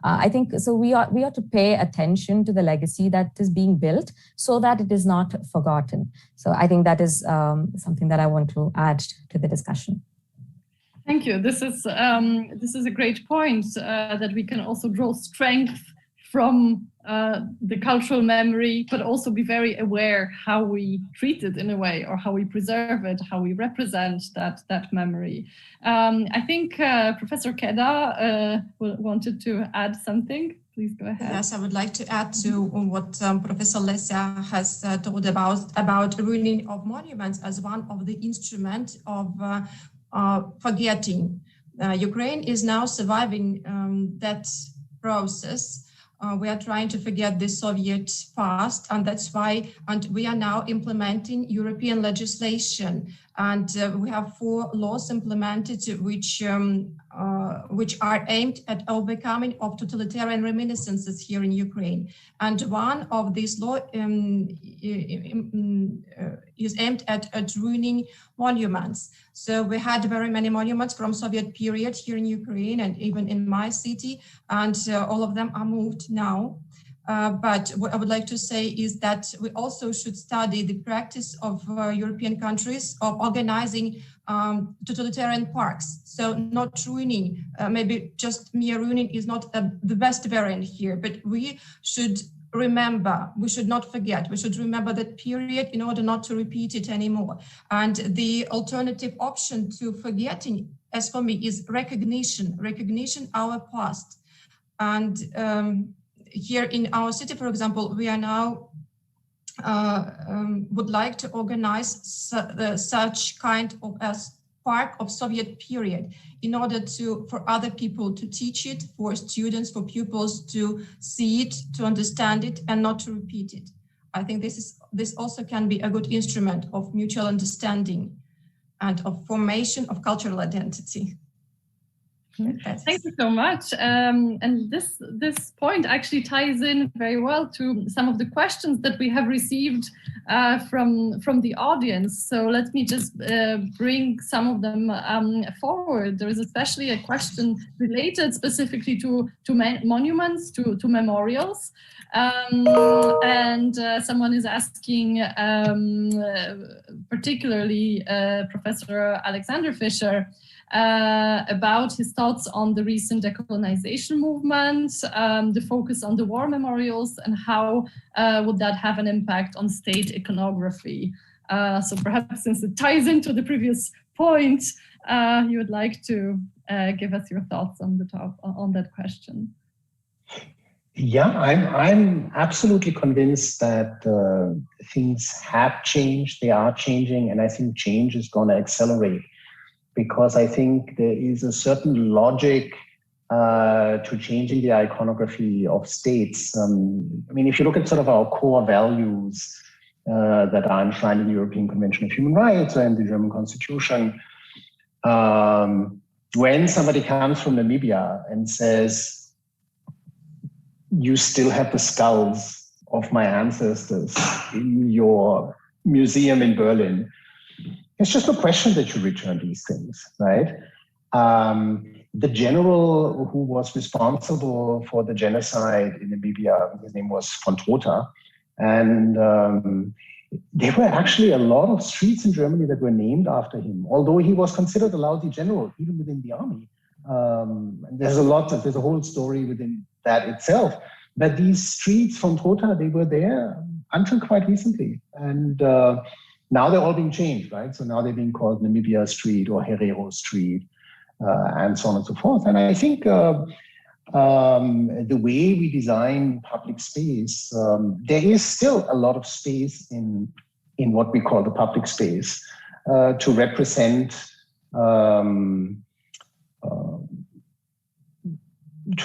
E: I think so we ought to pay attention to the legacy that is being built so that it is not forgotten. So I think that is something that I want to add to the discussion.
T: Thank you. This is a great point, that we can also draw strength from the cultural memory, but also be very aware how we treat it in a way, or how we preserve it, how we represent that memory. I think Professor Keda wanted to add something. Please go ahead.
Q: Yes, I would like to add to what Professor Lesia has told about ruining of monuments as one of the instruments of forgetting. Ukraine is now surviving that process. We are trying to forget the Soviet past, and that's why we are now implementing European legislation. And we have 4 laws implemented which are aimed at overcoming of totalitarian reminiscences here in Ukraine. And one of these laws is aimed at ruining monuments. So we had very many monuments from Soviet period here in Ukraine and even in my city, and all of them are moved now. But what I would like to say is that we also should study the practice of European countries of organizing totalitarian parks. So not ruining, maybe just mere ruining is not the best variant here, but we should remember, we should not forget, we should remember that period in order not to repeat it anymore. And the alternative option to forgetting, as for me, is recognition our past. And here in our city, for example, we are now would like to organize such kind of a park of Soviet period in order for other people to teach it, for students, for pupils to see it, to understand it, and not to repeat it. I think this also can be a good instrument of mutual understanding and of formation of cultural identity.
T: Thank you so much. And this point actually ties in very well to some of the questions that we have received from the audience. So let me just bring some of them forward. There is especially a question related specifically to monuments, to memorials. And someone is asking, particularly Professor Alexander Fischer, about his thoughts on the recent decolonization movement, the focus on the war memorials, and how would that have an impact on state iconography. So perhaps since it ties into the previous point, you would like to give us your thoughts on that question.
W: Yeah, I'm absolutely convinced that things have changed, they are changing, and I think change is going to accelerate. Because I think there is a certain logic to changing the iconography of states. I mean, if you look at sort of our core values that are enshrined in the European Convention of Human Rights and the German Constitution, when somebody comes from Namibia and says, you still have the skulls of my ancestors in your museum in Berlin, it's just a question that you return these things, right? The general who was responsible for the genocide in Namibia, his name was von Trotha, and there were actually a lot of streets in Germany that were named after him, although he was considered a lousy general, even within the army. There's a whole story within that itself. But these streets von Trotha, they were there until quite recently. And now they're all being changed, right? So now they're being called Namibia Street or Herero Street, and so on and so forth. And I think the way we design public space, there is still a lot of space in what we call the public space to represent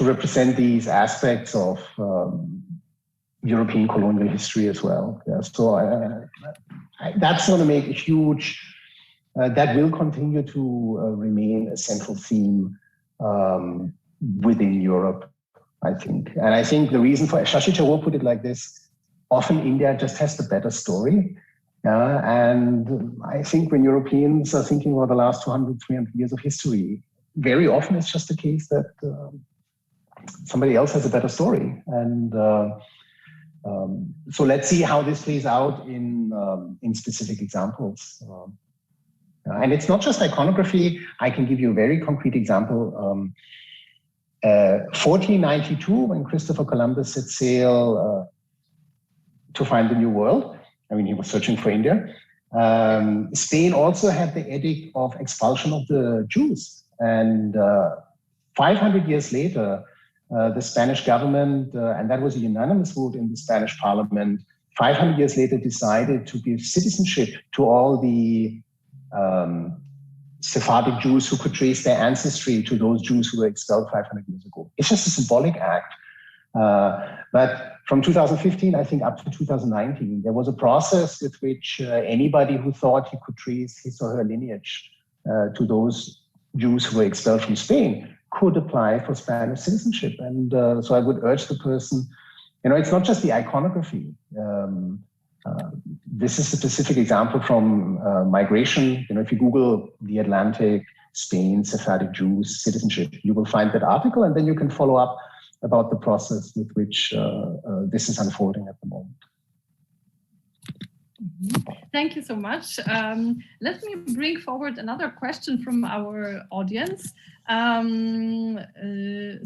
W: represent these aspects of European colonial history as well. Yeah, so that's going to make a huge, that will continue to remain a central theme within Europe, I think. And I think the reason for, Shashi Tharoor put it like this, often India just has the better story. And I think when Europeans are thinking about the last 200, 300 years of history, very often it's just the case that somebody else has a better story. And so let's see how this plays out in specific examples. And it's not just iconography. I can give you a very concrete example. 1492, when Christopher Columbus set sail to find the New World, I mean, he was searching for India. Spain also had the edict of expulsion of the Jews. And 500 years later, the Spanish government, and that was a unanimous vote in the Spanish parliament, 500 years later decided to give citizenship to all the Sephardic Jews who could trace their ancestry to those Jews who were expelled 500 years ago. It's just a symbolic act. But from 2015, I think, up to 2019, there was a process with which anybody who thought he could trace his or her lineage to those Jews who were expelled from Spain could apply for Spanish citizenship. And so I would urge the person, it's not just the iconography. This is a specific example from migration. If you Google the Atlantic, Spain, Sephardic Jews, citizenship, you will find that article, and then you can follow up about the process with which this is unfolding at the moment.
T: Thank you so much. Let me bring forward another question from our audience.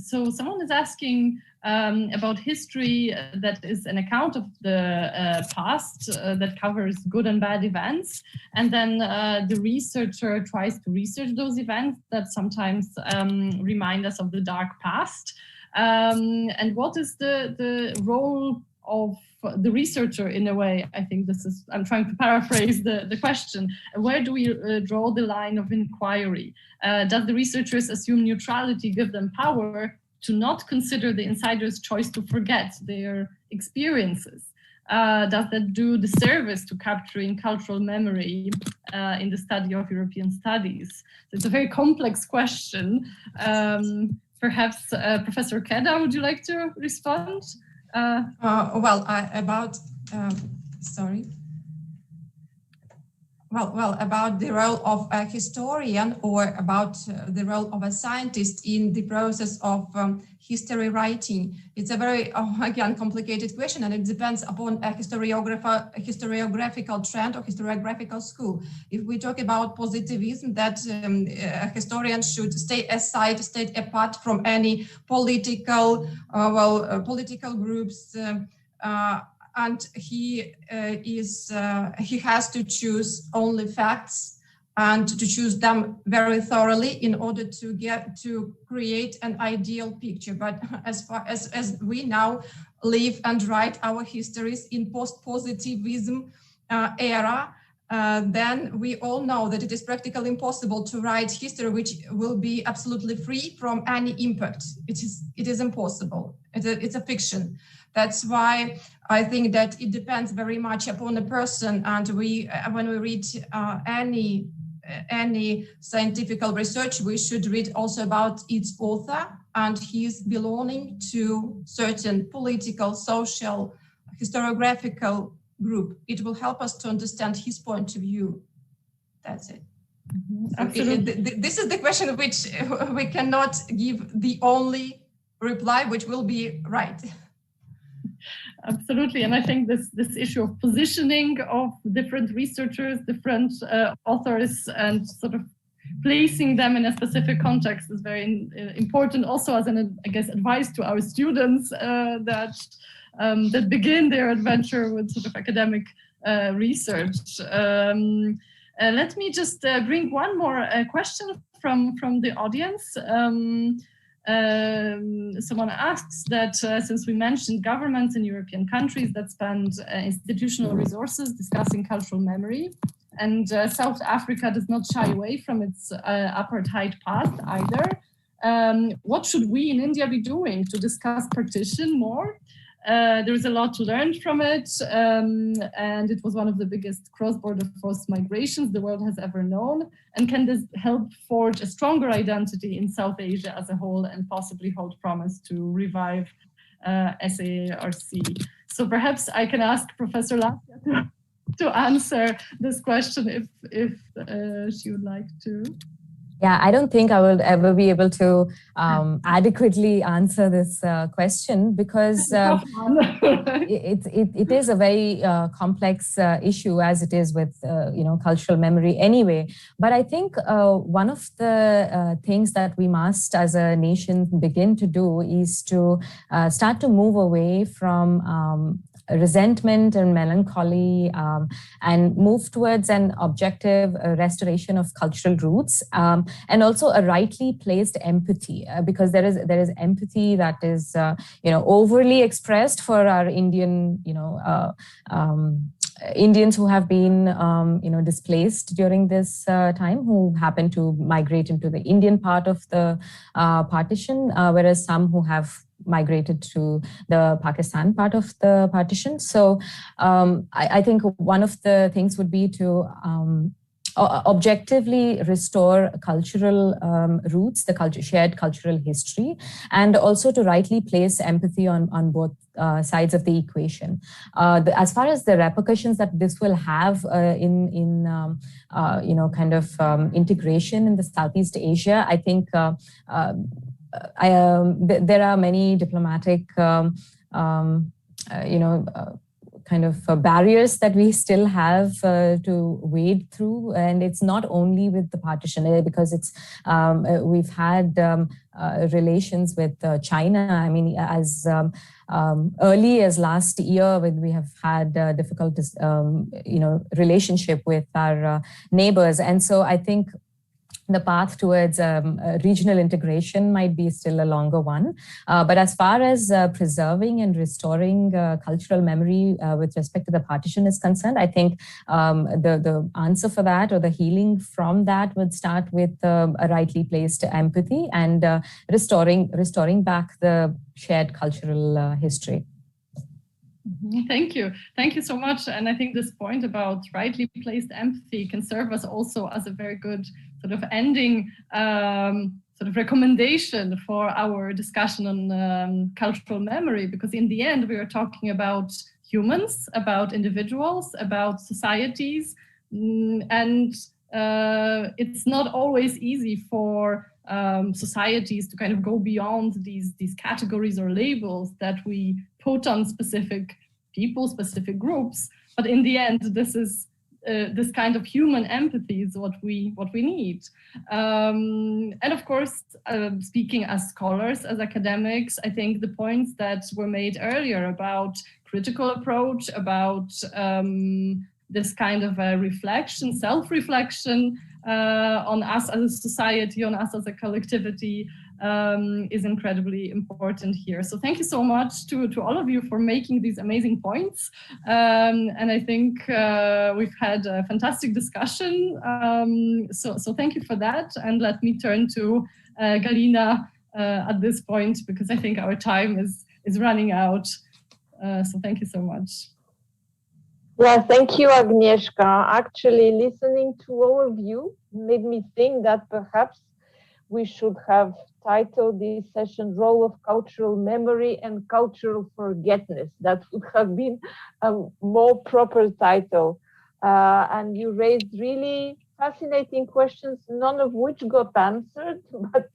T: So someone is asking about history that is an account of the past that covers good and bad events. And then the researcher tries to research those events that sometimes remind us of the dark past. And what is the role of the researcher in a way? I think this is, I'm trying to paraphrase the question. Where do we draw the line of inquiry? Does the researchers assume neutrality, give them power to not consider the insider's choice to forget their experiences? Does that do the service to capturing cultural memory in the study of European studies? So it's a very complex question. Perhaps Professor Keda, would you like to respond?
Q: About the role of a historian or about the role of a scientist in the process of history writing. It's a very, again, complicated question, and it depends upon a historiographical trend or historiographical school. If we talk about positivism, that a historian should stay aside, stay apart from any political, political groups, and he has to choose only facts and to choose them very thoroughly in order to create an ideal picture. But as far as we now live and write our histories in post-positivism era, then we all know that it is practically impossible to write history which will be absolutely free from any impact. It is impossible. It's a fiction. That's why I think that it depends very much upon the person, and when we read any scientific research, we should read also about its author and his belonging to certain political, social, historiographical group. It will help us to understand his point of view. That's it.
T: Absolutely.
Q: This is the question which we cannot give the only reply which will be right.
T: Absolutely, and I think this issue of positioning of different researchers, different authors, and sort of placing them in a specific context is very important. Also, as an, I guess, advice to our students that begin their adventure with sort of academic research. Let me just bring one more question from the audience. Someone asks that since we mentioned governments in European countries that spend institutional resources discussing cultural memory, and South Africa does not shy away from its apartheid past either, what should we in India be doing to discuss partition more? There's a lot to learn from it, and it was one of the biggest cross-border forced migrations the world has ever known. And can this help forge a stronger identity in South Asia as a whole and possibly hold promise to revive SARC? So perhaps I can ask Professor Lasia to answer this question if she would like to.
E: Yeah, I don't think I will ever be able to adequately answer this question because it is a very complex issue, as it is with cultural memory anyway. But I think one of the things that we must as a nation begin to do is to start to move away from resentment and melancholy and move towards an objective restoration of cultural roots and also a rightly placed empathy because there is empathy that is overly expressed for our Indian Indians who have been displaced during this time, who happen to migrate into the Indian part of the partition, whereas some who have migrated to the Pakistan part of the partition. So I think one of the things would be to objectively restore cultural roots, the shared cultural history, and also to rightly place empathy on both sides of the equation. As far as the repercussions that this will have in integration in the Southeast Asia, I think there are many diplomatic, barriers that we still have to wade through, and it's not only with the partition because it's we've had relations with China. I mean, as early as last year, when we have had difficult, relationship with our neighbors, and so I think the path towards regional integration might be still a longer one. But as far as preserving and restoring cultural memory with respect to the partition is concerned, I think the answer for that or the healing from that would start with a rightly placed empathy and restoring back the shared cultural history.
T: Thank you. Thank you so much. And I think this point about rightly placed empathy can serve us also as a very good sort of ending recommendation for our discussion on cultural memory, because in the end, we are talking about humans, about individuals, about societies, and it's not always easy for societies to kind of go beyond these categories or labels that we put on specific people, specific groups. But in the end, this kind of human empathy is what we need. And of course, speaking as scholars, as academics, I think the points that were made earlier about critical approach, about this kind of a reflection, self-reflection on us as a society, on us as a collectivity, is incredibly important here. So thank you so much to all of you for making these amazing points. And I think we've had a fantastic discussion. So thank you for that. And let me turn to Galina at this point, because I think our time is running out. So thank you so much.
A: Yeah, thank you, Agnieszka. Actually, listening to all of you made me think that perhaps we should have titled this session Role of Cultural Memory and Cultural Forgetfulness. That would have been a more proper title. And you raised really fascinating questions, none of which got answered, but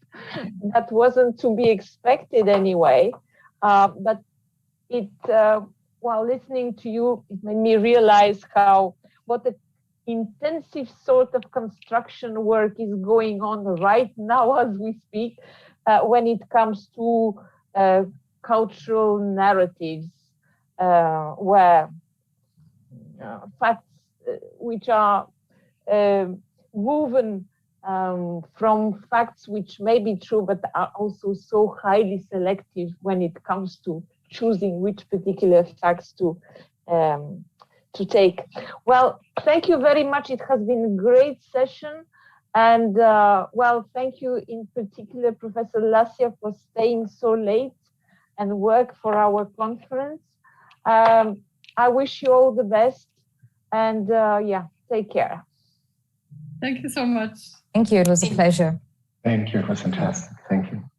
A: that wasn't to be expected anyway. But while listening to you, it made me realize what an intensive sort of construction work is going on right now as we speak when it comes to cultural narratives, where facts which are woven from facts which may be true, but are also so highly selective when it comes to choosing which particular facts to take. Well, thank you very much. It has been a great session. And well, thank you in particular, Professor Lassia, for staying so late and work for our conference. I wish you all the best, and yeah, take care.
T: Thank you so much.
E: Thank you. It was a pleasure.
W: Thank you. It was fantastic. Thank you.